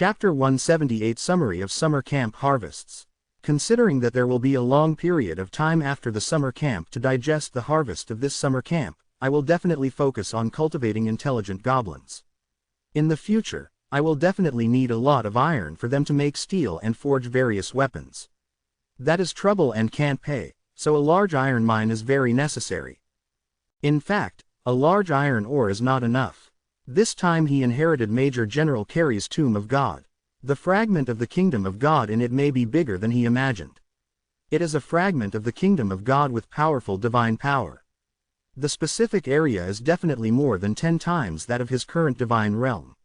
Chapter 178 Summary of Summer Camp Harvests. Considering that there will be a long period of time after the summer camp to digest the harvest of this summer camp, I will definitely focus on cultivating intelligent goblins. In the future, I will definitely need a lot of iron for them to make steel and forge various weapons. That is trouble and can't pay, so a large iron mine is very necessary. In fact, a large iron ore is not enough. This time he inherited Major General Carey's Tomb of God. The fragment of the Kingdom of God in it may be bigger than he imagined. It is a fragment of the Kingdom of God with powerful divine power. The specific area is definitely more than 10 times that of his current divine realm.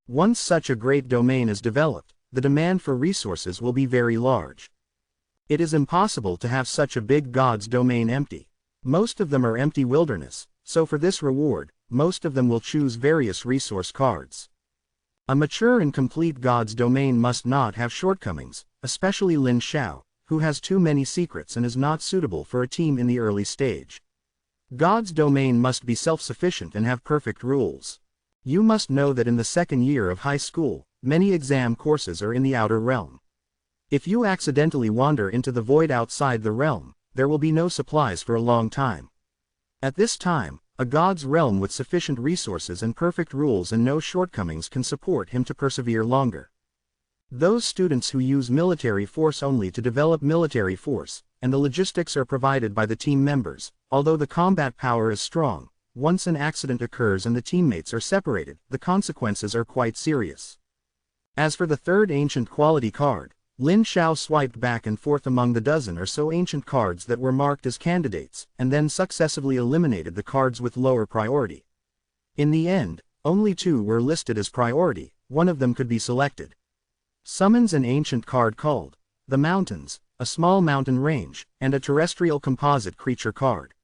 Once such a great domain is developed, the demand for resources will be very large. It is impossible to have such a big God's domain empty. Most of them are empty wilderness, so for this reward, most of them will choose various resource cards. A mature and complete God's domain must not have shortcomings, especially Lin Xiao, who has too many secrets and is not suitable for a team in the early stage. God's domain must be self-sufficient and have perfect rules. You must know that in the second year of high school, many exam courses are in the outer realm. If you accidentally wander into the void outside the realm, there will be no supplies for a long time. At this time, a God's realm with sufficient resources and perfect rules and no shortcomings can support him to persevere longer. Those students who use military force only to develop military force, and the logistics are provided by the team members, although the combat power is strong, once an accident occurs and the teammates are separated, the consequences are quite serious. As for the third ancient quality card, Lin Xiao swiped back and forth among the dozen or so ancient cards that were marked as candidates, and then successively eliminated the cards with lower priority. In the end, only 2 were listed as priority, one of them could be selected. Summons an ancient card called the Mountains, a small mountain range, and a terrestrial composite creature card.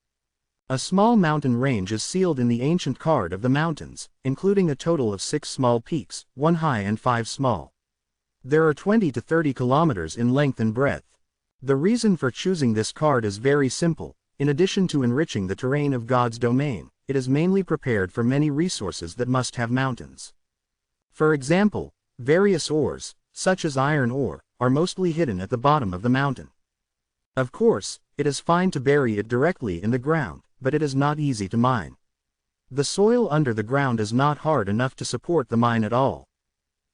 A small mountain range is sealed in the ancient card of the mountains, including a total of 6 small peaks, 1 high and 5 small. There are 20 to 30 kilometers in length and breadth. The reason for choosing this card is very simple. In addition to enriching the terrain of God's domain, it is mainly prepared for many resources that must have mountains. For example, various ores, such as iron ore, are mostly hidden at the bottom of the mountain. Of course, it is fine to bury it directly in the ground, but it is not easy to mine. The soil under the ground is not hard enough to support the mine at all.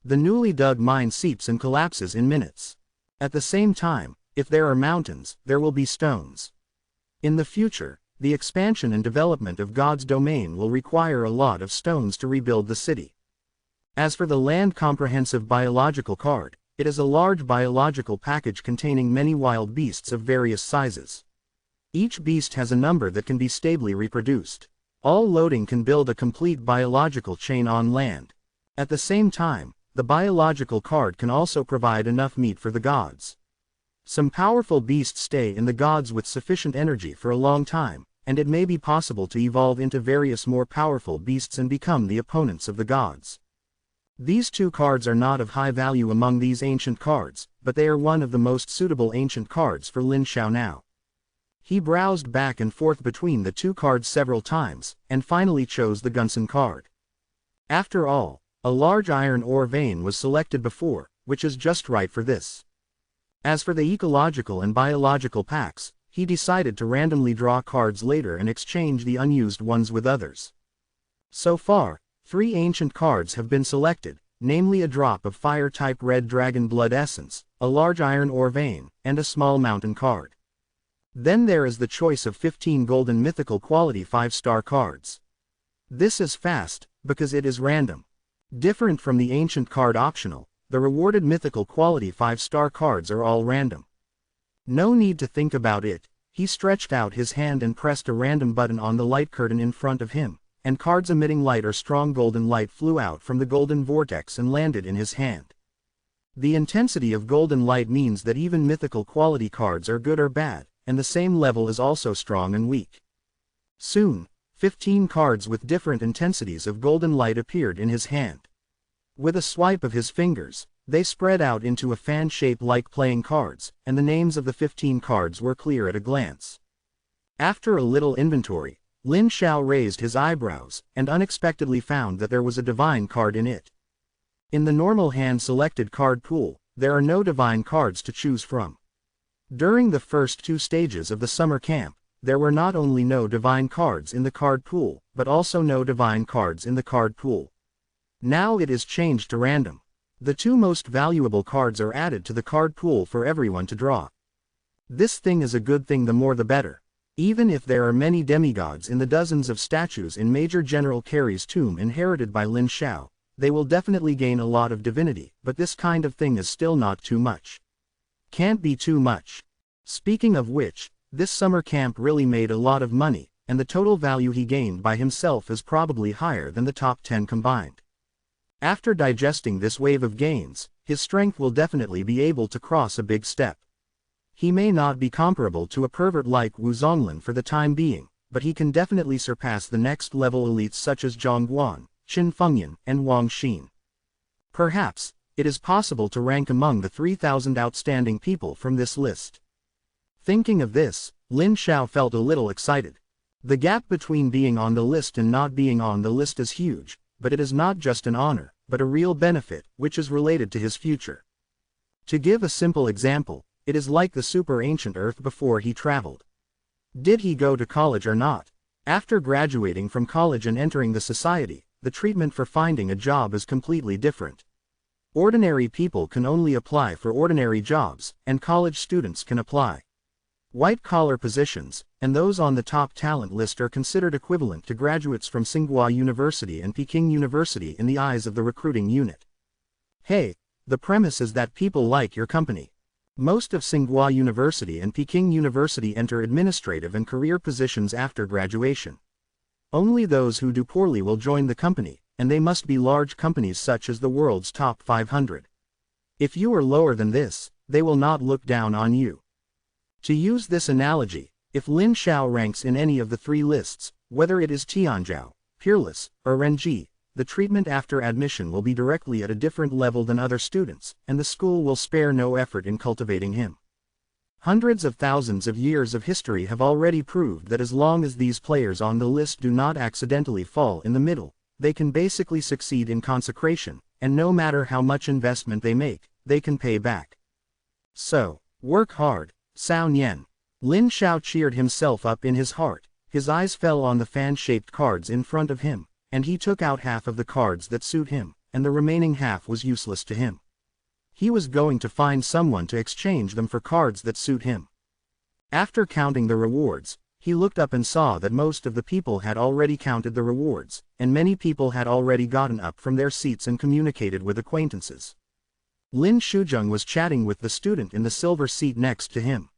The newly dug mine seeps and collapses in minutes. At the same time, if there are mountains, there will be stones. In the future, the expansion and development of God's domain will require a lot of stones to rebuild the city. As for the Land Comprehensive Biological Card, it is a large biological package containing many wild beasts of various sizes. Each beast has a number that can be stably reproduced. All loading can build a complete biological chain on land. At the same time, the biological card can also provide enough meat for the gods. Some powerful beasts stay in the gods with sufficient energy for a long time, and it may be possible to evolve into various more powerful beasts and become the opponents of the gods. These 2 cards are not of high value among these ancient cards, but they are one of the most suitable ancient cards for Lin Xiao now. He browsed back and forth between the 2 cards several times, and finally chose the Gunson card. After all, a large iron ore vein was selected before, which is just right for this. As for the ecological and biological packs, he decided to randomly draw cards later and exchange the unused ones with others. So far, 3 ancient cards have been selected, namely a drop of fire-type red dragon blood essence, a large iron ore vein, and a small mountain card. Then there is the choice of 15 golden mythical quality 5-star cards. This is fast, because it is random. Different from the ancient card optional, the rewarded mythical quality 5-star cards are all random. No need to think about it. He stretched out his hand and pressed a random button on the light curtain in front of him, and cards emitting light or strong golden light flew out from the golden vortex and landed in his hand. The intensity of golden light means that even mythical quality cards are good or bad, and the same level is also strong and weak. Soon, 15 cards with different intensities of golden light appeared in his hand. With a swipe of his fingers, they spread out into a fan shape like playing cards, and the names of the 15 cards were clear at a glance. After a little inventory, Lin Xiao raised his eyebrows, and unexpectedly found that there was a divine card in it. In the normal hand-selected card pool, there are no divine cards to choose from. During the first 2 stages of the summer camp, there were not only no divine cards in the card pool, but also no divine cards in the card pool. Now it is changed to random. The 2 most valuable cards are added to the card pool for everyone to draw. This thing is a good thing, the more the better. Even if there are many demigods in the dozens of statues in Major General Carey's tomb inherited by Lin Xiao, they will definitely gain a lot of divinity, but this kind of thing is still not too much. Can't be too much. Speaking of which, this summer camp really made a lot of money, and the total value he gained by himself is probably higher than the top 10 combined. After digesting this wave of gains, his strength will definitely be able to cross a big step. He may not be comparable to a pervert like Wu Zonglin for the time being, but he can definitely surpass the next level elites such as Zhang Guan, Qin Fengyan, and Wang Xin. Perhaps, it is possible to rank among the 3,000 outstanding people from this list. Thinking of this, Lin Xiao felt a little excited. The gap between being on the list and not being on the list is huge, but it is not just an honor, but a real benefit, which is related to his future. To give a simple example, it is like the super ancient Earth before he traveled. Did he go to college or not? After graduating from college and entering the society, the treatment for finding a job is completely different. Ordinary people can only apply for ordinary jobs, and college students can apply. White-collar positions, and those on the top talent list are considered equivalent to graduates from Tsinghua University and Peking University in the eyes of the recruiting unit. Hey, the premise is that people like your company. Most of Tsinghua University and Peking University enter administrative and career positions after graduation. Only those who do poorly will join the company, and they must be large companies such as the world's top 500. If you are lower than this, they will not look down on you. To use this analogy, if Lin Xiao ranks in any of the 3 lists, whether it is Tianzhou, Peerless, or Renji, the treatment after admission will be directly at a different level than other students, and the school will spare no effort in cultivating him. Hundreds of thousands of years of history have already proved that as long as these players on the list do not accidentally fall in the middle, they can basically succeed in consecration, and no matter how much investment they make, they can pay back. So, work hard, Cao Nian. Lin Xiao cheered himself up in his heart. His eyes fell on the fan-shaped cards in front of him, and he took out half of the cards that suit him, and the remaining half was useless to him. He was going to find someone to exchange them for cards that suit him. After counting the rewards, he looked up and saw that most of the people had already counted the rewards, and many people had already gotten up from their seats and communicated with acquaintances. Lin Shuzheng was chatting with the student in the silver seat next to him.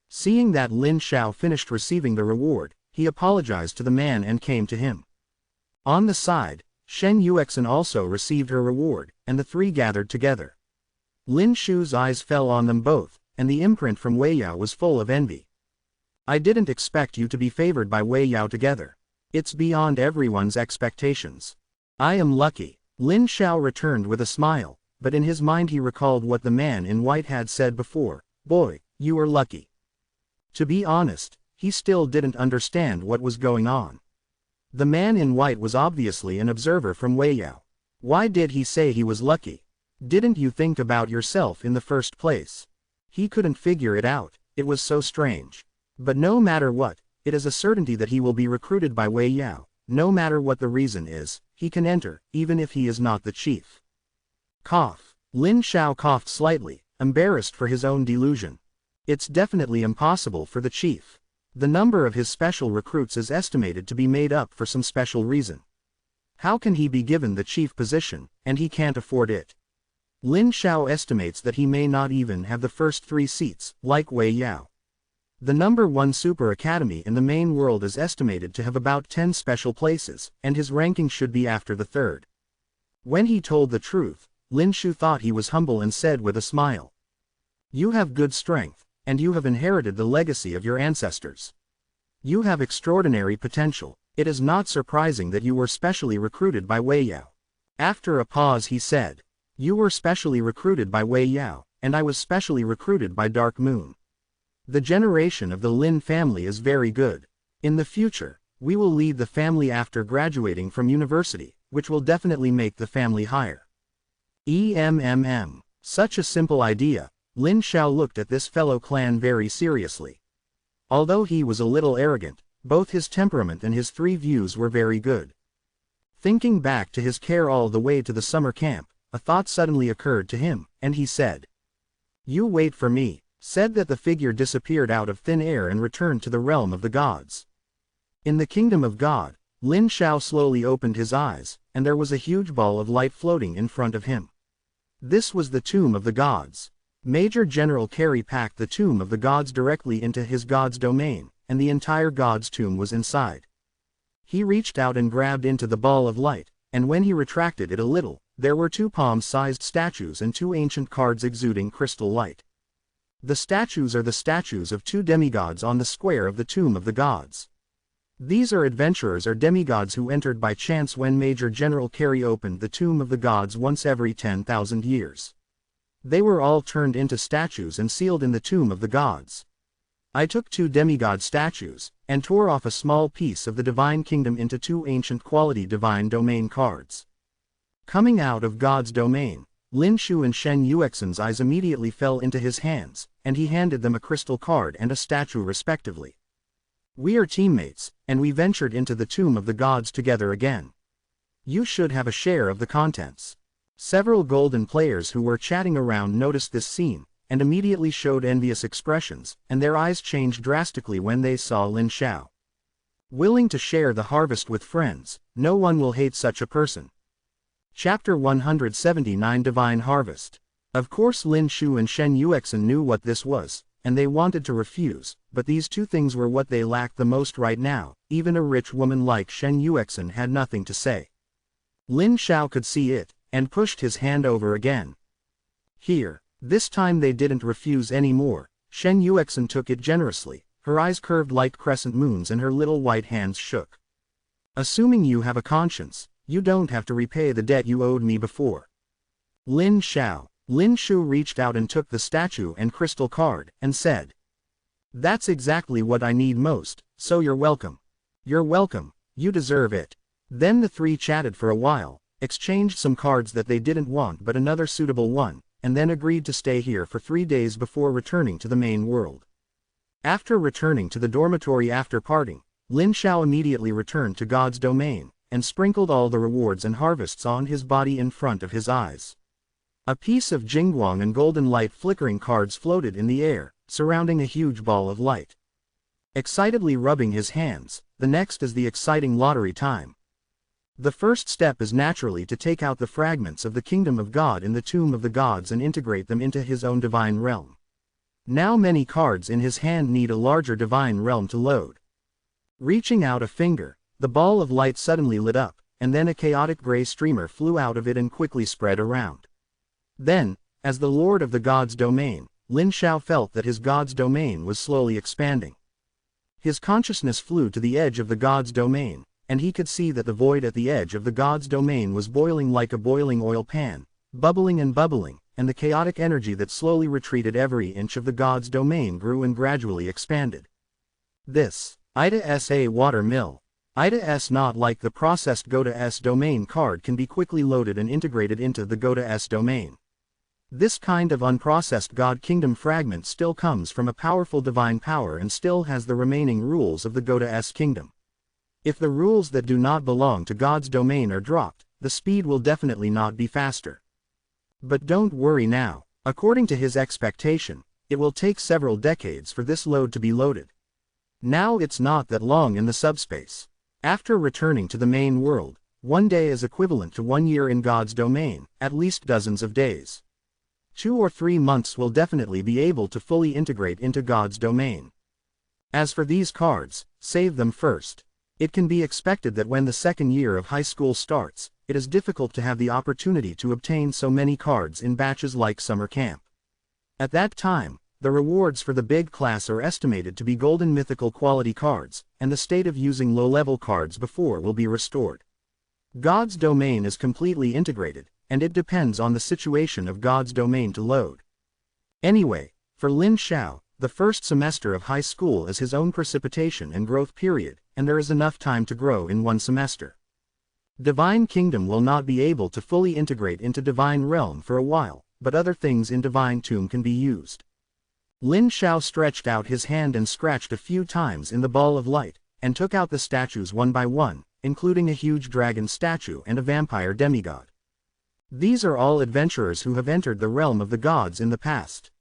Seeing that Lin Xiao finished receiving the reward, he apologized to the man and came to him. On the side, Shen Yuexin also received her reward, and the 3 gathered together. Lin Shu's eyes fell on them both, and the imprint from Wei Yao was full of envy. I didn't expect you to be favored by Wei Yao together. It's beyond everyone's expectations. I am lucky. Lin Xiao returned with a smile, but in his mind he recalled what the man in white had said before. Boy, you are lucky. To be honest, he still didn't understand what was going on. The man in white was obviously an observer from Wei Yao. Why did he say he was lucky? Didn't you think about yourself in the first place? He couldn't figure it out, it was so strange. But no matter what, it is a certainty that he will be recruited by Wei Yao. No matter what the reason is, he can enter, even if he is not the chief. Cough. Lin Xiao coughed slightly, embarrassed for his own delusion. It's definitely impossible for the chief. The number of his special recruits is estimated to be made up for some special reason. How can he be given the chief position, and he can't afford it? Lin Xiao estimates that he may not even have the first 3 seats, like Wei Yao. The number 1 super academy in the main world is estimated to have about 10 special places, and his ranking should be after the 3rd. When he told the truth, Lin Shu thought he was humble and said with a smile. You have good strength, and you have inherited the legacy of your ancestors. You have extraordinary potential. It is not surprising that you were specially recruited by Wei Yao. After a pause he said, you were specially recruited by Wei Yao, and I was specially recruited by Dark Moon. The generation of the Lin family is very good. In the future, we will lead the family after graduating from university, which will definitely make the family higher. Such a simple idea. Lin Xiao looked at this fellow clan very seriously. Although he was a little arrogant, both his temperament and his three views were very good. Thinking back to his care all the way to the summer camp, a thought suddenly occurred to him, and he said, "You wait for me," said that the figure disappeared out of thin air and returned to the realm of the gods. In the kingdom of God, Lin Xiao slowly opened his eyes, and there was a huge ball of light floating in front of him. This was the tomb of the gods. Major General Carey packed the tomb of the gods directly into his god's domain, and the entire god's tomb was inside. He reached out and grabbed into the ball of light, and when he retracted it a little, there were two palm-sized statues and two ancient cards exuding crystal light. The statues are the statues of two demigods on the square of the tomb of the gods. These are adventurers or demigods who entered by chance when Major General Carey opened the tomb of the gods once every 10,000 years. They were all turned into statues and sealed in the tomb of the gods. I took two demigod statues, and tore off a small piece of the divine kingdom into two ancient quality divine domain cards. Coming out of God's domain, Lin Shu and Shen Yuexin's eyes immediately fell into his hands, and he handed them a crystal card and a statue respectively. "We are teammates, and we ventured into the tomb of the gods together again. You should have a share of the contents." Several golden players who were chatting around noticed this scene, and immediately showed envious expressions, and their eyes changed drastically when they saw Lin Xiao. Willing to share the harvest with friends, no one will hate such a person. Chapter 179 Divine Harvest. Of course Lin Shu and Shen Yuexin knew what this was, and they wanted to refuse, but these two things were what they lacked the most right now. Even a rich woman like Shen Yuexin had nothing to say. Lin Xiao could see it, and pushed his hand over again. "Here." This time they didn't refuse anymore. Shen Yuexin took it generously, her eyes curved like crescent moons and her little white hands shook. "Assuming you have a conscience, you don't have to repay the debt you owed me before." Lin Xiao. Lin Shu reached out and took the statue and crystal card, and said, "That's exactly what I need most, so you're welcome." "You're welcome, you deserve it." Then the three chatted for a while, exchanged some cards that they didn't want but another suitable one, and then agreed to stay here for 3 days before returning to the main world. After returning to the dormitory after parting, Lin Xiao immediately returned to God's domain, and sprinkled all the rewards and harvests on his body in front of his eyes. A piece of jingguang and golden light flickering cards floated in the air, surrounding a huge ball of light. Excitedly rubbing his hands, the next is the exciting lottery time. The first step is naturally to take out the fragments of the kingdom of God in the tomb of the gods and integrate them into his own divine realm. Now many cards in his hand need a larger divine realm to load. Reaching out a finger, the ball of light suddenly lit up, and then a chaotic gray streamer flew out of it and quickly spread around. Then, as the lord of the god's domain, Lin Xiao felt that his god's domain was slowly expanding. His consciousness flew to the edge of the god's domain, and he could see that the void at the edge of the god's domain was boiling like a boiling oil pan, bubbling, and the chaotic energy that slowly retreated every inch of the god's domain grew and gradually expanded. This, Ida-sa water mill. Ida-s not like the processed Gota-s domain card can be quickly loaded and integrated into the Gota-s domain. This kind of unprocessed God Kingdom fragment still comes from a powerful divine power and still has the remaining rules of the Gota-s kingdom. If the rules that do not belong to God's domain are dropped, the speed will definitely not be faster. But don't worry now, according to his expectation, it will take several decades for this load to be loaded. Now it's not that long in the subspace. After returning to the main world, 1 day is equivalent to 1 year in God's domain, at least dozens of days. 2 or 3 months will definitely be able to fully integrate into God's domain. As for these cards, save them first. It can be expected that when the second year of high school starts, it is difficult to have the opportunity to obtain so many cards in batches like summer camp. At that time, the rewards for the big class are estimated to be golden mythical quality cards, and the state of using low-level cards before will be restored. God's domain is completely integrated, and it depends on the situation of God's domain to load. Anyway, for Lin Xiao, the first semester of high school is his own precipitation and growth period, and there is enough time to grow in 1 semester. Divine Kingdom will not be able to fully integrate into Divine Realm for a while, but other things in Divine Tomb can be used. Lin Xiao stretched out his hand and scratched a few times in the ball of light, and took out the statues one by one, including a huge dragon statue and a vampire demigod. These are all adventurers who have entered the realm of the gods in the past.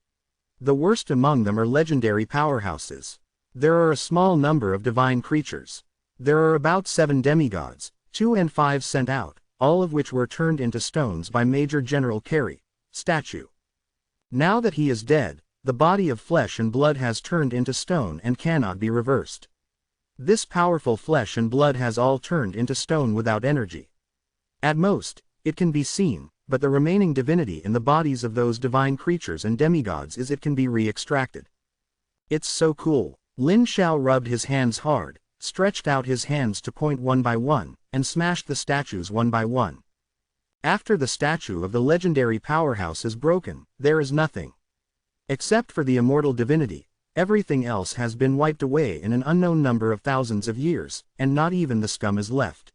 The worst among them are legendary powerhouses. There are a small number of divine creatures. There are about 7 demigods, 2 and 5 sent out, all of which were turned into stones by Major General Carey, statue. Now that he is dead, the body of flesh and blood has turned into stone and cannot be reversed. This powerful flesh and blood has all turned into stone without energy. At most, it can be seen, but the remaining divinity in the bodies of those divine creatures and demigods is it can be re-extracted. It's so cool. Lin Xiao rubbed his hands hard, stretched out his hands to point one by one, and smashed the statues one by one. After the statue of the legendary powerhouse is broken, there is nothing. Except for the immortal divinity, everything else has been wiped away in an unknown number of thousands of years, and not even the scum is left.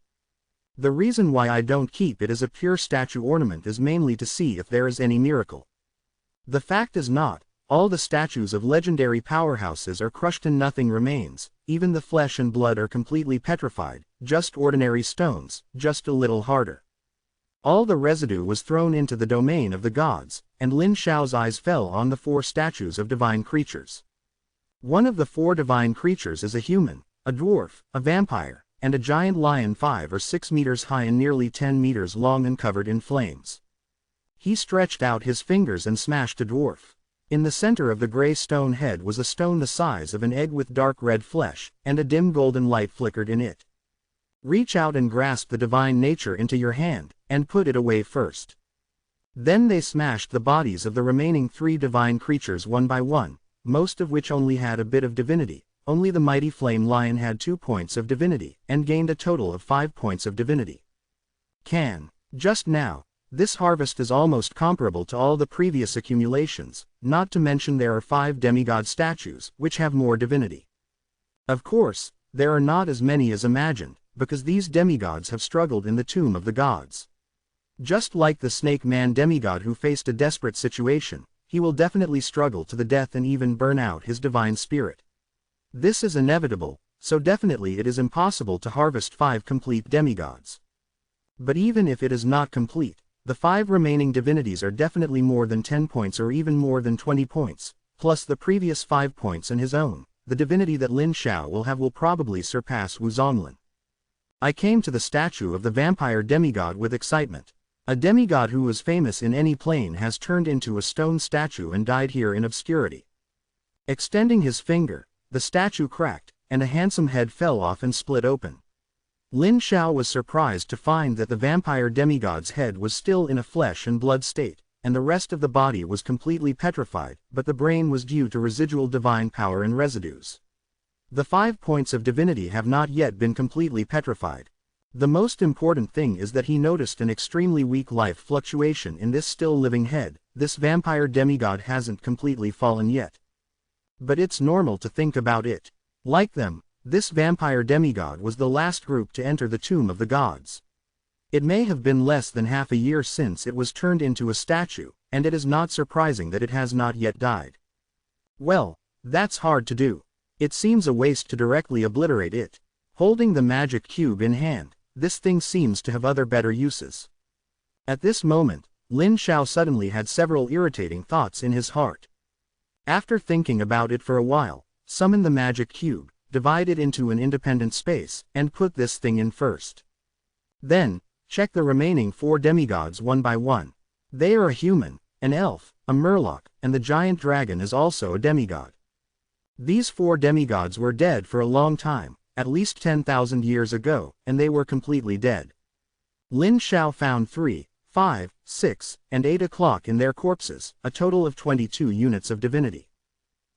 The reason why I don't keep it as a pure statue ornament is mainly to see if there is any miracle. The fact is not, all the statues of legendary powerhouses are crushed and nothing remains, even the flesh and blood are completely petrified, just ordinary stones, just a little harder. All the residue was thrown into the domain of the gods, and Lin Xiao's eyes fell on the 4 statues of divine creatures. One of the 4 divine creatures is a human, a dwarf, a vampire, and a giant lion 5 or 6 meters high and nearly 10 meters long and covered in flames. He stretched out his fingers and smashed a dwarf. In the center of the gray stone head was a stone the size of an egg with dark red flesh, and a dim golden light flickered in it. Reach out and grasp the divine nature into your hand, and put it away first. Then they smashed the bodies of the remaining 3 divine creatures one by one, most of which only had a bit of divinity. Only the mighty flame lion had 2 points of divinity, and gained a total of 5 points of divinity. Just now, this harvest is almost comparable to all the previous accumulations, not to mention there are 5 demigod statues, which have more divinity. Of course, there are not as many as imagined, because these demigods have struggled in the tomb of the gods. Just like the snake man demigod who faced a desperate situation, he will definitely struggle to the death and even burn out his divine spirit. This is inevitable, so definitely it is impossible to harvest 5 complete demigods. But even if it is not complete, the 5 remaining divinities are definitely more than 10 points or even more than 20 points, plus the previous 5 points and his own. The divinity that Lin Xiao will have will probably surpass Wu Zonglin. I came to the statue of the vampire demigod with excitement. A demigod who was famous in any plane has turned into a stone statue and died here in obscurity. Extending his finger, the statue cracked, and a handsome head fell off and split open. Lin Xiao was surprised to find that the vampire demigod's head was still in a flesh and blood state, and the rest of the body was completely petrified, but the brain was due to residual divine power and residues. The 5 points of divinity have not yet been completely petrified. The most important thing is that he noticed an extremely weak life fluctuation in this still living head. This vampire demigod hasn't completely fallen yet. But it's normal to think about it. Like them, this vampire demigod was the last group to enter the tomb of the gods. It may have been less than half a year since it was turned into a statue, and it is not surprising that it has not yet died. Well, that's hard to do. It seems a waste to directly obliterate it. Holding the magic cube in hand, this thing seems to have other better uses. At this moment, Lin Xiao suddenly had several irritating thoughts in his heart. After thinking about it for a while, summon the magic cube, divide it into an independent space, and put this thing in first. Then, check the remaining 4 demigods one by one. They are a human, an elf, a murloc, and the giant dragon is also a demigod. These 4 demigods were dead for a long time, at least 10,000 years ago, and they were completely dead. Lin Xiao found 3, 5, 6, and 8 o'clock in their corpses, a total of 22 units of divinity.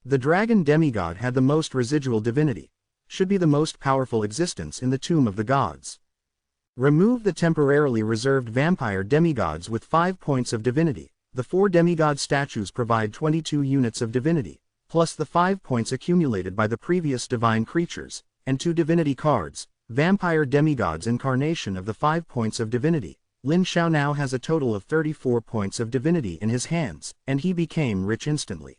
The dragon demigod had the most residual divinity, should be the most powerful existence in the tomb of the gods. Remove the temporarily reserved vampire demigods with 5 points of divinity. The 4 demigod statues provide 22 units of divinity, plus the 5 points accumulated by the previous divine creatures, and 2 divinity cards. vampire demigod's incarnation of the 5 points of divinity. Lin Xiao now has a total of 34 points of divinity in his hands, and he became rich instantly.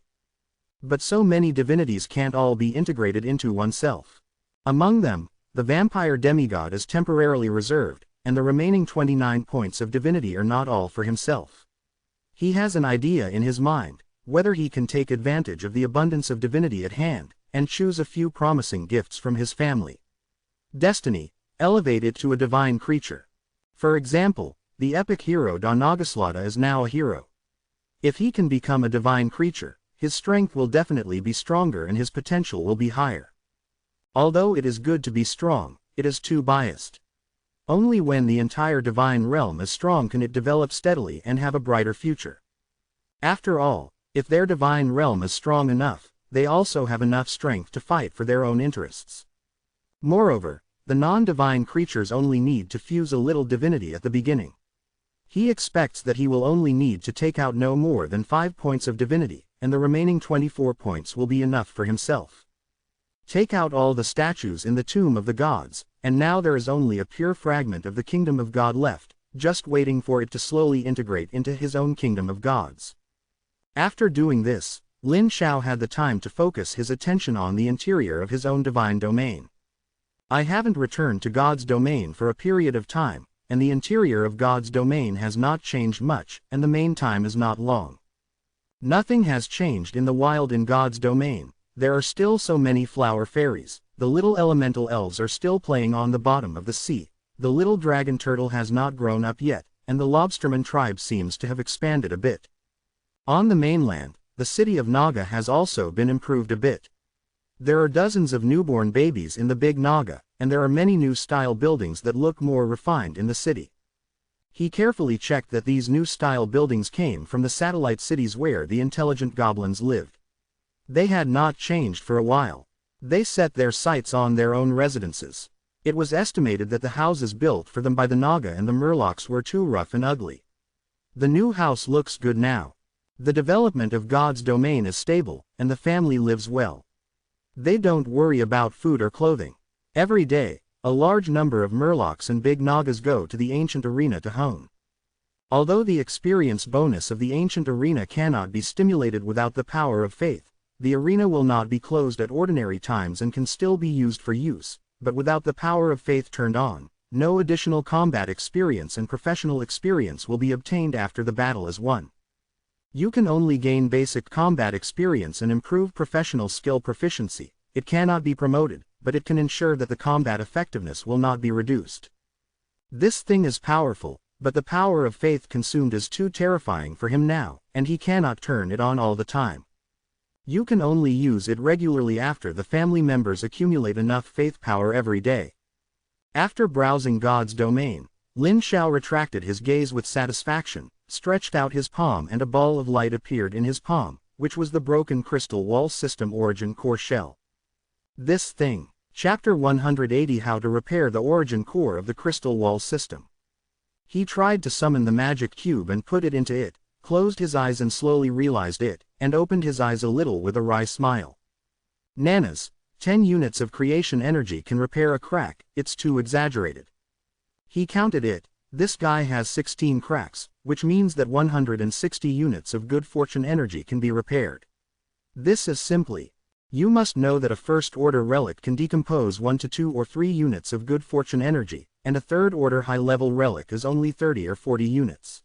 But so many divinities can't all be integrated into oneself. Among them, the vampire demigod is temporarily reserved, and the remaining 29 points of divinity are not all for himself. He has an idea in his mind, whether he can take advantage of the abundance of divinity at hand, and choose a few promising gifts from his family. Destiny, elevate it to a divine creature. For example, the epic hero Danagaswada is now a hero. If he can become a divine creature, his strength will definitely be stronger and his potential will be higher. Although it is good to be strong, it is too biased. Only when the entire divine realm is strong can it develop steadily and have a brighter future. After all, if their divine realm is strong enough, they also have enough strength to fight for their own interests. Moreover, the non-divine creatures only need to fuse a little divinity at the beginning. He expects that he will only need to take out no more than 5 points of divinity, and the remaining 24 points will be enough for himself. Take out all the statues in the tomb of the gods, and now there is only a pure fragment of the kingdom of God left, just waiting for it to slowly integrate into his own kingdom of gods. After doing this, Lin Xiao had the time to focus his attention on the interior of his own divine domain. I haven't returned to God's domain for a period of time, and the interior of God's domain has not changed much, and the main time is not long. Nothing has changed in the wild in God's domain. There are still so many flower fairies, the little elemental elves are still playing on the bottom of the sea, the little dragon turtle has not grown up yet, and the lobsterman tribe seems to have expanded a bit. On the mainland, the city of Naga has also been improved a bit. There are dozens of newborn babies in the Big Naga, and there are many new style buildings that look more refined in the city. He carefully checked that these new style buildings came from the satellite cities where the intelligent goblins lived. They had not changed for a while. They set their sights on their own residences. It was estimated that the houses built for them by the Naga and the Murlocs were too rough and ugly. The new house looks good now. The development of God's domain is stable, and the family lives well. They don't worry about food or clothing. Every day, a large number of Murlocs and Big Nagas go to the ancient arena to hone. Although the experience bonus of the ancient arena cannot be stimulated without the power of faith, the arena will not be closed at ordinary times and can still be used for use, but without the power of faith turned on, no additional combat experience and professional experience will be obtained after the battle is won. You can only gain basic combat experience and improve professional skill proficiency. It cannot be promoted, but it can ensure that the combat effectiveness will not be reduced. This thing is powerful, but the power of faith consumed is too terrifying for him now, and he cannot turn it on all the time. You can only use it regularly after the family members accumulate enough faith power every day. After browsing God's domain, Lin Xiao retracted his gaze with satisfaction, stretched out his palm and a ball of light appeared in his palm, which was the broken crystal wall system origin core shell. This thing. Chapter 180 How to repair the origin core of the crystal wall system. He tried to summon the magic cube and put it into it, closed his eyes and slowly realized it, and opened his eyes a little with a wry smile. Nanas, 10 units of creation energy can repair a crack, it's too exaggerated. He counted it. This guy has 16 cracks, which means that 160 units of good fortune energy can be repaired. This is simply. You must know that a first-order relic can decompose 1 to 2 or 3 units of good fortune energy, and a third-order high-level relic is only 30 or 40 units.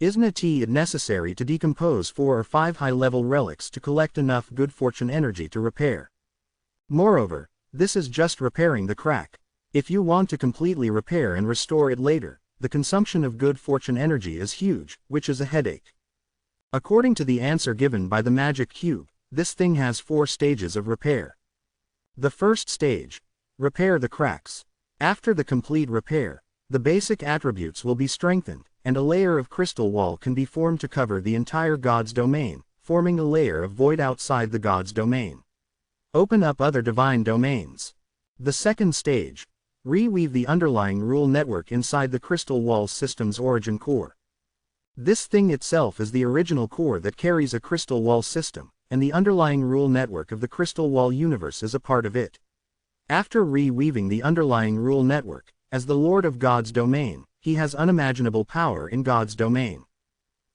Isn't it necessary to decompose 4 or 5 high-level relics to collect enough good fortune energy to repair? Moreover, this is just repairing the crack. If you want to completely repair and restore it later, the consumption of good fortune energy is huge, which is a headache. According to the answer given by the magic cube, this thing has 4 stages of repair. The first stage. Repair the cracks. After the complete repair, the basic attributes will be strengthened, and a layer of crystal wall can be formed to cover the entire God's domain, forming a layer of void outside the God's domain. Open up other divine domains. The second stage. Reweave the underlying rule network inside the crystal wall system's origin core. This thing itself is the original core that carries a crystal wall system, and the underlying rule network of the crystal wall universe is a part of it. After reweaving the underlying rule network, as the Lord of God's domain, he has unimaginable power in God's domain.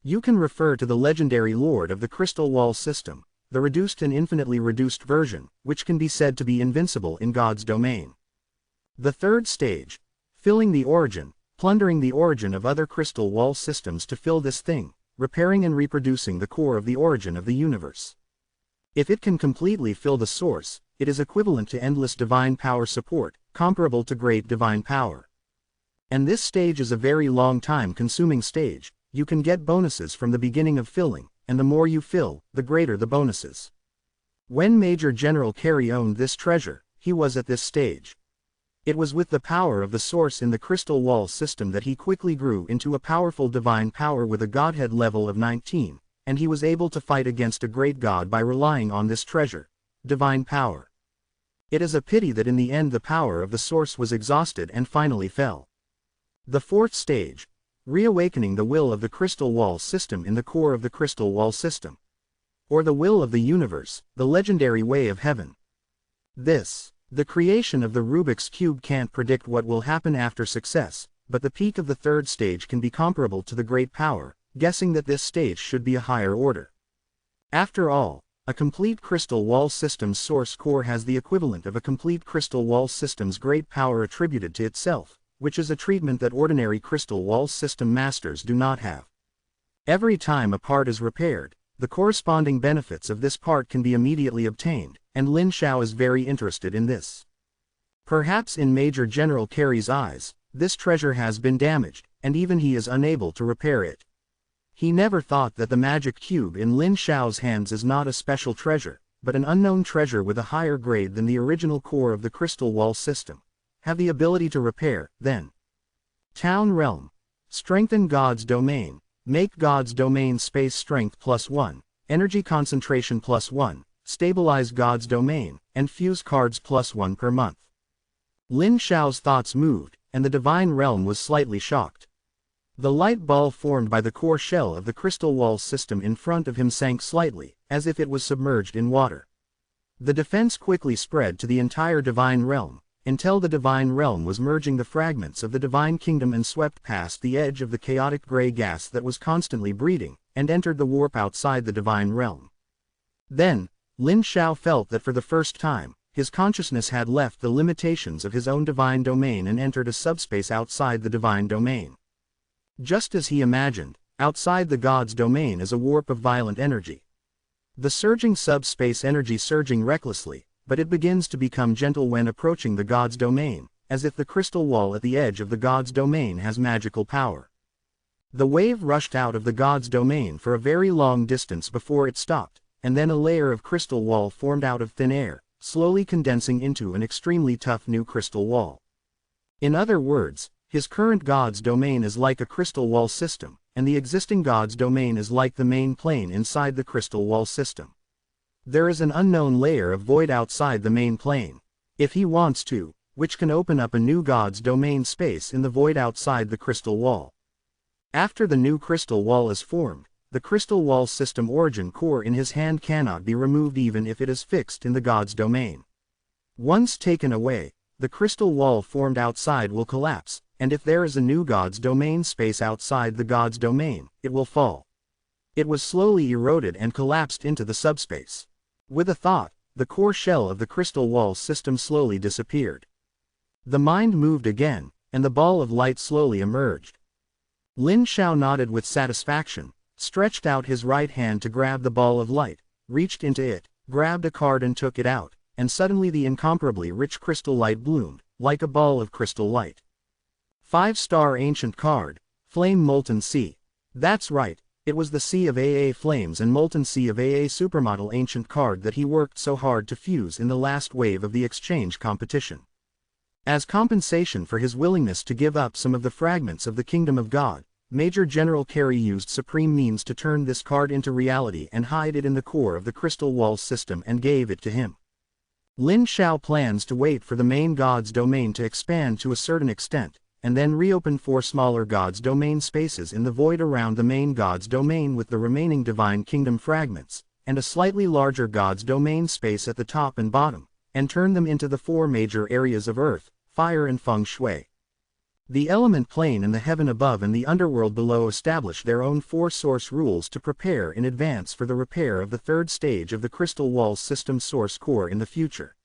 You can refer to the legendary Lord of the Crystal Wall system, the reduced and infinitely reduced version, which can be said to be invincible in God's domain. The third stage, filling the origin, plundering the origin of other crystal wall systems to fill this thing, repairing and reproducing the core of the origin of the universe. If it can completely fill the source, it is equivalent to endless divine power support, comparable to great divine power. And this stage is a very long time consuming stage. You can get bonuses from the beginning of filling, and the more you fill, the greater the bonuses. When Major General Carey owned this treasure, he was at this stage. It was with the power of the source in the crystal wall system that he quickly grew into a powerful divine power with a godhead level of 19, and he was able to fight against a great god by relying on this treasure, divine power. It is a pity that in the end the power of the source was exhausted and finally fell. The fourth stage, reawakening the will of the crystal wall system in the core of the crystal wall system. Or the will of the universe, the legendary way of heaven. The creation of the Rubik's Cube can't predict what will happen after success, but the peak of the third stage can be comparable to the great power, guessing that this stage should be a higher order. After all, a complete crystal wall system's source core has the equivalent of a complete crystal wall system's great power attributed to itself, which is a treatment that ordinary crystal wall system masters do not have. Every time a part is repaired, the corresponding benefits of this part can be immediately obtained, and Lin Xiao is very interested in this. Perhaps in Major General Carey's eyes, this treasure has been damaged, and even he is unable to repair it. He never thought that the magic cube in Lin Xiao's hands is not a special treasure, but an unknown treasure with a higher grade than the original core of the crystal wall system. Have the ability to repair, then. Town Realm. Strengthen God's domain. Make God's domain space strength +1, energy concentration +1, stabilize God's domain, and fuse cards +1 per month. Lin Xiao's thoughts moved, and the divine realm was slightly shocked. The light ball formed by the core shell of the crystal wall system in front of him sank slightly, as if it was submerged in water. The defense quickly spread to the entire divine realm, until the divine realm was merging the fragments of the divine kingdom and swept past the edge of the chaotic gray gas that was constantly breeding, and entered the warp outside the divine realm. Then, Lin Xiao felt that for the first time, his consciousness had left the limitations of his own divine domain and entered a subspace outside the divine domain. Just as he imagined, outside the god's domain is a warp of violent energy. The surging subspace energy surging recklessly, but it begins to become gentle when approaching the god's domain, as if the crystal wall at the edge of the god's domain has magical power. The wave rushed out of the god's domain for a very long distance before it stopped, and then a layer of crystal wall formed out of thin air, slowly condensing into an extremely tough new crystal wall. In other words, his current god's domain is like a crystal wall system, and the existing god's domain is like the main plane inside the crystal wall system. There is an unknown layer of void outside the main plane, if he wants to, which can open up a new god's domain space in the void outside the crystal wall. After the new crystal wall is formed, the crystal wall system origin core in his hand cannot be removed even if it is fixed in the god's domain. Once taken away, the crystal wall formed outside will collapse, and if there is a new god's domain space outside the god's domain, it will fall. It was slowly eroded and collapsed into the subspace. With a thought, the core shell of the crystal wall system slowly disappeared. The mind moved again, and the ball of light slowly emerged. Lin Xiao nodded with satisfaction, stretched out his right hand to grab the ball of light, reached into it, grabbed a card and took it out, and suddenly the incomparably rich crystal light bloomed, like a ball of crystal light. 5-star ancient card, Flame Molten Sea. That's right. It was the Sea of AA Flames and Molten Sea of AA Supermodel ancient card that he worked so hard to fuse in the last wave of the exchange competition. As compensation for his willingness to give up some of the fragments of the Kingdom of God, Major General Carey used supreme means to turn this card into reality and hide it in the core of the crystal wall system and gave it to him. Lin Xiao plans to wait for the main god's domain to expand to a certain extent, and then reopen 4 smaller god's domain spaces in the void around the main god's domain with the remaining divine kingdom fragments, and a slightly larger god's domain space at the top and bottom, and turn them into the four major areas of earth, fire and feng shui. The element plane and the heaven above and the underworld below establish their own four source rules to prepare in advance for the repair of the third stage of the crystal wall system source core in the future.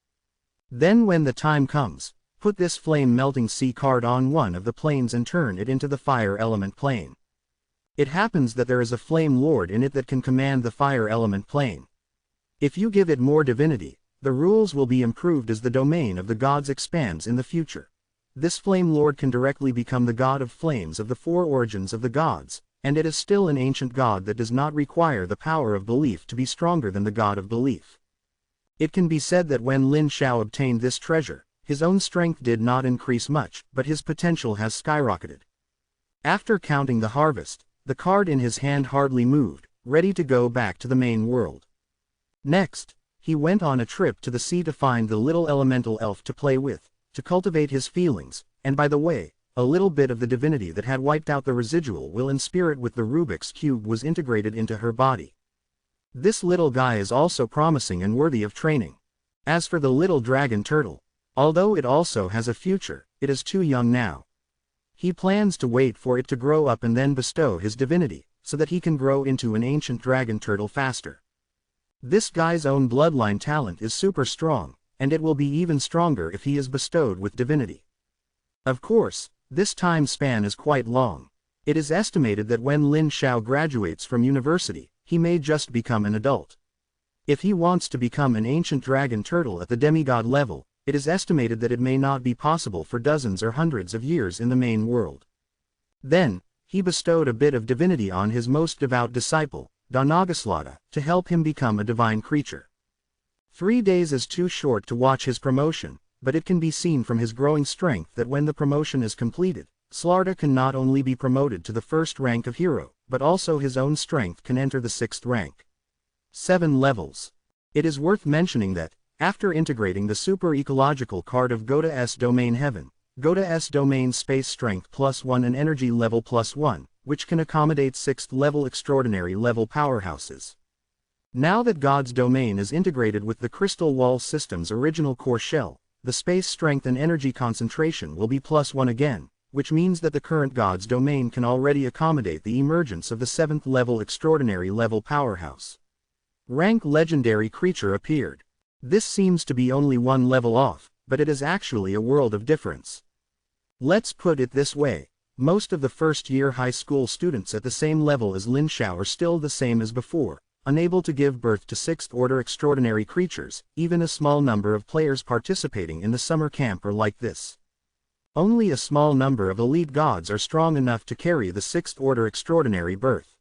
Then when the time comes, put this flame melting sea card on one of the planes and turn it into the fire element plane. It happens that there is a flame lord in it that can command the fire element plane. If you give it more divinity, the rules will be improved as the domain of the gods expands in the future. This flame lord can directly become the god of flames of the four origins of the gods, and it is still an ancient god that does not require the power of belief to be stronger than the god of belief. It can be said that when Lin Shao obtained this treasure, his own strength did not increase much, but his potential has skyrocketed. After counting the harvest, the card in his hand hardly moved, ready to go back to the main world. Next, he went on a trip to the sea to find the little elemental elf to play with, to cultivate his feelings, and by the way, a little bit of the divinity that had wiped out the residual will in spirit with the Rubik's Cube was integrated into her body. This little guy is also promising and worthy of training. As for the little dragon turtle, although it also has a future, it is too young now. He plans to wait for it to grow up and then bestow his divinity, so that he can grow into an ancient dragon turtle faster. This guy's own bloodline talent is super strong, and it will be even stronger if he is bestowed with divinity. Of course, this time span is quite long. It is estimated that when Lin Shao graduates from university, he may just become an adult. If he wants to become an ancient dragon turtle at the demigod level, it is estimated that it may not be possible for dozens or hundreds of years in the main world. Then, he bestowed a bit of divinity on his most devout disciple, Danagaslada, to help him become a divine creature. 3 days is too short to watch his promotion, but it can be seen from his growing strength that when the promotion is completed, Slarda can not only be promoted to the first rank of hero, but also his own strength can enter the 6th rank. 7 levels. It is worth mentioning that, after integrating the super ecological card of Goda S Domain Heaven, Goda S Domain Space Strength +1 and Energy Level +1, which can accommodate 6th level extraordinary level powerhouses. Now that God's domain is integrated with the Crystal Wall System's original core shell, the space strength and energy concentration will be +1 again, which means that the current God's domain can already accommodate the emergence of the 7th level extraordinary level powerhouse. Rank legendary creature appeared. This seems to be only one level off, but it is actually a world of difference. Let's put it this way, most of the first-year high school students at the same level as Lin Shao are still the same as before, unable to give birth to 6th-order extraordinary creatures. Even a small number of players participating in the summer camp are like this. Only a small number of elite gods are strong enough to carry the 6th-order extraordinary birth.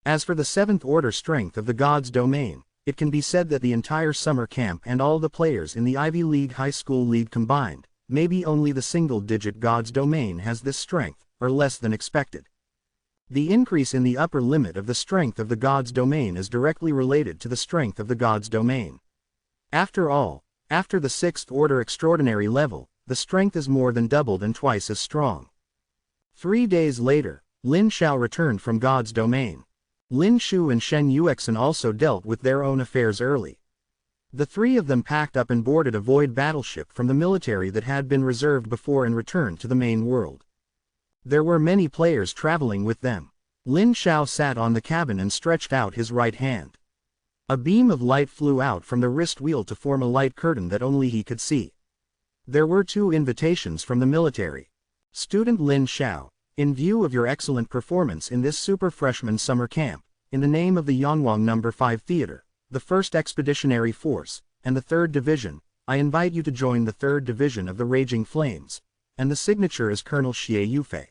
As for the 7th-order strength of the god's domain, it can be said that the entire summer camp and all the players in the Ivy League High School League combined, maybe only the single-digit god's domain has this strength, or less than expected. The increase in the upper limit of the strength of the god's domain is directly related to the strength of the god's domain. After all, after the 6th-order extraordinary level, the strength is more than doubled and twice as strong. 3 days later, Lin Shao returned from God's domain. Lin Shu and Shen Yuexin also dealt with their own affairs early. The three of them packed up and boarded a void battleship from the military that had been reserved before and returned to the main world. There were many players traveling with them. Lin Shao sat on the cabin and stretched out his right hand. A beam of light flew out from the wrist wheel to form a light curtain that only he could see. There were 2 invitations from the military. Student Lin Shao, in view of your excellent performance in this super freshman summer camp, in the name of the Yanwang No. 5 Theater, the 1st Expeditionary Force, and the 3rd Division, I invite you to join the 3rd Division of the Raging Flames, and the signature is Colonel Xie Yufei.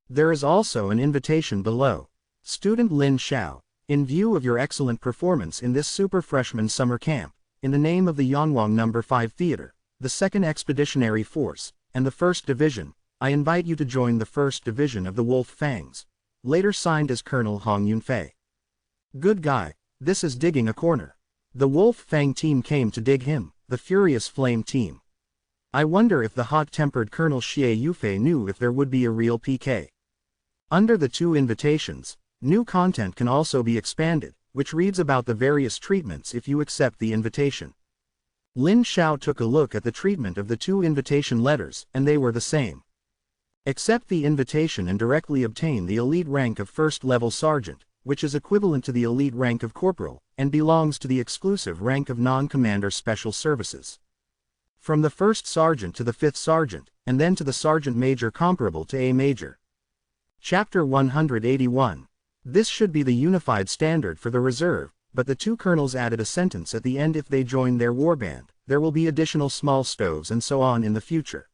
There is also an invitation below. Student Lin Shao, in view of your excellent performance in this super freshman summer camp, in the name of the Yanwang No. 5 Theater, the 2nd Expeditionary Force, and the 1st Division, I invite you to join the 1st Division of the Wolf Fangs, later signed as Colonel Hong Yunfei. Good guy, this is digging a corner. The Wolf Fang team came to dig him, the Furious Flame team. I wonder if the hot-tempered Colonel Xie Yufei knew if there would be a real PK. Under the 2 invitations, new content can also be expanded, which reads about the various treatments if you accept the invitation. Lin Xiao took a look at the treatment of the two invitation letters, and they were the same. Accept the invitation and directly obtain the elite rank of first-level sergeant, which is equivalent to the elite rank of corporal, and belongs to the exclusive rank of non-commander special services. From the first sergeant to the fifth sergeant, and then to the sergeant major comparable to a major. Chapter 181. This should be the unified standard for the reserve, but the two colonels added a sentence at the end: if they join their warband, there will be additional small stoves and so on in the future.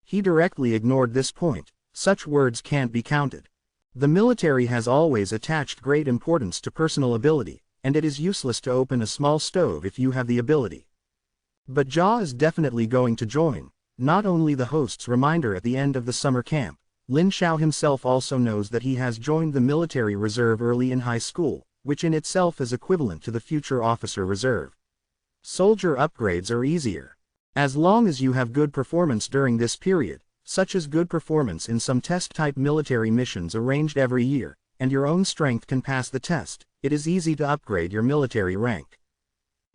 He directly ignored this point. Such words can't be counted. The military has always attached great importance to personal ability, and it is useless to open a small stove if you have the ability. But Jia is definitely going to join. Not only the host's reminder at the end of the summer camp, Lin Xiao himself also knows that he has joined the military reserve early in high school, which in itself is equivalent to the future officer reserve. Soldier upgrades are easier. As long as you have good performance during this period, such as good performance in some test-type military missions arranged every year, and your own strength can pass the test, it is easy to upgrade your military rank.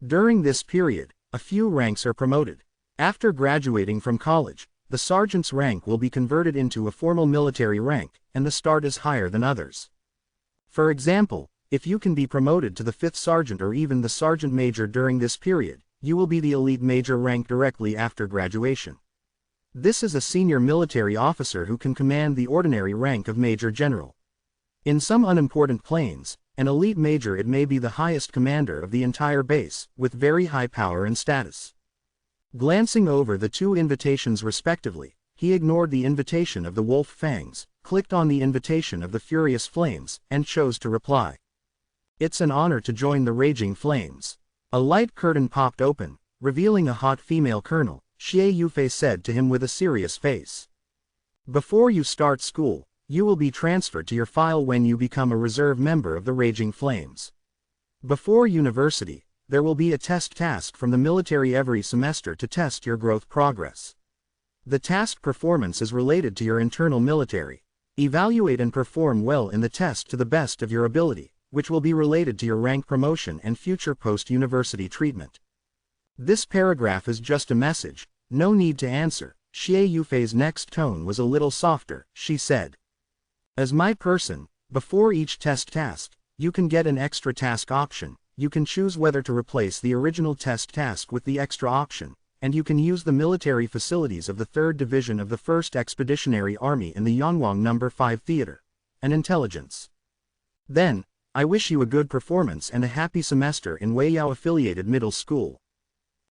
During this period, a few ranks are promoted. After graduating from college, the sergeant's rank will be converted into a formal military rank, and the start is higher than others. For example, if you can be promoted to the 5th sergeant or even the sergeant major during this period, you will be the elite major rank directly after graduation. This is a senior military officer who can command the ordinary rank of major general. In some unimportant planes, an elite major it may be the highest commander of the entire base, with very high power and status. Glancing over the two invitations respectively, he ignored the invitation of the Wolf Fangs, clicked on the invitation of the Furious Flames, and chose to reply. It's an honor to join the Raging Flames. A light curtain popped open, revealing a hot female colonel. Xie Yufei said to him with a serious face. Before you start school, you will be transferred to your file when you become a reserve member of the Raging Flames. Before university, there will be a test task from the military every semester to test your growth progress. The task performance is related to your internal military. Evaluate and perform well in the test to the best of your ability, which will be related to your rank promotion and future post-university treatment. This paragraph is just a message, no need to answer. Xie Yufei's next tone was a little softer. She said, as my person, before each test task, you can get an extra task option. You can choose whether to replace the original test task with the extra option, and you can use the military facilities of the 3rd Division of the 1st Expeditionary Army in the Yanwang No. 5 Theater. An intelligence. Then, I wish you a good performance and a happy semester in Weiyao Affiliated Middle School.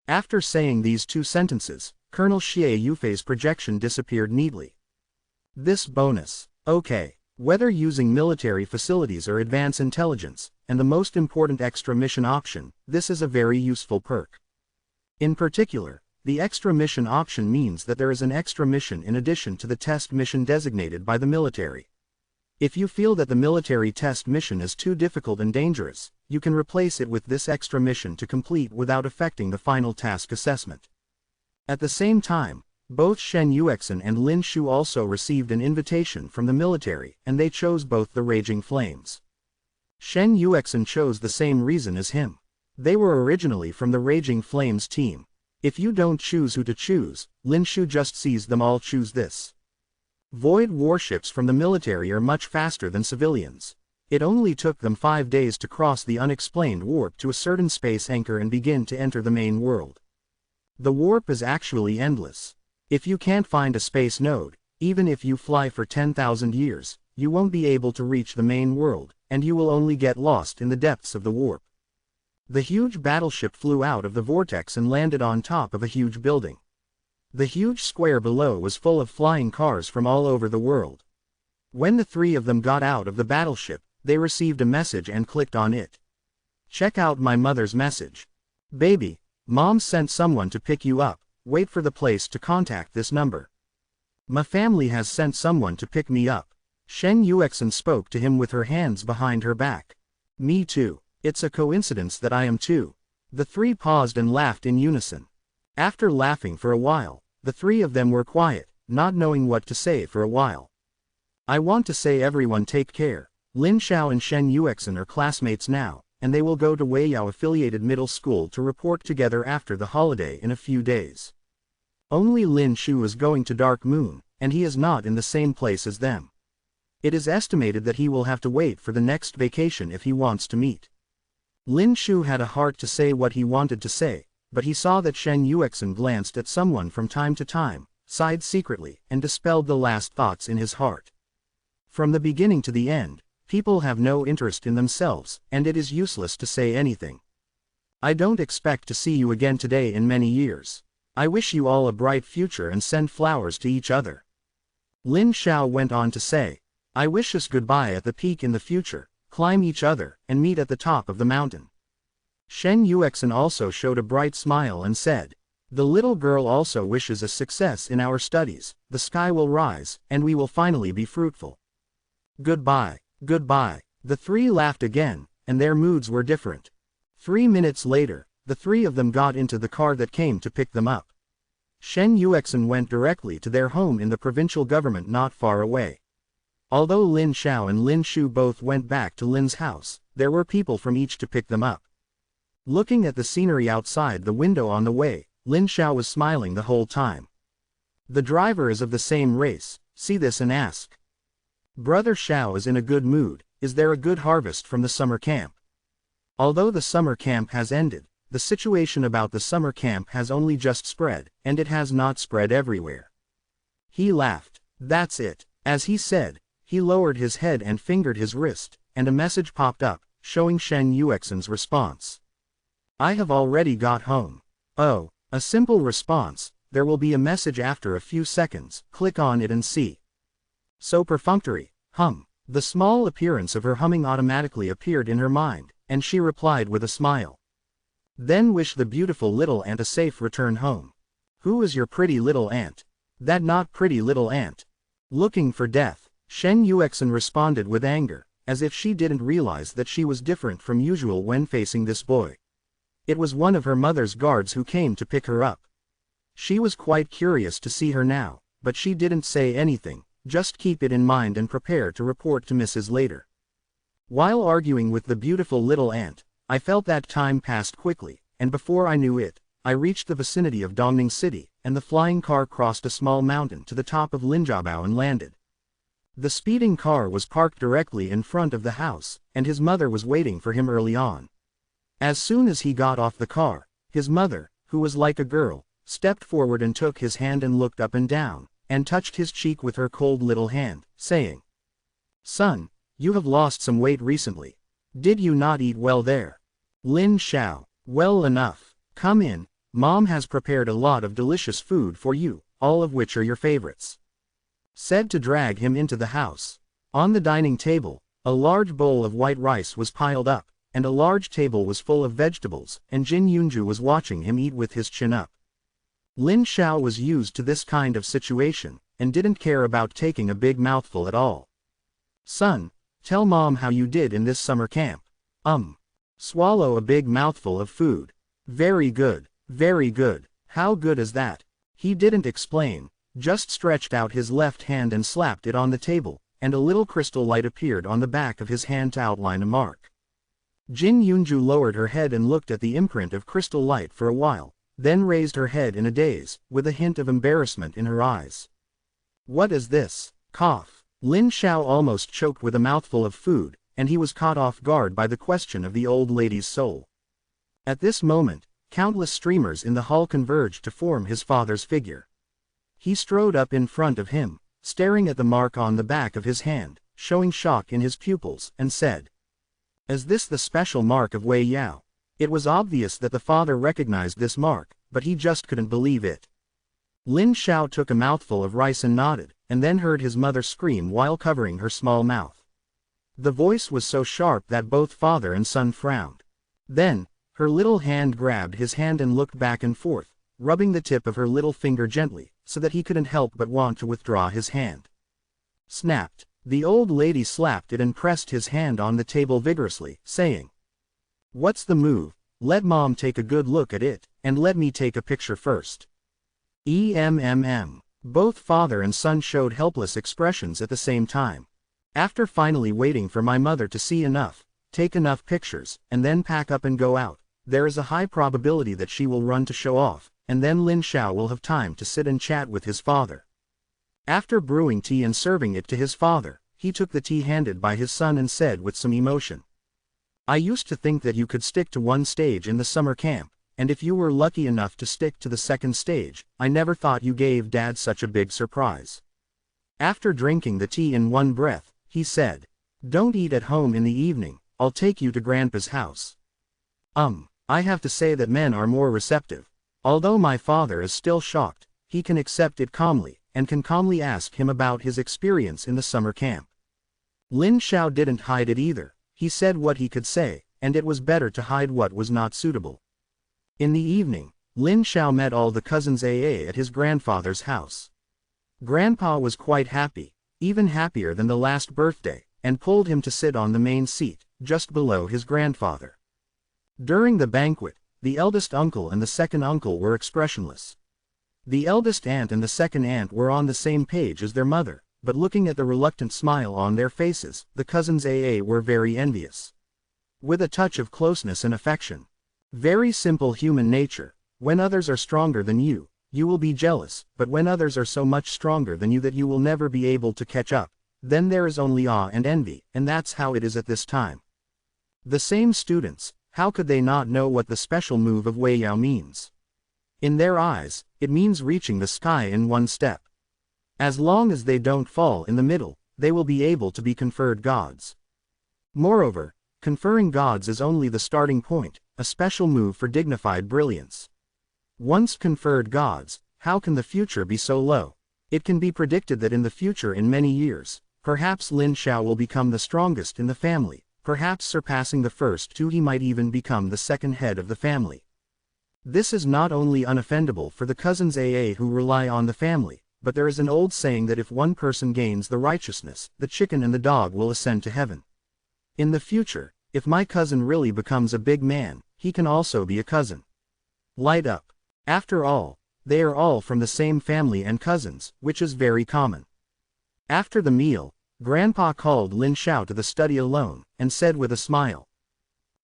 After saying these two sentences, Colonel Xie Yufei's projection disappeared neatly. This bonus. Okay. Whether using military facilities or advance intelligence, and the most important extra mission option, this is a very useful perk. In particular, the extra mission option means that there is an extra mission in addition to the test mission designated by the military. If you feel that the military test mission is too difficult and dangerous, you can replace it with this extra mission to complete without affecting the final task assessment. At the same time, both Shen Yuexin and Lin Shu also received an invitation from the military, and they chose both the Raging Flames. Shen Yuexin chose the same reason as him. They were originally from the Raging Flames team. If you don't choose who to choose, Lin Shu just sees them all choose this. Void warships from the military are much faster than civilians. It only took them 5 days to cross the unexplained warp to a certain space anchor and begin to enter the main world. The warp is actually endless. If you can't find a space node, even if you fly for 10,000 years, you won't be able to reach the main world, and you will only get lost in the depths of the warp. The huge battleship flew out of the vortex and landed on top of a huge building. The huge square below was full of flying cars from all over the world. When the 3 of them got out of the battleship, they received a message and clicked on it. Check out my mother's message. Baby, Mom sent someone to pick you up. Wait for the place to contact this number. My family has sent someone to pick me up. Shen Yuexin spoke to him with her hands behind her back. Me too. It's a coincidence that I am too. The 3 paused and laughed in unison. After laughing for a while, the 3 of them were quiet, not knowing what to say for a while. I want to say everyone take care. Lin Xiao and Shen Yuexin are classmates now, and they will go to Weiyao affiliated middle school to report together after the holiday in a few days. Only Lin Shu is going to Dark Moon, and he is not in the same place as them. It is estimated that he will have to wait for the next vacation if he wants to meet. Lin Shu had a heart to say what he wanted to say, but he saw that Shen Yuexin glanced at someone from time to time, sighed secretly, and dispelled the last thoughts in his heart. From the beginning to the end, people have no interest in themselves, and it is useless to say anything. I don't expect to see you again today in many years. I wish you all a bright future and send flowers to each other. Lin Shao went on to say, I wish us goodbye at the peak in the future, climb each other, and meet at the top of the mountain. Shen Yuexin also showed a bright smile and said, the little girl also wishes us success in our studies, the sky will rise, and we will finally be fruitful. Goodbye, goodbye. The three laughed again, and their moods were different. 3 minutes later, the three of them got into the car that came to pick them up. Shen Yuexin went directly to their home in the provincial government not far away. Although Lin Shao and Lin Shu both went back to Lin's house, there were people from each to pick them up. Looking at the scenery outside the window on the way, Lin Shao was smiling the whole time. The driver is of the same race, see this and ask. Brother Shao is in a good mood, is there a good harvest from the summer camp? Although the summer camp has ended, the situation about the summer camp has only just spread, and it has not spread everywhere. He laughed. That's it. As he said, he lowered his head and fingered his wrist, and a message popped up, showing Shen Yuexin's response. I have already got home. Oh, a simple response, there will be a message after a few seconds, click on it and see. So perfunctory, hum. The small appearance of her humming automatically appeared in her mind, and she replied with a smile. Then wish the beautiful little ant a safe return home. Who is your pretty little ant? That not pretty little ant. Looking for death. Shen Yuexin responded with anger, as if she didn't realize that she was different from usual when facing this boy. It was one of her mother's guards who came to pick her up. She was quite curious to see her now, but she didn't say anything, just keep it in mind and prepare to report to Mrs. later. While arguing with the beautiful little ant, I felt that time passed quickly, and before I knew it, I reached the vicinity of Dongning City, and the flying car crossed a small mountain to the top of Linjiabao and landed. The speeding car was parked directly in front of the house, and his mother was waiting for him early on. As soon as he got off the car, his mother, who was like a girl, stepped forward and took his hand and looked up and down, and touched his cheek with her cold little hand, saying, Son, you have lost some weight recently. Did you not eat well there? Lin Shao, well enough. Come in, Mom has prepared a lot of delicious food for you, all of which are your favorites. Said to drag him into the house. On the dining table, a large bowl of white rice was piled up, and a large table was full of vegetables, and Jin Yunju was watching him eat with his chin up. Lin Shao was used to this kind of situation, and didn't care about taking a big mouthful at all. Son, tell Mom how you did in this summer camp. Swallow a big mouthful of food. Very good, very good. How good is that? He didn't explain, just stretched out his left hand and slapped it on the table, and a little crystal light appeared on the back of his hand to outline a mark. Jin Yunju lowered her head and looked at the imprint of crystal light for a while, then raised her head in a daze, with a hint of embarrassment in her eyes. What is this? Cough. Lin Shao almost choked with a mouthful of food, and he was caught off guard by the question of the old lady's soul. At this moment, countless streamers in the hall converged to form his father's figure. He strode up in front of him, staring at the mark on the back of his hand, showing shock in his pupils, and said, Is this the special mark of Wei Yao? It was obvious that the father recognized this mark, but he just couldn't believe it. Lin Shao took a mouthful of rice and nodded, and then heard his mother scream while covering her small mouth. The voice was so sharp that both father and son frowned. Then, her little hand grabbed his hand and looked back and forth, rubbing the tip of her little finger gently, so that he couldn't help but want to withdraw his hand. Snapped. The old lady slapped it and pressed his hand on the table vigorously, saying, What's the move? Let Mom take a good look at it, and let me take a picture first. Both father and son showed helpless expressions at the same time. After finally waiting for my mother to see enough, take enough pictures, and then pack up and go out. There is a high probability that she will run to show off, and then Lin Xiao will have time to sit and chat with his father. After brewing tea and serving it to his father, he took the tea handed by his son and said with some emotion, "I used to think that you could stick to one stage in the summer camp, and if you were lucky enough to stick to the second stage, I never thought you gave Dad such a big surprise." After drinking the tea in one breath, he said, "Don't eat at home in the evening, I'll take you to Grandpa's house." I have to say that men are more receptive. Although my father is still shocked, he can accept it calmly, and can calmly ask him about his experience in the summer camp. Lin Xiao didn't hide it either. He said what he could say, and it was better to hide what was not suitable. In the evening, Lin Xiao met all the cousins at his grandfather's house. Grandpa was quite happy, even happier than the last birthday, and pulled him to sit on the main seat, just below his grandfather. During the banquet, the eldest uncle and the second uncle were expressionless. The eldest aunt and the second aunt were on the same page as their mother, but looking at the reluctant smile on their faces, the cousins were very envious. With a touch of closeness and affection. Very simple human nature. When others are stronger than you, you will be jealous, but when others are so much stronger than you that you will never be able to catch up, then there is only awe and envy, and that's how it is at this time. The same students, how could they not know what the special move of Wei Yao means? In their eyes, it means reaching the sky in one step. As long as they don't fall in the middle, they will be able to be conferred gods. Moreover, conferring gods is only the starting point, a special move for dignified brilliance. Once conferred gods, how can the future be so low? It can be predicted that in the future in many years, perhaps Lin Xiao will become the strongest in the family, perhaps surpassing the first two, he might even become the second head of the family. This is not only unoffendable for the cousins who rely on the family, but there is an old saying that if one person gains the righteousness, the chicken and the dog will ascend to heaven. In the future, if my cousin really becomes a big man, he can also be a cousin. Light up. After all, they are all from the same family and cousins, which is very common. After the meal, Grandpa called Lin Xiao to the study alone, and said with a smile,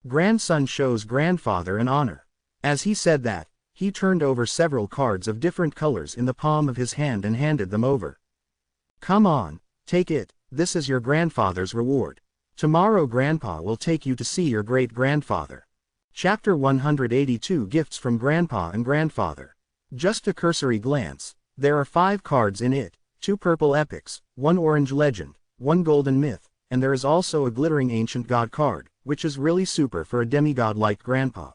"Grandson shows grandfather an honor." As he said that, he turned over several cards of different colors in the palm of his hand and handed them over. "Come on, take it, this is your grandfather's reward. Tomorrow Grandpa will take you to see your great-grandfather." Chapter 182 Gifts from Grandpa and Grandfather. Just a cursory glance, there are 5 cards in it, 2 purple epics, 1 orange legend, 1 golden myth, and there is also a glittering ancient god card, which is really super for a demigod like Grandpa.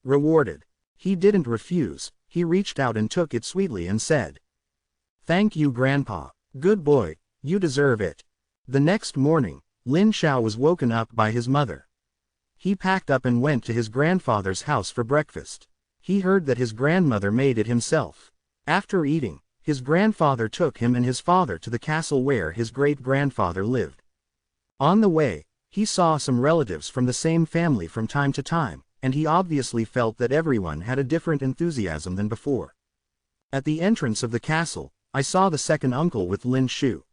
Rewarded. He didn't refuse, he reached out and took it sweetly and said, "Thank you Grandpa, good boy, you deserve it." The next morning, Lin Xiao was woken up by his mother. He packed up and went to his grandfather's house for breakfast. He heard that his grandmother made it himself. After eating, his grandfather took him and his father to the castle where his great-grandfather lived. On the way, he saw some relatives from the same family from time to time, and he obviously felt that everyone had a different enthusiasm than before. At the entrance of the castle, I saw the second uncle with Lin Shu.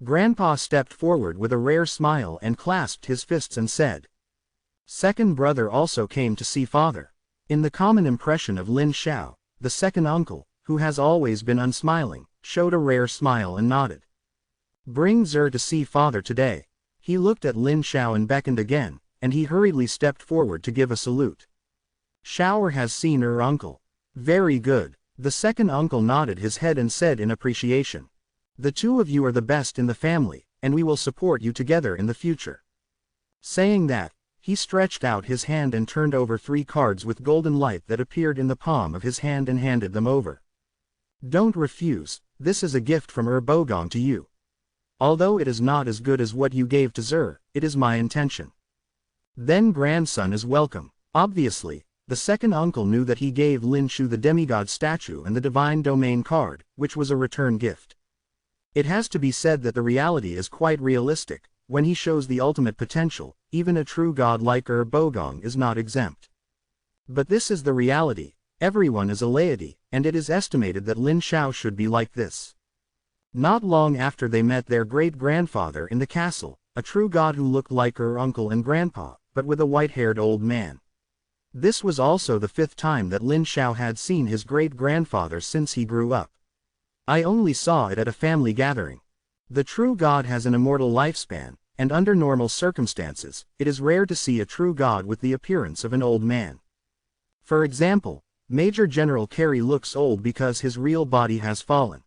Grandpa stepped forward with a rare smile and clasped his fists and said, "Second brother also came to see father." In the common impression of Lin Xiao, the second uncle, who has always been unsmiling, showed a rare smile and nodded. "Bring Zer to see father today." He looked at Lin Xiao and beckoned again, and he hurriedly stepped forward to give a salute. "Xiao has seen her uncle." "Very good." The second uncle nodded his head and said in appreciation, "The two of you are the best in the family, and we will support you together in the future." Saying that, he stretched out his hand and turned over 3 cards with golden light that appeared in the palm of his hand and handed them over. "Don't refuse, this is a gift from Bogong to you. Although it is not as good as what you gave to Zer, it is my intention. Then grandson is welcome." Obviously, the second uncle knew that he gave Lin Shu the demigod statue and the divine domain card, which was a return gift. It has to be said that the reality is quite realistic. When he shows the ultimate potential, even a true god like Bogong is not exempt. But this is the reality, everyone is a laity, and it is estimated that Lin Xiao should be like this. Not long after they met their great-grandfather in the castle, a true god who looked like her uncle and grandpa, but with a white-haired old man. This was also the 5th time that Lin Xiao had seen his great-grandfather since he grew up. I only saw it at a family gathering. The true god has an immortal lifespan, and under normal circumstances, it is rare to see a true god with the appearance of an old man. For example, Major General Carey looks old because his real body has fallen.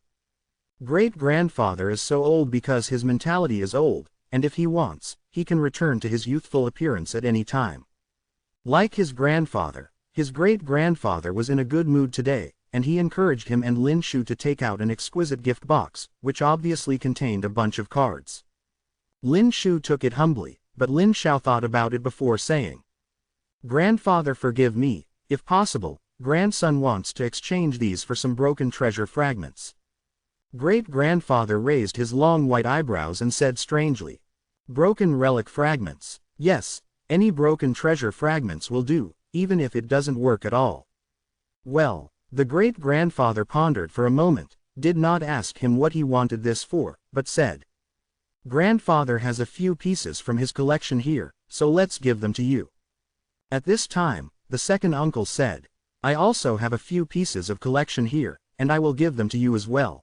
Great-grandfather is so old because his mentality is old, and if he wants, he can return to his youthful appearance at any time. Like his grandfather, his great-grandfather was in a good mood today, and he encouraged him and Lin Shu to take out an exquisite gift box, which obviously contained a bunch of cards. Lin Shu took it humbly, but Lin Xiao thought about it before saying, "Grandfather, forgive me, if possible, grandson wants to exchange these for some broken treasure fragments." Great-grandfather raised his long white eyebrows and said strangely, "Broken relic fragments? Yes, any broken treasure fragments will do, even if it doesn't work at all." Well, the great-grandfather pondered for a moment, did not ask him what he wanted this for, but said, "Grandfather has a few pieces from his collection here, so let's give them to you." At this time, the second uncle said, "I also have a few pieces of collection here, and I will give them to you as well."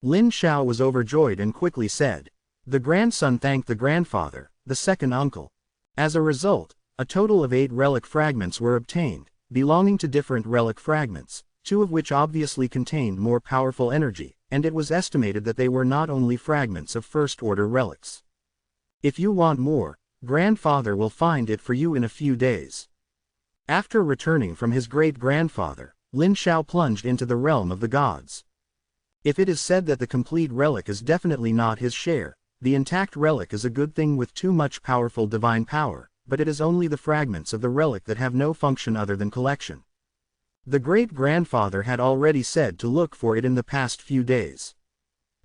Lin Xiao was overjoyed and quickly said, "The grandson thanked the grandfather, the second uncle." As a result, a total of 8 relic fragments were obtained, belonging to different relic fragments, 2 of which obviously contained more powerful energy, and it was estimated that they were not only fragments of first-order relics. If you want more, grandfather will find it for you in a few days. After returning from his great-grandfather, Lin Xiao plunged into the realm of the gods. If it is said that the complete relic is definitely not his share, the intact relic is a good thing with too much powerful divine power, but it is only the fragments of the relic that have no function other than collection. The great-grandfather had already said to look for it in the past few days.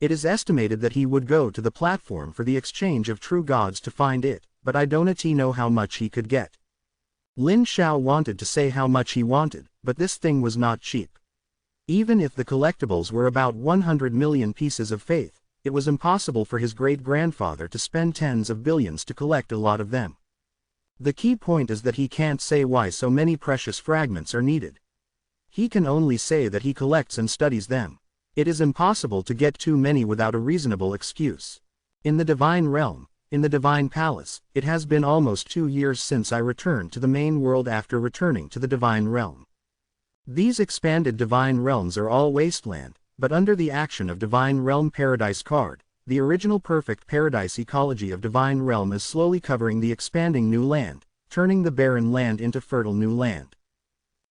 It is estimated that he would go to the platform for the exchange of true gods to find it, but I don't know how much he could get. Lin Xiao wanted to say how much he wanted, but this thing was not cheap. Even if the collectibles were about 100 million pieces of faith, it was impossible for his great-grandfather to spend tens of billions to collect a lot of them. The key point is that he can't say why so many precious fragments are needed. He can only say that he collects and studies them. It is impossible to get too many without a reasonable excuse. In the divine realm, in the divine palace, it has been almost 2 years since I returned to the main world after returning to the divine realm. These expanded divine realms are all wasteland, but under the action of Divine Realm Paradise card, the original perfect paradise ecology of Divine Realm is slowly covering the expanding new land, turning the barren land into fertile new land.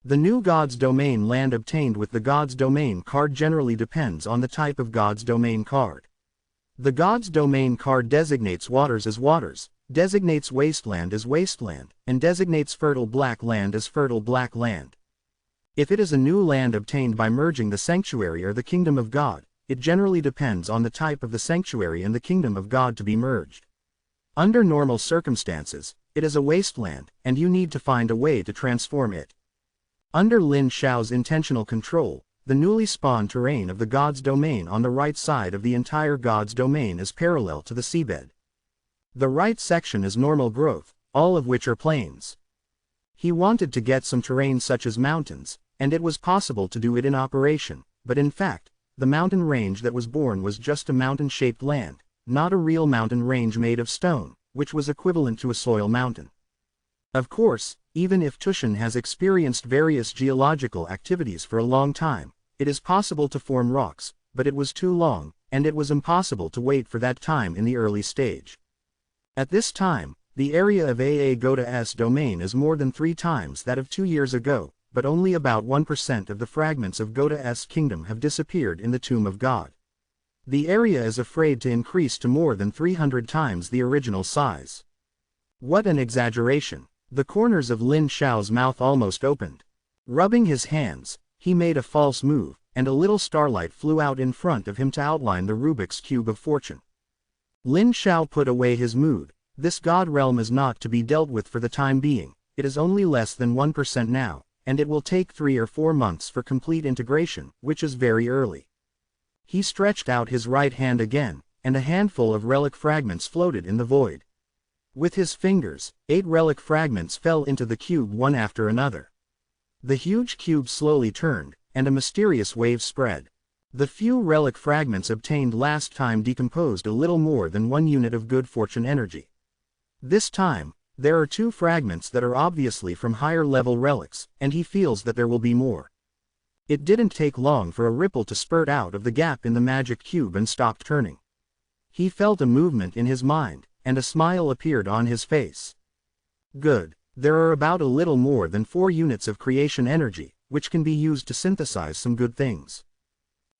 The new God's Domain land obtained with the God's Domain card generally depends on the type of God's Domain card. The God's Domain card designates waters as waters, designates wasteland as wasteland, and designates fertile black land as fertile black land. If it is a new land obtained by merging the sanctuary or the kingdom of God, it generally depends on the type of the sanctuary and the kingdom of God to be merged. Under normal circumstances, it is a wasteland, and you need to find a way to transform it. Under Lin Xiao's intentional control, the newly spawned terrain of the God's Domain on the right side of the entire God's Domain is parallel to the seabed. The right section is normal growth, all of which are plains. He wanted to get some terrain such as mountains, and it was possible to do it in operation, but in fact, the mountain range that was born was just a mountain-shaped land, not a real mountain range made of stone, which was equivalent to a soil mountain. Of course, even if Tushan has experienced various geological activities for a long time, it is possible to form rocks, but it was too long, and it was impossible to wait for that time in the early stage. At this time, the area of AA Goda's domain is more than 3 times that of 2 years ago, but only about 1% of the fragments of Goda's kingdom have disappeared in the Tomb of God. The area is afraid to increase to more than 300 times the original size. What an exaggeration! The corners of Lin Xiao's mouth almost opened. Rubbing his hands, he made a false move, and a little starlight flew out in front of him to outline the Rubik's Cube of Fortune. Lin Xiao put away his mood. This God realm is not to be dealt with for the time being, it is only less than 1% now, and it will take 3 or 4 months for complete integration, which is very early. He stretched out his right hand again, and a handful of relic fragments floated in the void. With his fingers, 8 relic fragments fell into the cube one after another. The huge cube slowly turned, and a mysterious wave spread. The few relic fragments obtained last time decomposed a little more than 1 unit of good fortune energy. This time, there are 2 fragments that are obviously from higher level relics, and he feels that there will be more. It didn't take long for a ripple to spurt out of the gap in the magic cube and stopped turning. He felt a movement in his mind, and a smile appeared on his face. Good. There are about a little more than 4 units of creation energy, which can be used to synthesize some good things.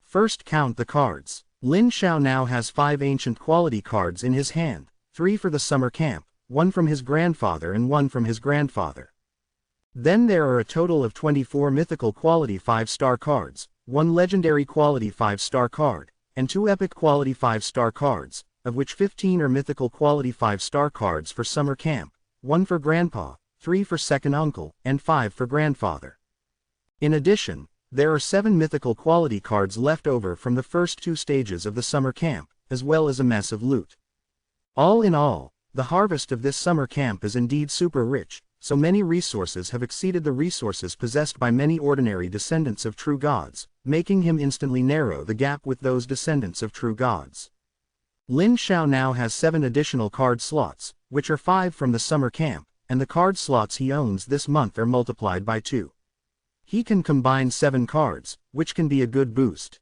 First count the cards. Lin Xiao now has 5 ancient quality cards in his hand, 3 for the summer camp, 1 from his grandfather and 1 from his grandfather. Then there are a total of 24 mythical quality 5-star cards, 1 legendary quality 5-star card, and 2 epic quality 5-star cards, of which 15 are mythical quality 5-star cards for summer camp, 1 for grandpa, 3 for second uncle, and 5 for grandfather. In addition, there are 7 mythical quality cards left over from the first 2 stages of the summer camp, as well as a mess of loot. All in all, the harvest of this summer camp is indeed super rich, so many resources have exceeded the resources possessed by many ordinary descendants of true gods, making him instantly narrow the gap with those descendants of true gods. Lin Xiao now has 7 additional card slots, which are 5 from the summer camp, and the card slots he owns this month are multiplied by 2. He can combine 7 cards, which can be a good boost.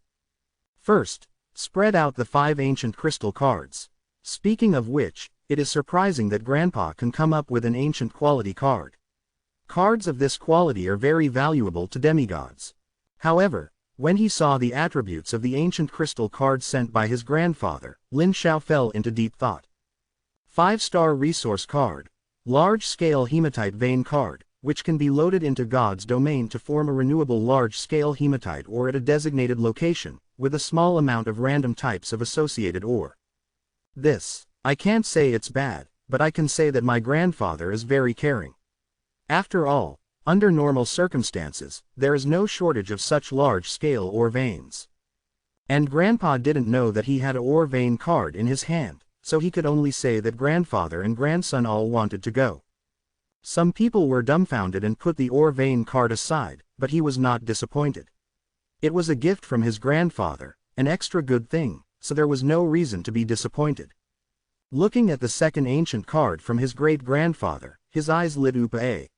First, spread out the 5 ancient crystal cards. Speaking of which, it is surprising that Grandpa can come up with an ancient quality card. Cards of this quality are very valuable to demigods. However, when he saw the attributes of the ancient crystal cards sent by his grandfather, Lin Xiao fell into deep thought. 5-star resource card. Large-scale hematite vein card, which can be loaded into God's domain to form a renewable large-scale hematite ore at a designated location, with a small amount of random types of associated ore. This, I can't say it's bad, but I can say that my grandfather is very caring. After all, under normal circumstances, there is no shortage of such large-scale ore veins. And Grandpa didn't know that he had a ore vein card in his hand, so he could only say that grandfather and grandson all wanted to go. Some people were dumbfounded and put the ore vein card aside, but he was not disappointed. It was a gift from his grandfather, an extra good thing, so there was no reason to be disappointed. Looking at the second ancient card from his great-grandfather, his eyes lit up. A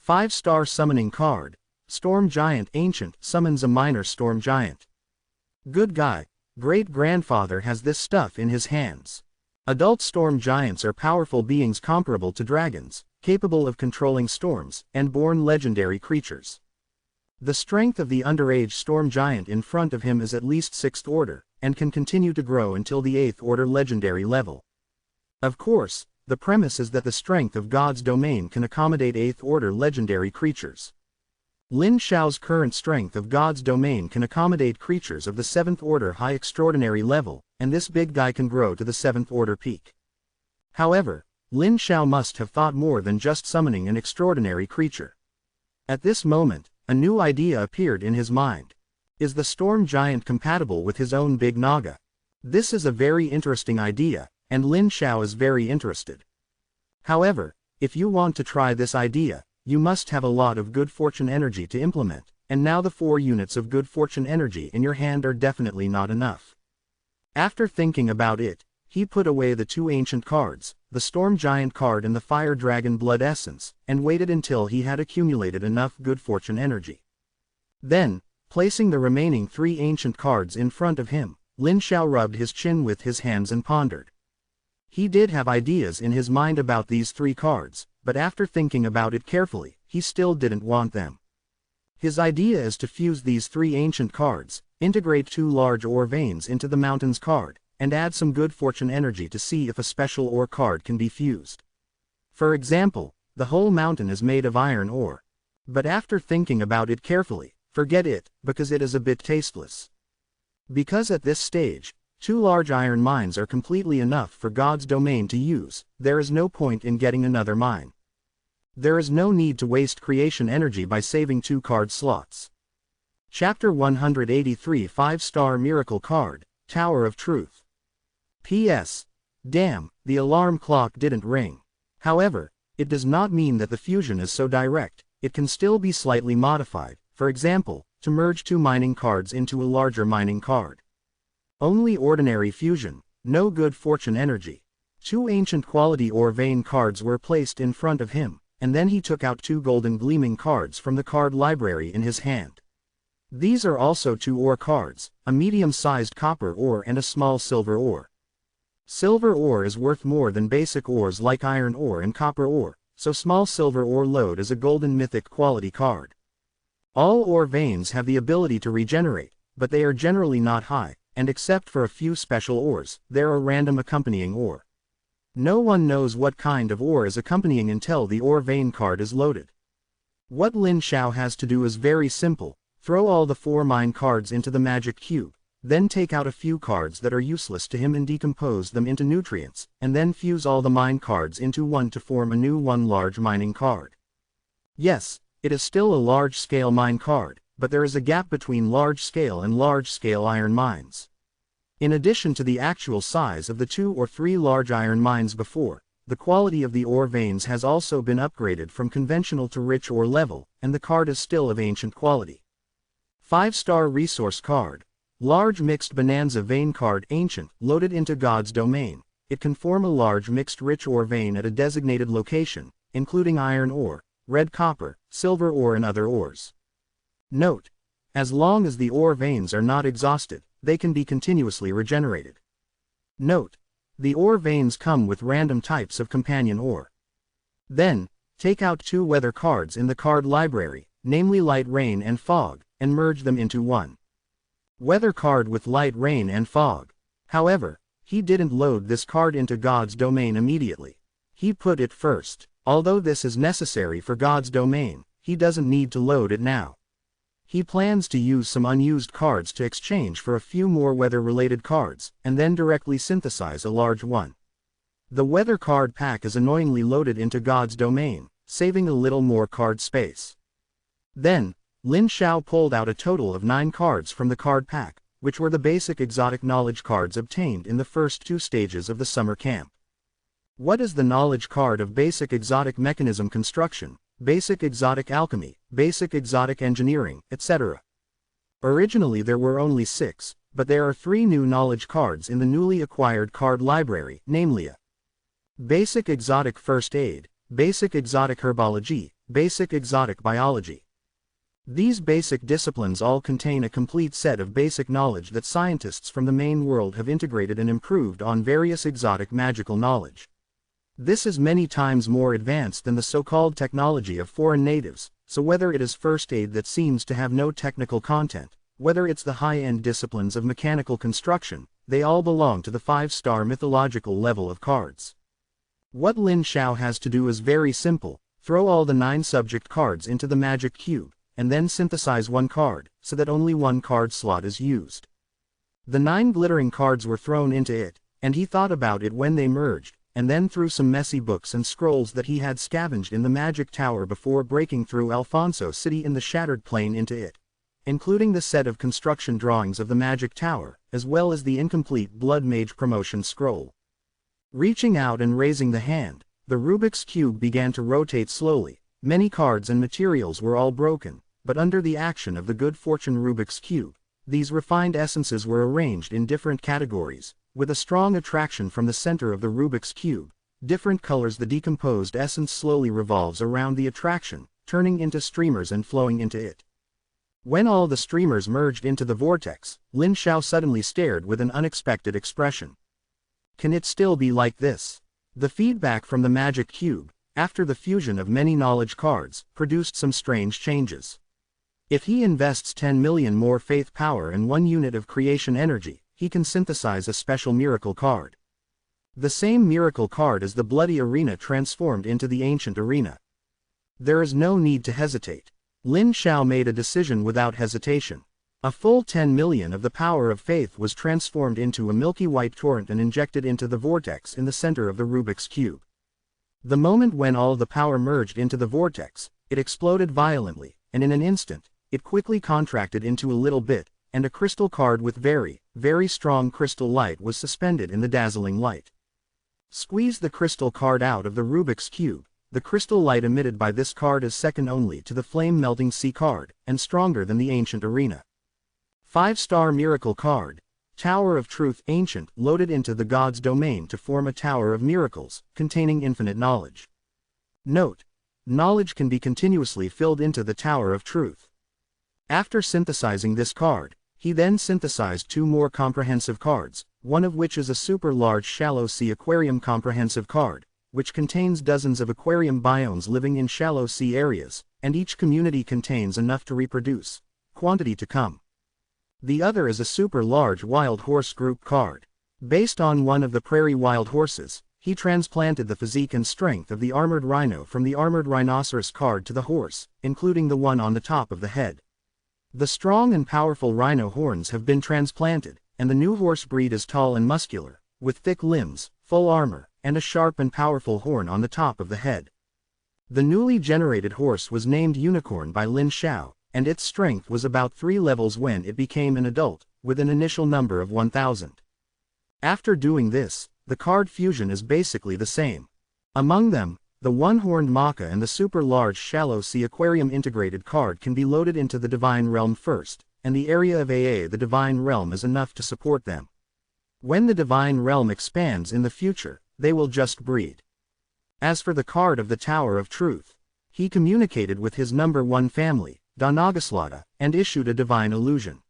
5-star summoning card. Storm Giant Ancient summons a minor storm giant. Good guy. Great-grandfather has this stuff in his hands. Adult storm giants are powerful beings comparable to dragons, capable of controlling storms, and born legendary creatures. The strength of the underage storm giant in front of him is at least 6th order, and can continue to grow until the 8th order legendary level. Of course, the premise is that the strength of God's domain can accommodate 8th order legendary creatures. Lin Xiao's current strength of God's domain can accommodate creatures of the 7th order high extraordinary level, and this big guy can grow to the 7th order peak. However, Lin Xiao must have thought more than just summoning an extraordinary creature. At this moment, a new idea appeared in his mind. Is the storm giant compatible with his own big naga? This is a very interesting idea, and Lin Xiao is very interested. However, if you want to try this idea, you must have a lot of good fortune energy to implement, and now the 4 units of good fortune energy in your hand are definitely not enough. After thinking about it, he put away the 2 ancient cards, the Storm Giant card and the Fire Dragon Blood Essence, and waited until he had accumulated enough good fortune energy. Then, placing the remaining 3 ancient cards in front of him, Lin Xiao rubbed his chin with his hands and pondered. He did have ideas in his mind about these 3 cards, but after thinking about it carefully, he still didn't want them. His idea is to fuse these 3 ancient cards, integrate 2 large ore veins into the Mountains card, and add some good fortune energy to see if a special ore card can be fused. For example, the whole mountain is made of iron ore. But after thinking about it carefully, forget it, because it is a bit tasteless. Because at this stage, 2 large iron mines are completely enough for God's domain to use, there is no point in getting another mine. There is no need to waste creation energy by saving 2 card slots. Chapter 183 5-star Miracle Card, Tower of Truth. P.S. Damn, the alarm clock didn't ring. However, it does not mean that the fusion is so direct. It can still be slightly modified, for example, to merge two mining cards into a larger mining card. Only ordinary fusion, no good fortune energy. Two ancient quality ore vein cards were placed in front of him, and then he took out two golden gleaming cards from the card library in his hand. These are also two ore cards, a medium-sized copper ore and a small silver ore. Silver ore is worth more than basic ores like iron ore and copper ore, so small silver ore load is a golden mythic quality card. All ore veins have the ability to regenerate, but they are generally not high, and except for a few special ores, there are random accompanying ore. No one knows what kind of ore is accompanying until the ore vein card is loaded. What Lin Xiao has to do is very simple: throw all the 4 mine cards into the magic cube, then take out a few cards that are useless to him and decompose them into nutrients, and then fuse all the mine cards into one to form a new one large mining card. Yes, it is still a large-scale mine card, but there is a gap between large-scale and large-scale iron mines. In addition to the actual size of the 2 or 3 large iron mines before, the quality of the ore veins has also been upgraded from conventional to rich ore level, and the card is still of ancient quality. 5-star resource card. Large mixed bonanza vein card, ancient, loaded into God's domain. It can form a large mixed rich ore vein at a designated location, including iron ore, red copper, silver ore and other ores. Note: as long as the ore veins are not exhausted, they can be continuously regenerated. Note: the ore veins come with random types of companion ore. Then, take out 2 weather cards in the card library, namely light rain and fog, and merge them into one weather card with light rain and fog. However, he didn't load this card into God's domain immediately. He put it first. Although this is necessary for God's domain, he doesn't need to load it now. He plans to use some unused cards to exchange for a few more weather-related cards, and then directly synthesize a large one. The weather card pack is annoyingly loaded into God's domain, saving a little more card space. Then, Lin Xiao pulled out a total of 9 cards from the card pack, which were the basic exotic knowledge cards obtained in the first 2 stages of the summer camp. What is the knowledge card of basic exotic mechanism construction, basic exotic alchemy, basic exotic engineering, etc.? Originally there were only 6, but there are 3 new knowledge cards in the newly acquired card library, namely a basic exotic first aid, basic exotic herbology, basic exotic biology. These basic disciplines all contain a complete set of basic knowledge that scientists from the main world have integrated and improved on various exotic magical knowledge. This is many times more advanced than the so-called technology of foreign natives, so whether it is first aid that seems to have no technical content, whether it's the high-end disciplines of mechanical construction, they all belong to the 5-star mythological level of cards. What Lin Xiao has to do is very simple: throw all the 9 subject cards into the magic cube, and then synthesize one card, so that only one card slot is used. The 9 glittering cards were thrown into it, and he thought about it when they merged, and then threw some messy books and scrolls that he had scavenged in the magic tower before breaking through Alfonso City in the shattered plane into it, including the set of construction drawings of the magic tower, as well as the incomplete Blood Mage promotion scroll. Reaching out and raising the hand, the Rubik's Cube began to rotate slowly. Many cards and materials were all broken, but under the action of the good fortune Rubik's Cube, these refined essences were arranged in different categories, with a strong attraction from the center of the Rubik's Cube. Different colors. The decomposed essence slowly revolves around the attraction, turning into streamers and flowing into it. When all the streamers merged into the vortex, Lin Xiao suddenly stared with an unexpected expression. Can it still be like this? The feedback from the magic cube, after the fusion of many knowledge cards, produced some strange changes. If he invests 10 million more faith power and 1 unit of creation energy, he can synthesize a special miracle card. The same miracle card as the bloody arena transformed into the ancient arena. There is no need to hesitate. Lin Xiao made a decision without hesitation. A full 10 million of the power of faith was transformed into a milky white torrent and injected into the vortex in the center of the Rubik's Cube. The moment when all the power merged into the vortex, it exploded violently, and in an instant, it quickly contracted into a little bit, and a crystal card with very, very strong crystal light was suspended in the dazzling light. Squeeze the crystal card out of the Rubik's Cube. The crystal light emitted by this card is second only to the flame-melting sea card, and stronger than the ancient arena. 5-star miracle card. Tower of Truth ancient, loaded into the God's domain to form a tower of miracles, containing infinite knowledge. Note: knowledge can be continuously filled into the Tower of Truth. After synthesizing this card, he then synthesized 2 more comprehensive cards, one of which is a super large shallow sea aquarium comprehensive card, which contains dozens of aquarium biomes living in shallow sea areas, and each community contains enough to reproduce. Quantity to come. The other is a super large wild horse group card. Based on one of the prairie wild horses, he transplanted the physique and strength of the armored rhino from the armored rhinoceros card to the horse, including the one on the top of the head. The strong and powerful rhino horns have been transplanted, and the new horse breed is tall and muscular, with thick limbs, full armor, and a sharp and powerful horn on the top of the head. The newly generated horse was named Unicorn by Lin Xiao, and its strength was about 3 levels when it became an adult, with an initial number of 1000. After doing this, the card fusion is basically the same. Among them, the one-horned Maka and the super-large shallow sea aquarium integrated card can be loaded into the Divine Realm first, and the area of the Divine Realm is enough to support them. When the Divine Realm expands in the future, they will just breed. As for the card of the Tower of Truth, he communicated with his number 1 family, Danagaslada, and issued a divine illusion.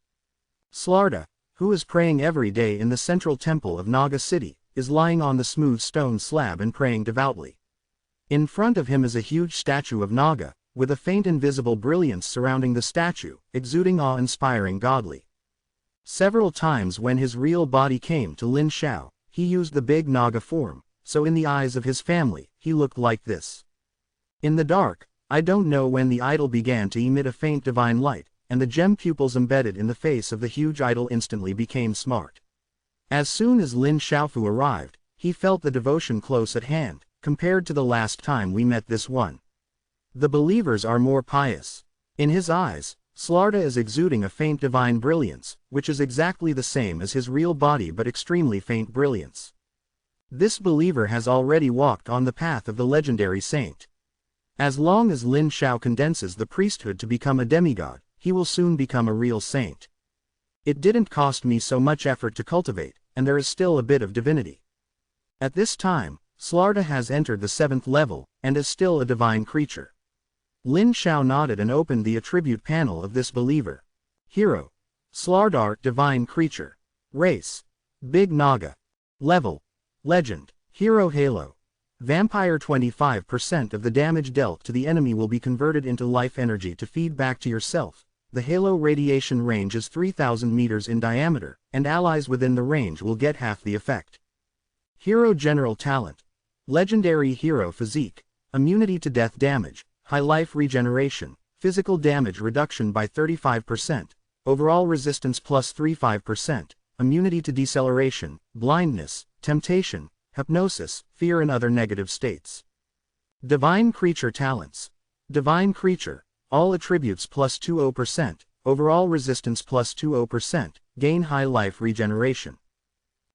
Slarda, who is praying every day in the central temple of Naga City, is lying on the smooth stone slab and praying devoutly. In front of him is a huge statue of Naga, with a faint invisible brilliance surrounding the statue, exuding awe-inspiring godly. Several times when his real body came to Lin Xiao, he used the big Naga form, so in the eyes of his family, he looked like this. In the dark, I don't know when the idol began to emit a faint divine light, and the gem pupils embedded in the face of the huge idol instantly became smart. As soon as Lin Xiaofu arrived, he felt the devotion close at hand, compared to the last time we met this one. The believers are more pious. In his eyes, Slarda is exuding a faint divine brilliance, which is exactly the same as his real body but extremely faint brilliance. This believer has already walked on the path of the legendary saint. As long as Lin Xiao condenses the priesthood to become a demigod, he will soon become a real saint. It didn't cost me so much effort to cultivate, and there is still a bit of divinity. At this time, Slarda has entered the 7th level, and is still a divine creature. Lin Xiao nodded and opened the attribute panel of this believer. Hero. Slardar, divine creature. Race. Big Naga. Level. Legend. Hero Halo. Vampire. 25% of the damage dealt to the enemy will be converted into life energy to feed back to yourself. The halo radiation range is 3000 meters in diameter, and allies within the range will get half the effect. Hero General Talent. Legendary Hero Physique. Immunity to death damage, high life regeneration, physical damage reduction by 35%, overall resistance plus 35%, immunity to deceleration, blindness, temptation, hypnosis, fear and other negative states. Divine Creature Talents. Divine Creature. All attributes plus 20%, overall resistance plus 20%, gain high life regeneration.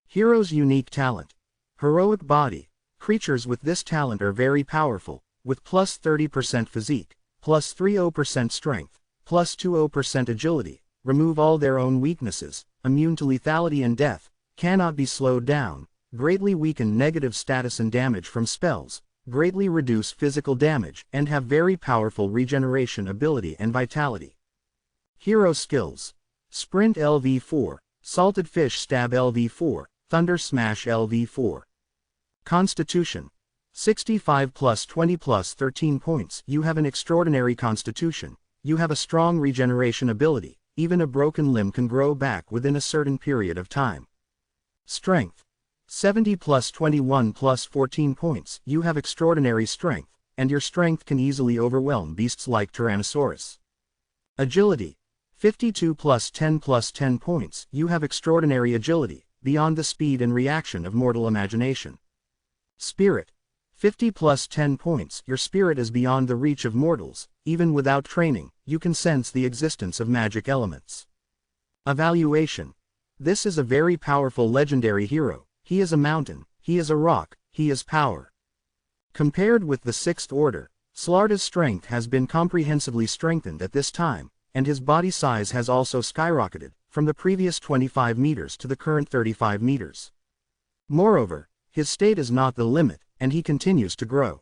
Hero's Unique Talent. Heroic Body. Creatures with this talent are very powerful, with plus 30% physique, plus 30% strength, plus 20% agility, remove all their own weaknesses, immune to lethality and death, cannot be slowed down, greatly weaken negative status and damage from spells, greatly reduce physical damage, and have very powerful regeneration ability and vitality. Hero Skills. Sprint LV4, Salted Fish Stab LV4, Thunder Smash LV4. Constitution. 65 plus 20 plus 13 points. You have an extraordinary constitution. You have a strong regeneration ability. Even a broken limb can grow back within a certain period of time. Strength. 70 plus 21 plus 14 points. You have extraordinary strength, and your strength can easily overwhelm beasts like Tyrannosaurus. Agility. 52 plus 10 points. You have extraordinary agility, beyond the speed and reaction of mortal imagination. Spirit. 50 plus 10 points. Your spirit is beyond the reach of mortals. Even without training, you can sense the existence of magic elements. Evaluation. This is a very powerful legendary hero. He is a mountain, he is a rock, he is power. Compared with the Sixth Order, Slarda's strength has been comprehensively strengthened at this time, and his body size has also skyrocketed, from the previous 25 meters to the current 35 meters. Moreover, his state is not the limit, and he continues to grow.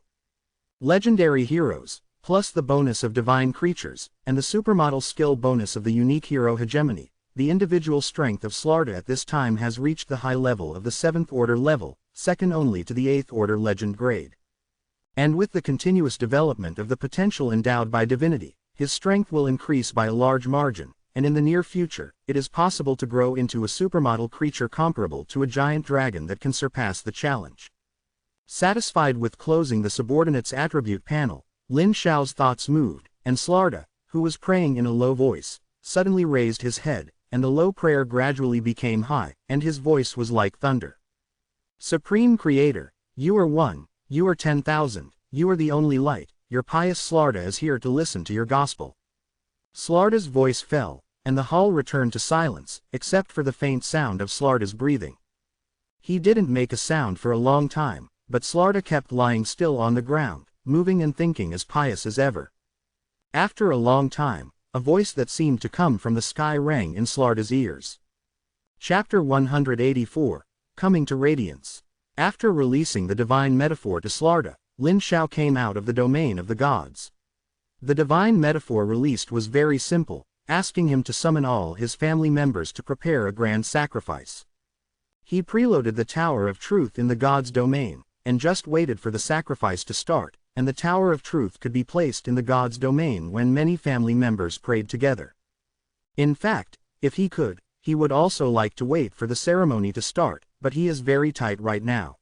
Legendary heroes, plus the bonus of divine creatures, and the supermodel skill bonus of the unique hero hegemony, the individual strength of Slarda at this time has reached the high level of the 7th Order level, second only to the 8th Order legend grade. And with the continuous development of the potential endowed by divinity, his strength will increase by a large margin, and in the near future, it is possible to grow into a supermodel creature comparable to a giant dragon that can surpass the challenge. Satisfied with closing the subordinates attribute panel, Lin Xiao's thoughts moved, and Slarda, who was praying in a low voice, suddenly raised his head, and the low prayer gradually became high, and his voice was like thunder. Supreme Creator, you are one, you are 10,000, you are the only light, your pious Slarda is here to listen to your gospel. Slarda's voice fell, and the hall returned to silence, except for the faint sound of Slarda's breathing. He didn't make a sound for a long time, but Slarda kept lying still on the ground, moving and thinking as pious as ever. After a long time, a voice that seemed to come from the sky rang in Slarda's ears. Chapter 184, Coming to Radiance. After releasing the divine metaphor to Slarda, Lin Xiao came out of the domain of the gods. The divine metaphor released was very simple, asking him to summon all his family members to prepare a grand sacrifice. He preloaded the Tower of Truth in the god's domain, and just waited for the sacrifice to start, and the Tower of Truth could be placed in the god's domain when many family members prayed together. In fact, if he could, he would also like to wait for the ceremony to start, but he is very tight right now.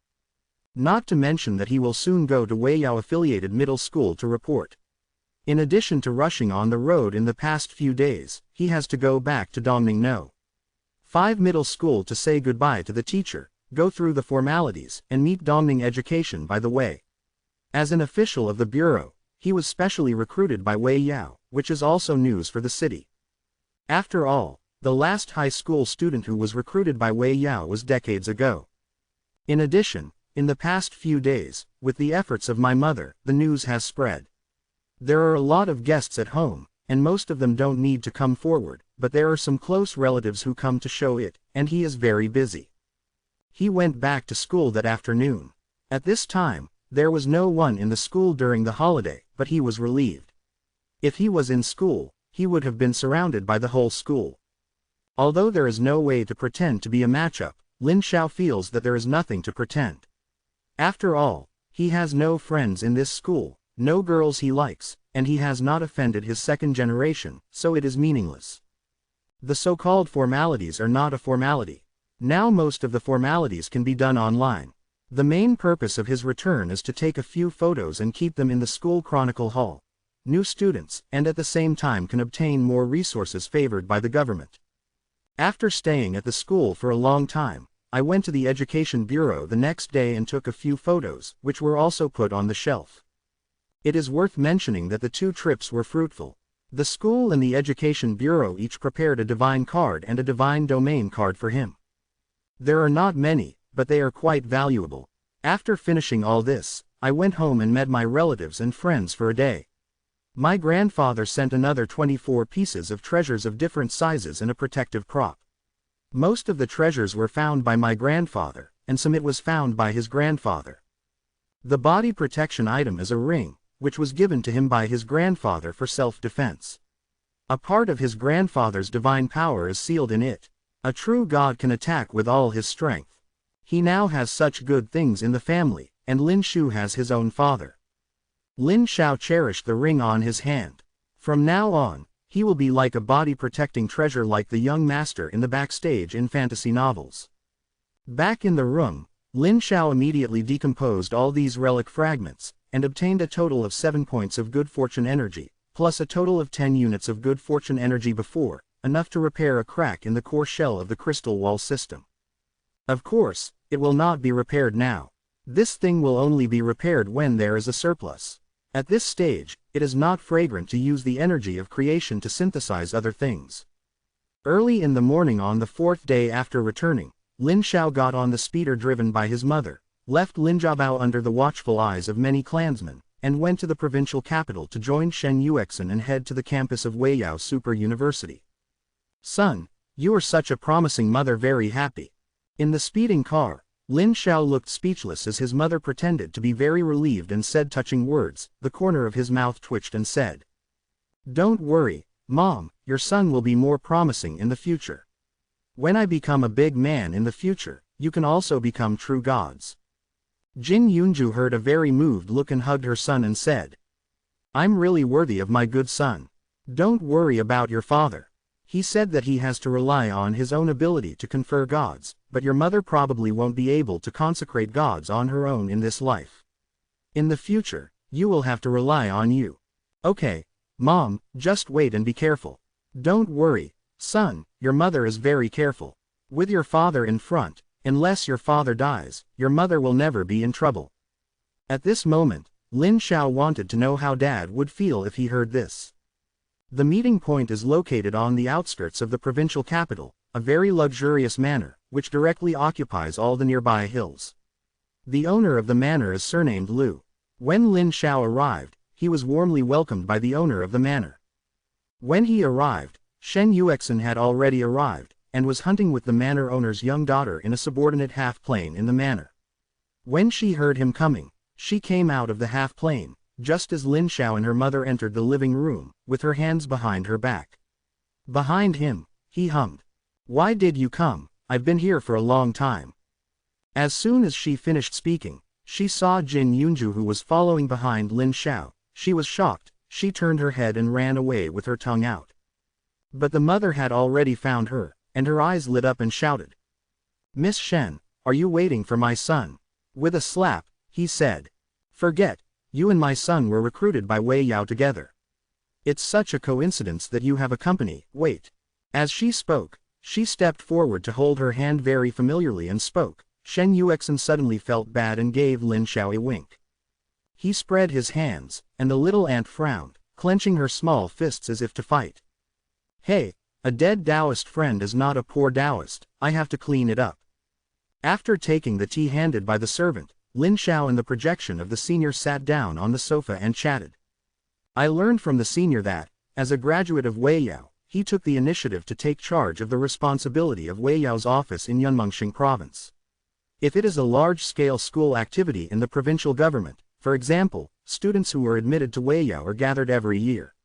Not to mention that he will soon go to Weiyao affiliated middle school to report. In addition to rushing on the road in the past few days, he has to go back to Dongning No. 5 middle school to say goodbye to the teacher, go through the formalities, and meet Dongning Education by the way. As an official of the bureau, he was specially recruited by Weiyao, which is also news for the city. After all, the last high school student who was recruited by Weiyao was decades ago. In addition, in the past few days, with the efforts of my mother, the news has spread. There are a lot of guests at home, and most of them don't need to come forward, but there are some close relatives who come to show it, and he is very busy. He went back to school that afternoon. At this time, there was no one in the school during the holiday, but he was relieved. If he was in school, he would have been surrounded by the whole school. Although there is no way to pretend to be a matchup, Lin Xiao feels that there is nothing to pretend. After all, he has no friends in this school, no girls he likes, and he has not offended his second generation, so it is meaningless. The so-called formalities are not a formality. Now most of the formalities can be done online. The main purpose of his return is to take a few photos and keep them in the school chronicle hall. New students, and at the same time can obtain more resources favored by the government. After staying at the school for a long time, I went to the Education Bureau the next day and took a few photos, which were also put on the shelf. It is worth mentioning that the 2 trips were fruitful. The school and the Education Bureau each prepared a divine card and a divine domain card for him. There are not many, but they are quite valuable. After finishing all this, I went home and met my relatives and friends for a day. My grandfather sent another 24 pieces of treasures of different sizes in a protective crop. Most of the treasures were found by my grandfather, and some it was found by his grandfather. The body protection item is a ring, which was given to him by his grandfather for self-defense. A part of his grandfather's divine power is sealed in it. A true god can attack with all his strength. He now has such good things in the family, and Lin Shu has his own father. Lin Xiao cherished the ring on his hand. From now on, he will be like a body-protecting treasure like the young master in the backstage in fantasy novels. Back in the room, Lin Xiao immediately decomposed all these relic fragments, and obtained a total of 7 points of good fortune energy, plus a total of 10 units of good fortune energy before, enough to repair a crack in the core shell of the crystal wall system. Of course, it will not be repaired now. This thing will only be repaired when there is a surplus. At this stage, it is not fragrant to use the energy of creation to synthesize other things. Early in the morning on the fourth day after returning, Lin Xiao got on the speeder driven by his mother, left Linjiabao under the watchful eyes of many clansmen, and went to the provincial capital to join Shen Yuexin and head to the campus of Weiyao Super University. Son, you are such a promising mother, very happy. In the speeding car, Lin Xiao looked speechless as his mother pretended to be very relieved and said touching words. The corner of his mouth twitched and said, "Don't worry, Mom, your son will be more promising in the future. When I become a big man in the future, you can also become true gods." Jin Yunju heard a very moved look and hugged her son and said, "I'm really worthy of my good son. Don't worry about your father. He said that he has to rely on his own ability to confer gods, but your mother probably won't be able to consecrate gods on her own in this life. In the future, you will have to rely on you. Okay, Mom, just wait and be careful. Don't worry, son, your mother is very careful. With your father in front, unless your father dies, your mother will never be in trouble." At this moment, Lin Xiao wanted to know how Dad would feel if he heard this. The meeting point is located on the outskirts of the provincial capital, a very luxurious manor, which directly occupies all the nearby hills. The owner of the manor is surnamed Lu. When Lin Xiao arrived, he was warmly welcomed by the owner of the manor. When he arrived, Shen Yuexin had already arrived, and was hunting with the manor owner's young daughter in a subordinate half-plane in the manor. When she heard him coming, she came out of the half-plane, just as Lin Xiao and her mother entered the living room, with her hands behind her back. Behind him, he hummed, "Why did you come? I've been here for a long time." As soon as she finished speaking, she saw Jin Yunju who was following behind Lin Xiao. She was shocked, she turned her head and ran away with her tongue out. But the mother had already found her, and her eyes lit up and shouted, "Miss Shen, are you waiting for my son?" With a slap, he said, "Forget, you and my son were recruited by Wei Yao together. It's such a coincidence that you have a company, wait." As she spoke, she stepped forward to hold her hand very familiarly and spoke. Shen Yuexin suddenly felt bad and gave Lin Xiao a wink. He spread his hands, and the little ant frowned, clenching her small fists as if to fight. "Hey, a dead Taoist friend is not a poor Taoist, I have to clean it up." After taking the tea handed by the servant, Lin Xiao and the projection of the senior sat down on the sofa and chatted. "I learned from the senior that, as a graduate of Wei Yao, he took the initiative to take charge of the responsibility of Wei Yao's office in Yunmengxing province. If it is a large-scale school activity in the provincial government, for example, students who are admitted to Wei Yao are gathered every year.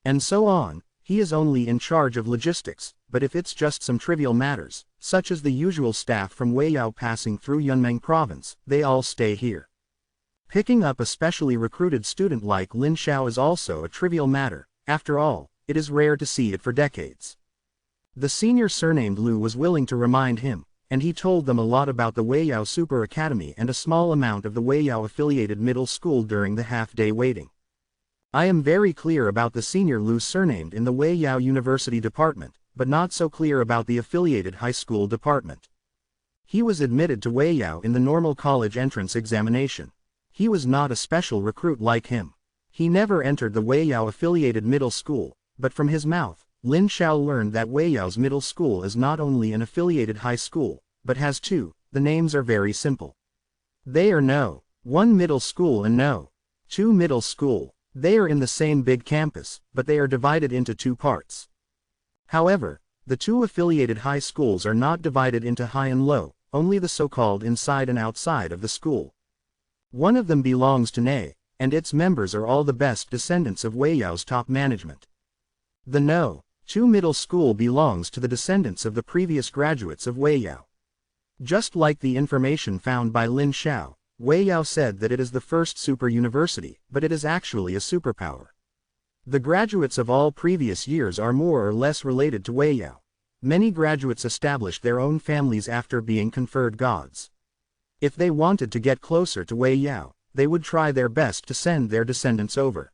And so on, he is only in charge of logistics, but if it's just some trivial matters, such as the usual staff from Wei Yao passing through Yunmeng province, they all stay here. Picking up a specially recruited student like Lin Xiao is also a trivial matter, after all, it is rare to see it for decades." The senior surnamed Lu was willing to remind him, and he told them a lot about the Wei Yao Super Academy and a small amount of the Wei Yao affiliated middle school during the half-day waiting. "I am very clear about the senior Lu surnamed in the Wei Yao University department, but not so clear about the affiliated high school department. He was admitted to Wei Yao in the normal college entrance examination. He was not a special recruit like him. He never entered the Wei Yao affiliated middle school, but from his mouth, Lin Xiao learned that Wei Yao's middle school is not only an affiliated high school, but has two. The names are very simple. They are No. 1 Middle School and No. 2 Middle School. They are in the same big campus, but they are divided into two parts. However, the two affiliated high schools are not divided into high and low, only the so-called inside and outside of the school. One of them belongs to Ne, and its members are all the best descendants of Wei Yao's top management. The No. 2 Middle School belongs to the descendants of the previous graduates of Wei Yao. Just like the information found by Lin Xiao, Wei Yao said that it is the first super university, but it is actually a superpower. The graduates of all previous years are more or less related to Wei Yao. Many graduates established their own families after being conferred gods. If they wanted to get closer to Wei Yao, they would try their best to send their descendants over.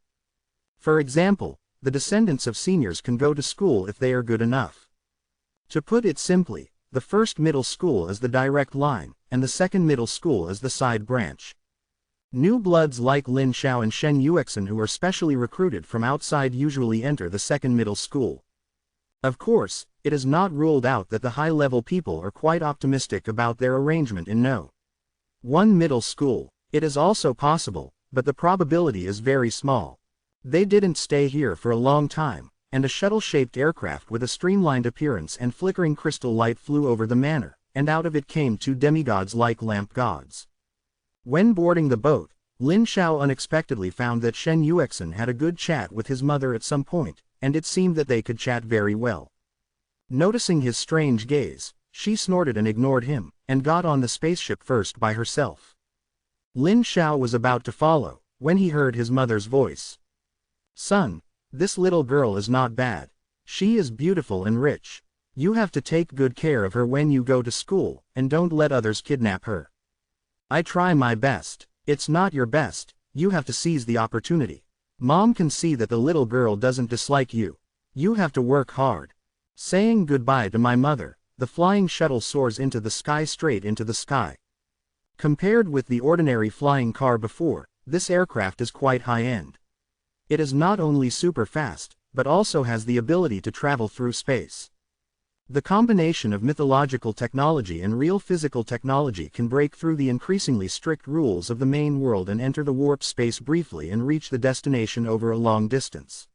For example, the descendants of seniors can go to school if they are good enough. To put it simply, the first middle school is the direct line, and the second middle school is the side branch. New bloods like Lin Xiao and Shen Yuexin who are specially recruited from outside usually enter the second middle school. Of course, it is not ruled out that the high-level people are quite optimistic about their arrangement in No. 1 middle school. It is also possible, but the probability is very small. They didn't stay here for a long time, and a shuttle-shaped aircraft with a streamlined appearance and flickering crystal light flew over the manor, and out of it came two demigods like lamp gods. When boarding the boat, Lin Xiao unexpectedly found that Shen Yuexin had a good chat with his mother at some point, and it seemed that they could chat very well. Noticing his strange gaze, she snorted and ignored him, and got on the spaceship first by herself. Lin Xiao was about to follow, when he heard his mother's voice. "Son, this little girl is not bad. She is beautiful and rich. You have to take good care of her when you go to school, and don't let others kidnap her." "I try my best." "It's not your best, you have to seize the opportunity. Mom can see that the little girl doesn't dislike you. You have to work hard." Saying goodbye to my mother, the flying shuttle soars into the sky straight into the sky. Compared with the ordinary flying car before, this aircraft is quite high-end. It is not only super fast, but also has the ability to travel through space. The combination of mythological technology and real physical technology can break through the increasingly strict rules of the main world and enter the warp space briefly and reach the destination over a long distance.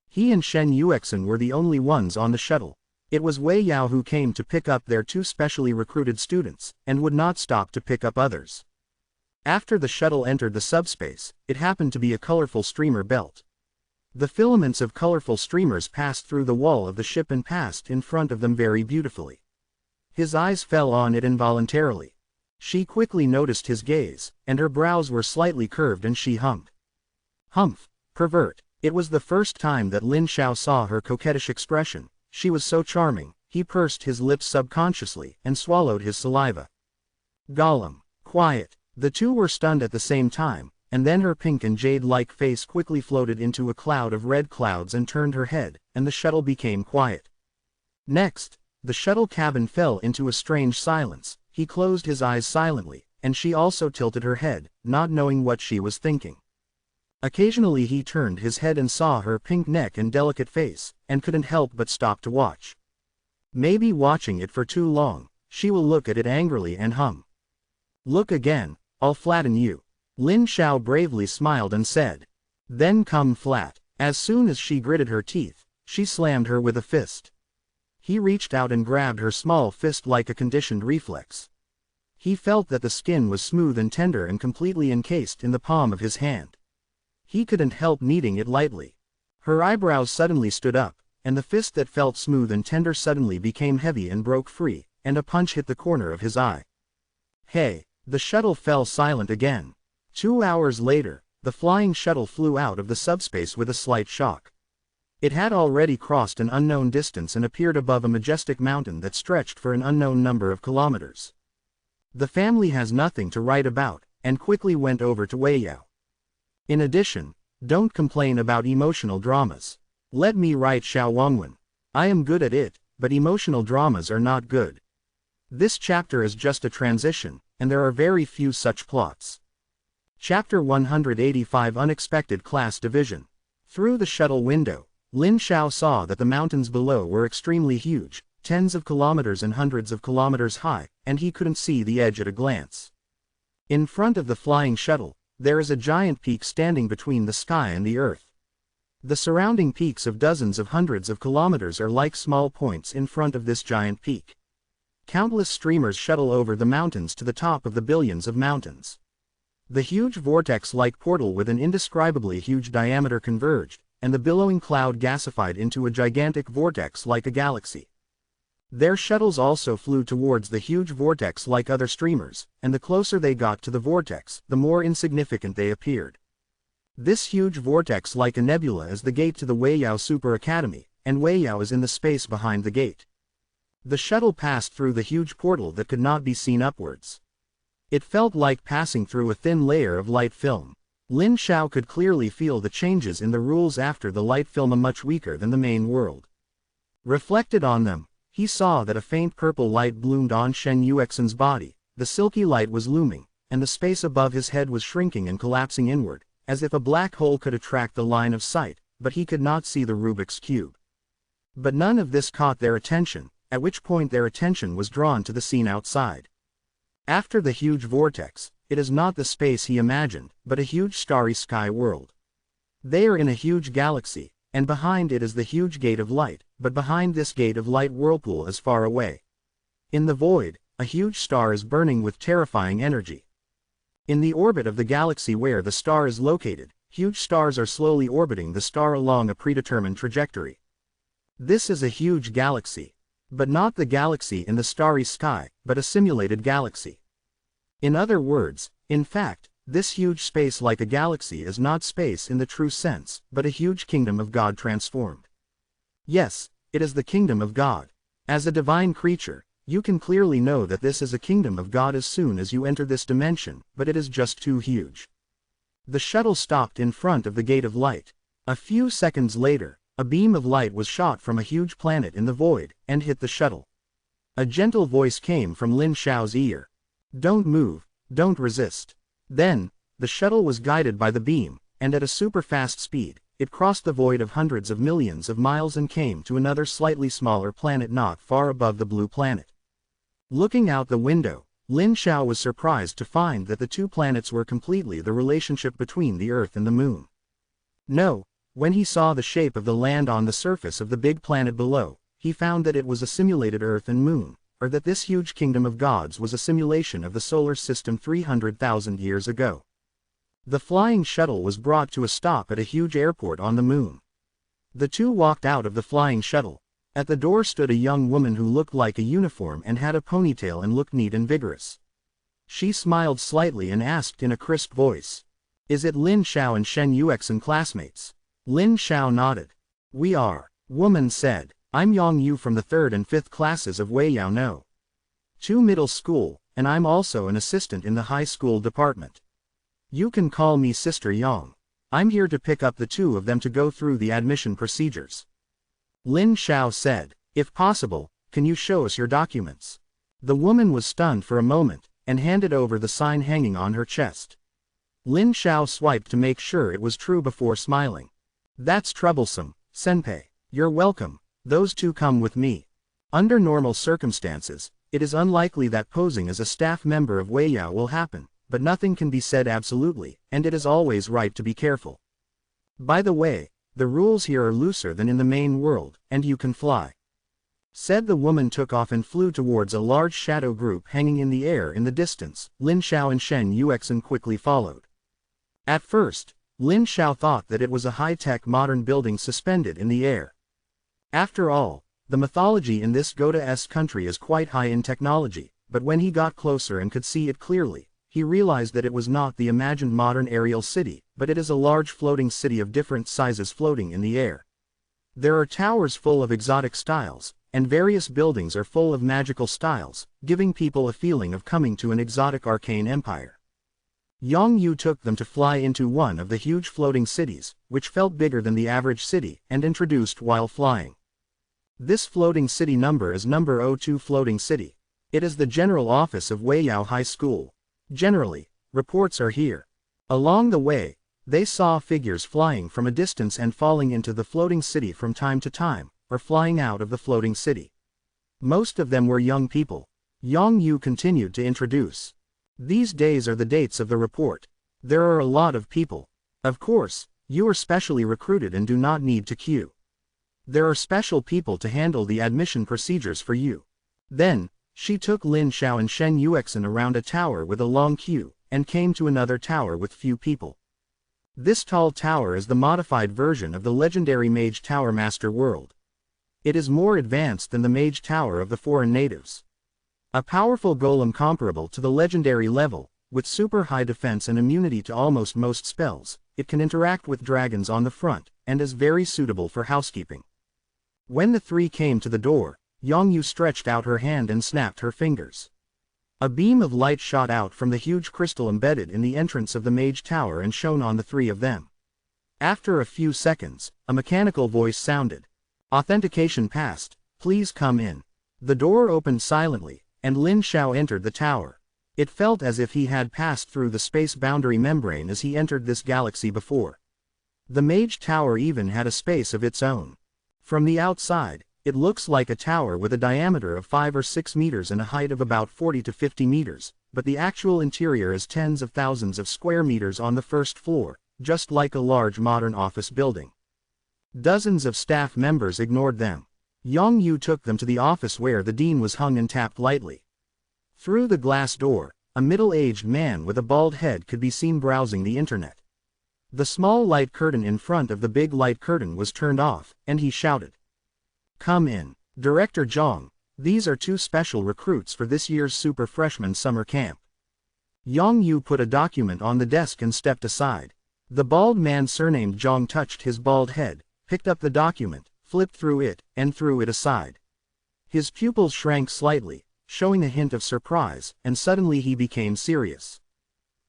He and Shen Yuexin were the only ones on the shuttle. It was Wei Yao who came to pick up their two specially recruited students, and would not stop to pick up others. After the shuttle entered the subspace, it happened to be a colorful streamer belt. The filaments of colorful streamers passed through the wall of the ship and passed in front of them very beautifully. His eyes fell on it involuntarily. She quickly noticed his gaze, and her brows were slightly curved and she hummed. "Humph, pervert." It was the first time that Lin Xiao saw her coquettish expression. She was so charming, he pursed his lips subconsciously and swallowed his saliva. "Gollum, quiet." The two were stunned at the same time, and then her pink and jade-like face quickly floated into a cloud of red clouds and turned her head, and the shuttle became quiet. Next, the shuttle cabin fell into a strange silence. He closed his eyes silently, and she also tilted her head, not knowing what she was thinking. Occasionally he turned his head and saw her pink neck and delicate face, and couldn't help but stop to watch. Maybe watching it for too long, she will look at it angrily and hum. "Look again, I'll flatten you." Lin Xiao bravely smiled and said. "Then come flat." As soon as she gritted her teeth, she slammed her with a fist. He reached out and grabbed her small fist like a conditioned reflex. He felt that the skin was smooth and tender and completely encased in the palm of his hand. He couldn't help kneading it lightly. Her eyebrows suddenly stood up, and the fist that felt smooth and tender suddenly became heavy and broke free, and a punch hit the corner of his eye. "Hey!" The shuttle fell silent again. 2 hours later, the flying shuttle flew out of the subspace with a slight shock. It had already crossed an unknown distance and appeared above a majestic mountain that stretched for an unknown number of kilometers. The family has nothing to write about, and quickly went over to Wei Yao. In addition, don't complain about emotional dramas. Let me write Xiao Wangwen. I am good at it, but emotional dramas are not good. This chapter is just a transition, and there are very few such plots. Chapter 185 Unexpected Class Division. Through the shuttle window, Lin Xiao saw that the mountains below were extremely huge, tens of kilometers and hundreds of kilometers high, and he couldn't see the edge at a glance. In front of the flying shuttle, there is a giant peak standing between the sky and the earth. The surrounding peaks of dozens of hundreds of kilometers are like small points in front of this giant peak. Countless streamers shuttle over the mountains to the top of the billions of mountains. The huge vortex-like portal with an indescribably huge diameter converged, and the billowing cloud gasified into a gigantic vortex like a galaxy. Their shuttles also flew towards the huge vortex like other streamers, and the closer they got to the vortex, the more insignificant they appeared. This huge vortex like a nebula is the gate to the Weiyao Super Academy, and Weiyao is in the space behind the gate. The shuttle passed through the huge portal that could not be seen upwards. It felt like passing through a thin layer of light film. Lin Xiao could clearly feel the changes in the rules after the light film, much weaker than the main world. Reflected on them, he saw that a faint purple light bloomed on Shen Yuexin's body. The silky light was looming, and the space above his head was shrinking and collapsing inward, as if a black hole could attract the line of sight, but he could not see the Rubik's Cube. But none of this caught their attention, at which point their attention was drawn to the scene outside. After the huge vortex, it is not the space he imagined, but a huge starry sky world. They are in a huge galaxy, and behind it is the huge gate of light, but behind this gate of light whirlpool is far away. In the void, a huge star is burning with terrifying energy. In the orbit of the galaxy where the star is located, huge stars are slowly orbiting the star along a predetermined trajectory. This is a huge galaxy. But not the galaxy in the starry sky, but a simulated galaxy. In other words, in fact, this huge space like a galaxy is not space in the true sense, but a huge kingdom of God transformed. Yes, it is the kingdom of God. As a divine creature, you can clearly know that this is a kingdom of God as soon as you enter this dimension, but it is just too huge. The shuttle stopped in front of the gate of light. A few seconds later, a beam of light was shot from a huge planet in the void, and hit the shuttle. A gentle voice came from Lin Xiao's ear. Don't move, don't resist. Then, the shuttle was guided by the beam, and at a super fast speed, it crossed the void of hundreds of millions of miles and came to another slightly smaller planet not far above the blue planet. Looking out the window, Lin Xiao was surprised to find that the two planets were completely the relationship between the Earth and the Moon. No. When he saw the shape of the land on the surface of the big planet below, he found that it was a simulated Earth and Moon, or that this huge kingdom of gods was a simulation of the solar system 300,000 years ago. The flying shuttle was brought to a stop at a huge airport on the Moon. The two walked out of the flying shuttle. At the door stood a young woman who looked like a uniform and had a ponytail and looked neat and vigorous. She smiled slightly and asked in a crisp voice, "Is it Lin Xiao and Shen Yuexin classmates?" Lin Xiao nodded. "We are," woman said. "I'm Yang Yu from the 3rd and 5th classes of Weiyao No. 2 middle school, and I'm also an assistant in the high school department. You can call me Sister Yang. I'm here to pick up the two of them to go through the admission procedures." Lin Xiao said, "If possible, can you show us your documents?" The woman was stunned for a moment, and handed over the sign hanging on her chest. Lin Xiao swiped to make sure it was true before smiling. "That's troublesome, Senpei. You're welcome. Those two come with me." Under normal circumstances, it is unlikely that posing as a staff member of Weiyao will happen, but nothing can be said absolutely, and it is always right to be careful. By the way, the rules here are looser than in the main world, and you can fly. Said the woman took off and flew towards a large shadow group hanging in the air in the distance. Lin Xiao and Shen Yuexin quickly followed. At first, Lin Xiao thought that it was a high-tech modern building suspended in the air. After all, the mythology in this Goda-esque country is quite high in technology, but when he got closer and could see it clearly, he realized that it was not the imagined modern aerial city, but it is a large floating city of different sizes floating in the air. There are towers full of exotic styles, and various buildings are full of magical styles, giving people a feeling of coming to an exotic arcane empire. Yang Yu took them to fly into one of the huge floating cities, which felt bigger than the average city, and introduced while flying. This floating city number is number 02 Floating City. It is the general office of Weiyao High School. Generally, reports are here. Along the way, they saw figures flying from a distance and falling into the floating city from time to time, or flying out of the floating city. Most of them were young people. Yang Yu continued to introduce. These days are the dates of the report. There are a lot of people. Of course, you are specially recruited and do not need to queue. There are special people to handle the admission procedures for you. Then, she took Lin Xiao and Shen Yuexin around a tower with a long queue, and came to another tower with few people. This tall tower is the modified version of the legendary Mage Tower Master World. It is more advanced than the Mage Tower of the foreign natives. A powerful golem comparable to the legendary level, with super high defense and immunity to almost most spells, it can interact with dragons on the front, and is very suitable for housekeeping. When the three came to the door, Yang Yu stretched out her hand and snapped her fingers. A beam of light shot out from the huge crystal embedded in the entrance of the Mage Tower and shone on the three of them. After a few seconds, a mechanical voice sounded. "Authentication passed, please come in." The door opened silently, and Lin Xiao entered the tower. It felt as if he had passed through the space boundary membrane as he entered this galaxy before. The Mage Tower even had a space of its own. From the outside, it looks like a tower with a diameter of 5 or 6 meters and a height of about 40 to 50 meters, but the actual interior is tens of thousands of square meters on the first floor, just like a large modern office building. Dozens of staff members ignored them. Yang Yu took them to the office where the dean was hung and tapped lightly. Through the glass door, a middle-aged man with a bald head could be seen browsing the internet. The small light curtain in front of the big light curtain was turned off, and he shouted, "Come in, Director Zhang. These are 2 special recruits for this year's Super Freshman Summer Camp." Yang Yu put a document on the desk and stepped aside. The bald man surnamed Zhang touched his bald head, picked up the document, flipped through it, and threw it aside. His pupils shrank slightly, showing a hint of surprise, and suddenly he became serious.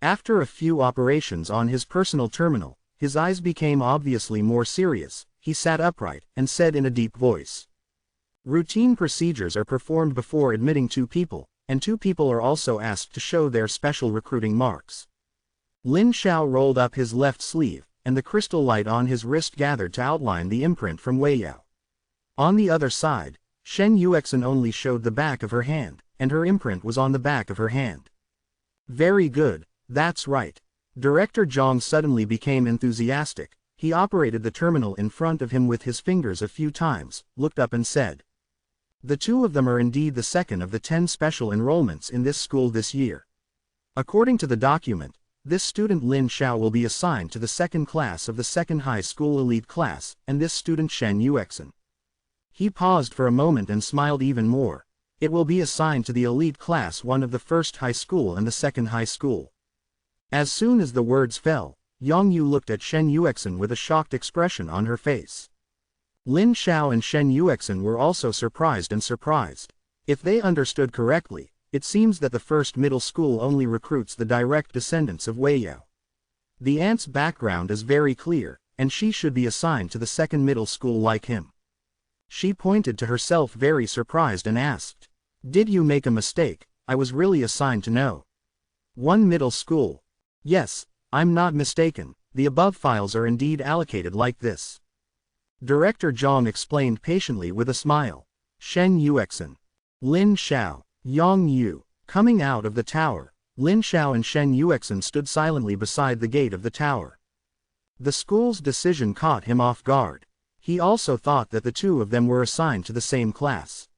After a few operations on his personal terminal, his eyes became obviously more serious. He sat upright, and said in a deep voice, "Routine procedures are performed before admitting 2 people, and 2 people are also asked to show their special recruiting marks." Lin Xiao rolled up his left sleeve, and the crystal light on his wrist gathered to outline the imprint from Wei Yao. On the other side, Shen Yuexin only showed the back of her hand, and her imprint was on the back of her hand. "Very good, that's right." Director Zhang suddenly became enthusiastic. He operated the terminal in front of him with his fingers a few times, looked up and said, "The 2 of them are indeed the second of the 10 special enrollments in this school this year. According to the document, this student Lin Xiao will be assigned to the 2nd class of the 2nd high school elite class, and this student Shen Yuexin." He paused for a moment and smiled even more. "It will be assigned to the elite class 1 of the 1st high school and the 2nd high school." As soon as the words fell, Yang Yu looked at Shen Yuexin with a shocked expression on her face. Lin Xiao and Shen Yuexin were also surprised. If they understood correctly, it seems that the 1st middle school only recruits the direct descendants of Wei Yao. The aunt's background is very clear, and she should be assigned to the 2nd middle school like him. She pointed to herself very surprised and asked, "Did you make a mistake? I was really assigned to No. 1 middle school." "Yes, I'm not mistaken, the above files are indeed allocated like this." Director Zhang explained patiently with a smile. Shen Yuexin, Lin Xiao, Yang Yu. Coming out of the tower, Lin Xiao and Shen Yuexin stood silently beside the gate of the tower. The school's decision caught him off guard. He also thought that the 2 of them were assigned to the same class.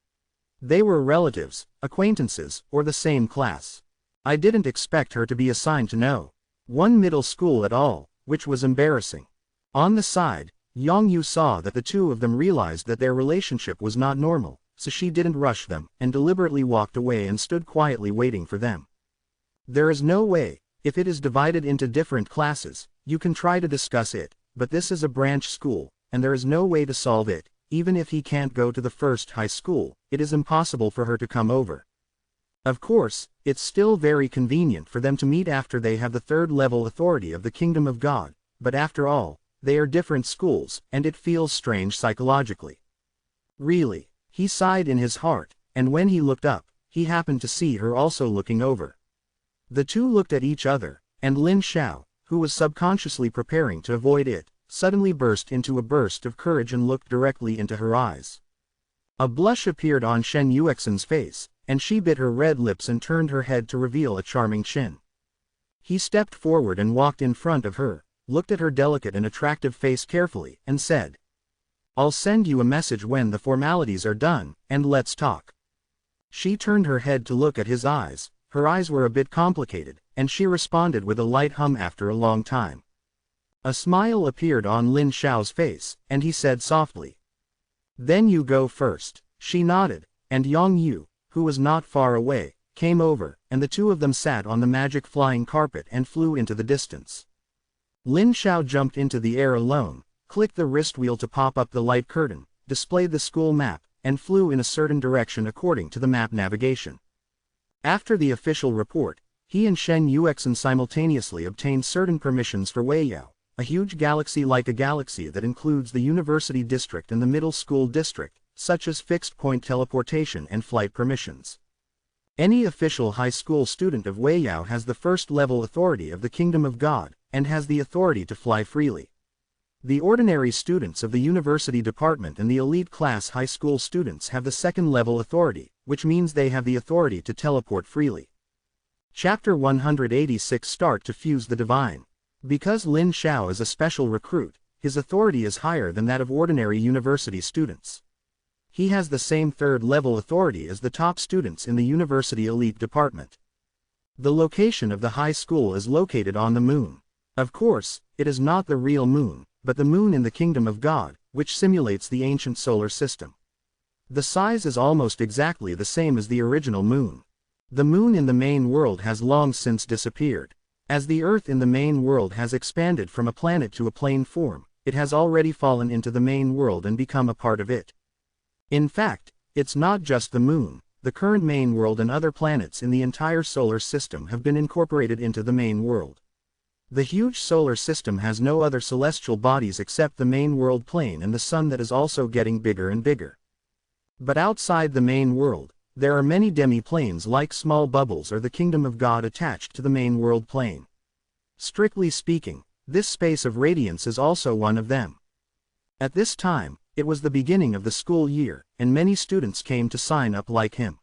They were relatives, acquaintances, or the same class. I didn't expect her to be assigned to No. 1 middle school at all, which was embarrassing. On the side, Yang Yu saw that the 2 of them realized that their relationship was not normal, so she didn't rush them, and deliberately walked away and stood quietly waiting for them. "There is no way. If it is divided into different classes, you can try to discuss it, but this is a branch school, and there is no way to solve it. Even if he can't go to the 1st high school, it is impossible for her to come over. Of course, it's still very convenient for them to meet after they have the 3rd level authority of the Kingdom of God, but after all, they are different schools, and it feels strange psychologically." Really, he sighed in his heart, and when he looked up, he happened to see her also looking over. The 2 looked at each other, and Lin Xiao, who was subconsciously preparing to avoid it, suddenly burst into a burst of courage and looked directly into her eyes. A blush appeared on Shen Yuexin's face, and she bit her red lips and turned her head to reveal a charming chin. He stepped forward and walked in front of her, looked at her delicate and attractive face carefully, and said, "I'll send you a message when the formalities are done, and let's talk." She turned her head to look at his eyes. Her eyes were a bit complicated, and she responded with a light hum after a long time. A smile appeared on Lin Xiao's face, and he said softly, "Then you go first." She nodded, and Yang Yu, who was not far away, came over, and the 2 of them sat on the magic flying carpet and flew into the distance. Lin Xiao jumped into the air alone, clicked the wrist wheel to pop up the light curtain, displayed the school map, and flew in a certain direction according to the map navigation. After the official report, he and Shen Yuexin simultaneously obtained certain permissions for Wei Yao, a huge galaxy like a galaxy that includes the university district and the middle school district, such as fixed-point teleportation and flight permissions. Any official high school student of Wei Yao has the 1st level authority of the Kingdom of God, and has the authority to fly freely. The ordinary students of the university department and the elite class high school students have the second-level authority, which means they have the authority to teleport freely. Chapter 186 Start to fuse the divine. Because Lin Xiao is a special recruit, his authority is higher than that of ordinary university students. He has the same third-level authority as the top students in the university elite department. The location of the high school is located on the moon. Of course, it is not the real moon, but the moon in the kingdom of God, which simulates the ancient solar system. The size is almost exactly the same as the original moon. The moon in the main world has long since disappeared. As the Earth in the main world has expanded from a planet to a plane form, it has already fallen into the main world and become a part of it. In fact, it's not just the moon, the current main world and other planets in the entire solar system have been incorporated into the main world. The huge solar system has no other celestial bodies except the main world plane and the sun that is also getting bigger and bigger. But outside the main world, there are many demi-planes like small bubbles or the kingdom of God attached to the main world plane. Strictly speaking, this space of radiance is also one of them. At this time, it was the beginning of the school year, and many students came to sign up like him.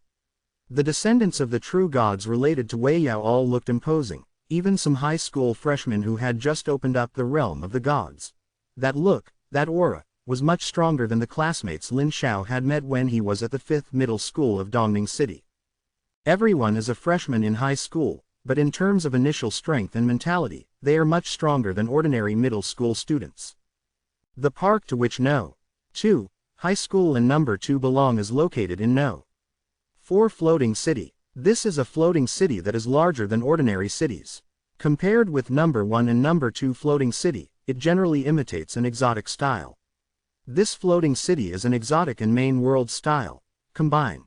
The descendants of the true gods related to Wei Yao all looked imposing. Even some high school freshmen who had just opened up the realm of the gods. That look, that aura, was much stronger than the classmates Lin Xiao had met when he was at the 5th middle school of Dongning City. Everyone is a freshman in high school, but in terms of initial strength and mentality, they are much stronger than ordinary middle school students. The park to which No. 2, high school and number 2 belong is located in No. 4 floating city. This is a floating city that is larger than ordinary cities. Compared with number 1 and number 2 floating city, it generally imitates an exotic style. This floating city is an exotic and main world style. Combine.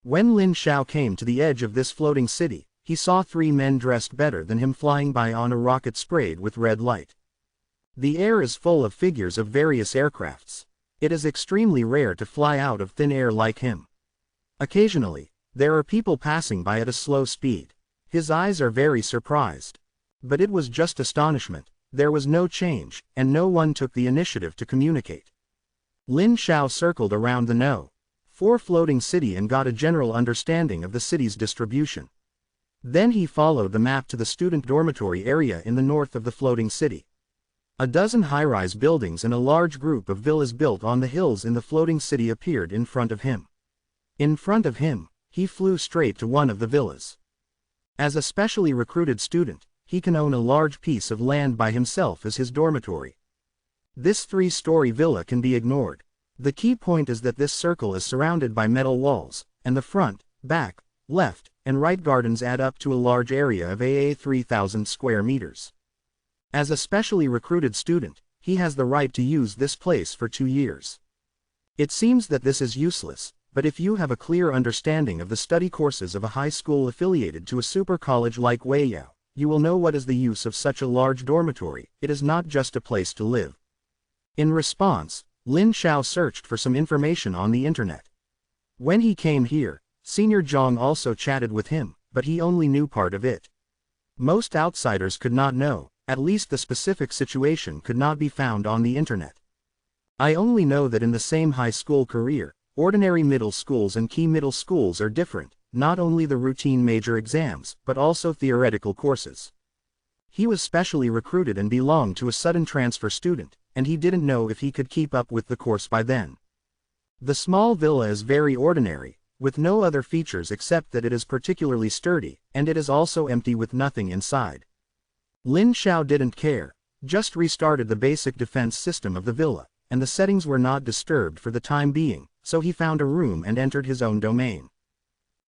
When Lin Xiao came to the edge of this floating city, he saw 3 men dressed better than him flying by on a rocket sprayed with red light. The air is full of figures of various aircrafts. It is extremely rare to fly out of thin air like him. Occasionally, there are people passing by at a slow speed. His eyes are very surprised. But it was just astonishment. There was no change, and no one took the initiative to communicate. Lin Xiao circled around the No. 4 floating city and got a general understanding of the city's distribution. Then he followed the map to the student dormitory area in the north of the floating city. A dozen high-rise buildings and a large group of villas built on the hills in the floating city appeared in front of him. In front of him, he flew straight to one of the villas. As a specially recruited student, he can own a large piece of land by himself as his dormitory. This 3-story villa can be ignored. The key point is that this circle is surrounded by metal walls, and the front, back, left, and right gardens add up to a large area of 3,000 square meters. As a specially recruited student, he has the right to use this place for 2 years. It seems that this is useless. But if you have a clear understanding of the study courses of a high school affiliated to a super college like Wei Yao, you will know what is the use of such a large dormitory. It is not just a place to live. In response, Lin Xiao searched for some information on the internet. When he came here, Senior Zhang also chatted with him, but he only knew part of it. Most outsiders could not know, at least the specific situation could not be found on the internet. I only know that in the same high school career, ordinary middle schools and key middle schools are different, not only the routine major exams, but also theoretical courses. He was specially recruited and belonged to a sudden transfer student, and he didn't know if he could keep up with the course by then. The small villa is very ordinary, with no other features except that it is particularly sturdy, and it is also empty with nothing inside. Lin Xiao didn't care, just restarted the basic defense system of the villa, and the settings were not disturbed for the time being, so he found a room and entered his own domain.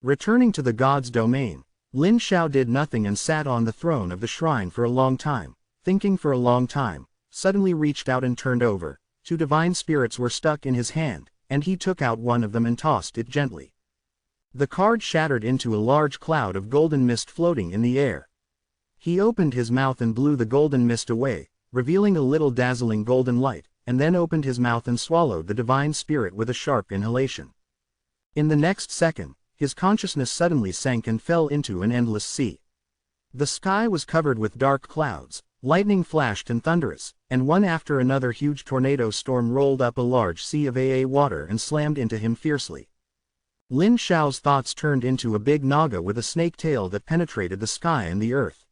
Returning to the god's domain, Lin Xiao did nothing and sat on the throne of the shrine for a long time, thinking for a long time, suddenly reached out and turned over. 2 divine spirits were stuck in his hand, and he took out one of them and tossed it gently. The card shattered into a large cloud of golden mist floating in the air. He opened his mouth and blew the golden mist away, revealing a little dazzling golden light, and then opened his mouth and swallowed the divine spirit with a sharp inhalation. In the next second, his consciousness suddenly sank and fell into an endless sea. The sky was covered with dark clouds, lightning flashed and thunderous, and one after another huge tornado storm rolled up a large sea of water and slammed into him fiercely. Lin Xiao's thoughts turned into a big naga with a snake tail that penetrated the sky and the earth.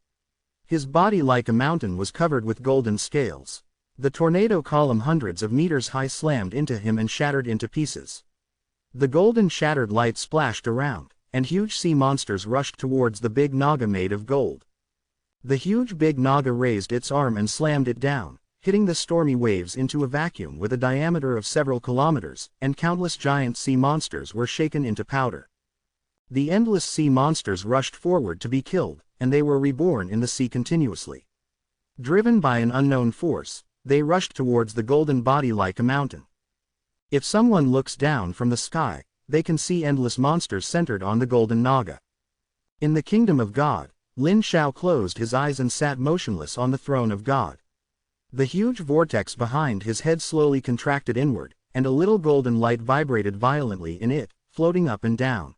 His body like a mountain was covered with golden scales. The tornado column hundreds of meters high slammed into him and shattered into pieces. The golden shattered light splashed around, and huge sea monsters rushed towards the big naga made of gold. The huge big naga raised its arm and slammed it down, hitting the stormy waves into a vacuum with a diameter of several kilometers, and countless giant sea monsters were shaken into powder. The endless sea monsters rushed forward to be killed, and they were reborn in the sea continuously. Driven by an unknown force, they rushed towards the golden body like a mountain. If someone looks down from the sky, they can see endless monsters centered on the golden naga. In the kingdom of God, Lin Xiao closed his eyes and sat motionless on the throne of God. The huge vortex behind his head slowly contracted inward, and a little golden light vibrated violently in it, floating up and down.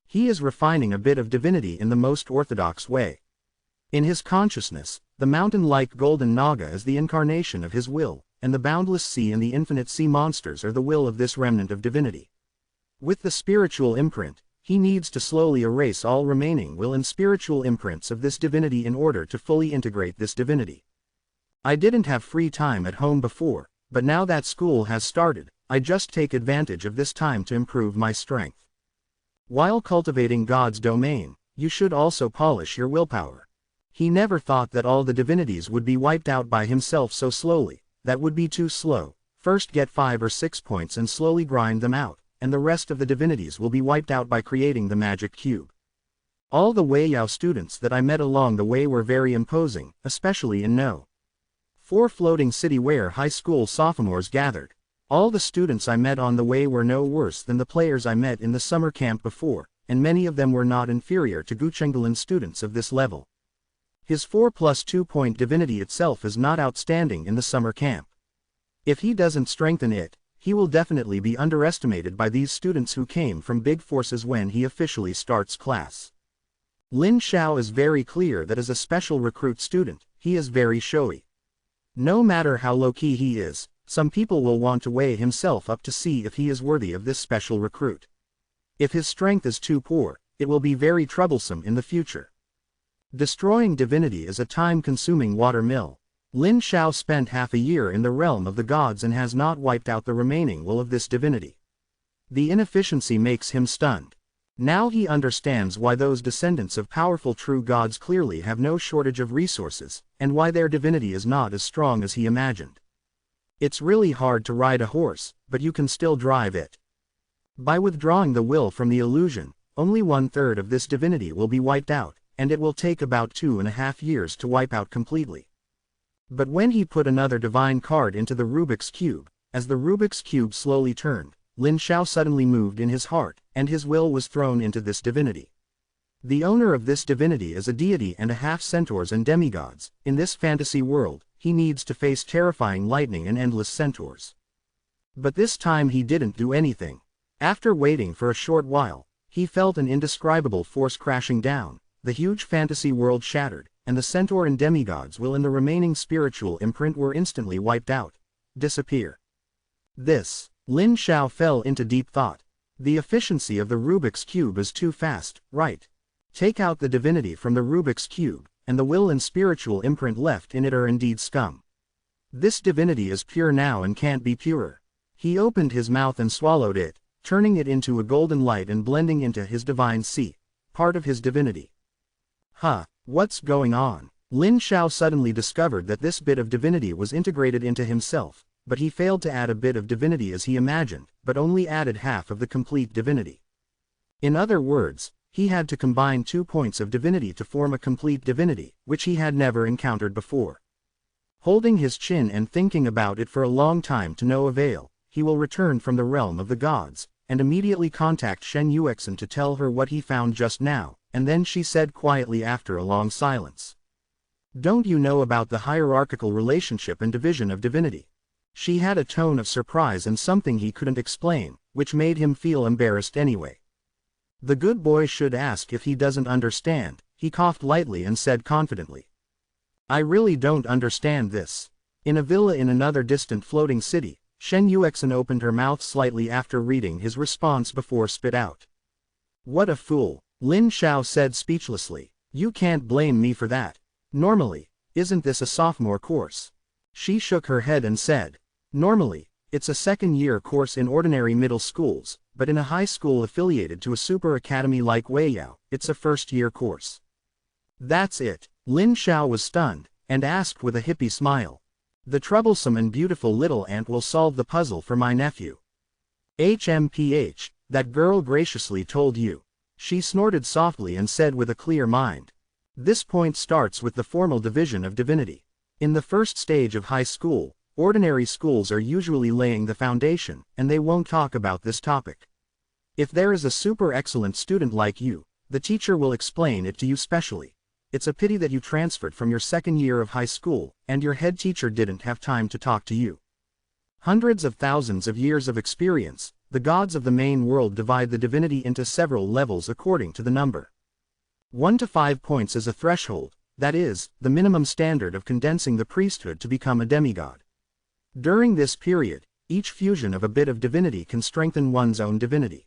He is refining a bit of divinity in the most orthodox way. In his consciousness, the mountain-like golden naga is the incarnation of his will, and the boundless sea and the infinite sea monsters are the will of this remnant of divinity. With the spiritual imprint, he needs to slowly erase all remaining will and spiritual imprints of this divinity in order to fully integrate this divinity. I didn't have free time at home before, but now that school has started, I just take advantage of this time to improve my strength. While cultivating God's domain, you should also polish your willpower. He never thought that all the divinities would be wiped out by himself so slowly. That would be too slow. First get 5 or 6 points and slowly grind them out, and the rest of the divinities will be wiped out by creating the magic cube. All the Wei Yao students that I met along the way were very imposing, especially in No. 4 floating city where high school sophomores gathered. All the students I met on the way were no worse than the players I met in the summer camp before, and many of them were not inferior to Guchengdalan students of this level. His 4+2 point divinity itself is not outstanding in the summer camp. If he doesn't strengthen it, he will definitely be underestimated by these students who came from big forces when he officially starts class. Lin Xiao is very clear that as a special recruit student, he is very showy. No matter how low-key he is, some people will want to weigh himself up to see if he is worthy of this special recruit. If his strength is too poor, it will be very troublesome in the future. Destroying divinity is a time-consuming water mill. Lin Xiao spent half a year in the realm of the gods and has not wiped out the remaining will of this divinity. The inefficiency makes him stunned. Now he understands why those descendants of powerful true gods clearly have no shortage of resources, and why their divinity is not as strong as he imagined. It's really hard to ride a horse, but you can still drive it. By withdrawing the will from the illusion, only 1/3 of this divinity will be wiped out, and it will take about 2.5 years to wipe out completely. But when he put another divine card into the Rubik's Cube, as the Rubik's Cube slowly turned, Lin Xiao suddenly moved in his heart, and his will was thrown into this divinity. The owner of this divinity is a deity and a half-centaurs and demigods. In this fantasy world, he needs to face terrifying lightning and endless centaurs. But this time he didn't do anything. After waiting for a short while, he felt an indescribable force crashing down. The huge fantasy world shattered, and the centaur and demigods will in the remaining spiritual imprint were instantly wiped out. Disappear. Lin Xiao fell into deep thought. The efficiency of the Rubik's Cube is too fast, right? Take out the divinity from the Rubik's Cube, and the will and spiritual imprint left in it are indeed scum. This divinity is pure now and can't be purer. He opened his mouth and swallowed it, turning it into a golden light and blending into his divine sea, part of his divinity. What's going on? Lin Xiao suddenly discovered that this bit of divinity was integrated into himself, but he failed to add a bit of divinity as he imagined, but only added half of the complete divinity. In other words, he had to combine 2 points of divinity to form a complete divinity, which he had never encountered before. Holding his chin and thinking about it for a long time to no avail, he will return from the realm of the gods, and immediately contact Shen Yuexin to tell her what he found just now, and then she said quietly after a long silence. Don't you know about the hierarchical relationship and division of divinity? She had a tone of surprise and something he couldn't explain, which made him feel embarrassed anyway. The good boy should ask if he doesn't understand. He coughed lightly and said confidently. I really don't understand this. In a villa in another distant floating city, Shen Yuexin opened her mouth slightly after reading his response before spit out. What a fool, Lin Xiao said speechlessly. You can't blame me for that. Normally, isn't this a sophomore course? She shook her head and said. Normally, it's a second-year course in ordinary middle schools, but in a high school affiliated to a super academy like Weiyao, it's a first-year course. That's it. Lin Xiao was stunned, and asked with a hippie smile. The troublesome and beautiful little ant will solve the puzzle for my nephew. HMPH, that girl graciously told you. She snorted softly and said with a clear mind. This point starts with the formal division of divinity. In the first stage of high school, ordinary schools are usually laying the foundation, and they won't talk about this topic. If there is a super excellent student like you, the teacher will explain it to you specially. It's a pity that you transferred from your second year of high school, and your head teacher didn't have time to talk to you. Hundreds of thousands of years of experience, the gods of the main world divide the divinity into several levels according to the number. 1 to 5 points is a threshold, that is, the minimum standard of condensing the priesthood to become a demigod. During this period, each fusion of a bit of divinity can strengthen one's own divinity.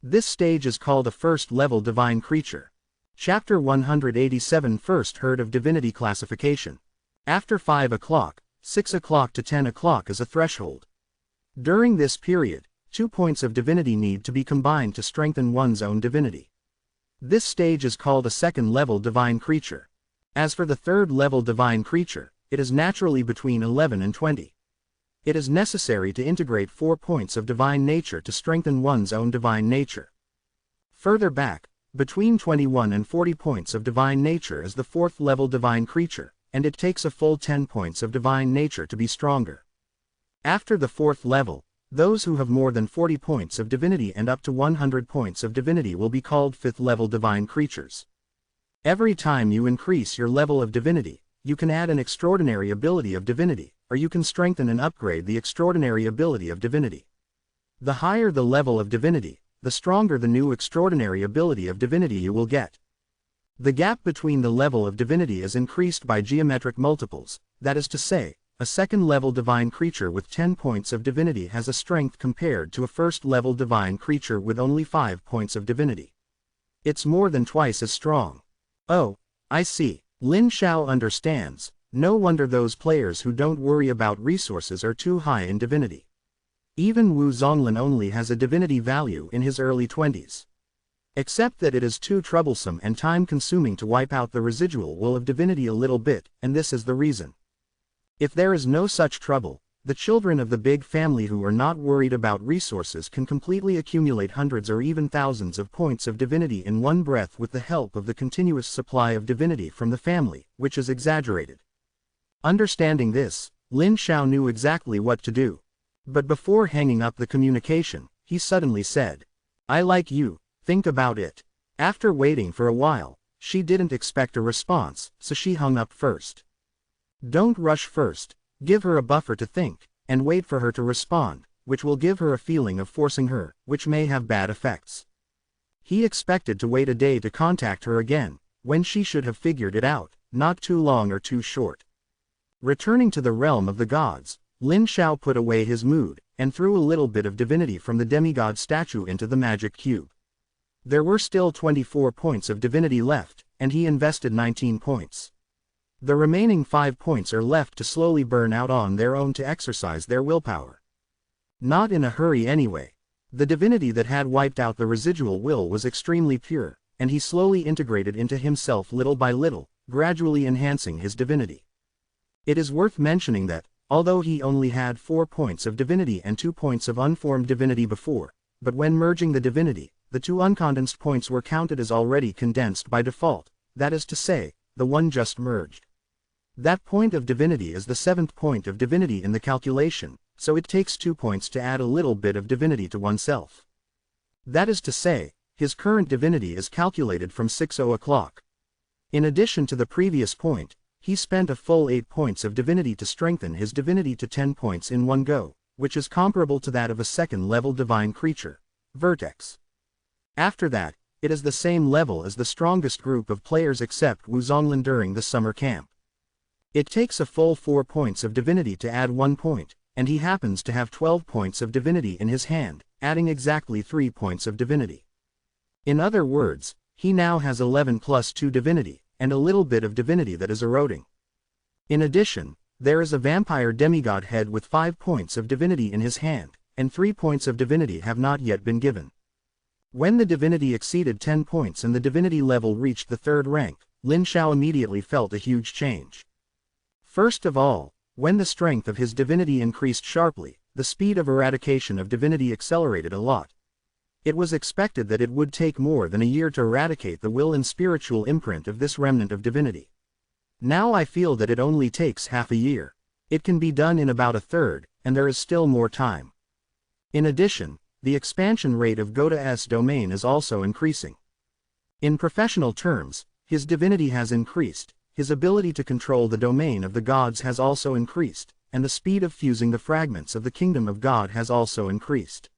This stage is called a first-level divine creature. Chapter 187 First Herd of Divinity Classification. After 5 o'clock, 6 o'clock to 10 o'clock is a threshold. During this period, 2 points of divinity need to be combined to strengthen one's own divinity. This stage is called a second-level divine creature. As for the third-level divine creature, it is naturally between 11 and 20. It is necessary to integrate 4 points of divine nature to strengthen one's own divine nature. Further back, between 21 and 40 points of divine nature is the fourth-level divine creature, and it takes a full 10 points of divine nature to be stronger. After the fourth level, those who have more than 40 points of divinity and up to 100 points of divinity will be called fifth-level divine creatures. Every time you increase your level of divinity, you can add an extraordinary ability of divinity, or you can strengthen and upgrade the extraordinary ability of divinity. The higher the level of divinity, the stronger the new extraordinary ability of divinity you will get. The gap between the level of divinity is increased by geometric multiples, that is to say, a second-level divine creature with 10 points of divinity has a strength compared to a first-level divine creature with only 5 points of divinity. It's more than twice as strong. Oh, I see. Lin Xiao understands. No wonder those players who don't worry about resources are too high in divinity. Even Wu Zonglin only has a divinity value in his early 20s. Except that it is too troublesome and time-consuming to wipe out the residual will of divinity a little bit, and this is the reason. If there is no such trouble, the children of the big family who are not worried about resources can completely accumulate hundreds or even thousands of points of divinity in one breath with the help of the continuous supply of divinity from the family, which is exaggerated. Understanding this, Lin Xiao knew exactly what to do. But before hanging up the communication, he suddenly said, I like you, think about it. After waiting for a while, she didn't expect a response, so she hung up first. Don't rush first, give her a buffer to think, and wait for her to respond, which will give her a feeling of forcing her, which may have bad effects. He expected to wait a day to contact her again, when she should have figured it out, not too long or too short. Returning to the realm of the gods, Lin Xiao put away his mood, and threw a little bit of divinity from the demigod statue into the magic cube. There were still 24 points of divinity left, and he invested 19 points. The remaining 5 points are left to slowly burn out on their own to exercise their willpower. Not in a hurry anyway. The divinity that had wiped out the residual will was extremely pure, and he slowly integrated into himself little by little, gradually enhancing his divinity. It is worth mentioning that, although he only had 4 points of divinity and 2 points of unformed divinity before, but when merging the divinity, the 2 uncondensed points were counted as already condensed by default, that is to say, the one just merged. That point of divinity is the 7th point of divinity in the calculation, so it takes 2 points to add a little bit of divinity to oneself. That is to say, his current divinity is calculated from 6 o'clock. In addition to the previous point, he spent a full 8 points of divinity to strengthen his divinity to 10 points in one go, which is comparable to that of a second-level divine creature, Vertex. After that, it is the same level as the strongest group of players except Wu Zonglin during the summer camp. It takes a full 4 points of divinity to add 1 point, and he happens to have 12 points of divinity in his hand, adding exactly 3 points of divinity. In other words, he now has 11 plus 2 divinity, and a little bit of divinity that is eroding. In addition, there is a vampire demigod head with 5 points of divinity in his hand, and 3 points of divinity have not yet been given. When the divinity exceeded 10 points and the divinity level reached the 3rd rank, Lin Xiao immediately felt a huge change. First of all, when the strength of his divinity increased sharply, the speed of eradication of divinity accelerated a lot. It was expected that it would take more than a year to eradicate the will and spiritual imprint of this remnant of divinity. Now I feel that it only takes half a year. It can be done in about a third, and there is still more time. In addition, the expansion rate of Goda's domain is also increasing. In professional terms, his divinity has increased, his ability to control the domain of the gods has also increased, and the speed of fusing the fragments of the kingdom of God has also increased.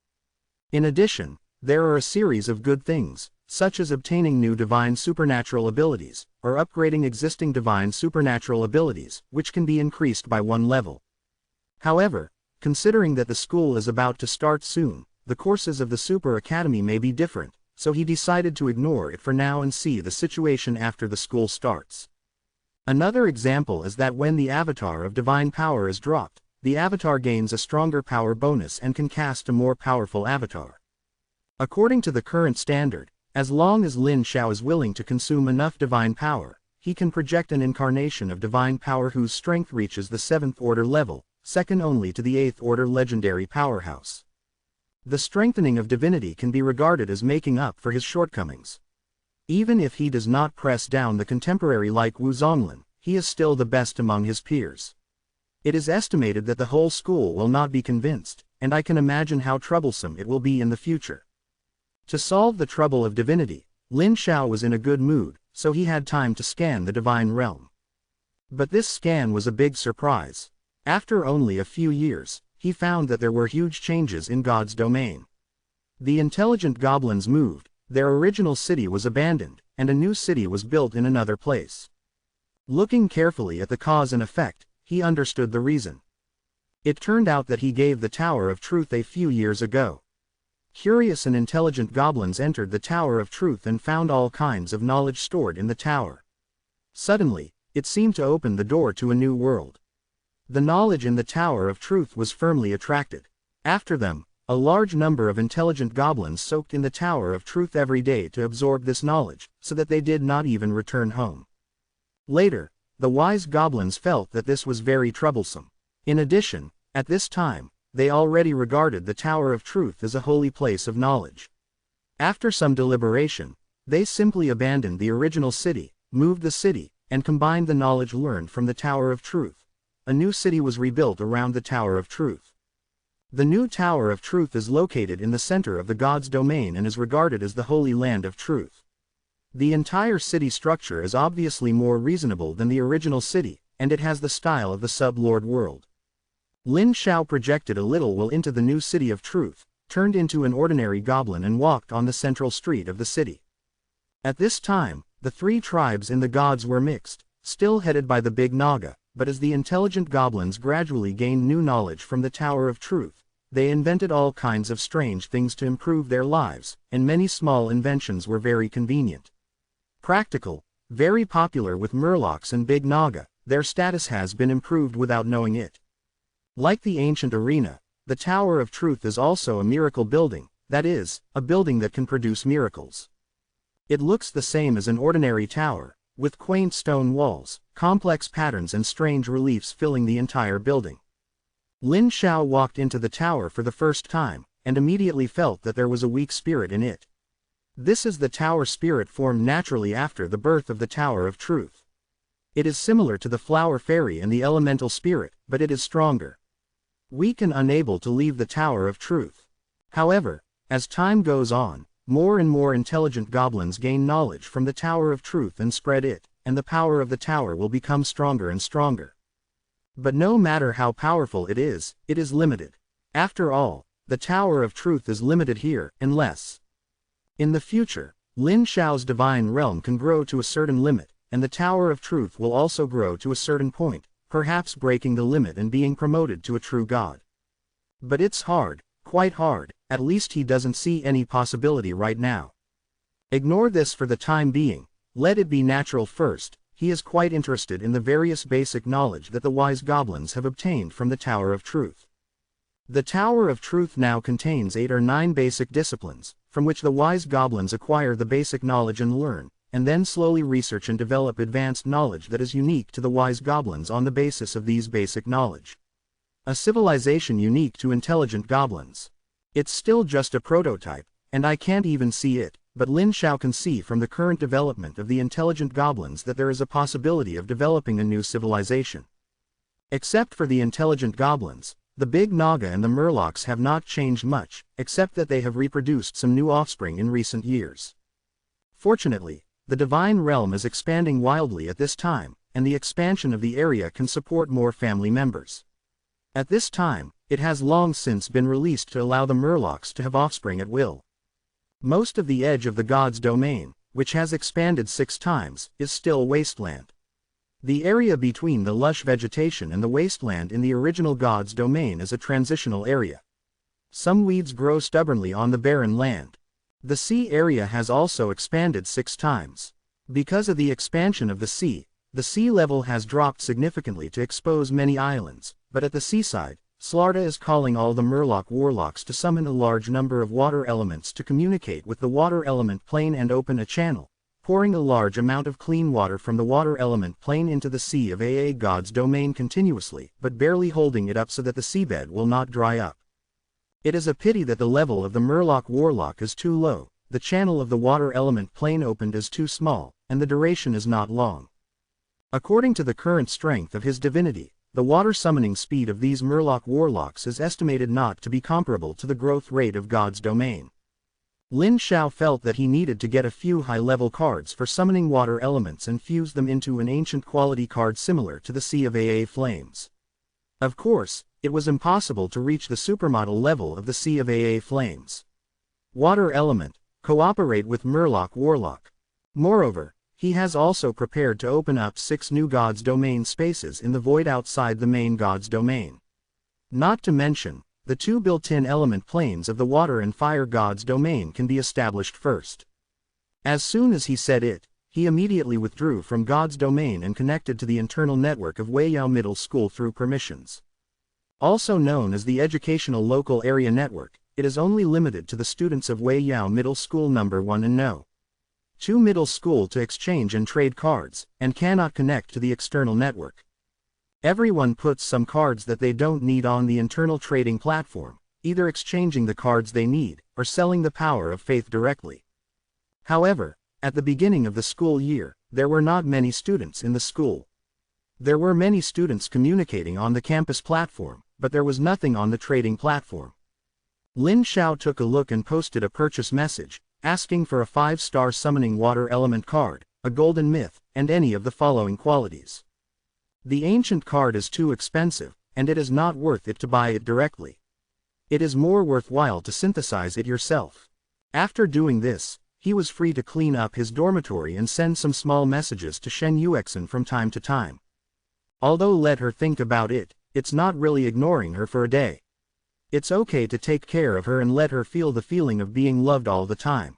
In addition, there are a series of good things, such as obtaining new divine supernatural abilities, or upgrading existing divine supernatural abilities, which can be increased by 1 level. However, considering that the school is about to start soon, the courses of the Super Academy may be different, so he decided to ignore it for now and see the situation after the school starts. Another example is that when the avatar of divine power is dropped, the avatar gains a stronger power bonus and can cast a more powerful avatar. According to the current standard, as long as Lin Xiao is willing to consume enough divine power, he can project an incarnation of divine power whose strength reaches the 7th order level, second only to the 8th order legendary powerhouse. The strengthening of divinity can be regarded as making up for his shortcomings. Even if he does not press down the contemporary like Wu Zonglin, he is still the best among his peers. It is estimated that the whole school will not be convinced, and I can imagine how troublesome it will be in the future. To solve the trouble of divinity, Lin Xiao was in a good mood, so he had time to scan the divine realm. But this scan was a big surprise. After only a few years, he found that there were huge changes in God's domain. The intelligent goblins moved, their original city was abandoned, and a new city was built in another place. Looking carefully at the cause and effect, he understood the reason. It turned out that he gave the Tower of Truth a few years ago. Curious and intelligent goblins entered the Tower of Truth and found all kinds of knowledge stored in the tower. Suddenly, it seemed to open the door to a new world. The knowledge in the Tower of Truth was firmly attracted. After them, a large number of intelligent goblins soaked in the Tower of Truth every day to absorb this knowledge, so that they did not even return home. Later, the wise goblins felt that this was very troublesome. In addition, at this time, they already regarded the Tower of Truth as a holy place of knowledge. After some deliberation, they simply abandoned the original city, moved the city, and combined the knowledge learned from the Tower of Truth. A new city was rebuilt around the Tower of Truth. The new Tower of Truth is located in the center of the God's domain and is regarded as the Holy Land of Truth. The entire city structure is obviously more reasonable than the original city, and it has the style of the Sub-Lord world. Lin Xiao projected a little will into the new city of truth, turned into an ordinary goblin and walked on the central street of the city. At this time, the 3 tribes in the gods were mixed, still headed by the Big Naga, but as the intelligent goblins gradually gained new knowledge from the Tower of Truth, they invented all kinds of strange things to improve their lives, and many small inventions were very convenient. Practical, very popular with Murlocs and Big Naga, their status has been improved without knowing it. Like the ancient arena, the Tower of Truth is also a miracle building, that is, a building that can produce miracles. It looks the same as an ordinary tower, with quaint stone walls, complex patterns and strange reliefs filling the entire building. Lin Xiao walked into the tower for the first time, and immediately felt that there was a weak spirit in it. This is the tower spirit formed naturally after the birth of the Tower of Truth. It is similar to the flower fairy and the elemental spirit, but it is stronger. Weak and unable to leave the Tower of Truth. However, as time goes on, more and more intelligent goblins gain knowledge from the Tower of Truth and spread it, and the power of the tower will become stronger and stronger. But no matter how powerful it is limited. After all, the Tower of Truth is limited here, unless. In the future, Lin Xiao's divine realm can grow to a certain limit, and the Tower of Truth will also grow to a certain point, perhaps breaking the limit and being promoted to a true God. But it's hard, quite hard, at least he doesn't see any possibility right now. Ignore this for the time being, let it be natural first. He is quite interested in the various basic knowledge that the wise goblins have obtained from the Tower of Truth. The Tower of Truth now contains 8 or 9 basic disciplines, from which the wise goblins acquire the basic knowledge and learn, and then slowly research and develop advanced knowledge that is unique to the wise goblins on the basis of these basic knowledge. A civilization unique to intelligent goblins. It's still just a prototype, and I can't even see it, but Lin Xiao can see from the current development of the intelligent goblins that there is a possibility of developing a new civilization. Except for the intelligent goblins, the Big Naga and the Murlocs have not changed much, except that they have reproduced some new offspring in recent years. Fortunately, the Divine Realm is expanding wildly at this time, and the expansion of the area can support more family members. At this time, it has long since been released to allow the Murlocs to have offspring at will. Most of the edge of the God's domain, which has expanded 6 times, is still wasteland. The area between the lush vegetation and the wasteland in the original God's domain is a transitional area. Some weeds grow stubbornly on the barren land. The sea area has also expanded 6 times. Because of the expansion of the sea level has dropped significantly to expose many islands, but at the seaside, Slarda is calling all the Murloc warlocks to summon a large number of water elements to communicate with the water element plane and open a channel, pouring a large amount of clean water from the water element plane into the sea of AA God's domain continuously, but barely holding it up so that the seabed will not dry up. It is a pity that the level of the Murloc warlock is too low, the channel of the water element plane opened is too small, and the duration is not long. According to the current strength of his divinity, the water summoning speed of these Murloc warlocks is estimated not to be comparable to the growth rate of God's domain. Lin Xiao felt that he needed to get a few high-level cards for summoning water elements and fuse them into an ancient quality card similar to the Sea of AA Flames. Of course, it was impossible to reach the supermodel level of the Sea of AA Flames. Water element, cooperate with Murloc warlock. Moreover, he has also prepared to open up 6 new God's domain spaces in the void outside the main God's domain. Not to mention, the 2 built-in element planes of the water and fire God's domain can be established first. As soon as he said it, he immediately withdrew from God's domain and connected to the internal network of Weiyao Middle School through permissions. Also known as the Educational Local Area Network, it is only limited to the students of Weiyao Middle School No. 1 and No. 2 middle school to exchange and trade cards, and cannot connect to the external network. Everyone puts some cards that they don't need on the internal trading platform, either exchanging the cards they need, or selling the power of faith directly. However, at the beginning of the school year, there were not many students in the school. There were many students communicating on the campus platform, but there was nothing on the trading platform. Lin Xiao took a look and posted a purchase message, asking for a 5-star summoning water element card, a golden myth, and any of the following qualities. The ancient card is too expensive, and it is not worth it to buy it directly. It is more worthwhile to synthesize it yourself. After doing this, he was free to clean up his dormitory and send some small messages to Shen Yuexin from time to time. Although let her think about it, it's not really ignoring her for a day. It's okay to take care of her and let her feel the feeling of being loved all the time.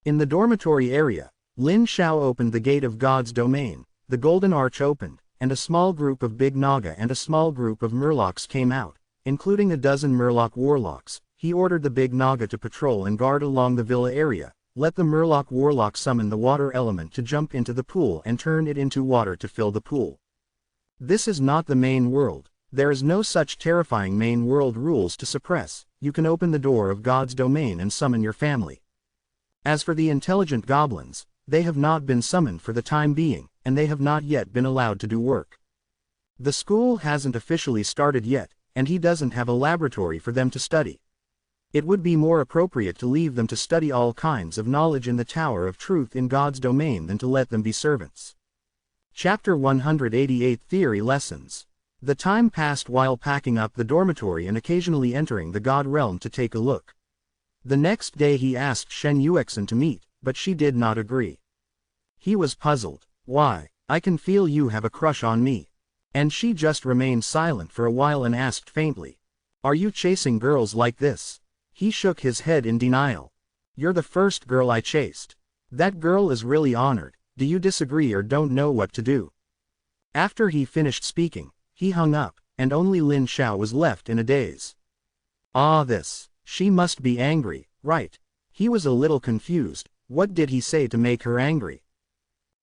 In the dormitory area, Lin Xiao opened the gate of God's domain, the golden arch opened, and a small group of Big Naga and a small group of Murlocs came out, including a dozen Murloc warlocks. He ordered the Big Naga to patrol and guard along the villa area, let the Murloc warlock summon the water element to jump into the pool and turn it into water to fill the pool. This is not the main world. There is no such terrifying main world rules to suppress. You can open the door of God's domain and summon your family. As for the intelligent goblins, they have not been summoned for the time being, and they have not yet been allowed to do work. The school hasn't officially started yet, and he doesn't have a laboratory for them to study. It would be more appropriate to leave them to study all kinds of knowledge in the Tower of Truth in God's domain than to let them be servants. Chapter 188 Theory Lessons. The time passed while packing up the dormitory and occasionally entering the God realm to take a look. The next day he asked Shen Yuexin to meet, but she did not agree. He was puzzled. Why, I can feel you have a crush on me. And she just remained silent for a while and asked faintly. Are you chasing girls like this? He shook his head in denial. You're the first girl I chased. That girl is really honored. Do you disagree or don't know what to do? After he finished speaking, he hung up, and only Lin Xiao was left in a daze. She must be angry, right? He was a little confused. What did he say to make her angry?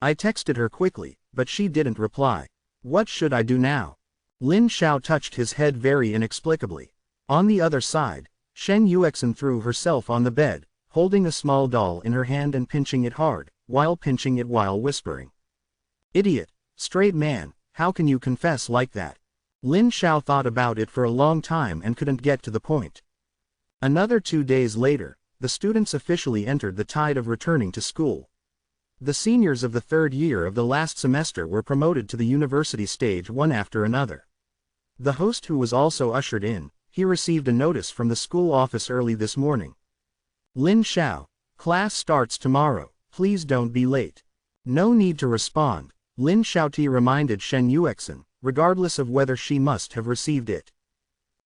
I texted her quickly, but she didn't reply. What should I do now? Lin Xiao touched his head very inexplicably. On the other side, Shen Yuexin threw herself on the bed, holding a small doll in her hand and pinching it hard, while whispering. Idiot, straight man, how can you confess like that? Lin Xiao thought about it for a long time and couldn't get to the point. Another 2 days later, the students officially entered the tide of returning to school. The seniors of the third year of the last semester were promoted to the university stage one after another. The host, who was also ushered in, he received a notice from the school office early this morning. Lin Xiao, class starts tomorrow, please don't be late. No need to respond, Lin Xiaoti reminded Shen Yuexin, regardless of whether she must have received it.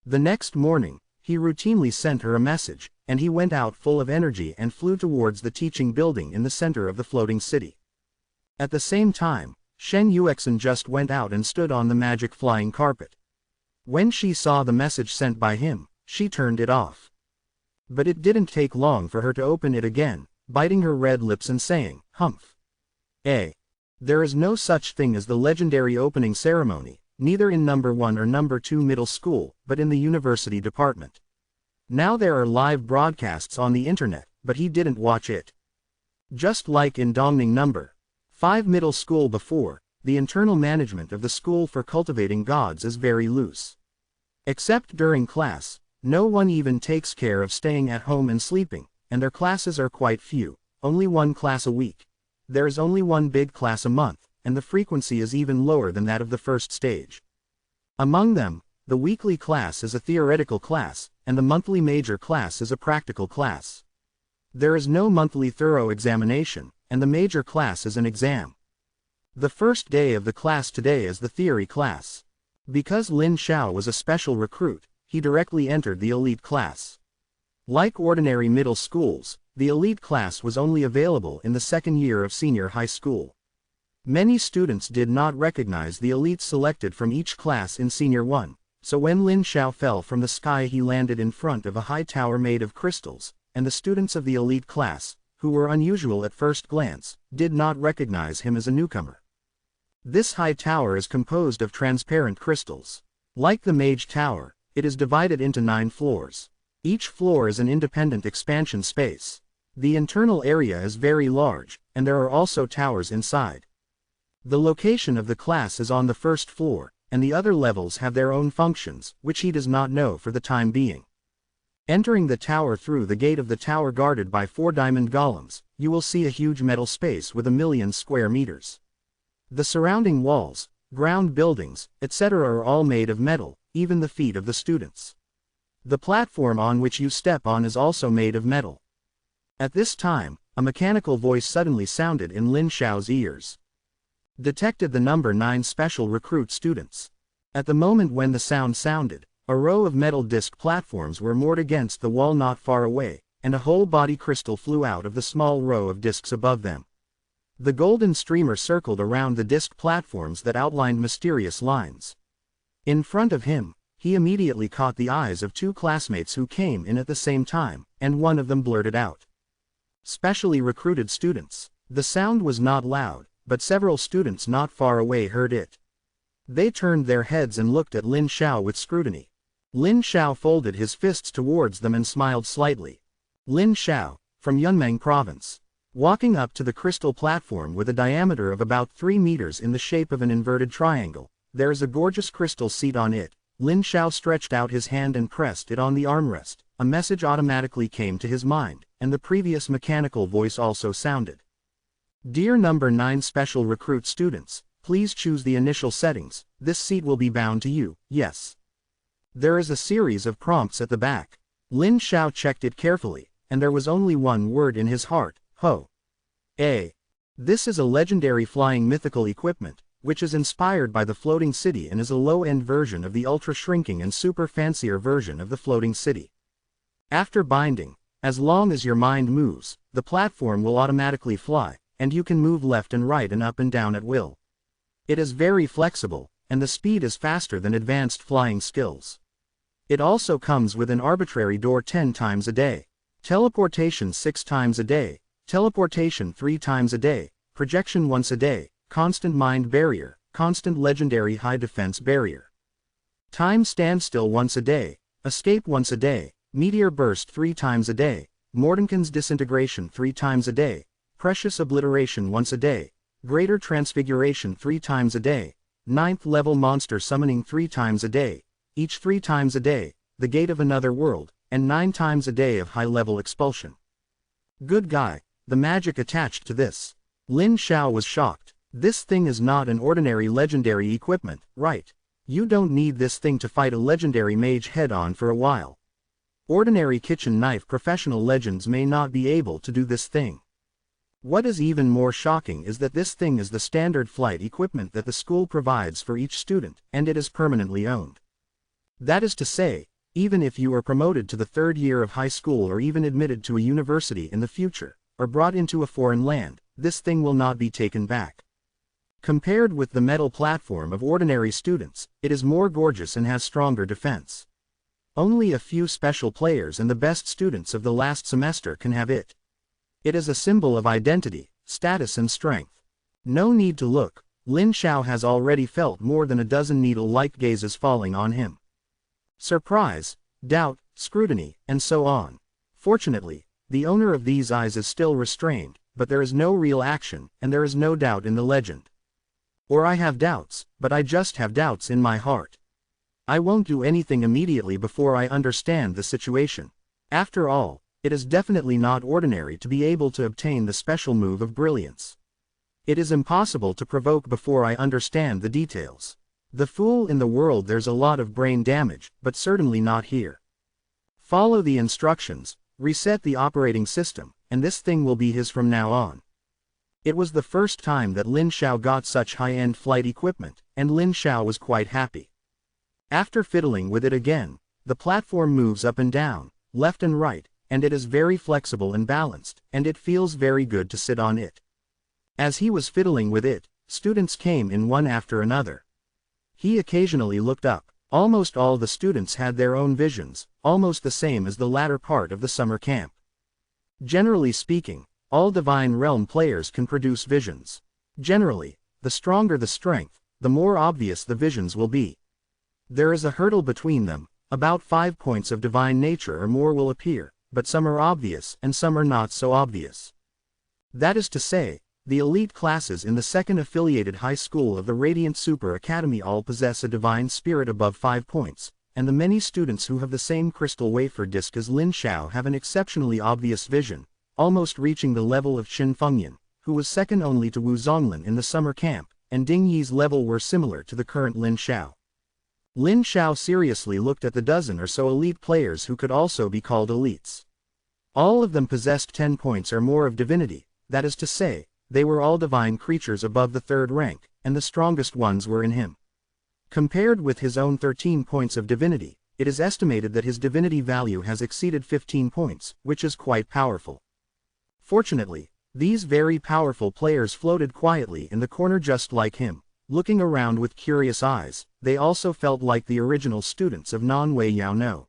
The next morning, he routinely sent her a message, and he went out full of energy and flew towards the teaching building in the center of the floating city. At the same time, Shen Yuexin just went out and stood on the magic flying carpet. When she saw the message sent by him, she turned it off. But it didn't take long for her to open it again, biting her red lips and saying, "Humph. There is no such thing as the legendary opening ceremony, neither in number 1 or number 2 middle school, but in the university department. Now there are live broadcasts on the internet, but he didn't watch it. Just like in Dongning number 5 middle school before, the internal management of the school for cultivating gods is very loose. Except during class, no one even takes care of staying at home and sleeping, and their classes are quite few, only one class a week. There is only one big class a month, and the frequency is even lower than that of the first stage. Among them, the weekly class is a theoretical class, and the monthly major class is a practical class. There is no monthly thorough examination, and the major class is an exam. The first day of the class today is the theory class. Because Lin Xiao was a special recruit, he directly entered the elite class. Like ordinary middle schools, the elite class was only available in the second year of senior high school. Many students did not recognize the elites selected from each class in senior 1, so when Lin Xiao fell from the sky he landed in front of a high tower made of crystals, and the students of the elite class, who were unusual at first glance, did not recognize him as a newcomer. This high tower is composed of transparent crystals. Like the Mage Tower, it is divided into 9 floors. Each floor is an independent expansion space. The internal area is very large, and there are also towers inside. The location of the class is on the first floor, and the other levels have their own functions, which he does not know for the time being. Entering the tower through the gate of the tower guarded by 4 diamond golems, you will see a huge metal space with 1,000,000 square meters. The surrounding walls, ground buildings, etc. are all made of metal, even the feet of the students. The platform on which you step on is also made of metal. At this time, a mechanical voice suddenly sounded in Lin Xiao's ears. Detected the number 9 special recruit students. At the moment when the sound sounded, a row of metal disc platforms were moored against the wall not far away, and a whole body crystal flew out of the small row of discs above them. The golden streamer circled around the disc platforms that outlined mysterious lines. In front of him, he immediately caught the eyes of 2 classmates who came in at the same time, and one of them blurted out. Specially recruited students. The sound was not loud, but several students not far away heard it. They turned their heads and looked at Lin Xiao with scrutiny. Lin Xiao folded his fists towards them and smiled slightly. Lin Xiao, from Yunmeng province. Walking up to the crystal platform with a diameter of about 3 meters in the shape of an inverted triangle, there is a gorgeous crystal seat on it. Lin Xiao stretched out his hand and pressed it on the armrest. A message automatically came to his mind, and the previous mechanical voice also sounded. Dear number 9 special recruit students, please choose the initial settings. This seat will be bound to you, yes. There is a series of prompts at the back. Lin Xiao checked it carefully, and there was only one word in his heart, ho. This is a legendary flying mythical equipment, which is inspired by the floating city and is a low-end version of the ultra-shrinking and super fancier version of the floating city. After binding, as long as your mind moves, the platform will automatically fly, and you can move left and right and up and down at will. It is very flexible, and the speed is faster than advanced flying skills. It also comes with an arbitrary door 10 times a day, teleportation 6 times a day, teleportation 3 times a day, projection once a day, constant mind barrier, constant legendary high defense barrier. Time standstill once a day, escape once a day, meteor burst 3 times a day, Mordenkainen's disintegration 3 times a day, precious obliteration once a day, greater transfiguration 3 times a day, 9th level monster summoning 3 times a day, each 3 times a day, the gate of another world, and 9 times a day of high-level expulsion. Good guy, the magic attached to this. Lin Xiao was shocked. This thing is not an ordinary legendary equipment, right? You don't need this thing to fight a legendary mage head-on for a while. Ordinary kitchen knife professional legends may not be able to do this thing. What is even more shocking is that this thing is the standard flight equipment that the school provides for each student, and it is permanently owned. That is to say, even if you are promoted to the 3rd year of high school or even admitted to a university in the future, or brought into a foreign land, this thing will not be taken back. Compared with the metal platform of ordinary students, it is more gorgeous and has stronger defense. Only a few special players and the best students of the last semester can have it. It is a symbol of identity, status and strength. No need to look, Lin Xiao has already felt more than a dozen needle-like gazes falling on him. Surprise, doubt, scrutiny, and so on. Fortunately, the owner of these eyes is still restrained, but there is no real action, and there is no doubt in the legend. Or I have doubts, but I just have doubts in my heart. I won't do anything immediately before I understand the situation. After all, it is definitely not ordinary to be able to obtain the special move of brilliance. It is impossible to provoke before I understand the details. The fool in the world, there's a lot of brain damage, but certainly not here. Follow the instructions, reset the operating system, and this thing will be his from now on. It was the first time that Lin Xiao got such high-end flight equipment, and Lin Xiao was quite happy. After fiddling with it again, the platform moves up and down, left and right, and it is very flexible and balanced, and it feels very good to sit on it. As he was fiddling with it, students came in one after another. He occasionally looked up. Almost all the students had their own visions, almost the same as the latter part of the summer camp. Generally speaking, all Divine Realm players can produce visions. Generally, the stronger the strength, the more obvious the visions will be. There is a hurdle between them, about 5 points of divine nature or more will appear, but some are obvious and some are not so obvious. That is to say, the elite classes in the 2nd affiliated high school of the Radiant Super Academy all possess a divine spirit above 5 points, and the many students who have the same crystal wafer disc as Lin Xiao have an exceptionally obvious vision, almost reaching the level of Qin Fengyan, who was second only to Wu Zonglin in the summer camp, and Ding Yi's level were similar to the current Lin Xiao. Lin Xiao seriously looked at the dozen or so elite players who could also be called elites. All of them possessed 10 points or more of divinity, that is to say, they were all divine creatures above the 3rd rank, and the strongest ones were in him. Compared with his own 13 points of divinity, it is estimated that his divinity value has exceeded 15 points, which is quite powerful. Fortunately, these very powerful players floated quietly in the corner just like him, looking around with curious eyes. They also felt like the original students of Nanwei Yao No.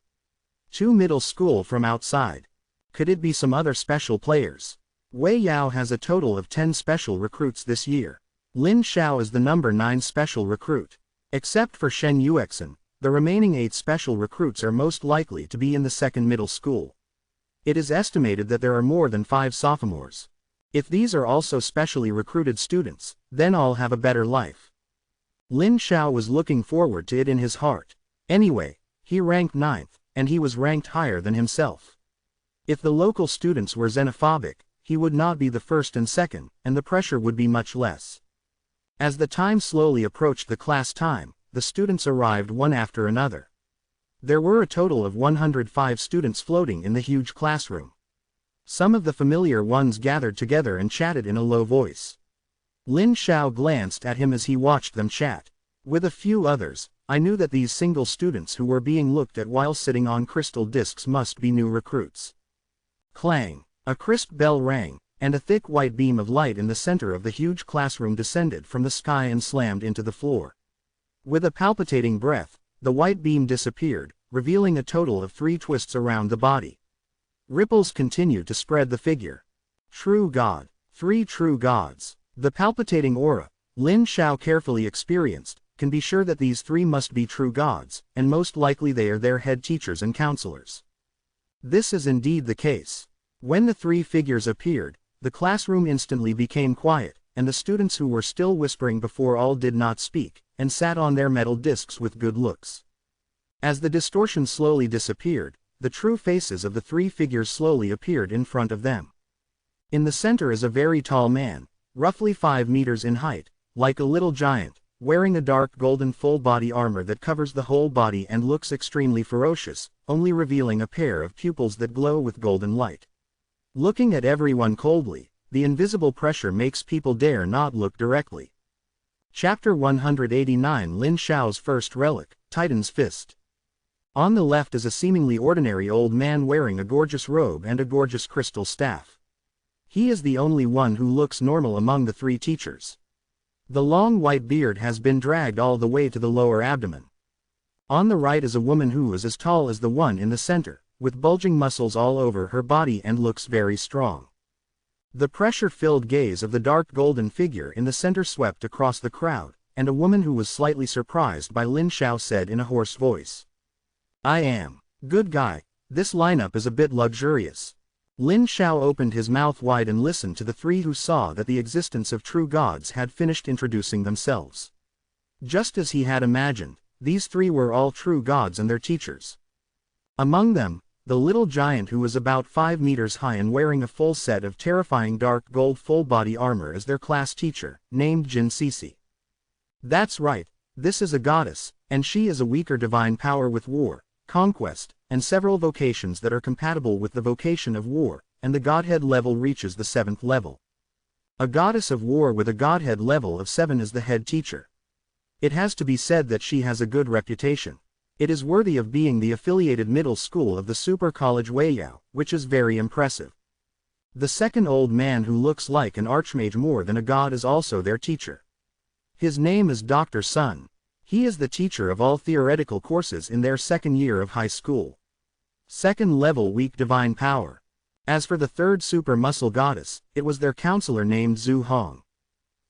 2 middle school from outside. Could it be some other special players? Wei Yao has a total of 10 special recruits this year. Lin Xiao is the number 9 special recruit. Except for Shen Yuexin, the remaining 8 special recruits are most likely to be in the 2nd middle school. It is estimated that there are more than 5 sophomores. If these are also specially recruited students, then all have a better life. Lin Xiao was looking forward to it in his heart. Anyway, he ranked 9th, and he was ranked higher than himself. If the local students were xenophobic, he would not be the 1st and 2nd, and the pressure would be much less. As the time slowly approached the class time, the students arrived one after another. There were a total of 105 students floating in the huge classroom. Some of the familiar ones gathered together and chatted in a low voice. Lin Xiao glanced at him as he watched them chat. With a few others, I knew that these single students who were being looked at while sitting on crystal discs must be new recruits. Clang! A crisp bell rang, and a thick white beam of light in the center of the huge classroom descended from the sky and slammed into the floor. With a palpitating breath, the white beam disappeared, revealing a total of 3 twists around the body. Ripples continued to spread the figure. True God. 3 true gods. The palpitating aura, Lin Xiao carefully experienced, can be sure that these 3 must be true gods, and most likely they are their head teachers and counselors. This is indeed the case. When the 3 figures appeared, the classroom instantly became quiet, and the students who were still whispering before all did not speak, and sat on their metal discs with good looks. As the distortion slowly disappeared, the true faces of the 3 figures slowly appeared in front of them. In the center is a very tall man, roughly 5 meters in height, like a little giant, wearing a dark golden full-body armor that covers the whole body and looks extremely ferocious, only revealing a pair of pupils that glow with golden light. Looking at everyone coldly, the invisible pressure makes people dare not look directly. Chapter 189 Lin Xiao's First Relic, Titan's Fist. On the left is a seemingly ordinary old man wearing a gorgeous robe and a gorgeous crystal staff. He is the only one who looks normal among the 3 teachers. The long white beard has been dragged all the way to the lower abdomen. On the right is a woman who is as tall as the one in the center, with bulging muscles all over her body and looks very strong. The pressure-filled gaze of the dark golden figure in the center swept across the crowd, and a woman who was slightly surprised by Lin Xiao said in a hoarse voice, "I am. Good guy, this lineup is a bit luxurious." Lin Xiao opened his mouth wide and listened to the 3 who saw that the existence of true gods had finished introducing themselves. Just as he had imagined, these 3 were all true gods and their teachers. Among them, the little giant who was about 5 meters high and wearing a full set of terrifying dark gold full-body armor is their class teacher, named Jin Sisi. That's right, this is a goddess, and she is a weaker divine power with war, conquest, and several vocations that are compatible with the vocation of war, and the godhead level reaches the 7th level. A goddess of war with a godhead level of 7 is the head teacher. It has to be said that she has a good reputation. It is worthy of being the affiliated middle school of the Super College Weiyao, which is very impressive. The second old man who looks like an archmage more than a god is also their teacher. His name is Dr. Sun. He is the teacher of all theoretical courses in their 2nd year of high school. 2nd level weak divine power. As for the 3rd super muscle goddess, it was their counselor named Zhu Hong.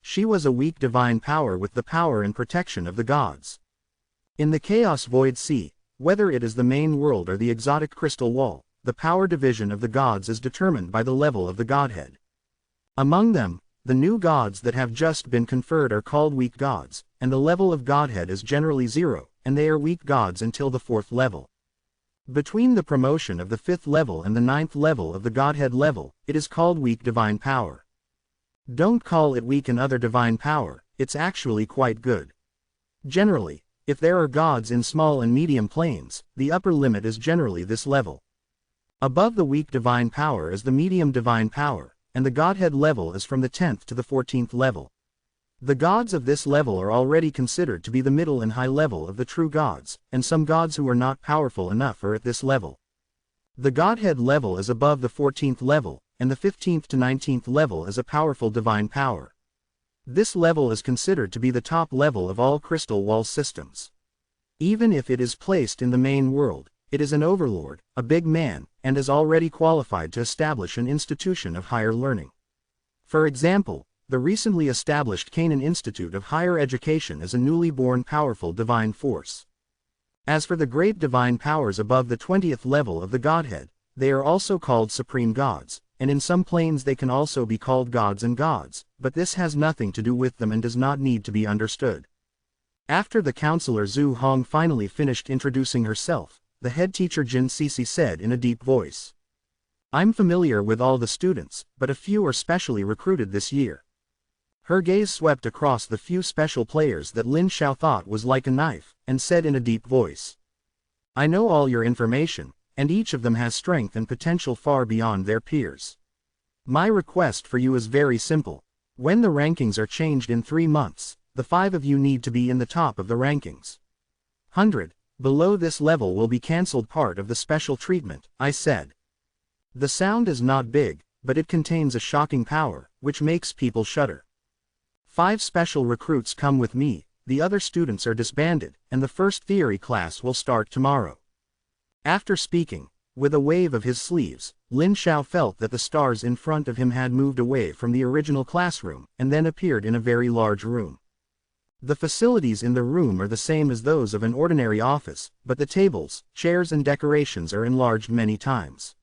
She was a weak divine power with the power and protection of the gods. In the Chaos Void Sea, whether it is the main world or the exotic crystal wall, the power division of the gods is determined by the level of the godhead. Among them, the new gods that have just been conferred are called weak gods, and the level of godhead is generally 0, and they are weak gods until the 4th level. Between the promotion of the 5th level and the 9th level of the godhead level, it is called weak divine power. Don't call it weak and other divine power, it's actually quite good. Generally, if there are gods in small and medium planes, the upper limit is generally this level. Above the weak divine power is the medium divine power, and the godhead level is from the 10th to the 14th level. The gods of this level are already considered to be the middle and high level of the true gods, and some gods who are not powerful enough are at this level. The godhead level is above the 14th level, and the 15th to 19th level is a powerful divine power. This level is considered to be the top level of all crystal wall systems. Even if it is placed in the main world, it is an overlord, a big man, and is already qualified to establish an institution of higher learning. For example, the recently established Canaan Institute of Higher Education is a newly born powerful divine force. As for the great divine powers above the 20th level of the Godhead, they are also called supreme gods, and in some planes they can also be called gods and gods, but this has nothing to do with them and does not need to be understood. After the counselor Zhu Hong finally finished introducing herself, the head teacher Jin Sisi said in a deep voice, "I'm familiar with all the students, but a few are specially recruited this year." Her gaze swept across the few special players that Lin Xiao thought was like a knife, and said in a deep voice, "I know all your information, and each of them has strength and potential far beyond their peers. My request for you is very simple. When the rankings are changed in 3 months, the 5 of you need to be in the top of the rankings. 100. Below this level will be cancelled part of the special treatment, I said. The sound is not big, but it contains a shocking power, which makes people shudder. 5 special recruits come with me, the other students are disbanded, and the first theory class will start tomorrow. After speaking, with a wave of his sleeves, Lin Xiao felt that the stars in front of him had moved away from the original classroom, and then appeared in a very large room. The facilities in the room are the same as those of an ordinary office, but the tables, chairs and decorations are enlarged many times.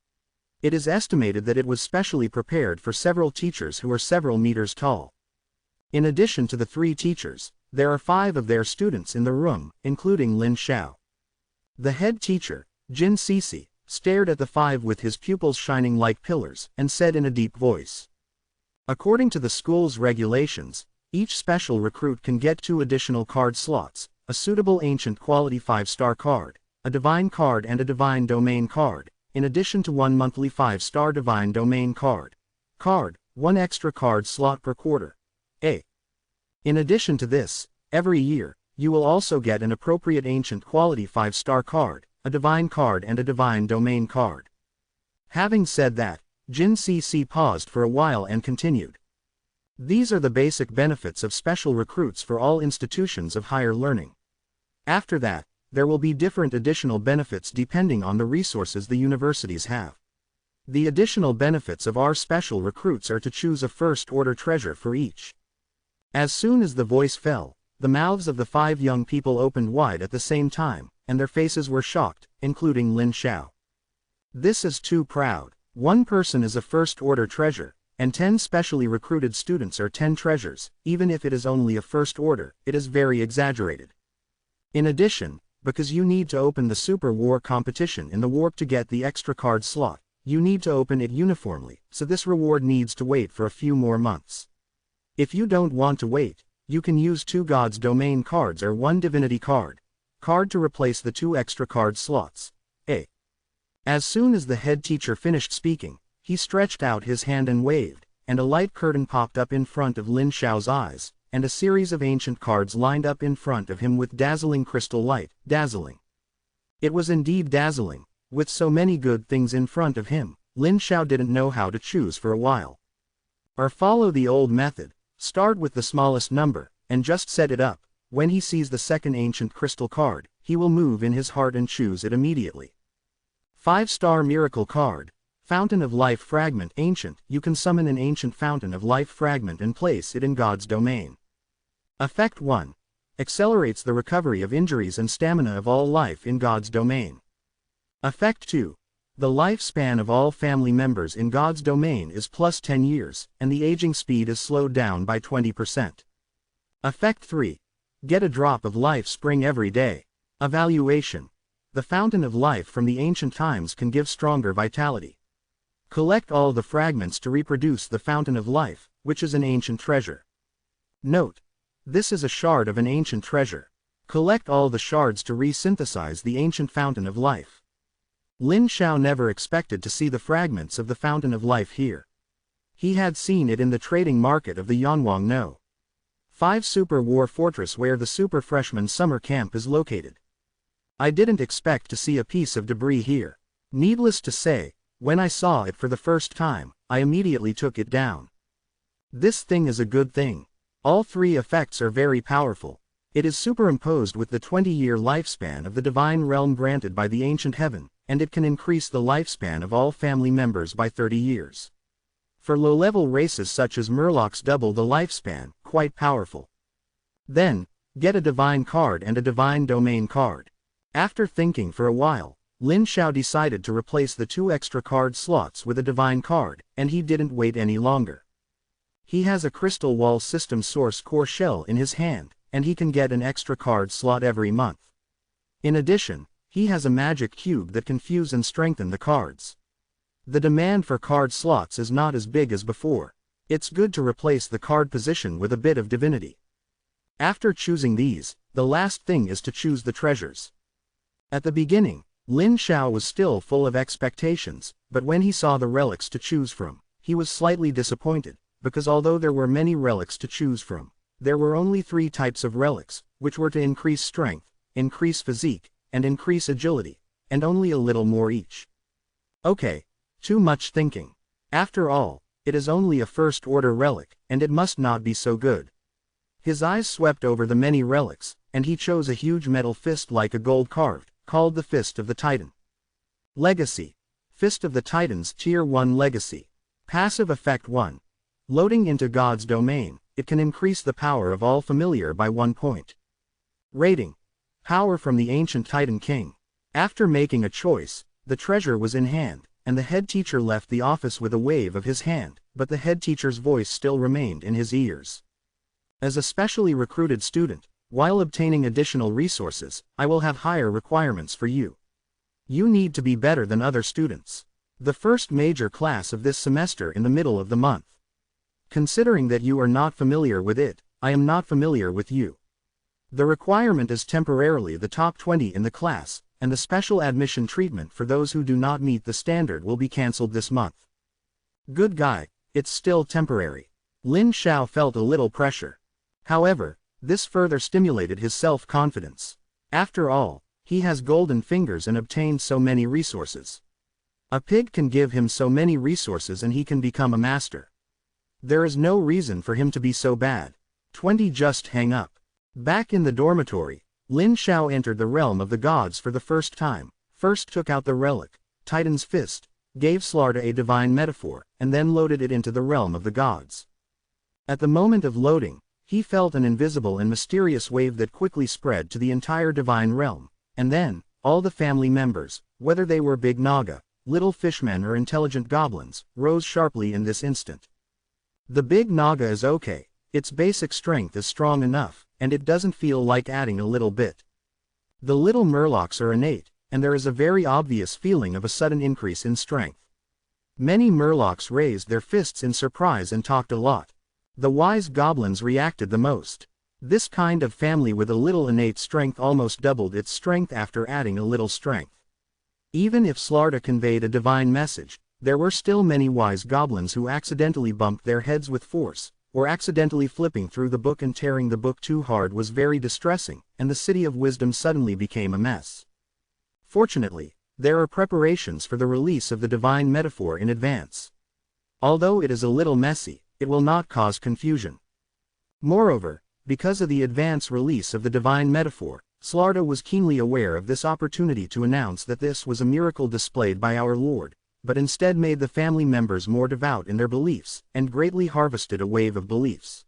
It is estimated that it was specially prepared for several teachers who are several meters tall. In addition to the 3 teachers, there are 5 of their students in the room, including Lin Xiao. The head teacher, Jin Cece, stared at the 5 with his pupils shining like pillars, and said in a deep voice. According to the school's regulations, each special recruit can get 2 additional card slots, a suitable ancient quality 5-star card, a divine card and a divine domain card, in addition to 1 monthly 5-star divine domain card. 1 extra card slot per quarter. In addition to this, every year, you will also get an appropriate ancient quality 5-star card, a divine card and a divine domain card. Having said that, Jin Cece paused for a while and continued. These are the basic benefits of special recruits for all institutions of higher learning. After that, there will be different additional benefits depending on the resources the universities have. The additional benefits of our special recruits are to choose a first-order treasure for each. As soon as the voice fell, the mouths of the 5 young people opened wide at the same time, and their faces were shocked, including Lin Xiao. This is too proud. 1 person is a first-order treasure, and 10 specially recruited students are 10 treasures. Even if it is only a first order, it is very exaggerated. In addition, because you need to open the Super War competition in the warp to get the extra card slot, you need to open it uniformly, so this reward needs to wait for a few more months. If you don't want to wait, you can use 2 God's Domain cards or 1 Divinity card to replace the 2 extra card slots. As soon as the head teacher finished speaking, he stretched out his hand and waved, and a light curtain popped up in front of Lin Xiao's eyes, and a series of ancient cards lined up in front of him with dazzling crystal light, dazzling. It was indeed dazzling. With so many good things in front of him, Lin Xiao didn't know how to choose for a while. Or follow the old method, start with the smallest number, and just set it up. When he sees the second ancient crystal card, he will move in his heart and choose it immediately. 5-star miracle card, Fountain of Life Fragment Ancient. You can summon an ancient Fountain of Life Fragment and place it in God's domain. Effect 1. Accelerates the recovery of injuries and stamina of all life in God's domain. Effect 2. The lifespan of all family members in God's domain is plus 10 years, and the aging speed is slowed down by 20%. Effect 3. Get a drop of life spring every day. Evaluation. The Fountain of Life from the ancient times can give stronger vitality. Collect all the fragments to reproduce the Fountain of Life, which is an ancient treasure. Note: this is a shard of an ancient treasure. Collect all the shards to re-synthesize the ancient Fountain of Life. Lin Xiao never expected to see the fragments of the Fountain of Life here. He had seen it in the trading market of the Yanwang No. 5 Super War Fortress where the Super Freshman Summer Camp is located. I didn't expect to see a piece of debris here. Needless to say, when I saw it for the first time, I immediately took it down. This thing is a good thing. All 3 effects are very powerful. It is superimposed with the 20-year lifespan of the divine realm granted by the ancient heaven, and it can increase the lifespan of all family members by 30 years. For low-level races such as Murlocs, double the lifespan, quite powerful. Then, get a divine card and a divine domain card. After thinking for a while, Lin Xiao decided to replace the 2 extra card slots with a divine card, and he didn't wait any longer. He has a crystal wall system source core shell in his hand, and he can get an extra card slot every month. In addition, he has a magic cube that can fuse and strengthen the cards. The demand for card slots is not as big as before. It's good to replace the card position with a bit of divinity. After choosing these, the last thing is to choose the treasures. At the beginning, Lin Xiao was still full of expectations, but when he saw the relics to choose from, he was slightly disappointed, because although there were many relics to choose from, there were only 3 types of relics, which were to increase strength, increase physique, and increase agility, and only a little more each. Okay, too much thinking. After all, it is only a first-order relic, and it must not be so good. His eyes swept over the many relics, and he chose a huge metal fist like a gold carved, called the Fist of the Titan. Legacy. Fist of the Titans Tier 1 Legacy. Passive Effect 1. Loading into God's domain, it can increase the power of all familiar by 1 point. Rating. Power from the Ancient Titan King. After making a choice, the treasure was in hand, and the head teacher left the office with a wave of his hand, but the head teacher's voice still remained in his ears. As a specially recruited student, while obtaining additional resources, I will have higher requirements for you. You need to be better than other students. The first major class of this semester in the middle of the month. Considering that you are not familiar with it, I am not familiar with you. The requirement is temporarily the top 20 in the class, and the special admission treatment for those who do not meet the standard will be cancelled this month. Good guy, it's still temporary. Lin Xiao felt a little pressure. However, this further stimulated his self-confidence. After all, he has golden fingers and obtained so many resources. A pig can give him so many resources and he can become a master. There is no reason for him to be so bad. 20 Just hang up. Back in the dormitory, Lin Xiao entered the realm of the gods for the first time, first took out the relic, Titan's Fist, gave Slarda a divine metaphor, and then loaded it into the realm of the gods. At the moment of loading, he felt an invisible and mysterious wave that quickly spread to the entire divine realm, and then, all the family members, whether they were big Naga, little fishmen or intelligent goblins, rose sharply in this instant. The big Naga is okay, its basic strength is strong enough, and it doesn't feel like adding a little bit. The little Murlocs are innate, and there is a very obvious feeling of a sudden increase in strength. Many Murlocs raised their fists in surprise and talked a lot. The wise goblins reacted the most. This kind of family with a little innate strength almost doubled its strength after adding a little strength. Even if Slarda conveyed a divine message, there were still many wise goblins who accidentally bumped their heads with force, or accidentally flipping through the book and tearing the book too hard was very distressing, and the City of Wisdom suddenly became a mess. Fortunately, there are preparations for the release of the divine metaphor in advance. Although it is a little messy, it will not cause confusion. Moreover, because of the advance release of the divine metaphor, Slarda was keenly aware of this opportunity to announce that this was a miracle displayed by our Lord, but instead made the family members more devout in their beliefs, and greatly harvested a wave of beliefs.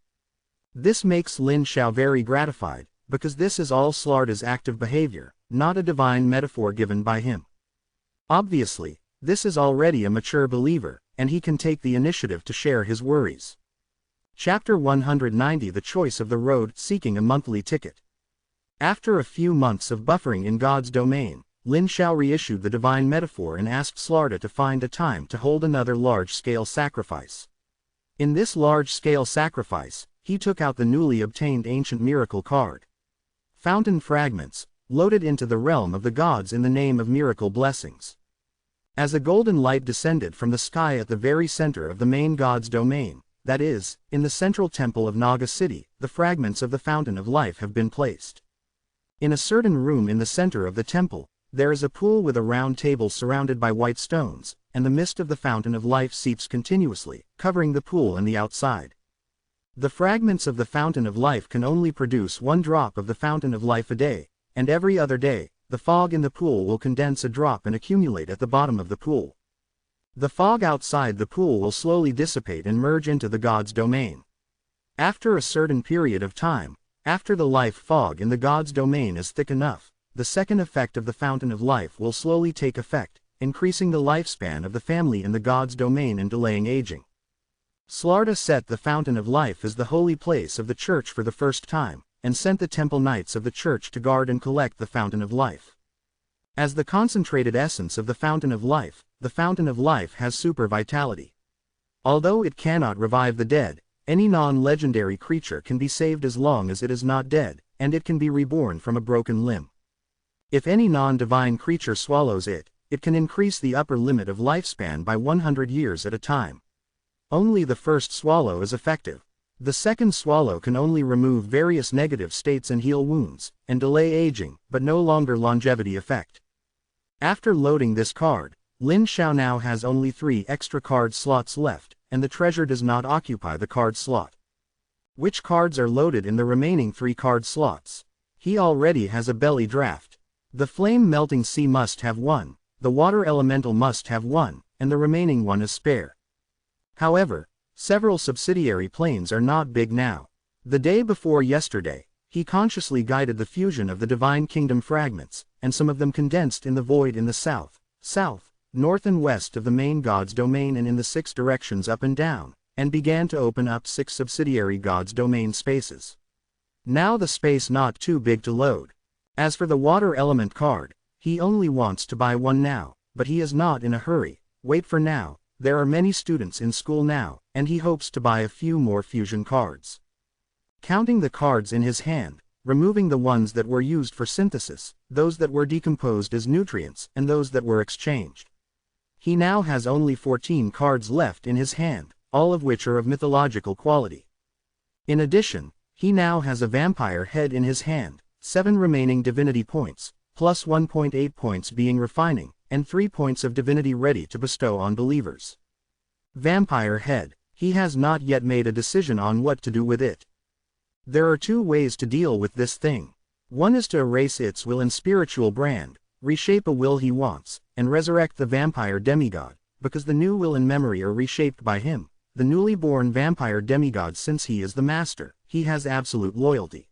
This makes Lin Xiao very gratified, because this is all Slarda's active behavior, not a divine metaphor given by him. Obviously, this is already a mature believer, and he can take the initiative to share his worries. Chapter 190 The Choice of the Road Seeking a Monthly Ticket. After a few months of buffering in God's domain, Lin Xiao reissued the divine metaphor and asked Slarda to find a time to hold another large-scale sacrifice. In this large-scale sacrifice, he took out the newly obtained ancient miracle card. Fountain fragments, loaded into the realm of the gods in the name of miracle blessings. As a golden light descended from the sky at the very center of the main god's domain, that is, in the central temple of Naga City, the fragments of the Fountain of Life have been placed. In a certain room in the center of the temple, there is a pool with a round table surrounded by white stones, and the mist of the Fountain of Life seeps continuously, covering the pool and the outside. The fragments of the Fountain of Life can only produce 1 drop of the Fountain of Life a day, and every other day, the fog in the pool will condense a drop and accumulate at the bottom of the pool. The fog outside the pool will slowly dissipate and merge into the god's domain. After a certain period of time, after the life fog in the god's domain is thick enough, the second effect of the Fountain of Life will slowly take effect, increasing the lifespan of the family in the god's domain and delaying aging. Slarda set the Fountain of Life as the holy place of the church for the first time, and sent the temple knights of the church to guard and collect the Fountain of Life. As the concentrated essence of the Fountain of Life, the Fountain of Life has super vitality. Although it cannot revive the dead, any non-legendary creature can be saved as long as it is not dead, and it can be reborn from a broken limb. If any non-divine creature swallows it, it can increase the upper limit of lifespan by 100 years at a time. Only the first swallow is effective. The second swallow can only remove various negative states and heal wounds, and delay aging, but no longer longevity effect. After loading this card, Lin Xiao now has only 3 extra card slots left, and the treasure does not occupy the card slot. Which cards are loaded in the remaining 3 card slots? He already has a belly draft. The flame melting sea must have 1, the water elemental must have 1, and the remaining 1 is spare. However, several subsidiary planes are not big now. The day before yesterday, he consciously guided the fusion of the Divine Kingdom fragments, and some of them condensed in the void in the south, north and west of the main god's domain and in the 6 directions up and down, and began to open up 6 subsidiary god's domain spaces. Now the space not too big to load. As for the water element card, he only wants to buy 1 now, but he is not in a hurry. Wait for now. There are many students in school now, and he hopes to buy a few more fusion cards. Counting the cards in his hand, removing the ones that were used for synthesis, those that were decomposed as nutrients, and those that were exchanged. He now has only 14 cards left in his hand, all of which are of mythological quality. In addition, he now has a vampire head in his hand, 7 remaining divinity points, plus 1.8 points being refining, and 3 points of divinity ready to bestow on believers. Vampire head. He has not yet made a decision on what to do with it. There are 2 ways to deal with this thing. One is to erase its will and spiritual brand, reshape a will he wants, and resurrect the vampire demigod, because the new will and memory are reshaped by him, the newly born vampire demigod. Since he is the master, he has absolute loyalty.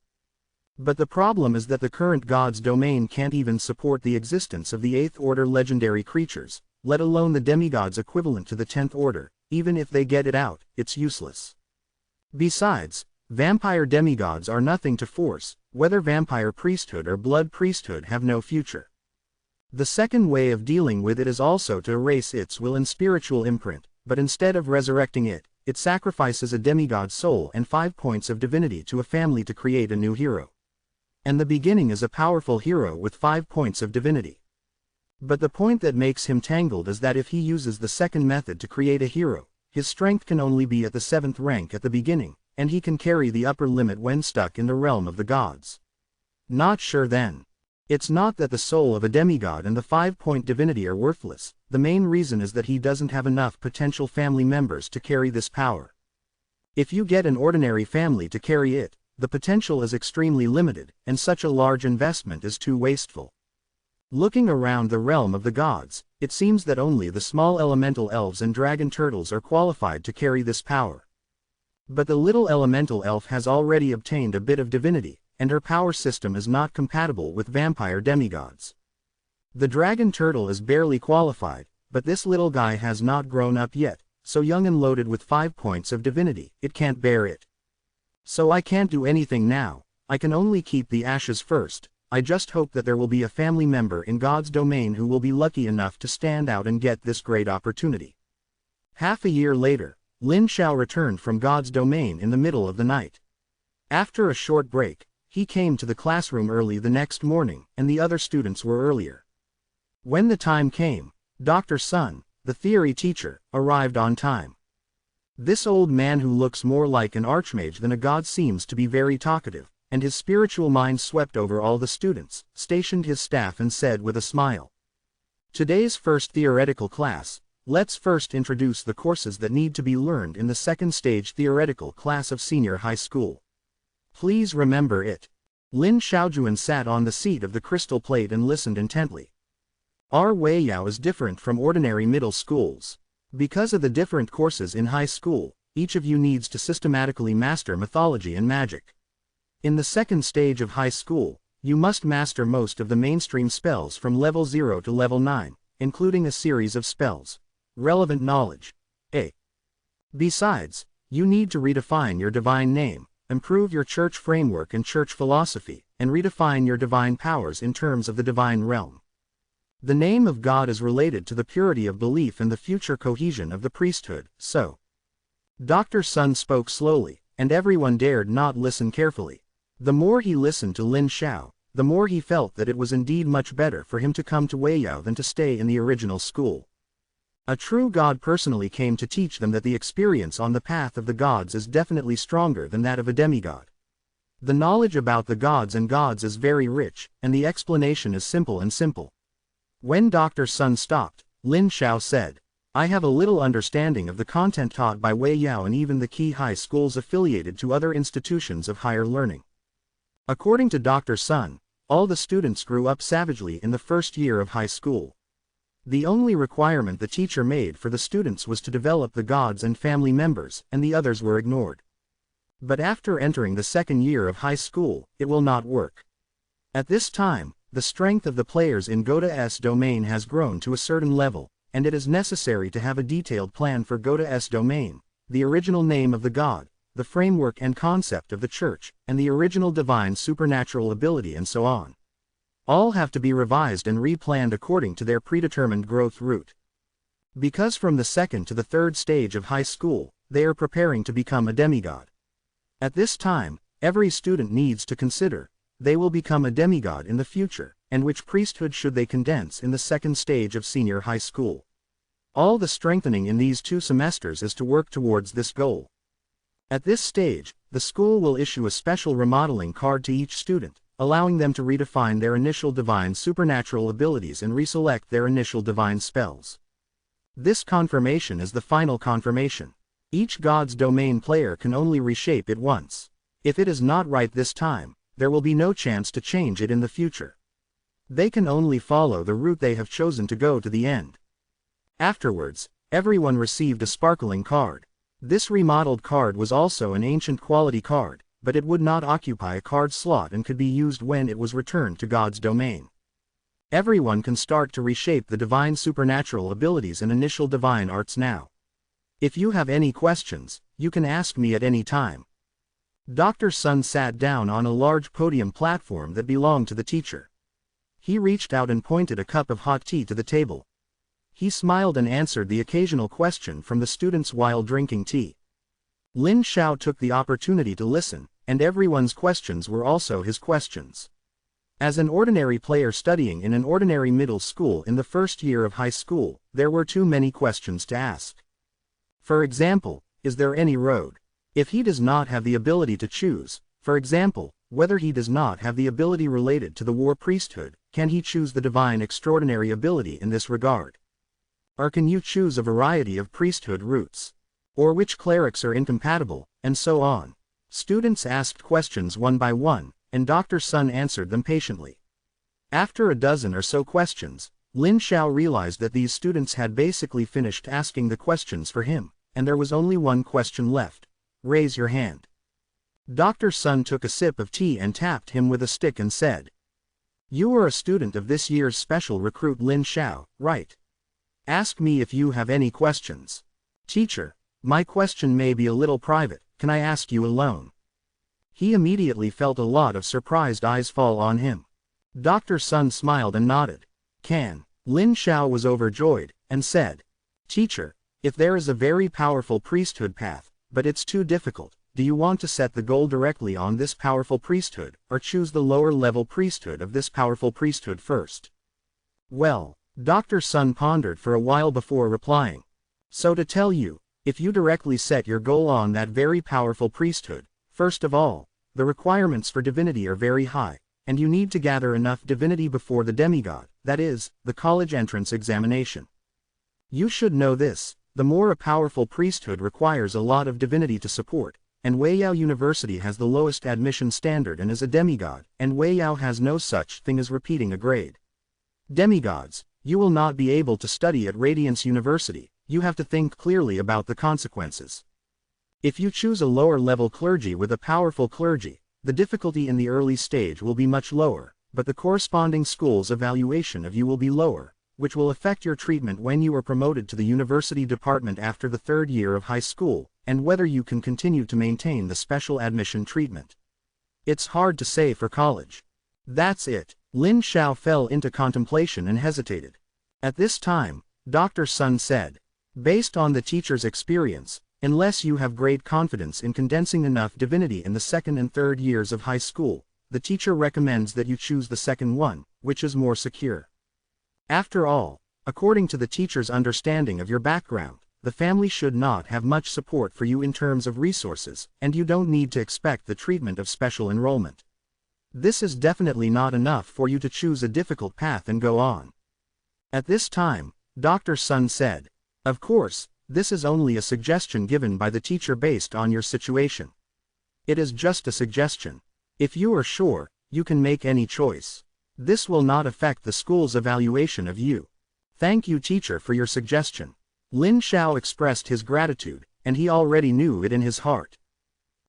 But the problem is that the current god's domain can't even support the existence of the 8th order legendary creatures, let alone the demigods equivalent to the 10th order. Even if they get it out, it's useless. Besides, vampire demigods are nothing to force, whether vampire priesthood or blood priesthood have no future. The second way of dealing with it is also to erase its will and spiritual imprint, but instead of resurrecting it, it sacrifices a demigod soul and 5 points of divinity to a family to create a new hero. And the beginning is a powerful hero with 5 points of divinity. But the point that makes him tangled is that if he uses the second method to create a hero, his strength can only be at the 7th rank at the beginning, and he can carry the upper limit when stuck in the realm of the gods. Not sure then. It's not that the soul of a demigod and the 5-point divinity are worthless, the main reason is that he doesn't have enough potential family members to carry this power. If you get an ordinary family to carry it, the potential is extremely limited, and such a large investment is too wasteful. Looking around the realm of the gods, it seems that only the small elemental elves and dragon turtles are qualified to carry this power. But the little elemental elf has already obtained a bit of divinity, and her power system is not compatible with vampire demigods. The dragon turtle is barely qualified, but this little guy has not grown up yet, so young and loaded with 5 points of divinity, it can't bear it. So I can't do anything now, I can only keep the ashes first. I just hope that there will be a family member in God's domain who will be lucky enough to stand out and get this great opportunity. Half a year later, Lin Xiao returned from God's domain in the middle of the night. After a short break, he came to the classroom early the next morning, and the other students were earlier. When the time came, Dr. Sun, the theory teacher, arrived on time. This old man who looks more like an archmage than a god seems to be very talkative, and his spiritual mind swept over all the students, stationed his staff and said with a smile, "Today's first theoretical class, let's first introduce the courses that need to be learned in the second stage theoretical class of senior high school. Please remember it." Lin Xiaojuan sat on the seat of the crystal plate and listened intently. Our Weiyao is different from ordinary middle schools. Because of the different courses in high school, each of you needs to systematically master mythology and magic. In the second stage of high school, you must master most of the mainstream spells from level 0 to level 9, including a series of spells. Relevant knowledge. A. Besides, you need to redefine your divine name, improve your church framework and church philosophy, and redefine your divine powers in terms of the divine realm. The name of God is related to the purity of belief and the future cohesion of the priesthood, so. Dr. Sun spoke slowly, and everyone dared not listen carefully. The more he listened to Lin Xiao, the more he felt that it was indeed much better for him to come to Weiyao than to stay in the original school. A true god personally came to teach them that the experience on the path of the gods is definitely stronger than that of a demigod. The knowledge about the gods and gods is very rich, and the explanation is simple and simple. When Dr. Sun stopped, Lin Xiao said, I have a little understanding of the content taught by Weiyao and even the key high schools affiliated to other institutions of higher learning. According to Dr. Sun, all the students grew up savagely in the first year of high school. The only requirement the teacher made for the students was to develop the gods and family members, and the others were ignored. But after entering the second year of high school, it will not work. At this time, the strength of the players in Goda-S domain has grown to a certain level, and it is necessary to have a detailed plan for Goda-S domain, the original name of the god, the framework and concept of the church, and the original divine supernatural ability and so on. All have to be revised and replanned according to their predetermined growth route. Because from the second to the third stage of high school, they are preparing to become a demigod. At this time, every student needs to consider, they will become a demigod in the future, and which priesthood should they condense in the second stage of senior high school. All the strengthening in these 2 semesters is to work towards this goal. At this stage, the school will issue a special remodeling card to each student, allowing them to redefine their initial divine supernatural abilities and reselect their initial divine spells. This confirmation is the final confirmation. Each god's domain player can only reshape it once. If it is not right this time, there will be no chance to change it in the future. They can only follow the route they have chosen to go to the end. Afterwards, everyone received a sparkling card. This remodeled card was also an ancient quality card, but it would not occupy a card slot and could be used when it was returned to God's domain. Everyone can start to reshape the divine supernatural abilities and initial divine arts now. If you have any questions, you can ask me at any time. Dr. Sun sat down on a large podium platform that belonged to the teacher. He reached out and pointed a cup of hot tea to the table. He smiled and answered the occasional question from the students while drinking tea. Lin Xiao took the opportunity to listen, and everyone's questions were also his questions. As an ordinary player studying in an ordinary middle school in the first year of high school, there were too many questions to ask. For example, is there any road? If he does not have the ability to choose, for example, whether he does not have the ability related to the war priesthood, can he choose the divine extraordinary ability in this regard? Or can you choose a variety of priesthood routes? Or which clerics are incompatible, and so on. Students asked questions one by one, and Dr. Sun answered them patiently. After a dozen or so questions, Lin Xiao realized that these students had basically finished asking the questions for him, and there was only one question left. Raise your hand. Dr. Sun took a sip of tea and tapped him with a stick and said, You are a student of this year's special recruit Lin Xiao, right? Ask me if you have any questions. Teacher, my question may be a little private, can I ask you alone? He immediately felt a lot of surprised eyes fall on him. Dr. Sun smiled and nodded. Can. Lin Xiao was overjoyed, and said, Teacher, if there is a very powerful priesthood path, but it's too difficult, do you want to set the goal directly on this powerful priesthood, or choose the lower level priesthood of this powerful priesthood first? Well, Dr. Sun pondered for a while before replying. So to tell you, if you directly set your goal on that very powerful priesthood, first of all, the requirements for divinity are very high, and you need to gather enough divinity before the demigod, that is, the college entrance examination. You should know this, the more a powerful priesthood requires a lot of divinity to support, and Weiyao University has the lowest admission standard and is a demigod, and Weiyao has no such thing as repeating a grade. Demigods, you will not be able to study at Radiance University, you have to think clearly about the consequences. If you choose a lower-level clergy with a powerful clergy, the difficulty in the early stage will be much lower, but the corresponding school's evaluation of you will be lower, which will affect your treatment when you are promoted to the university department after the third year of high school, and whether you can continue to maintain the special admission treatment. It's hard to say for college. That's it. Lin Xiao fell into contemplation and hesitated. At this time, Dr. Sun said, based on the teacher's experience, unless you have great confidence in condensing enough divinity in the second and third years of high school, the teacher recommends that you choose the second one, which is more secure. After all, according to the teacher's understanding of your background, the family should not have much support for you in terms of resources, and you don't need to expect the treatment of special enrollment. This is definitely not enough for you to choose a difficult path and go on. At this time, Dr. Sun said, "Of course, this is only a suggestion given by the teacher based on your situation. It is just a suggestion. If you are sure, you can make any choice. This will not affect the school's evaluation of you." "Thank you, teacher, for your suggestion." Lin Xiao expressed his gratitude, and he already knew it in his heart.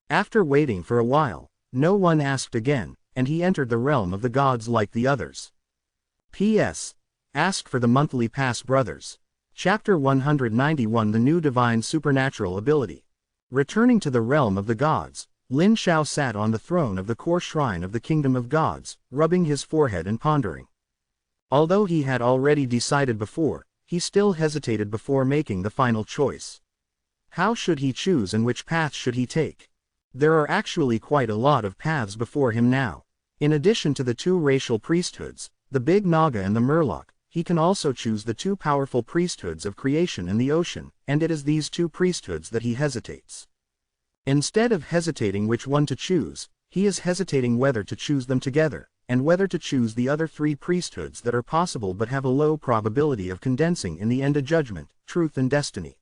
After waiting for a while, no one asked again, and he entered the realm of the gods like the others. P.S. Ask for the monthly pass, brothers. Chapter 191, The New Divine Supernatural Ability. Returning to the realm of the gods, Lin Xiao sat on the throne of the core shrine of the Kingdom of Gods, rubbing his forehead and pondering. Although he had already decided before, he still hesitated before making the final choice. How should he choose and which path should he take? There are actually quite a lot of paths before him now. In addition to the two racial priesthoods, the Big Naga and the Murloc, he can also choose the two powerful priesthoods of creation and the ocean, and it is these two priesthoods that he hesitates. Instead of hesitating which one to choose, he is hesitating whether to choose them together, and whether to choose the other three priesthoods that are possible but have a low probability of condensing in the end: a judgment, truth and destiny.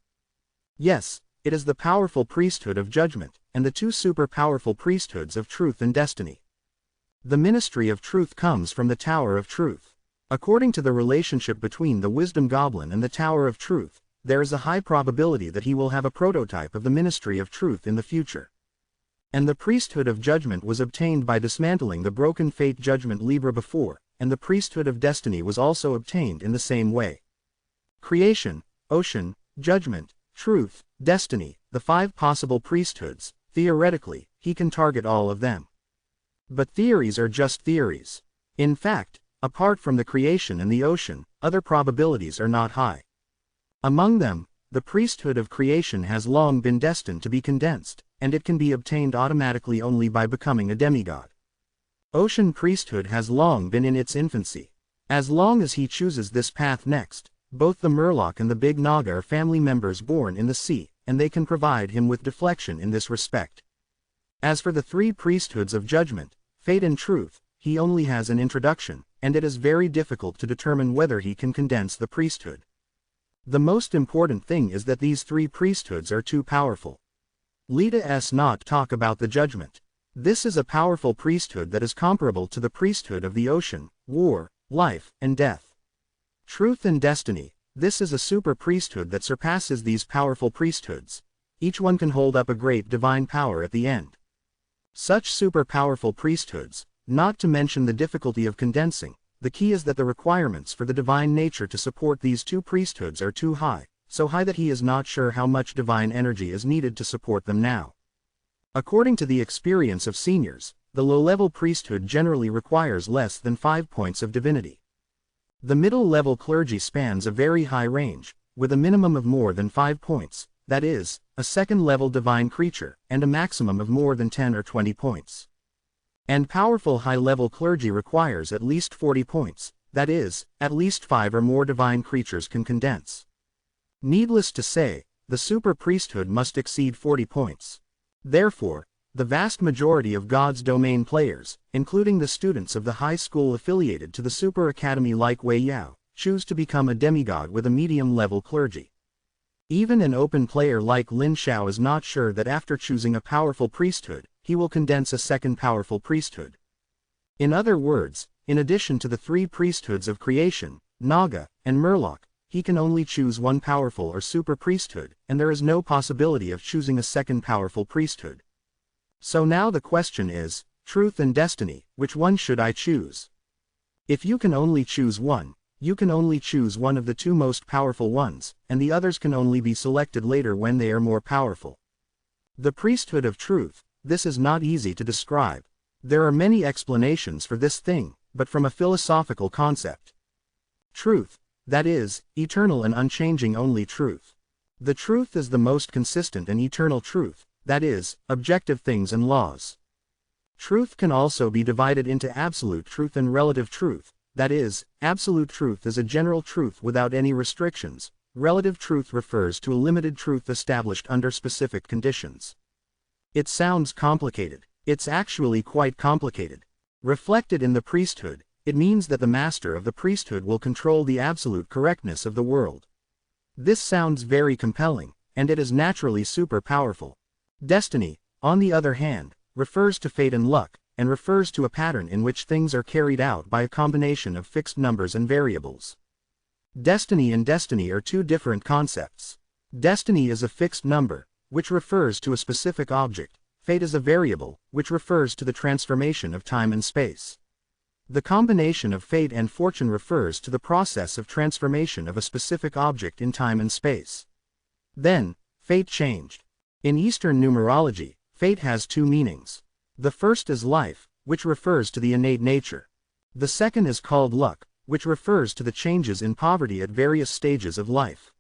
Yes, it is the powerful priesthood of judgment, and the two super powerful priesthoods of truth and destiny. The ministry of truth comes from the Tower of Truth. According to the relationship between the Wisdom Goblin and the Tower of Truth, there is a high probability that he will have a prototype of the ministry of truth in the future. And the priesthood of judgment was obtained by dismantling the broken fate judgment Libra before, and the priesthood of destiny was also obtained in the same way. Creation, ocean, judgment, truth, destiny, the 5 possible priesthoods, theoretically, he can target all of them. But theories are just theories. In fact, apart from the creation and the ocean, other probabilities are not high. Among them, the priesthood of creation has long been destined to be condensed, and it can be obtained automatically only by becoming a demigod. Ocean priesthood has long been in its infancy. As long as he chooses this path next, both the Murloc and the Big Naga are family members born in the sea, and they can provide him with deflection in this respect. As for the 3 priesthoods of judgment, fate and truth, he only has an introduction, and it is very difficult to determine whether he can condense the priesthood. The most important thing is that these 3 priesthoods are too powerful. Let us not talk about the judgment. This is a powerful priesthood that is comparable to the priesthood of the ocean, war, life, and death. Truth and destiny, this is a super priesthood that surpasses these powerful priesthoods. Each one can hold up a great divine power at the end. Such super powerful priesthoods, not to mention the difficulty of condensing, the key is that the requirements for the divine nature to support these 2 priesthoods are too high, so high that he is not sure how much divine energy is needed to support them now. According to the experience of seniors, the low-level priesthood generally requires less than 5 points of divinity. The middle-level clergy spans a very high range, with a minimum of more than 5 points, that is, a second-level divine creature, and a maximum of more than 10 or 20 points. And powerful high-level clergy requires at least 40 points, that is, at least 5 or more divine creatures can condense. Needless to say, the super priesthood must exceed 40 points. Therefore, the vast majority of God's domain players, including the students of the high school affiliated to the super academy like Wei Yao, choose to become a demigod with a medium-level clergy. Even an open player like Lin Xiao is not sure that after choosing a powerful priesthood, he will condense a second powerful priesthood. In other words, in addition to the 3 priesthoods of creation, Naga, and Murloc, he can only choose one powerful or super priesthood, and there is no possibility of choosing a second powerful priesthood. So now the question is, truth and destiny, which one should I choose? If you can only choose one, you can only choose one of the 2 most powerful ones, and the others can only be selected later when they are more powerful. The priesthood of truth, this is not easy to describe. There are many explanations for this thing, but from a philosophical concept. Truth, that is, eternal and unchanging only truth. The truth is the most consistent and eternal truth, that is, objective things and laws. Truth can also be divided into absolute truth and relative truth. That is, absolute truth is a general truth without any restrictions. Relative truth refers to a limited truth established under specific conditions. It sounds complicated. It's actually quite complicated. Reflected in the priesthood, it means that the master of the priesthood will control the absolute correctness of the world. This sounds very compelling, and it is naturally super powerful. Destiny, on the other hand, refers to fate and luck, and refers to a pattern in which things are carried out by a combination of fixed numbers and variables. Destiny and destiny are two different concepts. Destiny is a fixed number, which refers to a specific object. Fate is a variable, which refers to the transformation of time and space. The combination of fate and fortune refers to the process of transformation of a specific object in time and space. Then, fate changed. In Eastern numerology, fate has two meanings. The first is life, which refers to the innate nature. The second is called luck, which refers to the changes in poverty at various stages of life.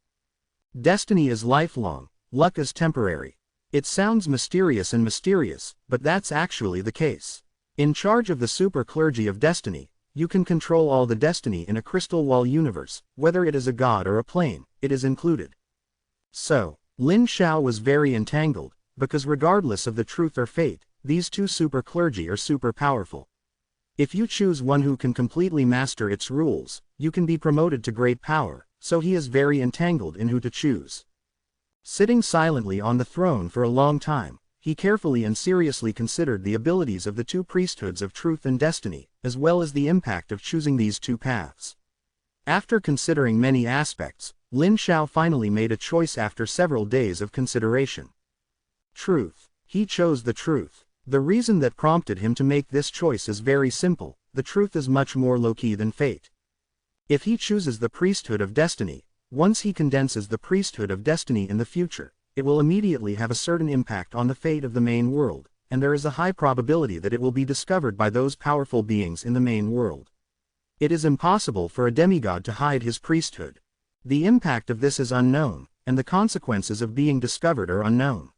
Destiny is lifelong, luck is temporary. It sounds mysterious, but that's actually the case. In charge of the super clergy of destiny, you can control all the destiny in a crystal wall universe, whether it is a god or a plane, it is included. So, Lin Xiao was very entangled, because regardless of the truth or fate, these two super clergy are super powerful. If you choose one who can completely master its rules, you can be promoted to great power, so he is very entangled in who to choose. Sitting silently on the throne for a long time, he carefully and seriously considered the abilities of the two priesthoods of truth and destiny, as well as the impact of choosing these two paths. After considering many aspects, Lin Xiao finally made a choice after several days of consideration. Truth. He chose the truth. The reason that prompted him to make this choice is very simple: the truth is much more low-key than fate. If he chooses the priesthood of destiny, once he condenses the priesthood of destiny in the future, it will immediately have a certain impact on the fate of the main world, and there is a high probability that it will be discovered by those powerful beings in the main world. It is impossible for a demigod to hide his priesthood. The impact of this is unknown, and the consequences of being discovered are unknown.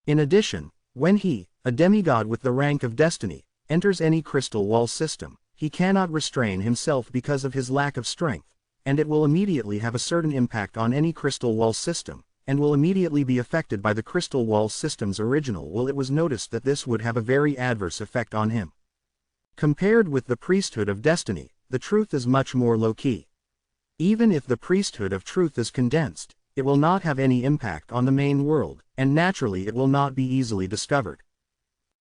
In addition, when he, a demigod with the rank of destiny, enters any crystal wall system, he cannot restrain himself because of his lack of strength, and it will immediately have a certain impact on any crystal wall system, and will immediately be affected by the crystal wall system's original will. It was noticed that this would have a very adverse effect on him. Compared with the priesthood of destiny, the truth is much more low-key. Even if the priesthood of truth is condensed, it will not have any impact on the main world, and naturally it will not be easily discovered.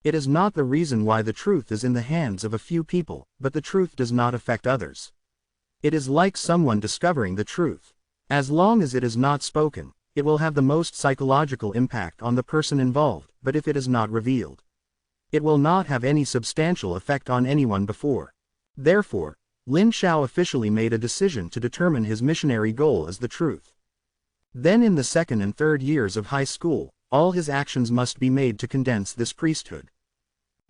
It is not the reason why the truth is in the hands of a few people, but the truth does not affect others. It is like someone discovering the truth. As long as it is not spoken, it will have the most psychological impact on the person involved, but if it is not revealed, it will not have any substantial effect on anyone before. Therefore, Lin Xiao officially made a decision to determine his missionary goal as the truth. Then in the second and third years of high school, all his actions must be made to condense this priesthood.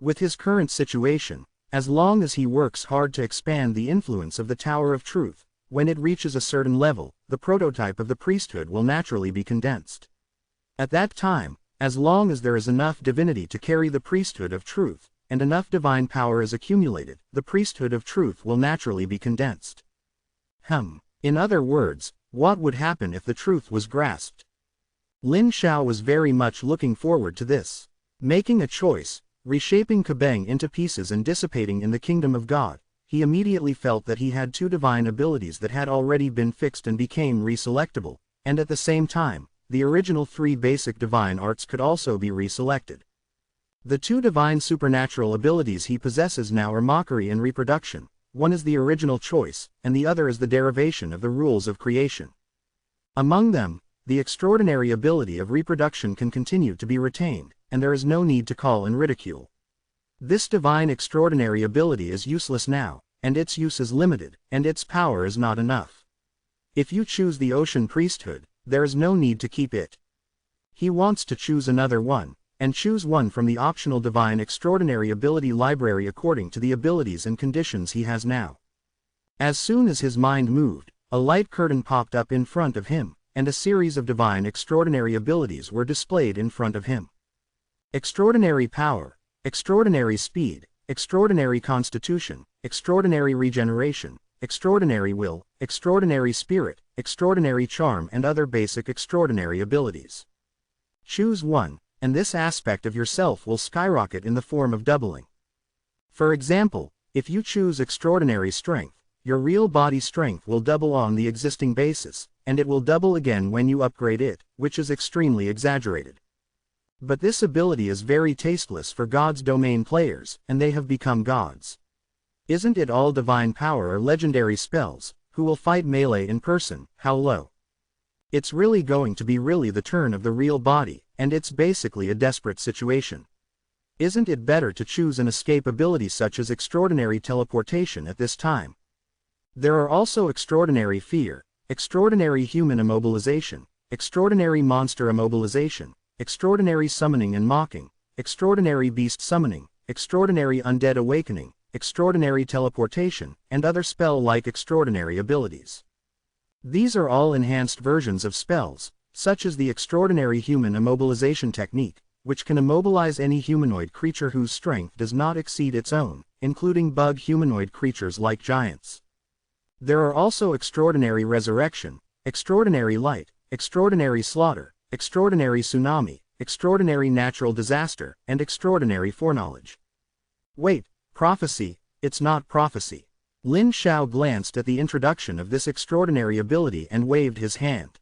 With his current situation, as long as he works hard to expand the influence of the Tower of Truth, when it reaches a certain level, the prototype of the priesthood will naturally be condensed. At that time, as long as there is enough divinity to carry the priesthood of truth, and enough divine power is accumulated, the priesthood of truth will naturally be condensed. In other words, what would happen if the truth was grasped? Lin Xiao was very much looking forward to this. Making a choice, reshaping Kabeng into pieces and dissipating in the kingdom of God, he immediately felt that he had two divine abilities that had already been fixed and became reselectable, and at the same time, the original three basic divine arts could also be reselected. The two divine supernatural abilities he possesses now are mockery and reproduction. One is the original choice, and the other is the derivation of the rules of creation. Among them, the extraordinary ability of reproduction can continue to be retained, and there is no need to call in ridicule. This divine extraordinary ability is useless now, and its use is limited, and its power is not enough. If you choose the ocean priesthood, there is no need to keep it. He wants to choose another one, and choose one from the optional divine extraordinary ability library according to the abilities and conditions he has now. As soon as his mind moved, a light curtain popped up in front of him, and a series of divine extraordinary abilities were displayed in front of him. Extraordinary power, extraordinary speed, extraordinary constitution, extraordinary regeneration, extraordinary will, extraordinary spirit, extraordinary charm, and other basic extraordinary abilities. Choose one, and this aspect of yourself will skyrocket in the form of doubling. For example, if you choose extraordinary strength, your real body strength will double on the existing basis, and it will double again when you upgrade it, which is extremely exaggerated. But this ability is very tasteless for God's domain players, and they have become gods. Isn't it all divine power or legendary spells, who will fight melee in person, how low? It's really going to be really the turn of the real body, and it's basically a desperate situation. Isn't it better to choose an escape ability such as extraordinary teleportation at this time? There are also extraordinary fear, extraordinary human immobilization, extraordinary monster immobilization, extraordinary summoning and mocking, extraordinary beast summoning, extraordinary undead awakening, extraordinary teleportation, and other spell-like extraordinary abilities. These are all enhanced versions of spells, such as the extraordinary human immobilization technique, which can immobilize any humanoid creature whose strength does not exceed its own, including bug humanoid creatures like giants. There are also extraordinary resurrection, extraordinary light, extraordinary slaughter, extraordinary tsunami, extraordinary natural disaster, and extraordinary foreknowledge. Wait, prophecy, it's not prophecy. Lin Xiao glanced at the introduction of this extraordinary ability and waved his hand.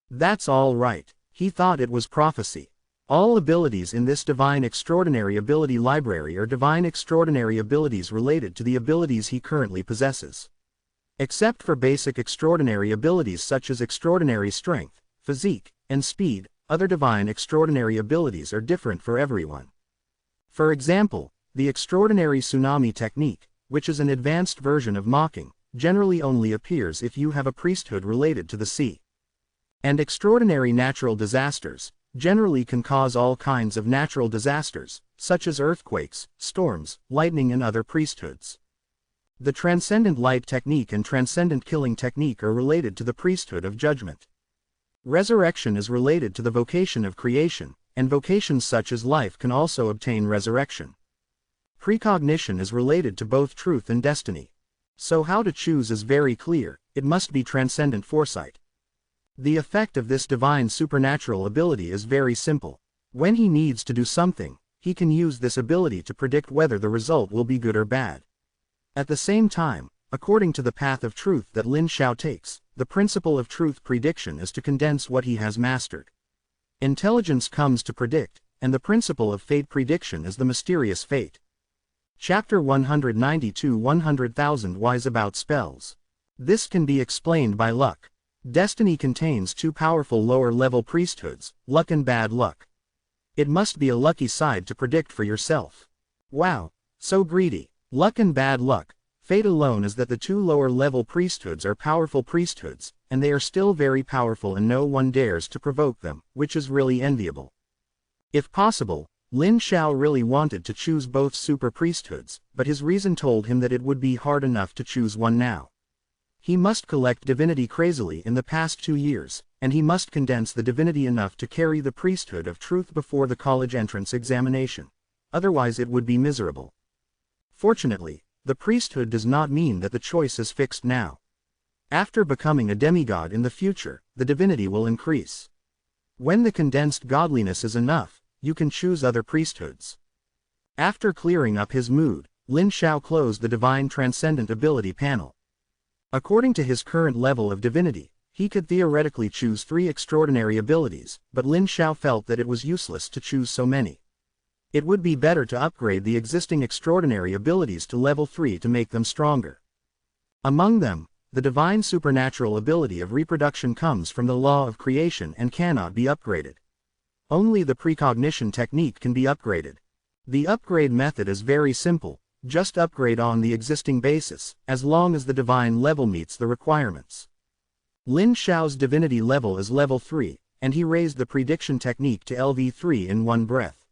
That's all right, he thought it was prophecy. All abilities in this divine extraordinary ability library are divine extraordinary abilities related to the abilities he currently possesses. Except for basic extraordinary abilities such as extraordinary strength, physique, and speed, other divine extraordinary abilities are different for everyone. For example, the extraordinary tsunami technique, which is an advanced version of mocking, generally only appears if you have a priesthood related to the sea. And extraordinary natural disasters, generally can cause all kinds of natural disasters, such as earthquakes, storms, lightning, and other priesthoods. The transcendent light technique and transcendent killing technique are related to the priesthood of judgment. Resurrection is related to the vocation of creation, and vocations such as life can also obtain resurrection. Precognition is related to both truth and destiny. So how to choose is very clear, it must be transcendent foresight. The effect of this divine supernatural ability is very simple. When he needs to do something, he can use this ability to predict whether the result will be good or bad. At the same time, according to the path of truth that Lin Xiao takes, the principle of truth prediction is to condense what he has mastered. Intelligence comes to predict, and the principle of fate prediction is the mysterious fate. Chapter 192 100,000 Whys about spells. This can be explained by luck. Destiny contains two powerful lower-level priesthoods, luck and bad luck. It must be a lucky side to predict for yourself. Wow, so greedy. Luck and bad luck. Fate alone is that the two lower-level priesthoods are powerful priesthoods, and they are still very powerful and no one dares to provoke them, which is really enviable. If possible, Lin Xiao really wanted to choose both super priesthoods, but his reason told him that it would be hard enough to choose one now. He must collect divinity crazily in the past 2 years, and he must condense the divinity enough to carry the priesthood of truth before the college entrance examination. Otherwise it would be miserable. Fortunately, the priesthood does not mean that the choice is fixed now. After becoming a demigod in the future, the divinity will increase. When the condensed godliness is enough, you can choose other priesthoods. After clearing up his mood, Lin Xiao closed the divine transcendent ability panel. According to his current level of divinity, he could theoretically choose 3 extraordinary abilities, but Lin Xiao felt that it was useless to choose so many. It would be better to upgrade the existing extraordinary abilities to level 3 to make them stronger. Among them, the divine supernatural ability of reproduction comes from the law of creation and cannot be upgraded. Only the precognition technique can be upgraded. The upgrade method is very simple, just upgrade on the existing basis, as long as the divine level meets the requirements. Lin Xiao's divinity level is level 3, and he raised the prediction technique to LV3 in one breath.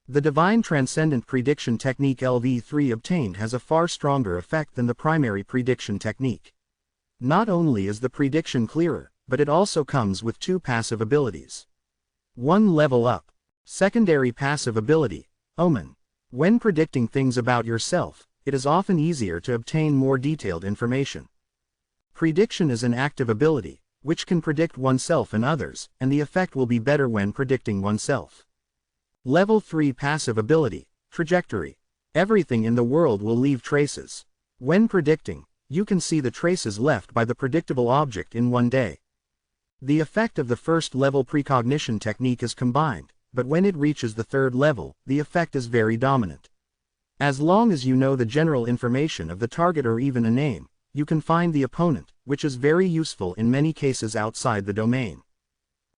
The divine transcendent prediction technique LV3 obtained has a far stronger effect than the primary prediction technique. Not only is the prediction clearer, but it also comes with 2 passive abilities. 1 level up. Secondary passive ability, Omen. When predicting things about yourself, it is often easier to obtain more detailed information. Prediction is an active ability, which can predict oneself and others, and the effect will be better when predicting oneself. Level 3 Passive Ability, Trajectory. Everything in the world will leave traces. When predicting, you can see the traces left by the predictable object in one day. The effect of the first level precognition technique is combined, but when it reaches the third level, the effect is very dominant. As long as you know the general information of the target or even a name, you can find the opponent, which is very useful in many cases outside the domain.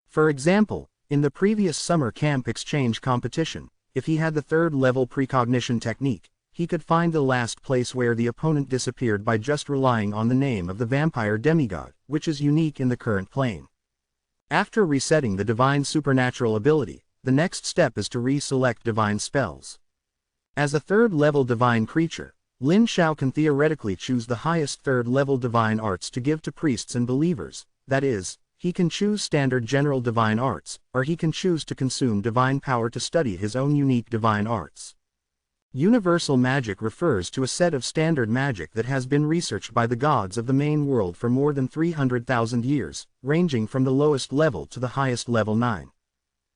For example, in the previous summer camp exchange competition, if he had the third level precognition technique, he could find the last place where the opponent disappeared by just relying on the name of the vampire demigod, which is unique in the current plane. After resetting the divine supernatural ability, the next step is to re-select divine spells. As a third-level divine creature, Lin Xiao can theoretically choose the highest third-level divine arts to give to priests and believers, that is, he can choose standard general divine arts, or he can choose to consume divine power to study his own unique divine arts. Universal magic refers to a set of standard magic that has been researched by the gods of the main world for more than 300,000 years, ranging from the lowest level to the highest level 9.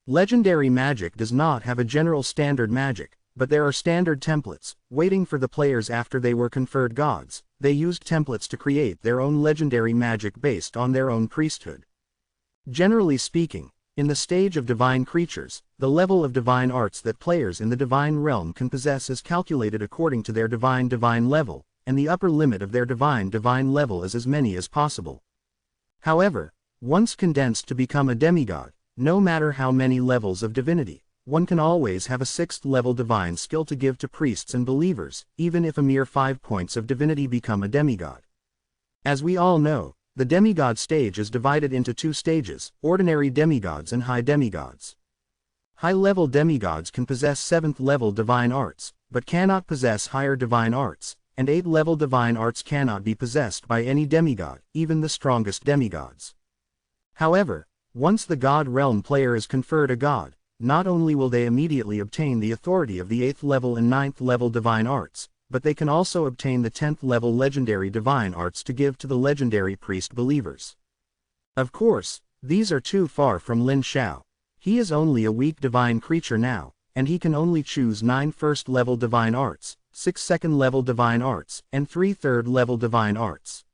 Legendary magic does not have a general standard magic, but there are standard templates, waiting for the players after they were conferred gods. They used templates to create their own legendary magic based on their own priesthood. Generally speaking, in the stage of divine creatures, the level of divine arts that players in the divine realm can possess is calculated according to their divine level, and the upper limit of their divine level is as many as possible. However, once condensed to become a demigod, no matter how many levels of divinity, one can always have a 6th level divine skill to give to priests and believers, even if a mere 5 points of divinity become a demigod. As we all know, the demigod stage is divided into 2 stages, ordinary demigods and high demigods. High-level demigods can possess 7th-level divine arts, but cannot possess higher divine arts, and 8th-level divine arts cannot be possessed by any demigod, even the strongest demigods. However, once the god realm player is conferred a god, not only will they immediately obtain the authority of the 8th level and 9th level divine arts, but they can also obtain the 10th level legendary divine arts to give to the legendary priest believers. Of course, these are too far from Lin Xiao. He is only a weak divine creature now, and he can only choose 9 first level divine arts, 6 second level divine arts, and 3 third level divine arts.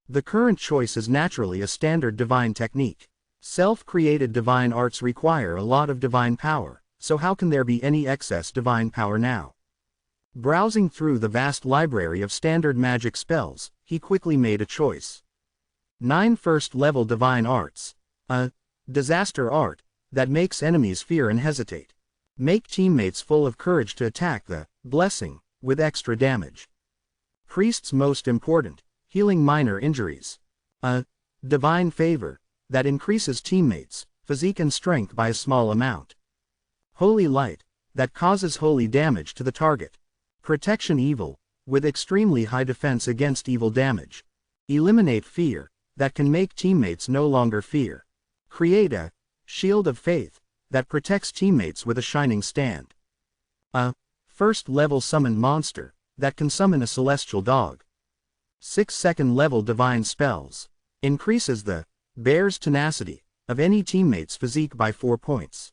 The current choice is naturally a standard divine technique. Self-created divine arts require a lot of divine power, so how can there be any excess divine power now? Browsing through the vast library of standard magic spells, he quickly made a choice. 9 first-level divine arts. A disaster art that makes enemies fear and hesitate. Make teammates full of courage to attack the blessing with extra damage. Priest's most important, healing minor injuries. A divine favor that increases teammates' physique and strength by a small amount. Holy light that causes holy damage to the target. Protection evil, with extremely high defense against evil damage. Eliminate fear, that can make teammates no longer fear. Create a shield of faith, that protects teammates with a shining stand. A first-level summoned monster, that can summon a celestial dog. 6 second-level divine spells. Increases the bear's tenacity of any teammate's physique by 4 points.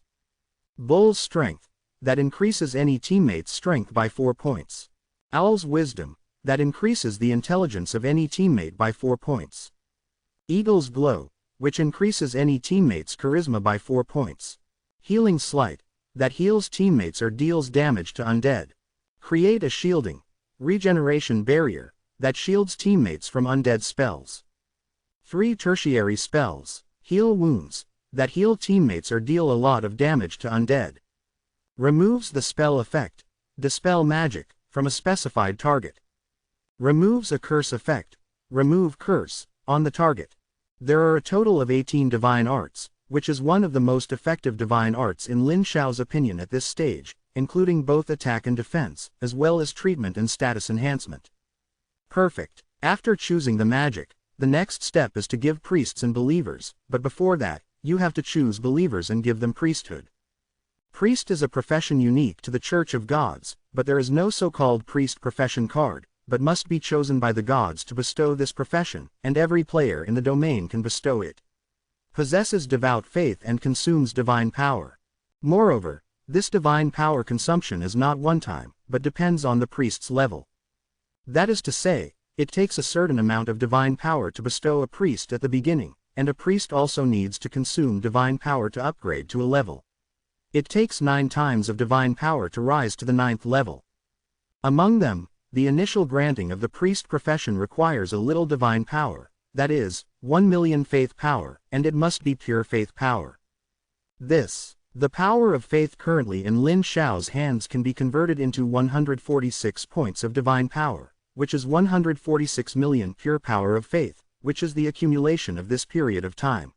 Bull's strength, that increases any teammate's strength by 4 points. Owl's wisdom, that increases the intelligence of any teammate by 4 points. Eagle's glow, which increases any teammate's charisma by 4 points. Healing sleight, that heals teammates or deals damage to undead. Create a shielding, regeneration barrier, that shields teammates from undead spells. 3 tertiary spells, heal wounds, that heal teammates or deal a lot of damage to undead. Removes the spell effect, dispel magic, from a specified target. Removes a curse effect, remove curse, on the target. There are a total of 18 divine arts, which is one of the most effective divine arts in Lin Xiao's opinion at this stage, including both attack and defense, as well as treatment and status enhancement. Perfect. After choosing the magic, the next step is to give priests and believers, but before that, you have to choose believers and give them priesthood. Priest is a profession unique to the Church of Gods, but there is no so-called priest profession card, but must be chosen by the gods to bestow this profession, and every player in the domain can bestow it. Possesses devout faith and consumes divine power. Moreover, this divine power consumption is not one-time, but depends on the priest's level. That is to say, it takes a certain amount of divine power to bestow a priest at the beginning, and a priest also needs to consume divine power to upgrade to a level. It takes 9 times of divine power to rise to the 9th level. Among them, the initial granting of the priest profession requires a little divine power, that is, 1,000,000 faith power, and it must be pure faith power. The power of faith currently in Lin Xiao's hands can be converted into 146 points of divine power, which is 146 million pure power of faith, which is the accumulation of this period of time.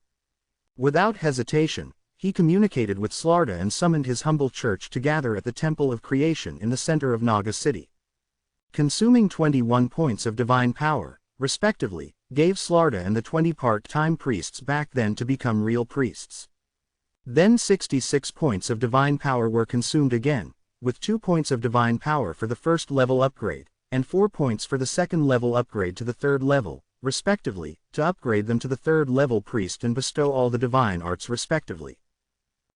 Without hesitation, he communicated with Slarda and summoned his humble church to gather at the Temple of Creation in the center of Naga City. Consuming 21 points of divine power, respectively, gave Slarda and the 20 part-time priests back then to become real priests. Then 66 points of divine power were consumed again, with 2 points of divine power for the first level upgrade, and 4 points for the second level upgrade to the 3rd level, respectively, to upgrade them to the 3rd level priest and bestow all the divine arts respectively.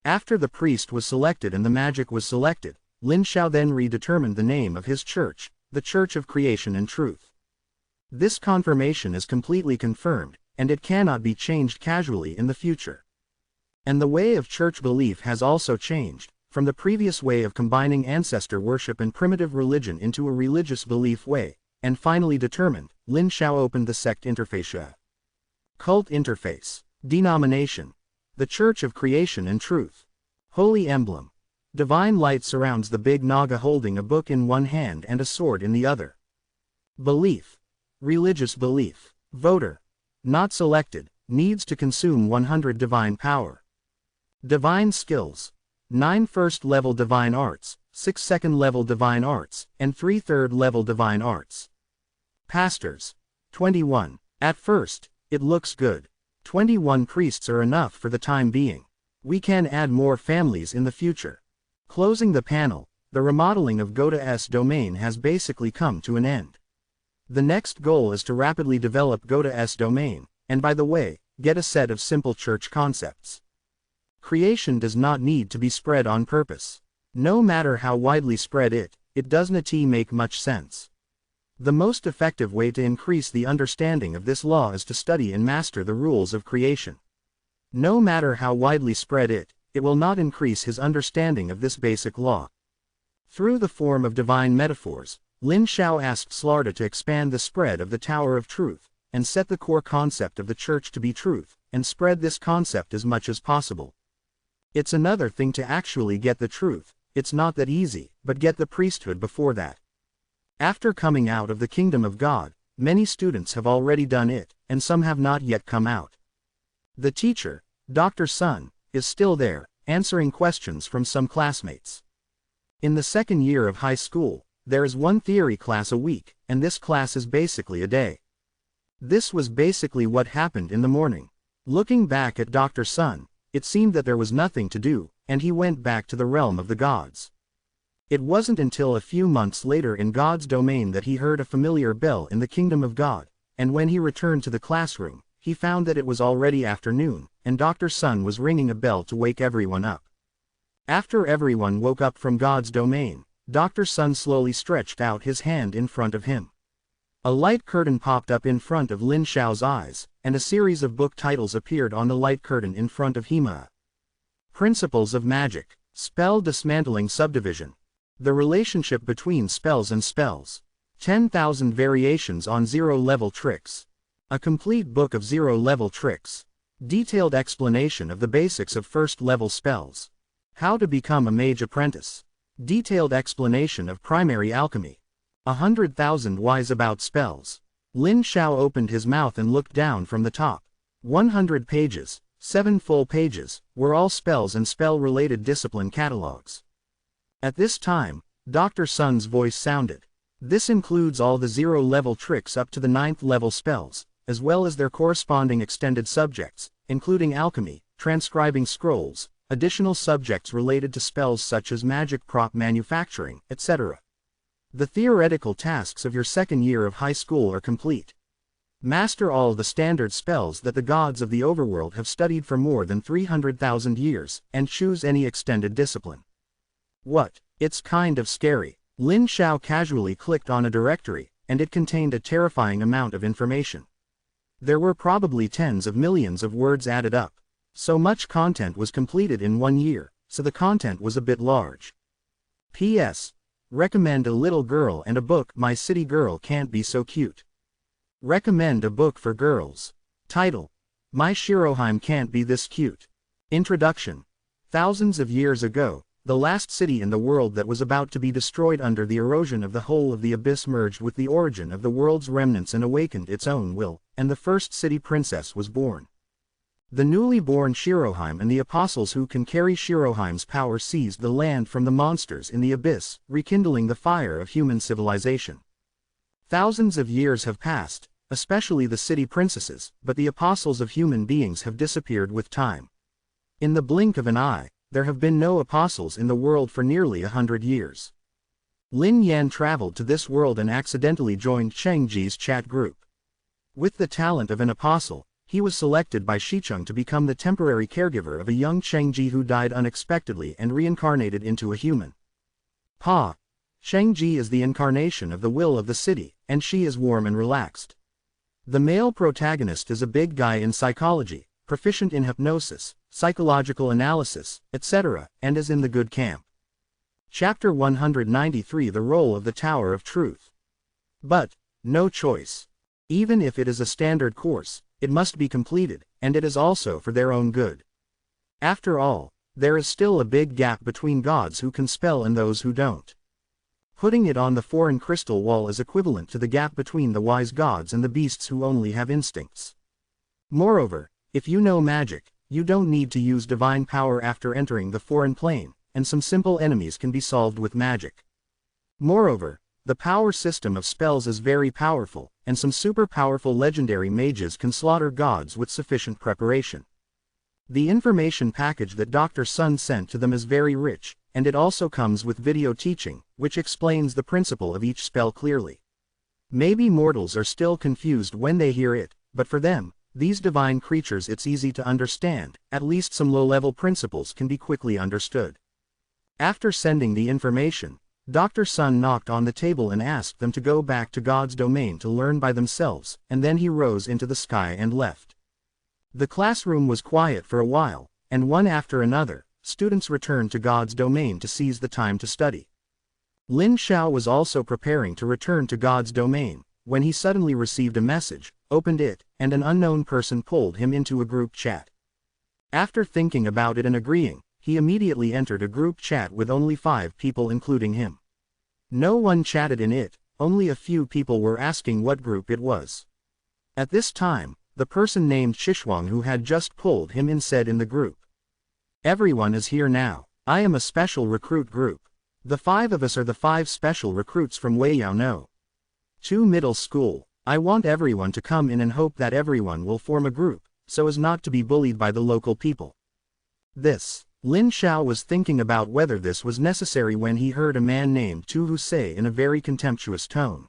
After the priest was selected and the magic was selected, Lin Xiao then redetermined the name of his church, the Church of Creation and Truth. This confirmation is completely confirmed, and it cannot be changed casually in the future. And the way of church belief has also changed, from the previous way of combining ancestor worship and primitive religion into a religious belief way, and finally determined, Lin Xiao opened the sect interface. Cult interface. Denomination. The Church of Creation and Truth. Holy emblem. Divine light surrounds the big Naga holding a book in one hand and a sword in the other. Belief. Religious belief. Voter. Not selected, needs to consume 100 divine power. Divine skills. 9 first-level divine arts, 6 second-level divine arts, and 3 third-level divine arts. Pastors. 21. At first, it looks good. 21 priests are enough for the time being. We can add more families in the future. Closing the panel, the remodeling of Goda's domain has basically come to an end. The next goal is to rapidly develop Goda's domain, and by the way, get a set of simple church concepts. Creation does not need to be spread on purpose. No matter how widely spread it doesn't make much sense. The most effective way to increase the understanding of this law is to study and master the rules of creation. No matter how widely spread it will not increase his understanding of this basic law. Through the form of divine metaphors, Lin Xiao asked Slarda to expand the spread of the Tower of Truth, and set the core concept of the church to be truth, and spread this concept as much as possible. It's another thing to actually get the truth, it's not that easy, but get the priesthood before that. After coming out of the kingdom of God, many students have already done it, and some have not yet come out. The teacher, Dr. Sun, is still there, answering questions from some classmates. In the 2nd year of high school, there is 1 theory class a week, and this class is basically a day. This was basically what happened in the morning. Looking back at Dr. Sun, it seemed that there was nothing to do, and he went back to the realm of the gods. It wasn't until a few months later in God's domain that he heard a familiar bell in the kingdom of God, and when he returned to the classroom, he found that it was already afternoon, and Dr. Sun was ringing a bell to wake everyone up. After everyone woke up from God's domain, Dr. Sun slowly stretched out his hand in front of him. A light curtain popped up in front of Lin Xiao's eyes, and a series of book titles appeared on the light curtain in front of Hima. Principles of Magic. Spell Dismantling Subdivision. The relationship between spells and spells. 10,000 variations on 0-level tricks. A complete book of 0-level tricks. Detailed explanation of the basics of 1st-level spells. How to become a mage apprentice. Detailed explanation of primary alchemy. 100,000 whys about spells. Lin Xiao opened his mouth and looked down from the top. 100 pages, 7 full pages, were all spells and spell-related discipline catalogs. At this time, Dr. Sun's voice sounded. This includes all the 0-level tricks up to the 9th level spells, as well as their corresponding extended subjects, including alchemy, transcribing scrolls, additional subjects related to spells such as magic prop manufacturing, etc. The theoretical tasks of your second year of high school are complete. Master all the standard spells that the gods of the overworld have studied for more than 300,000 years, and choose any extended discipline. What? It's kind of scary. Lin Xiao casually clicked on a directory, and it contained a terrifying amount of information. There were probably tens of millions of words added up. So much content was completed in 1 year, so the content was a bit large. P.S. Recommend a little girl and a book. My city girl can't be so cute. Recommend a book for girls. Title: My Shiroheim can't be this cute. Introduction. Thousands of years ago, the last city in the world that was about to be destroyed under the erosion of the whole of the abyss merged with the origin of the world's remnants and awakened its own will, and the first city princess was born. The newly born Shiroheim and the apostles who can carry Shiroheim's power seized the land from the monsters in the abyss, rekindling the fire of human civilization. Thousands of years have passed, especially the city princesses, but the apostles of human beings have disappeared with time. In the blink of an eye, there have been no apostles in the world for nearly 100 years. Lin Yan traveled to this world and accidentally joined Chengji's chat group. With the talent of an apostle, he was selected by Shicheng to become the temporary caregiver of a young Chengji who died unexpectedly and reincarnated into a human. Chengji is the incarnation of the will of the city, and she is warm and relaxed. The male protagonist is a big guy in psychology, proficient in hypnosis, psychological analysis, etc., and is in the good camp. Chapter 193: The Role of the Tower of Truth. But, no choice. Even if it is a standard course, it must be completed, and it is also for their own good. After all, there is still a big gap between gods who can spell and those who don't. Putting it on the foreign crystal wall is equivalent to the gap between the wise gods and the beasts who only have instincts. Moreover, if you know magic, you don't need to use divine power after entering the foreign plane, and some simple enemies can be solved with magic. Moreover, the power system of spells is very powerful, and some super powerful legendary mages can slaughter gods with sufficient preparation. The information package that Dr. Sun sent to them is very rich, and it also comes with video teaching, which explains the principle of each spell clearly. Maybe mortals are still confused when they hear it, but for them, these divine creatures, it's easy to understand. At least some low-level principles can be quickly understood. After sending the information, Dr. Sun knocked on the table and asked them to go back to God's domain to learn by themselves, and then he rose into the sky and left. The classroom was quiet for a while, and one after another, students returned to God's domain to seize the time to study. Lin Xiao was also preparing to return to God's domain, when he suddenly received a message, opened it, and an unknown person pulled him into a group chat. After thinking about it and agreeing, he immediately entered a group chat with only 5 people including him. No one chatted in it, only a few people were asking what group it was. At this time, the person named Shishwang who had just pulled him in said in the group, "Everyone is here now. I am a special recruit group. The 5 of us are the 5 special recruits from Weiyao No 2 Middle School. I want everyone to come in and hope that everyone will form a group, so as not to be bullied by the local people." Lin Xiao was thinking about whether this was necessary when he heard a man named Tu Hu say in a very contemptuous tone,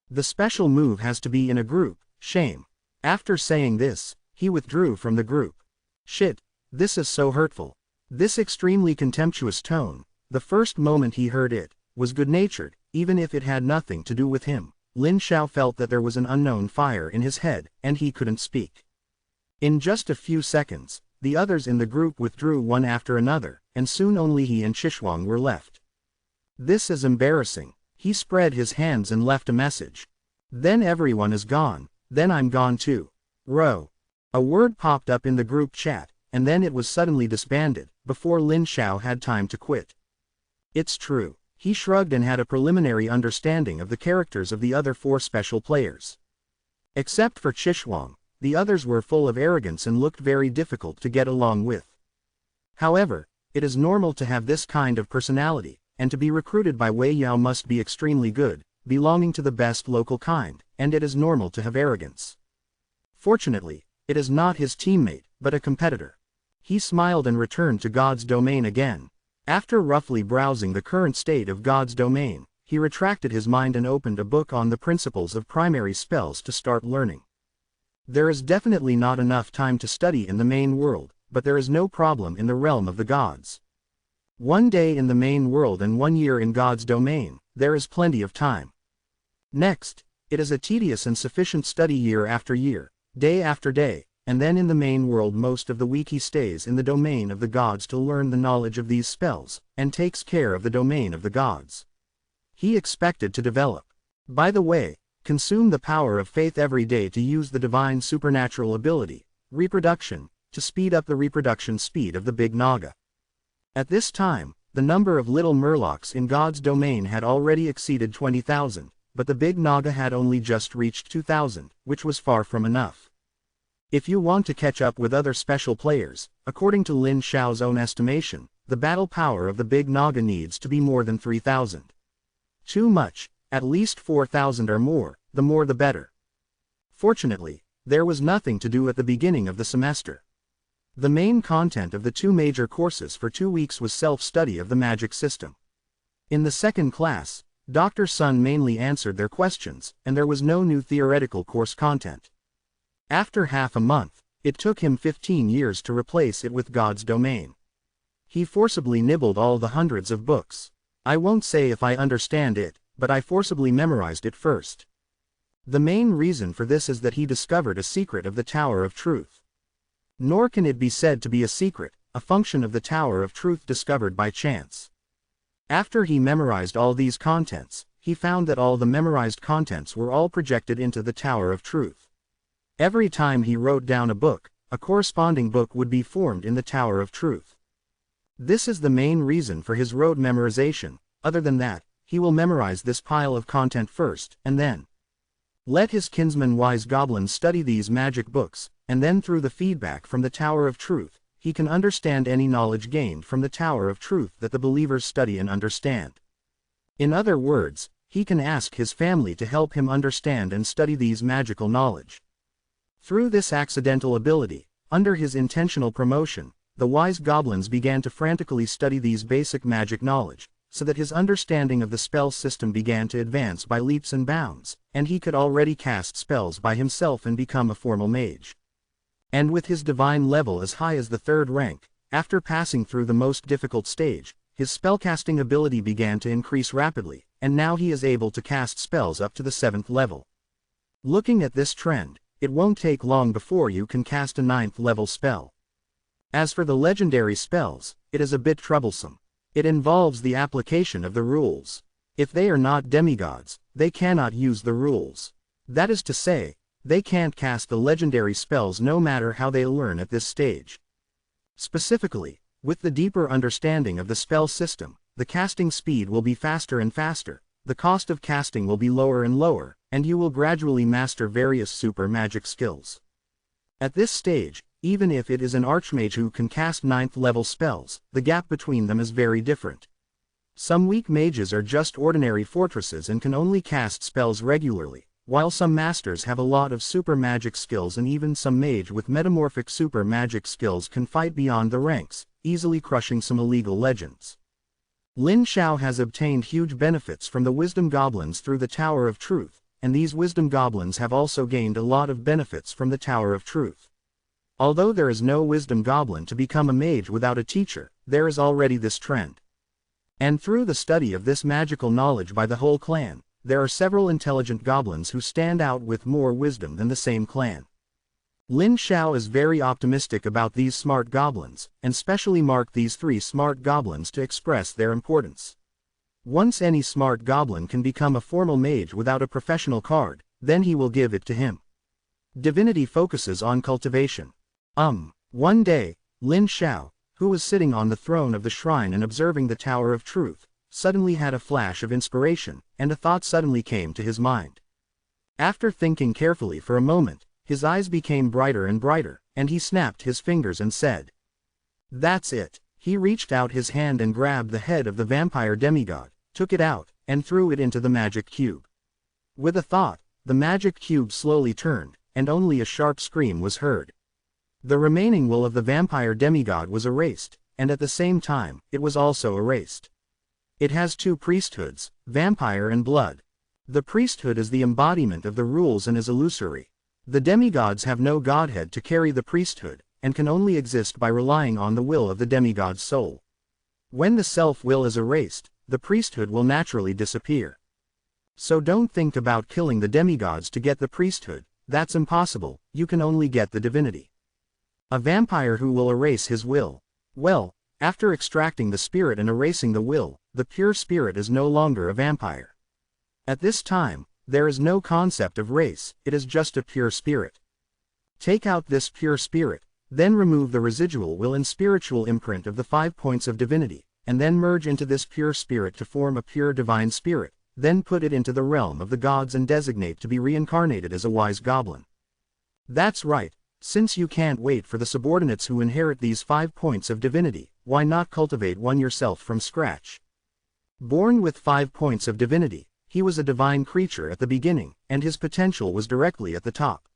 "The special move has to be in a group, shame." After saying this, he withdrew from the group. Shit, this is so hurtful. This extremely contemptuous tone, the first moment he heard it, was good-natured, even if it had nothing to do with him. Lin Xiao felt that there was an unknown fire in his head, and he couldn't speak. In just a few seconds, the others in the group withdrew one after another, and soon only he and Shishwang were left. This is embarrassing. He spread his hands and left a message. Then everyone is gone, then I'm gone too. Row. A word popped up in the group chat, and then it was suddenly disbanded, before Lin Xiao had time to quit. It's true. He shrugged and had a preliminary understanding of the characters of the other 4 special players. Except for Shishwang, the others were full of arrogance and looked very difficult to get along with. However, it is normal to have this kind of personality, and to be recruited by Weiyao must be extremely good, belonging to the best local kind, and it is normal to have arrogance. Fortunately, it is not his teammate, but a competitor. He smiled and returned to God's domain again. After roughly browsing the current state of God's domain, he retracted his mind and opened a book on the principles of primary spells to start learning. There is definitely not enough time to study in the main world, but there is no problem in the realm of the gods. 1 day in the main world and 1 year in God's domain, there is plenty of time. Next, it is a tedious and sufficient study year after year, day after day, and then in the main world most of the week he stays in the domain of the gods to learn the knowledge of these spells, and takes care of the domain of the gods. He expected to develop. By the way, consume the power of faith every day to use the divine supernatural ability, reproduction, to speed up the reproduction speed of the Big Naga. At this time, the number of little murlocs in God's domain had already exceeded 20,000, but the Big Naga had only just reached 2,000, which was far from enough. If you want to catch up with other special players, according to Lin Xiao's own estimation, the battle power of the Big Naga needs to be more than 3,000. Too much, at least 4,000 or more, the more the better. Fortunately, there was nothing to do at the beginning of the semester. The main content of the 2 major courses for 2 weeks was self-study of the magic system. In the second class, Dr. Sun mainly answered their questions, and there was no new theoretical course content. After half a month, it took him 15 years to replace it with God's domain. He forcibly nibbled all the hundreds of books. I won't say if I understand it, but I forcibly memorized it first. The main reason for this is that he discovered a secret of the Tower of Truth. Nor can it be said to be a secret, a function of the Tower of Truth discovered by chance. After he memorized all these contents, he found that all the memorized contents were all projected into the Tower of Truth. Every time he wrote down a book, a corresponding book would be formed in the Tower of Truth. This is the main reason for his rote memorization. Other than that, he will memorize this pile of content first, and then let his kinsman wise goblins study these magic books, and then through the feedback from the Tower of Truth, he can understand any knowledge gained from the Tower of Truth that the believers study and understand. In other words, he can ask his family to help him understand and study these magical knowledge. Through this accidental ability, under his intentional promotion, the wise goblins began to frantically study these basic magic knowledge, so that his understanding of the spell system began to advance by leaps and bounds, and he could already cast spells by himself and become a formal mage. And with his divine level as high as the 3rd rank, after passing through the most difficult stage, his spellcasting ability began to increase rapidly, and now he is able to cast spells up to the 7th level. Looking at this trend, it won't take long before you can cast a 9th level spell. As for the legendary spells, it is a bit troublesome. It involves the application of the rules. If they are not demigods, they cannot use the rules. That is to say, they can't cast the legendary spells no matter how they learn at this stage. Specifically, with the deeper understanding of the spell system, the casting speed will be faster and faster, the cost of casting will be lower and lower, and you will gradually master various super magic skills. At this stage, even if it is an archmage who can cast 9th level spells, the gap between them is very different. Some weak mages are just ordinary fortresses and can only cast spells regularly, while some masters have a lot of super magic skills, and even some mage with metamorphic super magic skills can fight beyond the ranks, easily crushing some illegal legends. Lin Xiao has obtained huge benefits from the wisdom goblins through the Tower of Truth, and these wisdom goblins have also gained a lot of benefits from the Tower of Truth. Although there is no wisdom goblin to become a mage without a teacher, there is already this trend. And through the study of this magical knowledge by the whole clan, there are several intelligent goblins who stand out with more wisdom than the same clan. Lin Xiao is very optimistic about these smart goblins, and specially marked these 3 smart goblins to express their importance. Once any smart goblin can become a formal mage without a professional card, then he will give it to him. Divinity focuses on cultivation. One day, Lin Xiao, who was sitting on the throne of the shrine and observing the Tower of Truth, suddenly had a flash of inspiration, and a thought suddenly came to his mind. After thinking carefully for a moment, his eyes became brighter and brighter, and he snapped his fingers and said, "That's it." He reached out his hand and grabbed the head of the vampire demigod, took it out, and threw it into the magic cube. With a thought, the magic cube slowly turned, and only a sharp scream was heard. The remaining will of the vampire demigod was erased, and at the same time, it was also erased. It has two priesthoods, vampire and blood. The priesthood is the embodiment of the rules and is illusory. The demigods have no godhead to carry the priesthood, and can only exist by relying on the will of the demigod's soul. When the self-will is erased, the priesthood will naturally disappear. So don't think about killing the demigods to get the priesthood, that's impossible, you can only get the divinity. A vampire who will erase his will. Well, after extracting the spirit and erasing the will, the pure spirit is no longer a vampire. At this time, there is no concept of race, it is just a pure spirit. Take out this pure spirit, then remove the residual will and spiritual imprint of the 5 points of divinity, and then merge into this pure spirit to form a pure divine spirit, then put it into the realm of the gods and designate to be reincarnated as a wise goblin. That's right, since you can't wait for the subordinates who inherit these 5 points of divinity, why not cultivate one yourself from scratch? Born with 5 points of divinity, he was a divine creature at the beginning, and his potential was directly at the top.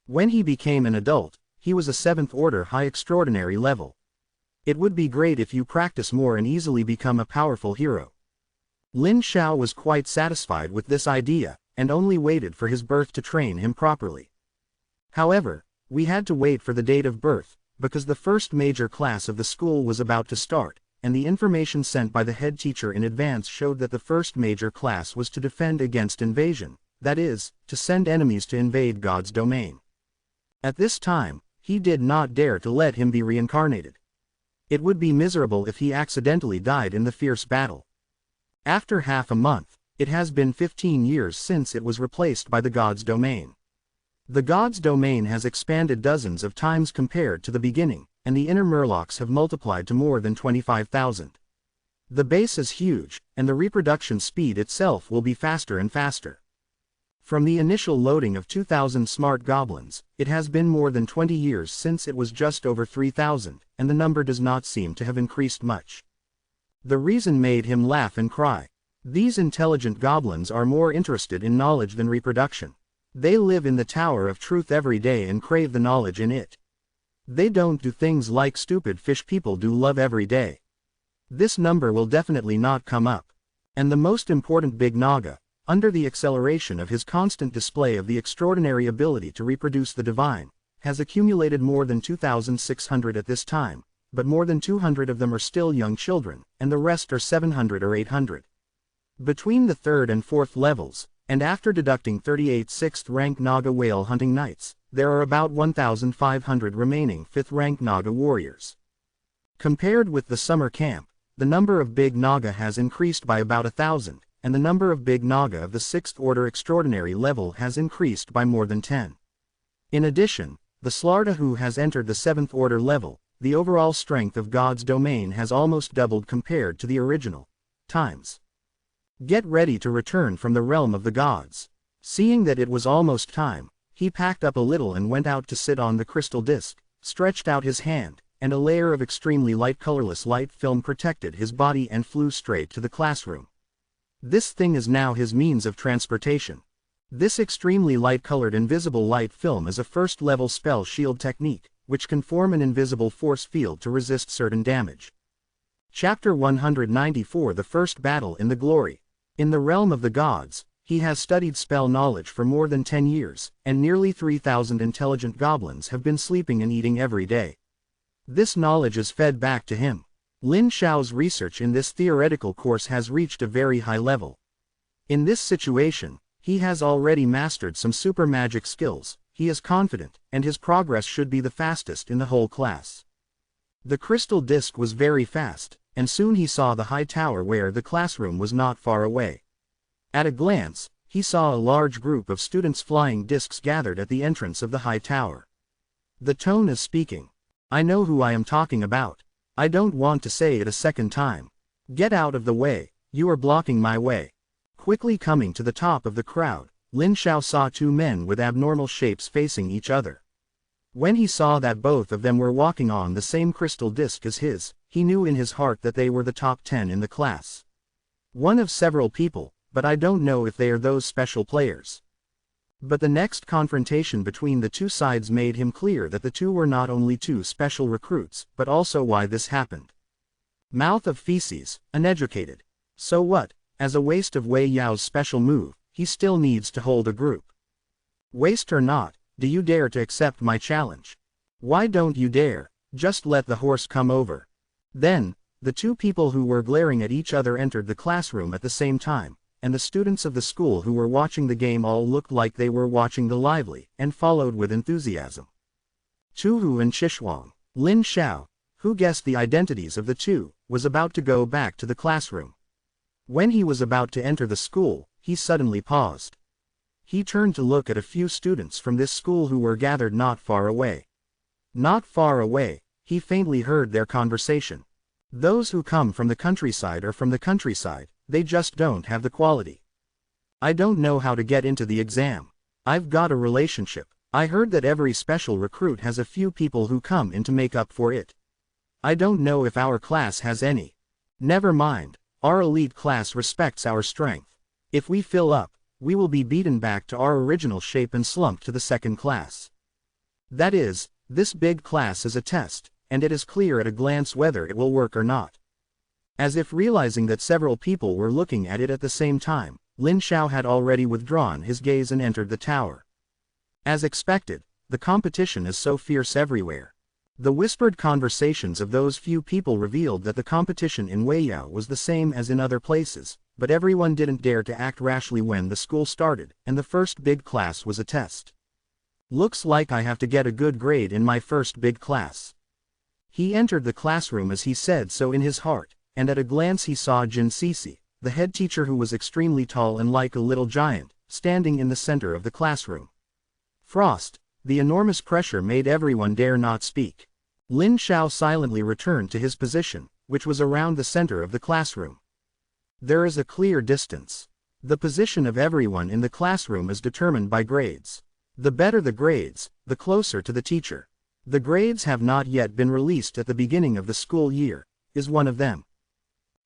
When he became an adult, he was a 7th order high extraordinary level. It would be great if you practice more and easily become a powerful hero. Lin Xiao was quite satisfied with this idea, and only waited for his birth to train him properly. However, we had to wait for the date of birth, because the first major class of the school was about to start, and the information sent by the head teacher in advance showed that the first major class was to defend against invasion, that is, to send enemies to invade God's domain. At this time, he did not dare to let him be reincarnated. It would be miserable if he accidentally died in the fierce battle. After half a month, it has been 15 years since it was replaced by the God's domain. The God's domain has expanded dozens of times compared to the beginning, and the inner murlocs have multiplied to more than 25,000. The base is huge, and the reproduction speed itself will be faster and faster. From the initial loading of 2,000 smart goblins, it has been more than 20 years since it was just over 3,000, and the number does not seem to have increased much. The reason made him laugh and cry. These intelligent goblins are more interested in knowledge than reproduction. They live in the Tower of Truth every day and crave the knowledge in it. They don't do things like stupid fish people do love every day. This number will definitely not come up. And the most important Big Naga, under the acceleration of his constant display of the extraordinary ability to reproduce the divine, has accumulated more than 2,600 at this time, but more than 200 of them are still young children, and the rest are 700 or 800. Between the 3rd and 4th levels, and after deducting 38 6th rank Naga whale hunting knights, there are about 1,500 remaining 5th rank Naga warriors. Compared with the summer camp, the number of Big Naga has increased by about 1,000, and the number of Big Naga of the 6th order extraordinary level has increased by more than 10. In addition, the Slarda who has entered the 7th order level, the overall strength of God's domain has almost doubled compared to the original times. Get ready to return from the realm of the gods. Seeing that it was almost time, he packed up a little and went out to sit on the crystal disc, stretched out his hand, and a layer of extremely light colorless light film protected his body and flew straight to the classroom. This thing is now his means of transportation. This extremely light-colored invisible light film is a first-level spell shield technique, which can form an invisible force field to resist certain damage. Chapter 194 The First Battle in the Glory. In the realm of the gods, he has studied spell knowledge for more than 10 years, and nearly 3,000 intelligent goblins have been sleeping and eating every day. This knowledge is fed back to him. Lin Xiao's research in this theoretical course has reached a very high level. In this situation, he has already mastered some super magic skills, he is confident, and his progress should be the fastest in the whole class. The crystal disc was very fast, and soon he saw the high tower where the classroom was not far away. At a glance, he saw a large group of students flying discs gathered at the entrance of the high tower. The tone is speaking. I know who I am talking about. I don't want to say it a second time. Get out of the way, you are blocking my way. Quickly coming to the top of the crowd, Lin Xiao saw two men with abnormal shapes facing each other. When he saw that both of them were walking on the same crystal disc as his, he knew in his heart that they were the top 10 in the class. One of several people, but I don't know if they are those special players. But the next confrontation between the two sides made him clear that the two were not only two special recruits, but also why this happened. Mouth of feces, uneducated. So what? As a waste of Wei Yao's special move, he still needs to hold a group. Waste or not, do you dare to accept my challenge? Why don't you dare? Just let the horse come over. Then, the two people who were glaring at each other entered the classroom at the same time, and the students of the school who were watching the game all looked like they were watching the lively, and followed with enthusiasm. Tu Hu and Xishuang. Lin Xiao, who guessed the identities of the two, was about to go back to the classroom. When he was about to enter the school, he suddenly paused. He turned to look at a few students from this school who were gathered not far away. Not far away, he faintly heard their conversation. Those who come from the countryside are from the countryside, they just don't have the quality. I don't know how to get into the exam. I've got a relationship. I heard that every special recruit has a few people who come in to make up for it. I don't know if our class has any. Never mind, our elite class respects our strength. If we fill up, we will be beaten back to our original shape and slump to the second class. That is, this big class is a test, and it is clear at a glance whether it will work or not. As if realizing that several people were looking at it at the same time, Lin Xiao had already withdrawn his gaze and entered the tower. As expected, the competition is so fierce everywhere. The whispered conversations of those few people revealed that the competition in Weiyao was the same as in other places, but everyone didn't dare to act rashly when the school started, and the first big class was a test. Looks like I have to get a good grade in my first big class. He entered the classroom as he said so in his heart, and at a glance he saw Jin Sisi, the head teacher who was extremely tall and like a little giant, standing in the center of the classroom. Frost, the enormous pressure made everyone dare not speak. Lin Xiao silently returned to his position, which was around the center of the classroom. There is a clear distance. The position of everyone in the classroom is determined by grades. The better the grades, the closer to the teacher. The grades have not yet been released at the beginning of the school year, is one of them.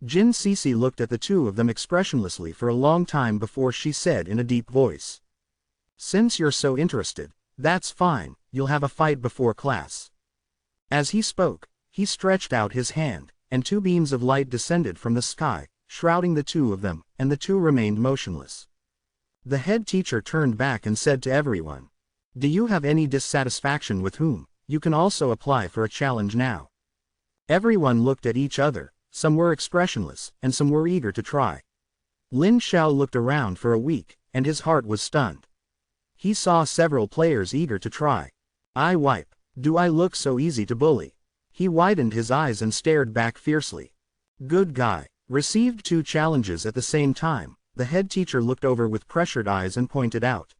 Jin Sisi looked at the two of them expressionlessly for a long time before she said in a deep voice. Since you're so interested, that's fine, you'll have a fight before class. As he spoke, he stretched out his hand, and two beams of light descended from the sky, shrouding the two of them, and the two remained motionless. The head teacher turned back and said to everyone, "Do you have any dissatisfaction with whom? You can also apply for a challenge now." Everyone looked at each other, some were expressionless, and some were eager to try. Lin Xiao looked around for a week, and his heart was stunned. He saw several players eager to try. I wipe. Do I look so easy to bully? He widened his eyes and stared back fiercely. Good guy. Received two challenges at the same time, the head teacher looked over with pressured eyes and pointed out.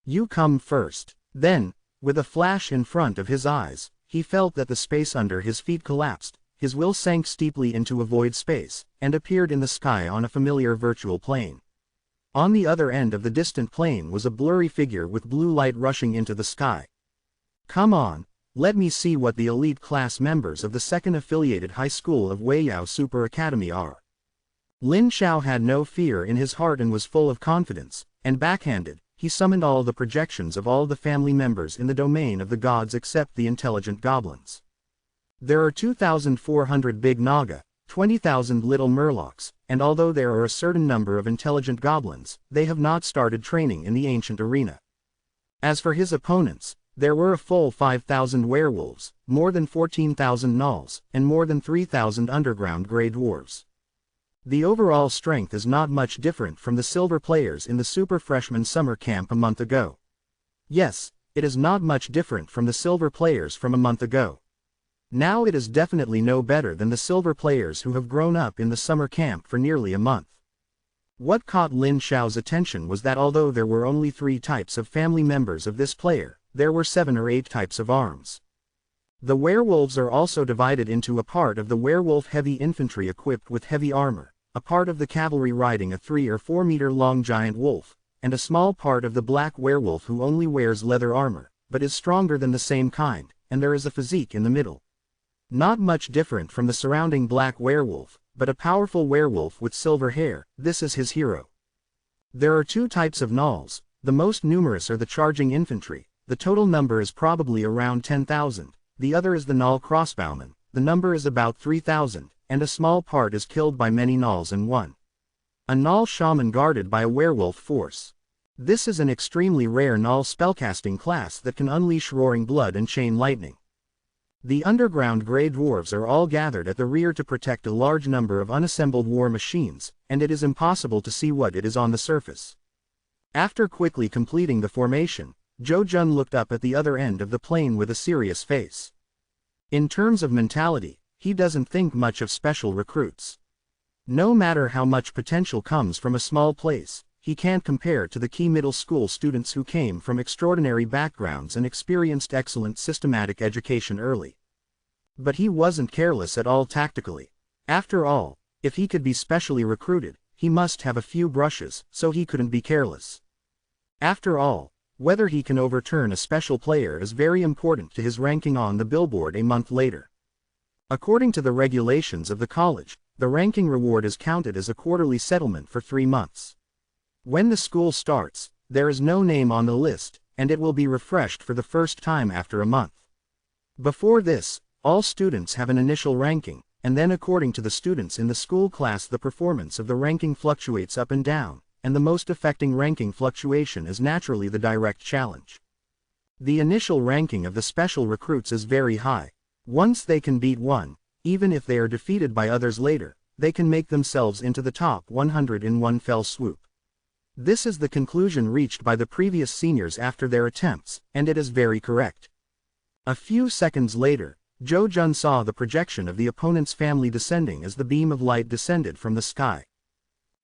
You come first. Then, with a flash in front of his eyes, he felt that the space under his feet collapsed, his will sank steeply into a void space, and appeared in the sky on a familiar virtual plane. On the other end of the distant plane was a blurry figure with blue light rushing into the sky. Come on, let me see what the elite class members of the second affiliated high school of Weiyao Super Academy are. Lin Xiao had no fear in his heart and was full of confidence, and backhanded, he summoned all the projections of all the family members in the domain of the gods except the intelligent goblins. There are 2,400 big Naga, 20,000 little Murlocs, and although there are a certain number of intelligent goblins, they have not started training in the ancient arena. As for his opponents, there were a full 5,000 werewolves, more than 14,000 gnolls, and more than 3,000 underground grey dwarves. The overall strength is not much different from the silver players in the Super Freshman Summer Camp a month ago. Yes, it is not much different from the silver players from a month ago. Now it is definitely no better than the silver players who have grown up in the summer camp for nearly a month. What caught Lin Xiao's attention was that although there were only 3 types of family members of this player, there were 7 or 8 types of arms. The werewolves are also divided into a part of the werewolf heavy infantry equipped with heavy armor, a part of the cavalry riding a 3 or 4 meter long giant wolf, and a small part of the black werewolf who only wears leather armor, but is stronger than the same kind, and there is a physique in the middle. Not much different from the surrounding black werewolf, but a powerful werewolf with silver hair, this is his hero. There are 2 types of gnolls, The most numerous are the charging infantry, the total number is probably around 10,000, the other is the Null crossbowmen, the number is about 3,000, and a small part is killed by many Nulls and one. A Null shaman guarded by a werewolf force. This is an extremely rare Null spellcasting class that can unleash roaring blood and chain lightning. The underground grey dwarves are all gathered at the rear to protect a large number of unassembled war machines, and it is impossible to see what it is on the surface. After quickly completing the formation, Jo Jun looked up at the other end of the plane with a serious face. In terms of mentality, he doesn't think much of special recruits. No matter how much potential comes from a small place, he can't compare to the key middle school students who came from extraordinary backgrounds and experienced excellent systematic education early. But he wasn't careless at all tactically. After all, if he could be specially recruited, he must have a few brushes, so he couldn't be careless. After all, whether he can overturn a special player is very important to his ranking on the billboard a month later. According to the regulations of the college, the ranking reward is counted as a quarterly settlement for 3 months. When the school starts, there is no name on the list, and it will be refreshed for the first time after a month. Before this, all students have an initial ranking, and then according to the students in the school class the performance of the ranking fluctuates up and down, and the most affecting ranking fluctuation is naturally the direct challenge. The initial ranking of the special recruits is very high. Once they can beat one, even if they are defeated by others later, they can make themselves into the top 100 in one fell swoop. This is the conclusion reached by the previous seniors after their attempts, and it is very correct. A few seconds later, Jo Jun saw the projection of the opponent's family descending as the beam of light descended from the sky.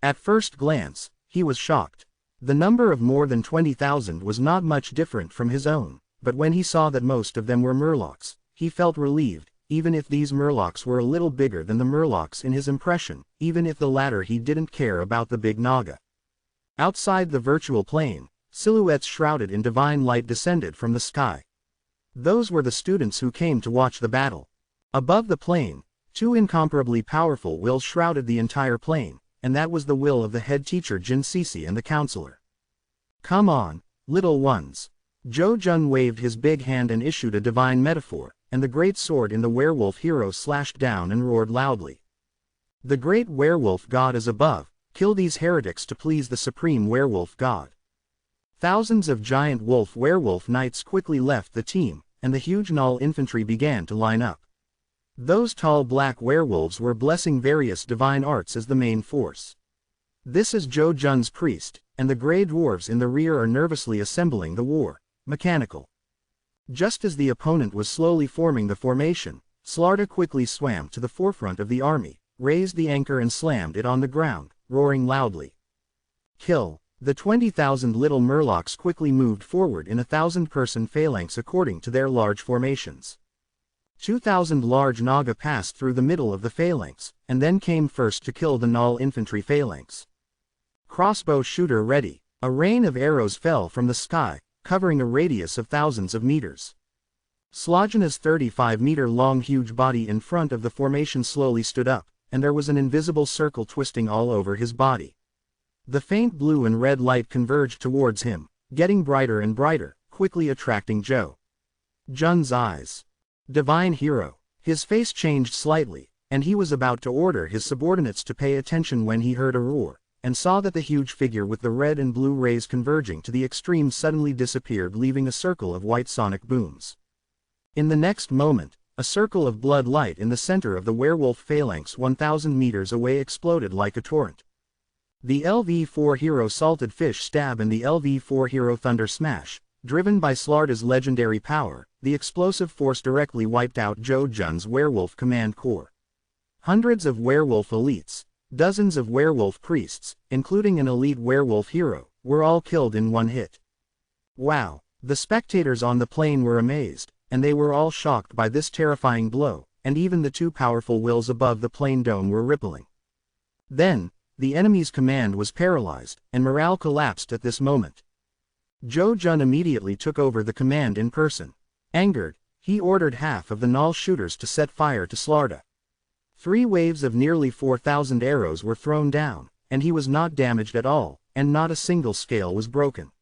At first glance, he was shocked. The number of more than 20,000 was not much different from his own, but when he saw that most of them were murlocs, he felt relieved, even if these murlocs were a little bigger than the murlocs in his impression, even if the latter he didn't care about the big Naga. Outside the virtual plane, silhouettes shrouded in divine light descended from the sky. Those were the students who came to watch the battle. Above the plane, 2 incomparably powerful wills shrouded the entire plane, and that was the will of the head teacher Jin Sisi and the counselor. Come on, little ones. Jo Jun waved his big hand and issued a divine metaphor, and the great sword in the werewolf hero slashed down and roared loudly. The great werewolf god is above, kill these heretics to please the supreme werewolf god. Thousands of giant werewolf knights quickly left the team, and the huge Null infantry began to line up. Those tall black werewolves were blessing various divine arts as the main force. This is Jo Jun's priest, and the grey dwarves in the rear are nervously assembling the war, mechanical. Just as the opponent was slowly forming the formation, Slarda quickly swam to the forefront of the army, raised the anchor and slammed it on the ground, roaring loudly. Kill! The 20,000 little murlocs quickly moved forward in 1,000-person phalanx according to their large formations. 2,000 large Naga passed through the middle of the phalanx, and then came first to kill the Null infantry phalanx. Crossbow shooter ready. A rain of arrows fell from the sky, covering a radius of thousands of meters. Slajana's 35-meter-long huge body in front of the formation slowly stood up, and there was an invisible circle twisting all over his body. The faint blue and red light converged towards him, getting brighter and brighter, quickly attracting Jo Jun's eyes. Divine hero. His face changed slightly, and he was about to order his subordinates to pay attention when he heard a roar, and saw that the huge figure with the red and blue rays converging to the extreme suddenly disappeared, leaving a circle of white sonic booms. In the next moment, a circle of blood light in the center of the werewolf phalanx 1,000 meters away exploded like a torrent. The LV-4 Hero Salted Fish Stab and the LV-4 Hero Thunder Smash, driven by Slarda's legendary power, the explosive force directly wiped out Jo Jun's werewolf command corps. Hundreds of werewolf elites, dozens of werewolf priests, including an elite werewolf hero, were all killed in one hit. Wow! The spectators on the plane were amazed, and they were all shocked by this terrifying blow, and even the 2 powerful wills above the plane dome were rippling. Then, the enemy's command was paralyzed, and morale collapsed at this moment. Jo Jun immediately took over the command in person. Angered, he ordered half of the Null shooters to set fire to Slarda. 3 waves of nearly 4,000 arrows were thrown down, and he was not damaged at all, and not a single scale was broken.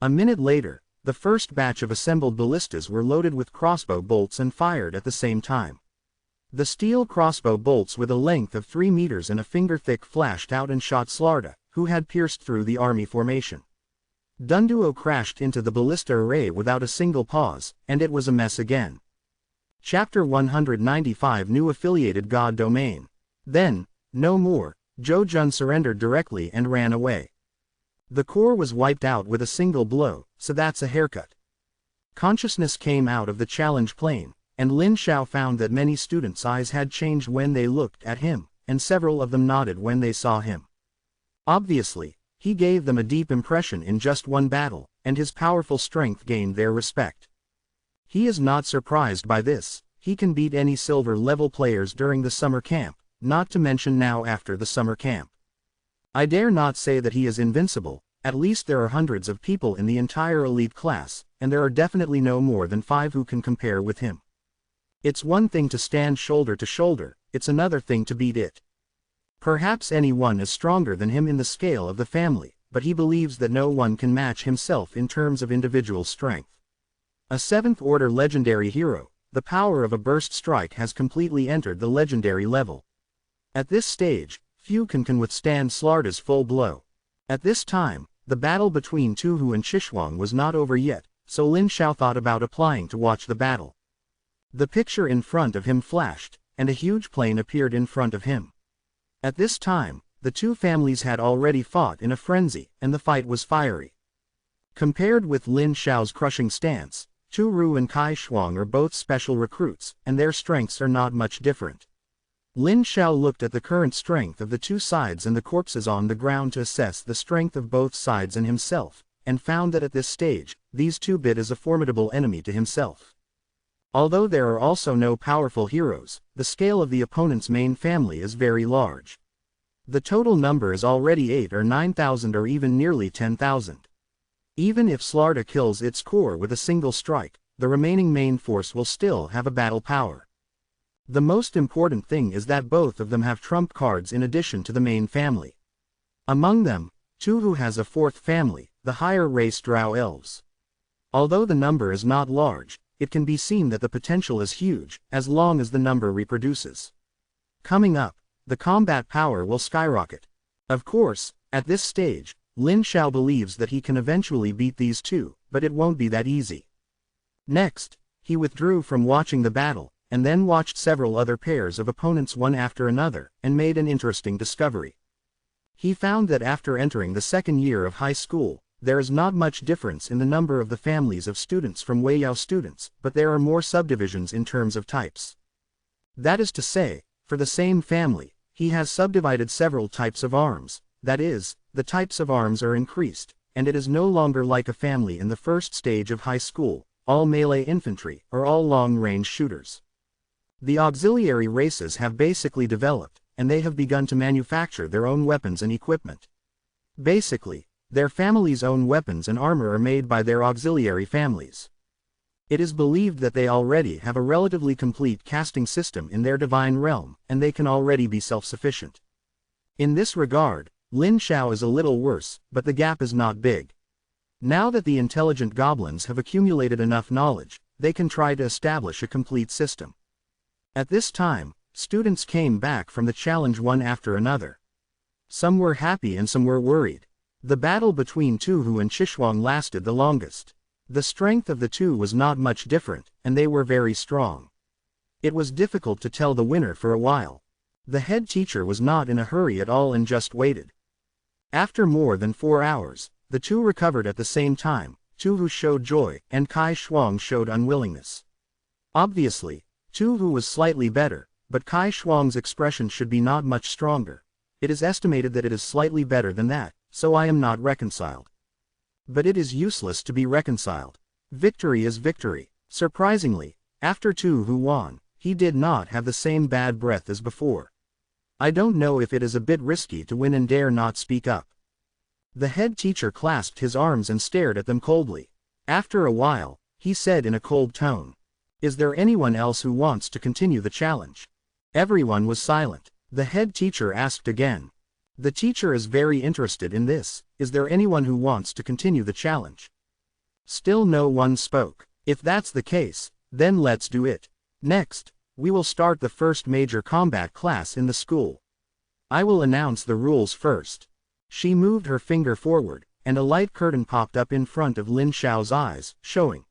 A minute later, the first batch of assembled ballistas were loaded with crossbow bolts and fired at the same time. The steel crossbow bolts with a length of 3 meters and a finger thick flashed out and shot Slarda, who had pierced through the army formation. Dunduo crashed into the ballista array without a single pause, and it was a mess again. Chapter 195 New Affiliated God Domain. Then, no more, Zhou Jun surrendered directly and ran away. The core was wiped out with a single blow, so that's a haircut. Consciousness came out of the challenge plane, and Lin Xiao found that many students' eyes had changed when they looked at him, and several of them nodded when they saw him. Obviously, he gave them a deep impression in just one battle, and his powerful strength gained their respect. He is not surprised by this. He can beat any silver-level players during the summer camp, not to mention now after the summer camp. I dare not say that he is invincible. At least there are hundreds of people in the entire elite class, and there are definitely no more than 5 who can compare with him. It's one thing to stand shoulder to shoulder, it's another thing to beat it. Perhaps anyone is stronger than him in the scale of the family, but he believes that no one can match himself in terms of individual strength. A 7th-order legendary hero, the power of a burst strike has completely entered the legendary level. At this stage, few can withstand Slarda's full blow. At this time, the battle between Tu Hu and Xishuang was not over yet, so Lin Xiao thought about applying to watch the battle. The picture in front of him flashed, and a huge plane appeared in front of him. At this time, the two families had already fought in a frenzy, and the fight was fiery. Compared with Lin Xiao's crushing stance, Tu Ru and Kai Shuang are both special recruits, and their strengths are not much different. Lin Xiao looked at the current strength of the two sides and the corpses on the ground to assess the strength of both sides and himself, and found that at this stage, these two bid as a formidable enemy to himself. Although there are also no powerful heroes, the scale of the opponent's main family is very large. The total number is already 8 or 9,000 or even nearly 10,000. Even if Slarda kills its core with a single strike, the remaining main force will still have a battle power. The most important thing is that both of them have trump cards in addition to the main family. Among them, Tu Hu has a 4th family, the higher race Drow Elves. Although the number is not large, it can be seen that the potential is huge, as long as the number reproduces. Coming up, the combat power will skyrocket. Of course, at this stage, Lin Xiao believes that he can eventually beat these two, but it won't be that easy. Next, he withdrew from watching the battle, and then watched several other pairs of opponents one after another, and made an interesting discovery. He found that after entering the 2nd year of high school, there is not much difference in the number of the families of students from Weiyao students, but there are more subdivisions in terms of types. That is to say, for the same family, he has subdivided several types of arms, that is, the types of arms are increased, and it is no longer like a family in the first stage of high school, all melee infantry, or all long-range shooters. The auxiliary races have basically developed, and they have begun to manufacture their own weapons and equipment. Basically, their family's own weapons and armor are made by their auxiliary families. It is believed that they already have a relatively complete casting system in their divine realm, and they can already be self-sufficient. In this regard, Lin Xiao is a little worse, but the gap is not big. Now that the intelligent goblins have accumulated enough knowledge, they can try to establish a complete system. At this time, students came back from the challenge one after another. Some were happy and some were worried. The battle between Tu Hu and Xishuang lasted the longest. The strength of the two was not much different, and they were very strong. It was difficult to tell the winner for a while. The head teacher was not in a hurry at all and just waited. After more than 4 hours, the two recovered at the same time. Tu Hu showed joy, and Kai Shuang showed unwillingness. Obviously, Tu Hu was slightly better, but Kai Shuang's expression should be not much stronger. It is estimated that it is slightly better than that, so I am not reconciled. But it is useless to be reconciled. Victory is victory. Surprisingly, after Tu Hu won, he did not have the same bad breath as before. I don't know if it is a bit risky to win and dare not speak up. The head teacher clasped his arms and stared at them coldly. After a while, he said in a cold tone, "Is there anyone else who wants to continue the challenge?" Everyone was silent. The head teacher asked again. The teacher is very interested in this. Is there anyone who wants to continue the challenge? Still no one spoke. If that's the case, then let's do it. Next, we will start the first major combat class in the school. I will announce the rules first. She moved her finger forward, and a light curtain popped up in front of Lin Xiao's eyes, showing.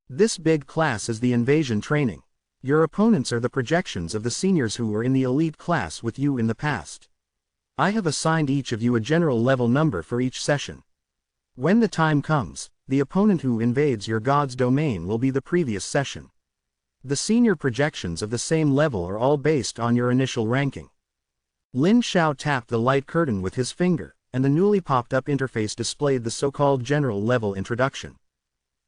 This big class is the invasion training. Your opponents are the projections of the seniors who were in the elite class with you in the past. I have assigned each of you a general level number for each session. When the time comes, the opponent who invades your god's domain will be the previous session. The senior projections of the same level are all based on your initial ranking. Lin Xiao tapped the light curtain with his finger, and the newly popped up interface displayed the so-called general level introduction.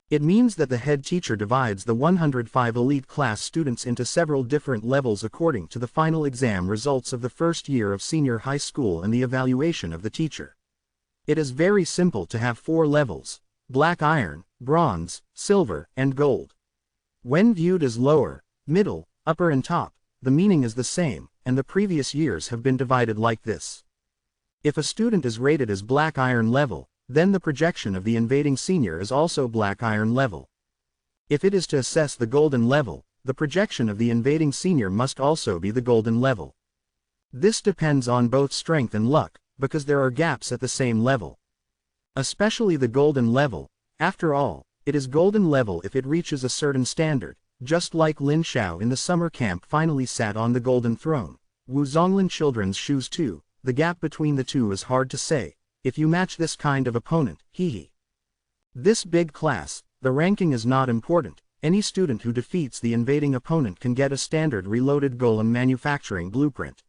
It means that the head teacher divides the 105 elite class students into several different levels according to the final exam results of the first year of senior high school and the evaluation of the teacher. It is very simple to have 4 levels: black iron, bronze, silver, and gold. When viewed as lower, middle, upper and top, the meaning is the same, and the previous years have been divided like this. If a student is rated as black iron level, then the projection of the invading senior is also black iron level. If it is to assess the golden level, the projection of the invading senior must also be the golden level. This depends on both strength and luck, because there are gaps at the same level. Especially the golden level. After all, it is golden level if it reaches a certain standard, just like Lin Xiao in the summer camp finally sat on the golden throne. Wu Zonglin children's shoes too, the gap between the two is hard to say. If you match this kind of opponent, hee. This big class, the ranking is not important. Any student who defeats the invading opponent can get a standard reloaded golem manufacturing blueprint.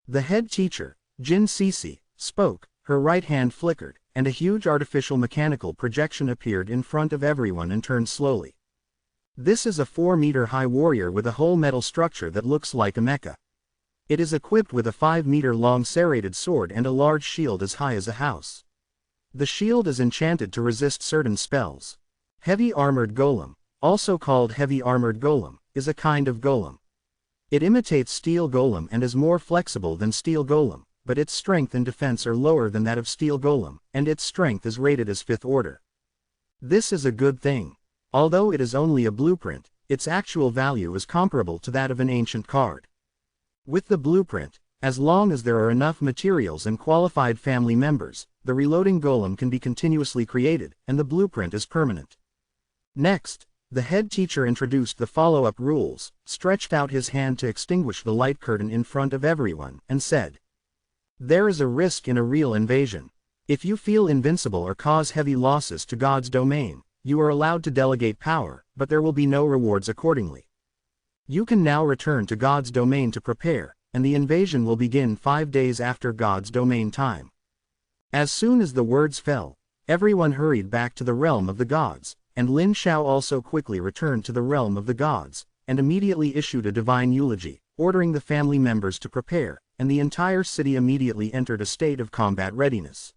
The head teacher, Jin Cece, spoke, her right hand flickered, and a huge artificial mechanical projection appeared in front of everyone and turned slowly. This is a 4-meter-high warrior with a whole metal structure that looks like a mecha. It is equipped with a 5-meter-long serrated sword and a large shield as high as a house. The shield is enchanted to resist certain spells. Heavy Armored Golem, also called Heavy Armored Golem, is a kind of golem. It imitates Steel Golem and is more flexible than Steel Golem, but its strength and defense are lower than that of Steel Golem, and its strength is rated as 5th order. This is a good thing. Although it is only a blueprint, its actual value is comparable to that of an ancient card. With the blueprint, as long as there are enough materials and qualified family members, the reloading golem can be continuously created, and the blueprint is permanent. Next, the head teacher introduced the follow-up rules, stretched out his hand to extinguish the light curtain in front of everyone, and said, "There is a risk in a real invasion. If you feel invincible or cause heavy losses to God's domain, you are allowed to delegate power, but there will be no rewards accordingly. You can now return to God's domain to prepare, and the invasion will begin 5 days after God's domain time." As soon as the words fell, everyone hurried back to the realm of the gods, and Lin Xiao also quickly returned to the realm of the gods, and immediately issued a divine eulogy, ordering the family members to prepare, and the entire city immediately entered a state of combat readiness.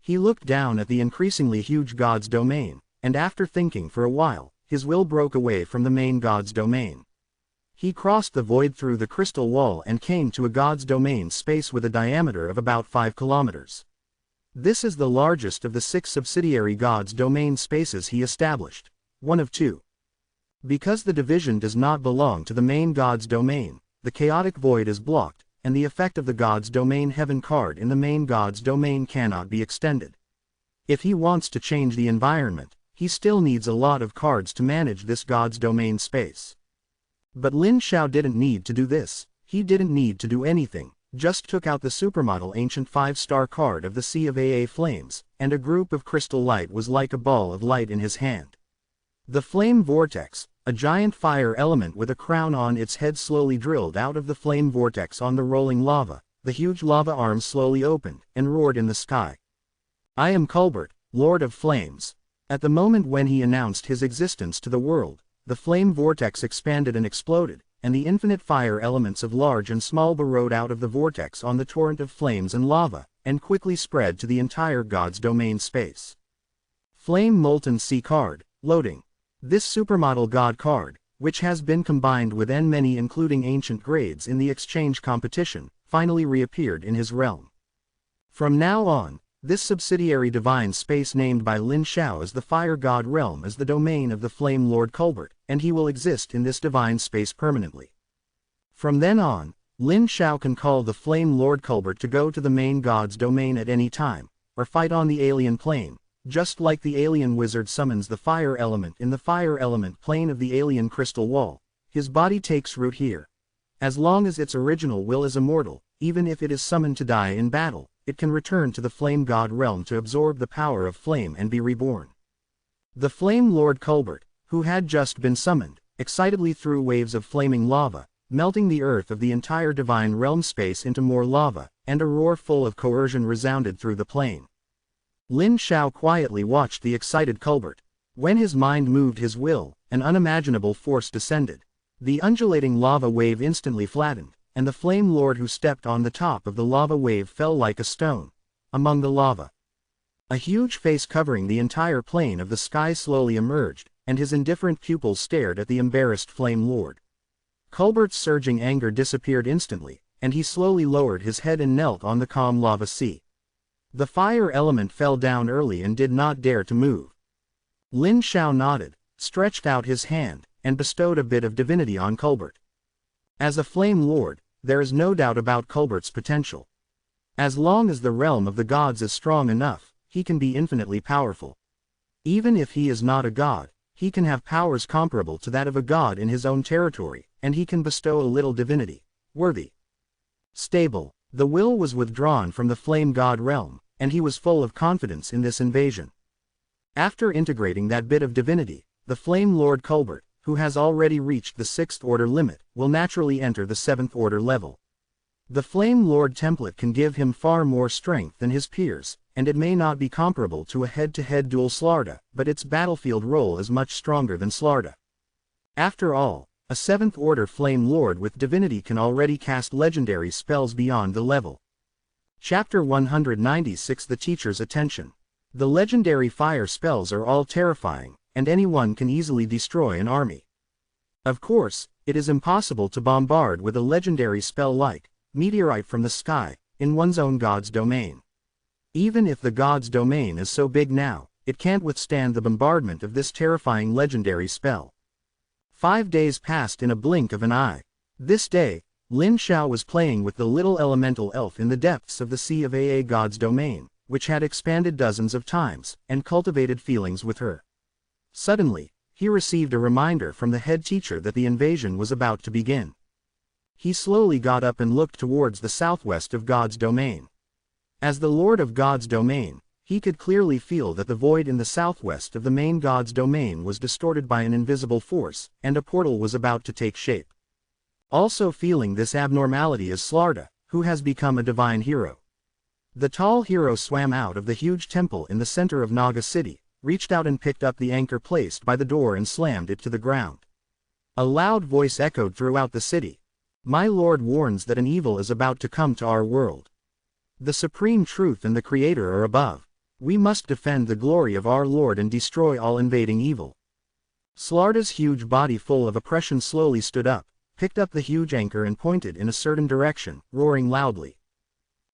He looked down at the increasingly huge god's domain, and after thinking for a while, his will broke away from the main god's domain. He crossed the void through the crystal wall and came to a god's domain space with a diameter of about 5 kilometers. This is the largest of the 6 subsidiary gods' domain spaces he established, one of 2. Because the division does not belong to the main god's domain, the chaotic void is blocked, and the effect of the god's domain heaven card in the main god's domain cannot be extended. If he wants to change the environment, he still needs a lot of cards to manage this god's domain space. But Lin Xiao didn't need to do this. He didn't need to do anything, just took out the supermodel ancient 5-star card of the Sea of AA Flames, and a group of crystal light was like a ball of light in his hand. The flame vortex, a giant fire element with a crown on its head, slowly drilled out of the flame vortex on the rolling lava. The huge lava arms slowly opened, and roared in the sky. "I am Culbert, Lord of Flames." At the moment when he announced his existence to the world, the flame vortex expanded and exploded, and the infinite fire elements of large and small burrowed out of the vortex on the torrent of flames and lava, and quickly spread to the entire god's domain space. Flame Molten Sea card, loading. This supermodel god card, which has been combined with many including ancient grades in the exchange competition, finally reappeared in his realm. From now on, This subsidiary divine space named by Lin Xiao as the Fire God Realm is the domain of the Flame Lord Colbert, and he will exist in this divine space permanently. From then on, Lin Xiao can call the Flame Lord Colbert to go to the main God's domain at any time, or fight on the alien plane, just like the alien wizard summons the fire element in the fire element plane of the alien crystal wall. His body takes root here. As long as its original will is immortal, even if it is summoned to die in battle, it can return to the Flame God realm to absorb the power of flame and be reborn. The Flame Lord Colbert, who had just been summoned, excitedly threw waves of flaming lava, melting the earth of the entire divine realm space into more lava, and a roar full of coercion resounded through the plane. Lin Xiao quietly watched the excited Colbert. When his mind moved his will, an unimaginable force descended. The undulating lava wave instantly flattened, and the Flame Lord who stepped on the top of the lava wave fell like a stone among the lava. A huge face covering the entire plane of the sky slowly emerged, and his indifferent pupils stared at the embarrassed Flame Lord. Colbert's surging anger disappeared instantly, and he slowly lowered his head and knelt on the calm lava sea. The fire element fell down early and did not dare to move. Lin Xiao nodded, stretched out his hand, and bestowed a bit of divinity on Colbert. As a Flame Lord, there is no doubt about Colbert's potential. As long as the realm of the gods is strong enough, he can be infinitely powerful. Even if he is not a god, he can have powers comparable to that of a god in his own territory, and he can bestow a little divinity. Worthy. Stable. The will was withdrawn from the Flame God realm, and he was full of confidence in this invasion. After integrating that bit of divinity, the Flame Lord Colbert, who has already reached the 6th order limit, will naturally enter the 7th order level. The Flame Lord template can give him far more strength than his peers, and it may not be comparable to a head-to-head duel Slarda, but its battlefield role is much stronger than Slarda. After all, a 7th order Flame Lord with divinity can already cast legendary spells beyond the level. Chapter 196 The Teacher's Attention. The legendary fire spells are all terrifying, and anyone can easily destroy an army. Of course, it is impossible to bombard with a legendary spell like meteorite from the sky in one's own god's domain. Even if the god's domain is so big now, it can't withstand the bombardment of this terrifying legendary spell. 5 days passed in a blink of an eye. This day, Lin Xiao was playing with the little elemental elf in the depths of the sea of Aa God's domain, which had expanded dozens of times, and cultivated feelings with her. Suddenly, he received a reminder from the head teacher that the invasion was about to begin. He slowly got up and looked towards the southwest of God's domain. As the Lord of God's domain, he could clearly feel that the void in the southwest of the main God's domain was distorted by an invisible force, and a portal was about to take shape. Also feeling this abnormality is Slarda, who has become a divine hero. The tall hero swam out of the huge temple in the center of Naga City, reached out and picked up the anchor placed by the door and slammed it to the ground. A loud voice echoed throughout the city. My Lord warns that an evil is about to come to our world. The supreme truth and the Creator are above. We must defend the glory of our Lord and destroy all invading evil. Slarda's huge body full of oppression slowly stood up, picked up the huge anchor and pointed in a certain direction, roaring loudly.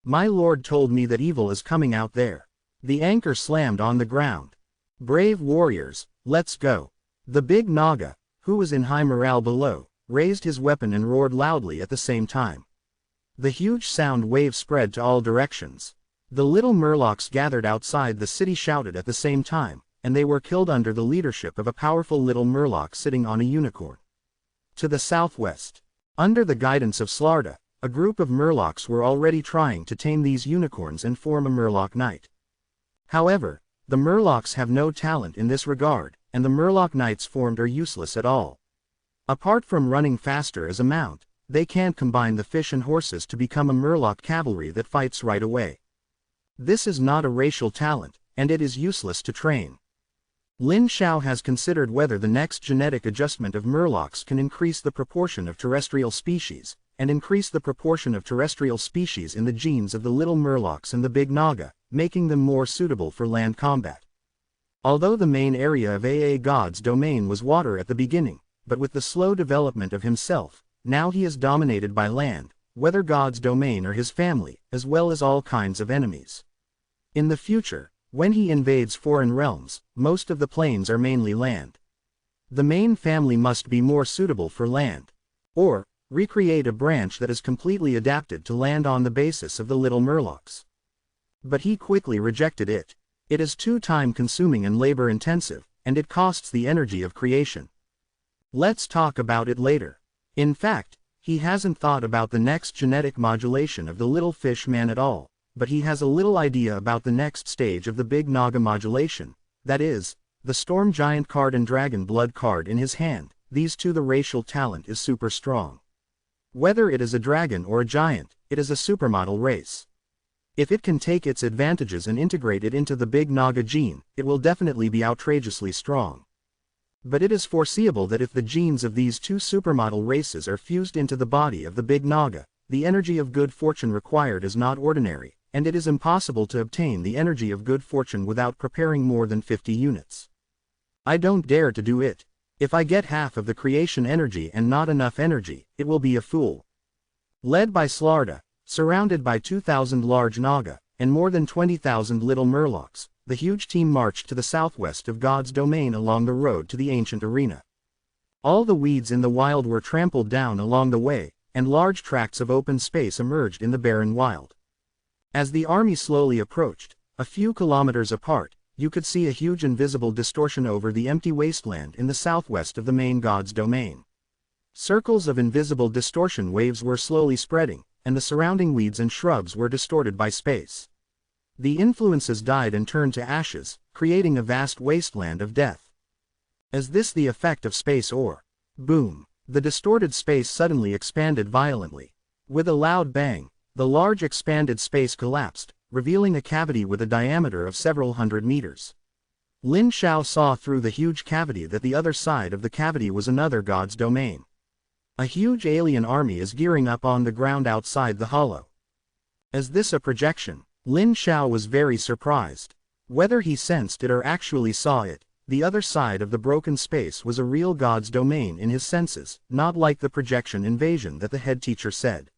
My Lord told me that evil is coming out there. The anchor slammed on the ground. Brave warriors, let's go. The big Naga, who was in high morale below, raised his weapon and roared loudly at the same time. The huge sound wave spread to all directions. The little Murlocs gathered outside the city shouted at the same time, and they were killed under the leadership of a powerful little Murloc sitting on a unicorn. To the southwest, under the guidance of Slarda, a group of Murlocs were already trying to tame these unicorns and form a Murloc Knight. However, the Murlocs have no talent in this regard, and the Murloc Knights formed are useless at all. Apart from running faster as a mount, they can't combine the fish and horses to become a Murloc cavalry that fights right away. This is not a racial talent, and it is useless to train. Lin Xiao has considered whether the next genetic adjustment of Murlocs can increase the proportion of terrestrial species, and increase the proportion of terrestrial species in the genes of the little Murlocs and the big Naga, making them more suitable for land combat. Although the main area of Aa God's domain was water at the beginning, but with the slow development of himself, now he is dominated by land, whether God's domain or his family, as well as all kinds of enemies. In the future, when he invades foreign realms, most of the planes are mainly land. The main family must be more suitable for land. Or, recreate a branch that is completely adapted to land on the basis of the little Murlocs. But he quickly rejected it. It is too time-consuming and labor-intensive, and it costs the energy of creation. Let's talk about it later. In fact, he hasn't thought about the next genetic modulation of the little fish man at all, but he has a little idea about the next stage of the big Naga modulation, that is, the Storm Giant card and Dragon Blood card in his hand. These two, the racial talent is super strong. Whether it is a dragon or a giant, it is a supermodel race. If it can take its advantages and integrate it into the big Naga gene, it will definitely be outrageously strong. But it is foreseeable that if the genes of these two supermodel races are fused into the body of the big Naga, the energy of good fortune required is not ordinary, and it is impossible to obtain the energy of good fortune without preparing more than 50 units. I don't dare to do it. If I get half of the creation energy and not enough energy, it will be a fool. Led by Slarda, surrounded by 2,000 large Naga, and more than 20,000 little Murlocs, the huge team marched to the southwest of God's domain along the road to the ancient arena. All the weeds in the wild were trampled down along the way, and large tracts of open space emerged in the barren wild. As the army slowly approached, a few kilometers apart, you could see a huge invisible distortion over the empty wasteland in the southwest of the main God's domain. Circles of invisible distortion waves were slowly spreading, and the surrounding weeds and shrubs were distorted by space. The influences died and turned to ashes, creating a vast wasteland of death. Is this the effect of space or? Boom! The distorted space suddenly expanded violently. With a loud bang, the large expanded space collapsed, revealing a cavity with a diameter of several hundred meters. Lin Xiao saw through the huge cavity that the other side of the cavity was another God's domain. A huge alien army is gearing up on the ground outside the hollow. Is this a projection? Lin Xiao was very surprised. Whether he sensed it or actually saw it, the other side of the broken space was a real God's domain in his senses, not like the projection invasion that the head teacher said.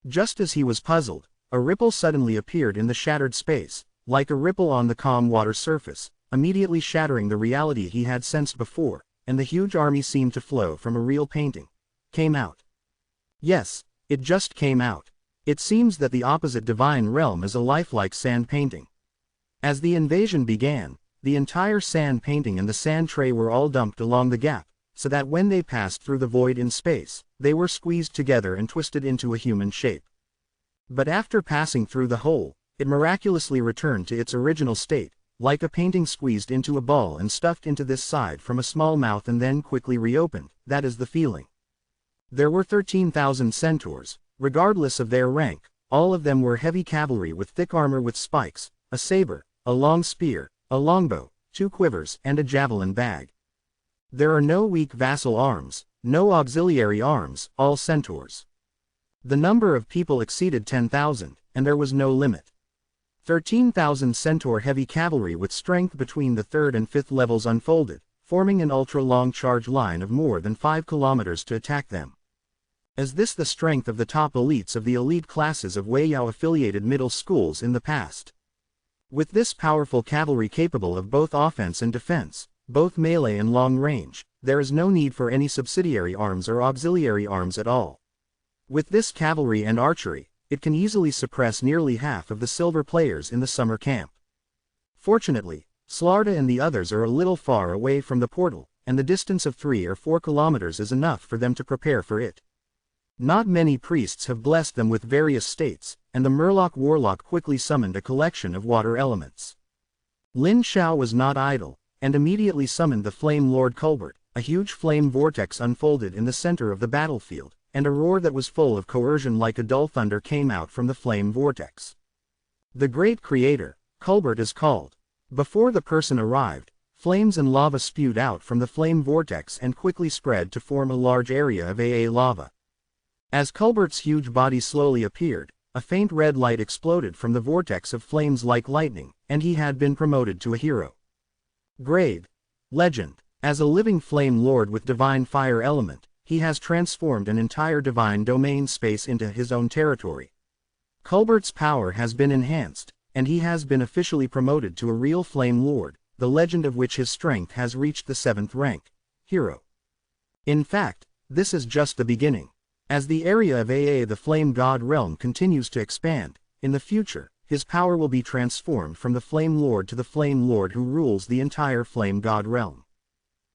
Just as he was puzzled, a ripple suddenly appeared in the shattered space, like a ripple on the calm water surface, immediately shattering the reality he had sensed before, and the huge army seemed to flow from a real painting. Came out. Yes, it just came out. It seems that the opposite divine realm is a lifelike sand painting. As the invasion began, the entire sand painting and the sand tray were all dumped along the gap, so that when they passed through the void in space, they were squeezed together and twisted into a human shape. But after passing through the hole, it miraculously returned to its original state, like a painting squeezed into a ball and stuffed into this side from a small mouth and then quickly reopened. That is the feeling. There were 13,000 centaurs, regardless of their rank. All of them were heavy cavalry with thick armor with spikes, a saber, a long spear, a longbow, 2 quivers, and a javelin bag. There are no weak vassal arms, no auxiliary arms, all centaurs. The number of people exceeded 10,000, and there was no limit. 13,000 centaur heavy cavalry with strength between the 3rd and 5th levels unfolded, forming an ultra-long charge line of more than 5 kilometers to attack them. Is this the strength of the top elites of the elite classes of Weiyao-affiliated middle schools in the past? With this powerful cavalry capable of both offense and defense, both melee and long range, there is no need for any subsidiary arms or auxiliary arms at all. With this cavalry and archery, it can easily suppress nearly half of the silver players in the summer camp. Fortunately, Slarda and the others are a little far away from the portal, and the distance of 3 or 4 kilometers is enough for them to prepare for it. Not many priests have blessed them with various states, and the Murloc warlock quickly summoned a collection of water elements. Lin Xiao was not idle, and immediately summoned the Flame Lord Culbert. A huge flame vortex unfolded in the center of the battlefield, and a roar that was full of coercion like a dull thunder came out from the flame vortex. The Great Creator, Culbert is called. Before the person arrived, flames and lava spewed out from the flame vortex and quickly spread to form a large area of AA lava. As Culbert's huge body slowly appeared, a faint red light exploded from the vortex of flames like lightning, and he had been promoted to a hero. Grade. Legend. As a living flame lord with divine fire element, he has transformed an entire divine domain space into his own territory. Culbert's power has been enhanced, and he has been officially promoted to a real Flame Lord, the legend of which his strength has reached the 7th rank. Hero. In fact, this is just the beginning. As the area of the Flame God realm continues to expand, in the future, his power will be transformed from the Flame Lord to the Flame Lord who rules the entire Flame God realm.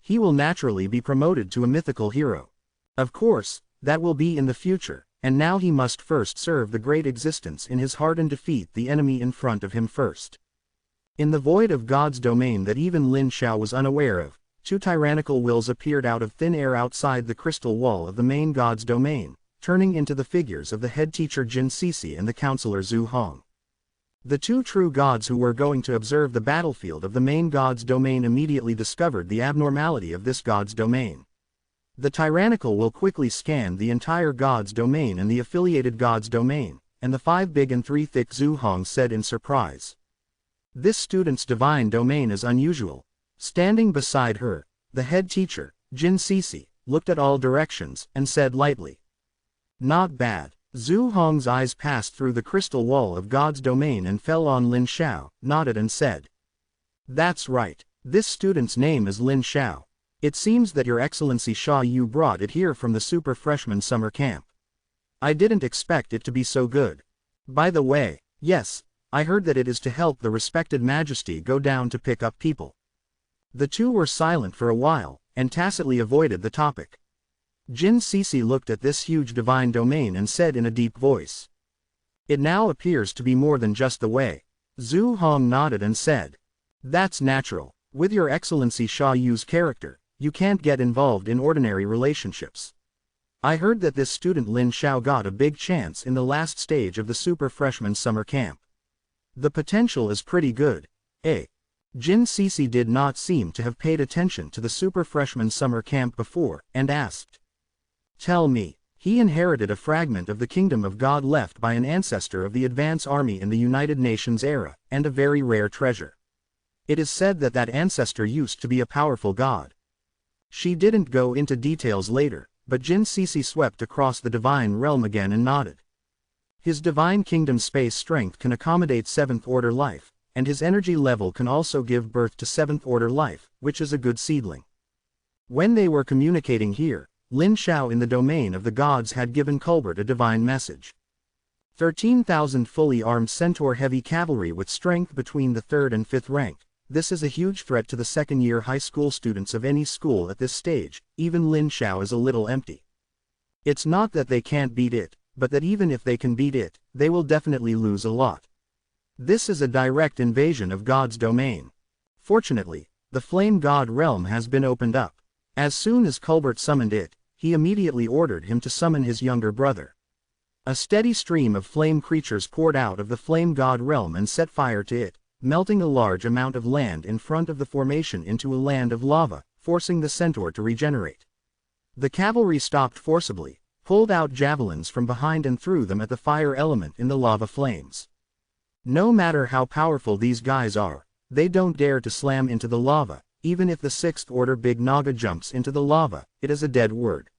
He will naturally be promoted to a mythical hero. Of course, that will be in the future, and now he must first serve the great existence in his heart and defeat the enemy in front of him first. In the void of God's domain that even Lin Xiao was unaware of, 2 tyrannical wills appeared out of thin air outside the crystal wall of the main God's domain, turning into the figures of the head teacher Jin Sisi and the counselor Zhu Hong. The 2 true gods who were going to observe the battlefield of the main God's domain immediately discovered the abnormality of this God's domain. The tyrannical will quickly scanned the entire God's domain and the affiliated God's domain, and the 5 big and 3 thick Zhu Hong said in surprise. This student's divine domain is unusual. Standing beside her, the head teacher, Jin Sisi, looked at all directions and said lightly. Not bad. Zhu Hong's eyes passed through the crystal wall of God's domain and fell on Lin Xiao, nodded and said. That's right. This student's name is Lin Xiao. It seems that Your Excellency Sha Yu brought it here from the Super Freshman Summer Camp. I didn't expect it to be so good. By the way, yes, I heard that it is to help the respected Majesty go down to pick up people. The 2 were silent for a while, and tacitly avoided the topic. Jin Sisi looked at this huge divine domain and said in a deep voice. It now appears to be more than just the way. Zhu Hong nodded and said. That's natural. With Your Excellency Sha Yu's character, you can't get involved in ordinary relationships. I heard that this student Lin Xiao got a big chance in the last stage of the Super Freshman Summer Camp. The potential is pretty good, eh? Jin Sisi did not seem to have paid attention to the Super Freshman Summer Camp before, and asked. Tell me, he inherited a fragment of the Kingdom of God left by an ancestor of the Advance Army in the United Nations era, and a very rare treasure. It is said that that ancestor used to be a powerful god. She didn't go into details later, but Jin Sisi swept across the divine realm again and nodded. His divine kingdom space strength can accommodate 7th order life, and his energy level can also give birth to 7th order life, which is a good seedling. When they were communicating here, Lin Xiao in the domain of the gods had given Colbert a divine message. 13,000 fully armed centaur heavy cavalry with strength between the 3rd and 5th rank. This is a huge threat to the 2nd-year high school students of any school at this stage. Even Lin Xiao is a little empty. It's not that they can't beat it, but that even if they can beat it, they will definitely lose a lot. This is a direct invasion of God's domain. Fortunately, the Flame God realm has been opened up. As soon as Colbert summoned it, he immediately ordered him to summon his younger brother. A steady stream of flame creatures poured out of the Flame God realm and set fire to it, melting a large amount of land in front of the formation into a land of lava, forcing the centaur to regenerate. The cavalry stopped forcibly, pulled out javelins from behind and threw them at the fire element in the lava flames. No matter how powerful these guys are, they don't dare to slam into the lava. Even if the 6th order Big Naga jumps into the lava, it is a dead word.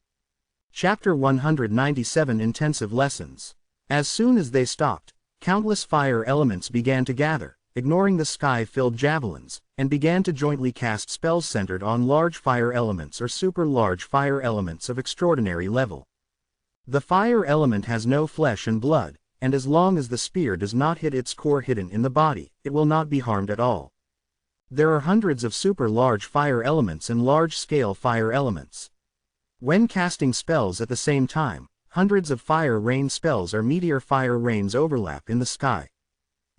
Chapter 197 Intensive Lessons. As soon as they stopped, countless fire elements began to gather, ignoring the sky-filled javelins, and began to jointly cast spells centered on large fire elements or super large fire elements of extraordinary level. The fire element has no flesh and blood, and as long as the spear does not hit its core hidden in the body, it will not be harmed at all. There are hundreds of super large fire elements and large-scale fire elements. When casting spells at the same time, hundreds of fire rain spells or meteor fire rains overlap in the sky.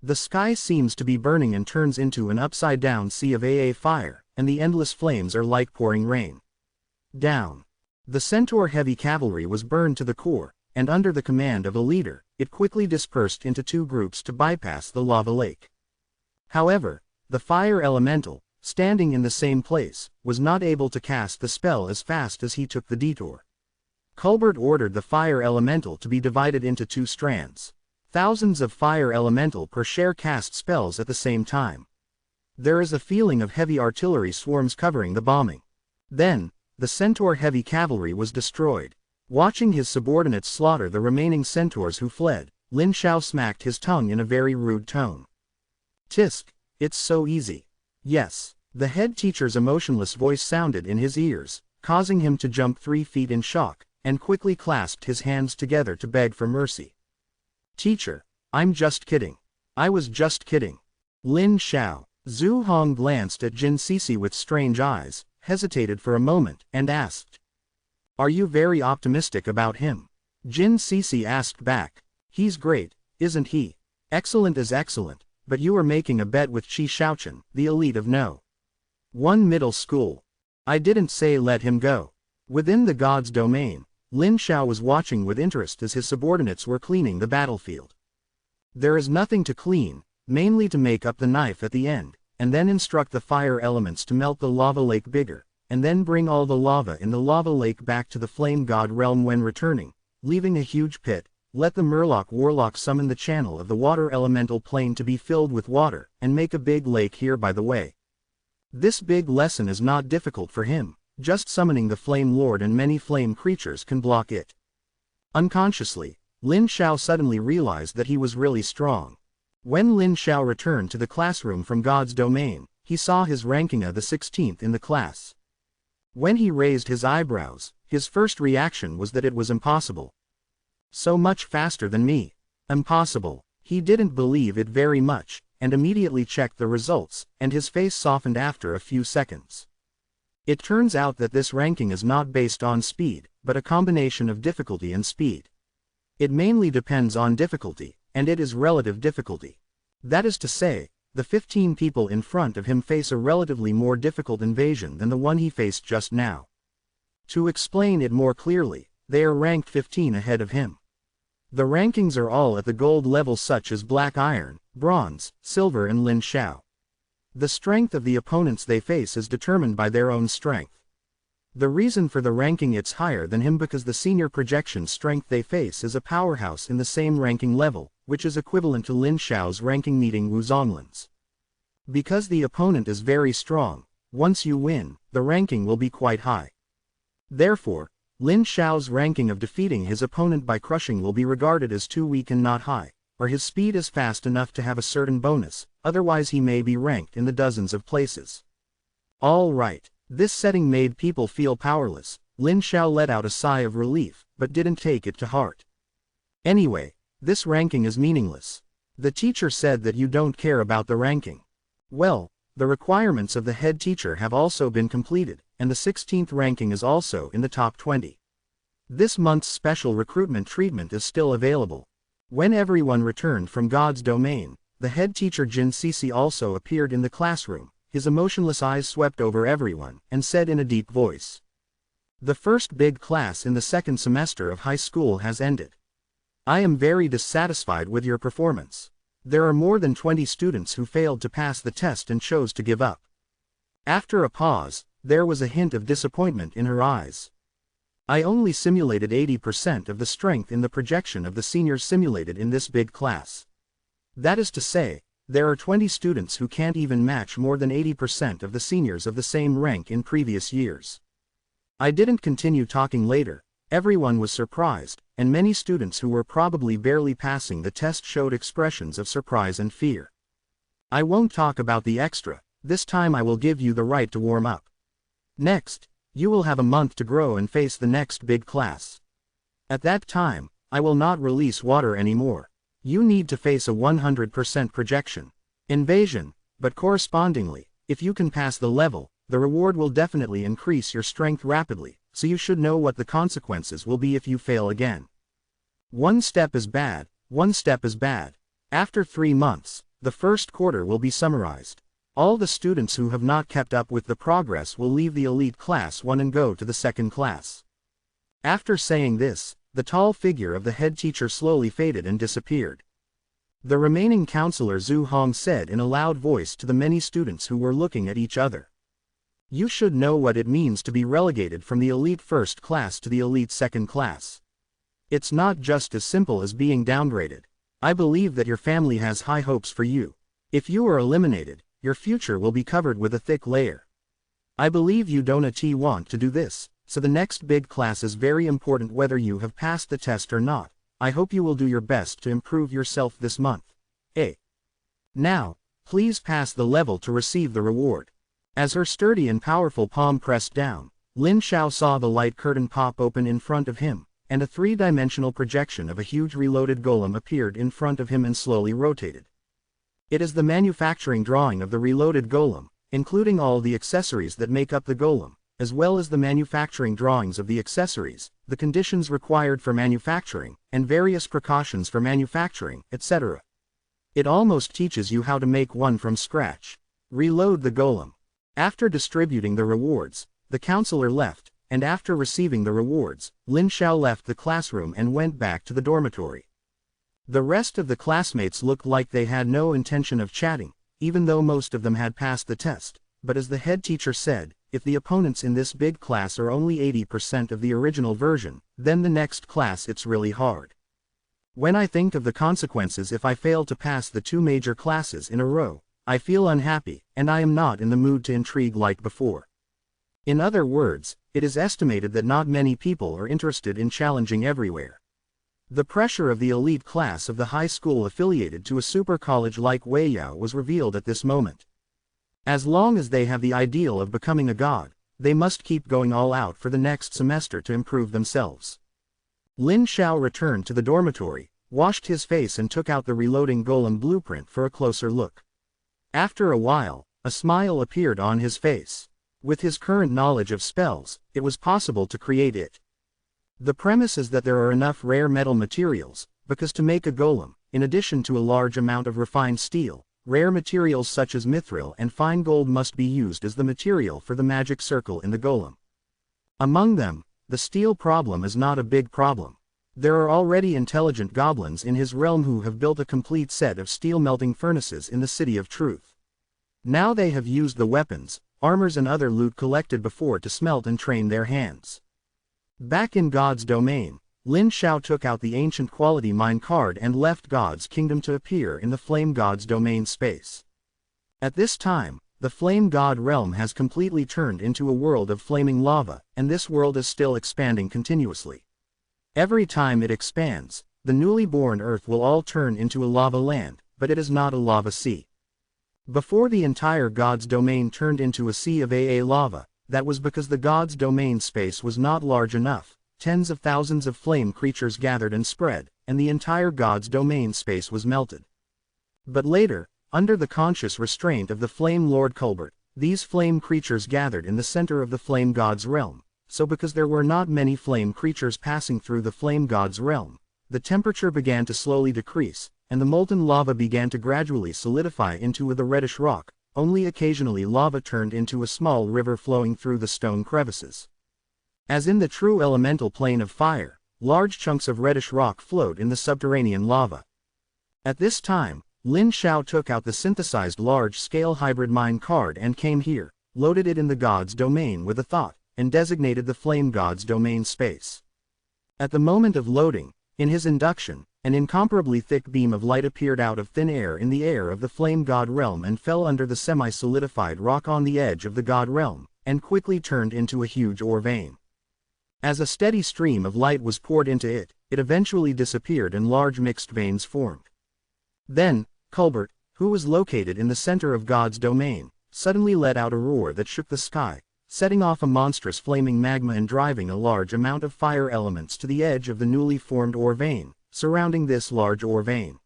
The sky seems to be burning and turns into an upside-down sea of fire, and the endless flames are like pouring rain. Down. The centaur heavy cavalry was burned to the core, and under the command of a leader, it quickly dispersed into 2 groups to bypass the lava lake. However, the fire elemental, standing in the same place, was not able to cast the spell as fast as he took the detour. Colbert ordered the fire elemental to be divided into 2 strands. Thousands of fire elemental per share cast spells at the same time. There is a feeling of heavy artillery swarms covering the bombing. Then, the centaur heavy cavalry was destroyed. Watching his subordinates slaughter the remaining centaurs who fled, Lin Xiao smacked his tongue in a very rude tone. Tisk, it's so easy. Yes. The head teacher's emotionless voice sounded in his ears, causing him to jump 3 feet in shock, and quickly clasped his hands together to beg for mercy. Teacher, I'm just kidding. I was just kidding. Lin Xiao. Zhu Hong glanced at Jin Cece with strange eyes, hesitated for a moment, and asked. Are you very optimistic about him? Jin Cece asked back. He's great, isn't he? Excellent is excellent, but you are making a bet with Qi Shaochen, the elite of No. 1 middle school. I didn't say let him go. Within the god's domain, Lin Xiao was watching with interest as his subordinates were cleaning the battlefield. There is nothing to clean, mainly to make up the knife at the end, and then instruct the fire elements to melt the lava lake bigger, and then bring all the lava in the lava lake back to the flame god realm when returning, leaving a huge pit. Let the Murloc Warlock summon the channel of the water elemental plane to be filled with water, and make a big lake here by the way. This big lesson is not difficult for him, just summoning the Flame Lord and many flame creatures can block it. Unconsciously, Lin Xiao suddenly realized that he was really strong. When Lin Xiao returned to the classroom from God's domain, he saw his ranking the 16th in the class. When he raised his eyebrows, his first reaction was that it was impossible. So much faster than me. Impossible. He didn't believe it very much, and immediately checked the results, and his face softened after a few seconds. It turns out that this ranking is not based on speed, but a combination of difficulty and speed. It mainly depends on difficulty, and it is relative difficulty. That is to say, the 15 people in front of him face a relatively more difficult invasion than the one he faced just now. To explain it more clearly, they are ranked 15 ahead of him. The rankings are all at the gold level such as Black Iron, Bronze, Silver and Lin Xiao. The strength of the opponents they face is determined by their own strength. The reason for the ranking it's higher than him because the senior projection strength they face is a powerhouse in the same ranking level, which is equivalent to Lin Xiao's ranking meeting Wu Zonglin's. Because the opponent is very strong, once you win, the ranking will be quite high. Therefore, Lin Xiao's ranking of defeating his opponent by crushing will be regarded as too weak and not high, or his speed is fast enough to have a certain bonus, otherwise he may be ranked in the dozens of places. All right, this setting made people feel powerless. Lin Xiao let out a sigh of relief, but didn't take it to heart. Anyway, this ranking is meaningless. The teacher said that you don't care about the ranking. Well, the requirements of the head teacher have also been completed, and the 16th ranking is also in the top 20. This month's special recruitment treatment is still available. When everyone returned from God's domain, the head teacher Jin Cece also appeared in the classroom. His emotionless eyes swept over everyone, and said in a deep voice. The first big class in the second semester of high school has ended. I am very dissatisfied with your performance. There are more than 20 students who failed to pass the test and chose to give up. After a pause, there was a hint of disappointment in her eyes. I only simulated 80% of the strength in the projection of the seniors simulated in this big class. That is to say, there are 20 students who can't even match more than 80% of the seniors of the same rank in previous years. I didn't continue talking later. Everyone was surprised, and many students who were probably barely passing the test showed expressions of surprise and fear. I won't talk about the extra, this time I will give you the right to warm up. Next, you will have a month to grow and face the next big class. At that time, I will not release water anymore. You need to face a 100% projection invasion, but correspondingly, if you can pass the level, the reward will definitely increase your strength rapidly, so you should know what the consequences will be if you fail again. One step is bad, one step is bad. After 3 months, the first quarter will be summarized. All the students who have not kept up with the progress will leave the elite class 1 and go to the second class. After saying this, the tall figure of the head teacher slowly faded and disappeared. The remaining counselor Zhu Hong said in a loud voice to the many students who were looking at each other. You should know what it means to be relegated from the elite first class to the elite second class. It's not just as simple as being downgraded. I believe that your family has high hopes for you. If you are eliminated, your future will be covered with a thick layer. I believe you don't want to do this. So the next big class is very important whether you have passed the test or not. I hope you will do your best to improve yourself this month. Now, Please pass the level to receive the reward. As her sturdy and powerful palm pressed down, Lin Xiao saw the light curtain pop open in front of him, and a three-dimensional projection of a huge reloaded golem appeared in front of him and slowly rotated. It is the manufacturing drawing of the reloaded golem, including all the accessories that make up the golem, as well as the manufacturing drawings of the accessories, the conditions required for manufacturing, and various precautions for manufacturing, etc. It almost teaches you how to make one from scratch. Reload the golem. After distributing the rewards, the counselor left, and after receiving the rewards, Lin Xiao left the classroom and went back to the dormitory. The rest of the classmates looked like they had no intention of chatting, even though most of them had passed the test, but as the head teacher said, if the opponents in this big class are only 80% of the original version, then the next class it's really hard. When I think of the consequences if I fail to pass the 2 major classes in a row, I feel unhappy, and I am not in the mood to intrigue like before. In other words, it is estimated that not many people are interested in challenging everywhere. The pressure of the elite class of the high school affiliated to a super college like Weiyao was revealed at this moment. As long as they have the ideal of becoming a god, they must keep going all out for the next semester to improve themselves. Lin Xiao returned to the dormitory, washed his face and took out the reloading golem blueprint for a closer look. After a while, a smile appeared on his face. With his current knowledge of spells, it was possible to create it. The premise is that there are enough rare metal materials, because to make a golem, in addition to a large amount of refined steel, rare materials such as mithril and fine gold must be used as the material for the magic circle in the golem. Among them, the steel problem is not a big problem. There are already intelligent goblins in his realm who have built a complete set of steel melting furnaces in the City of Truth. Now they have used the weapons, armors and other loot collected before to smelt and train their hands. Back in God's domain, Lin Xiao took out the ancient quality mine card and left God's kingdom to appear in the Flame God's domain space. At this time, the Flame God realm has completely turned into a world of flaming lava, and this world is still expanding continuously. Every time it expands, the newly born earth will all turn into a lava land, but it is not a lava sea. Before the entire God's domain turned into a sea of AA lava, that was because the God's domain space was not large enough. Tens of thousands of flame creatures gathered and spread, and the entire God's domain space was melted. But later, under the conscious restraint of the Flame Lord Culbert, these flame creatures gathered in the center of the Flame God's realm, so because there were not many flame creatures passing through the Flame God's realm, the temperature began to slowly decrease, and the molten lava began to gradually solidify into the reddish rock. Only occasionally lava turned into a small river flowing through the stone crevices. As in the true elemental plane of fire, large chunks of reddish rock flowed in the subterranean lava. At this time, Lin Xiao took out the synthesized large-scale hybrid mine card and came here, loaded it in the God's domain with a thought, and designated the Flame God's domain space. At the moment of loading, in his induction, an incomparably thick beam of light appeared out of thin air in the air of the Flame God realm and fell under the semi-solidified rock on the edge of the God realm, and quickly turned into a huge ore vein. As a steady stream of light was poured into it, it eventually disappeared and large mixed veins formed. Then, Culbert, who was located in the center of God's domain, suddenly let out a roar that shook the sky, setting off a monstrous flaming magma and driving a large amount of fire elements to the edge of the newly formed ore vein, surrounding this large ore vein.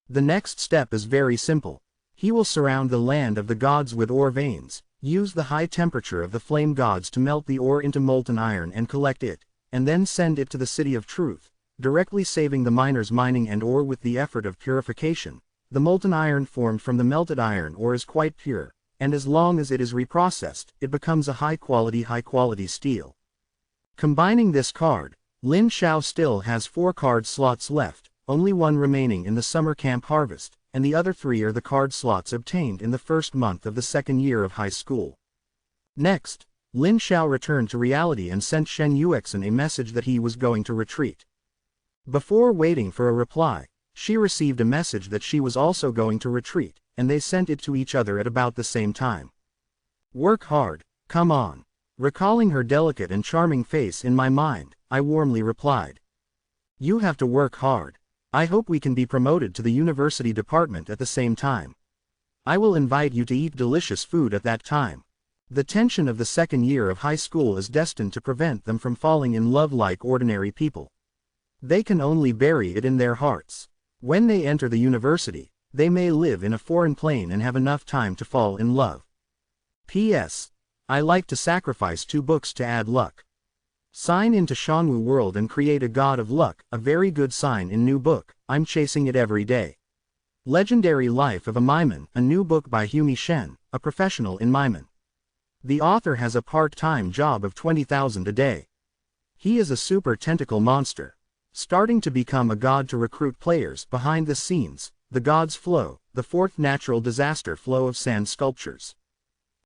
The next step is very simple. He will surround the land of the gods with ore veins, use the high temperature of the flame gods to melt the ore into molten iron and collect it, and then send it to the City of Truth, directly saving the miners mining and ore with the effort of purification. The molten iron formed from the melted iron ore is quite pure, and as long as it is reprocessed, it becomes a high-quality steel. Combining this card, Lin Xiao still has 4 card slots left, only 1 remaining in the summer camp harvest, and the other 3 are the card slots obtained in the first month of the second year of high school. Next, Lin Xiao returned to reality and sent Shen Yuexin a message that he was going to retreat. Before waiting for a reply, she received a message that she was also going to retreat, and they sent it to each other at about the same time. Work hard, come on. Recalling her delicate and charming face in my mind, I warmly replied. You have to work hard. I hope we can be promoted to the university department at the same time. I will invite you to eat delicious food at that time. The tension of the second year of high school is destined to prevent them from falling in love like ordinary people. They can only bury it in their hearts. When they enter the university, they may live in a foreign plane and have enough time to fall in love. P.S. I like to sacrifice 2 books to add luck. Sign into Shanwu World and create a god of luck, a very good sign in new book, I'm chasing it every day. Legendary Life of a Miman, a new book by Humi Shen, a professional in Miman. The author has a part-time job of 20,000 a day. He is a super tentacle monster, starting to become a god to recruit players behind the scenes, the god's flow, the 4th natural disaster flow of sand sculptures.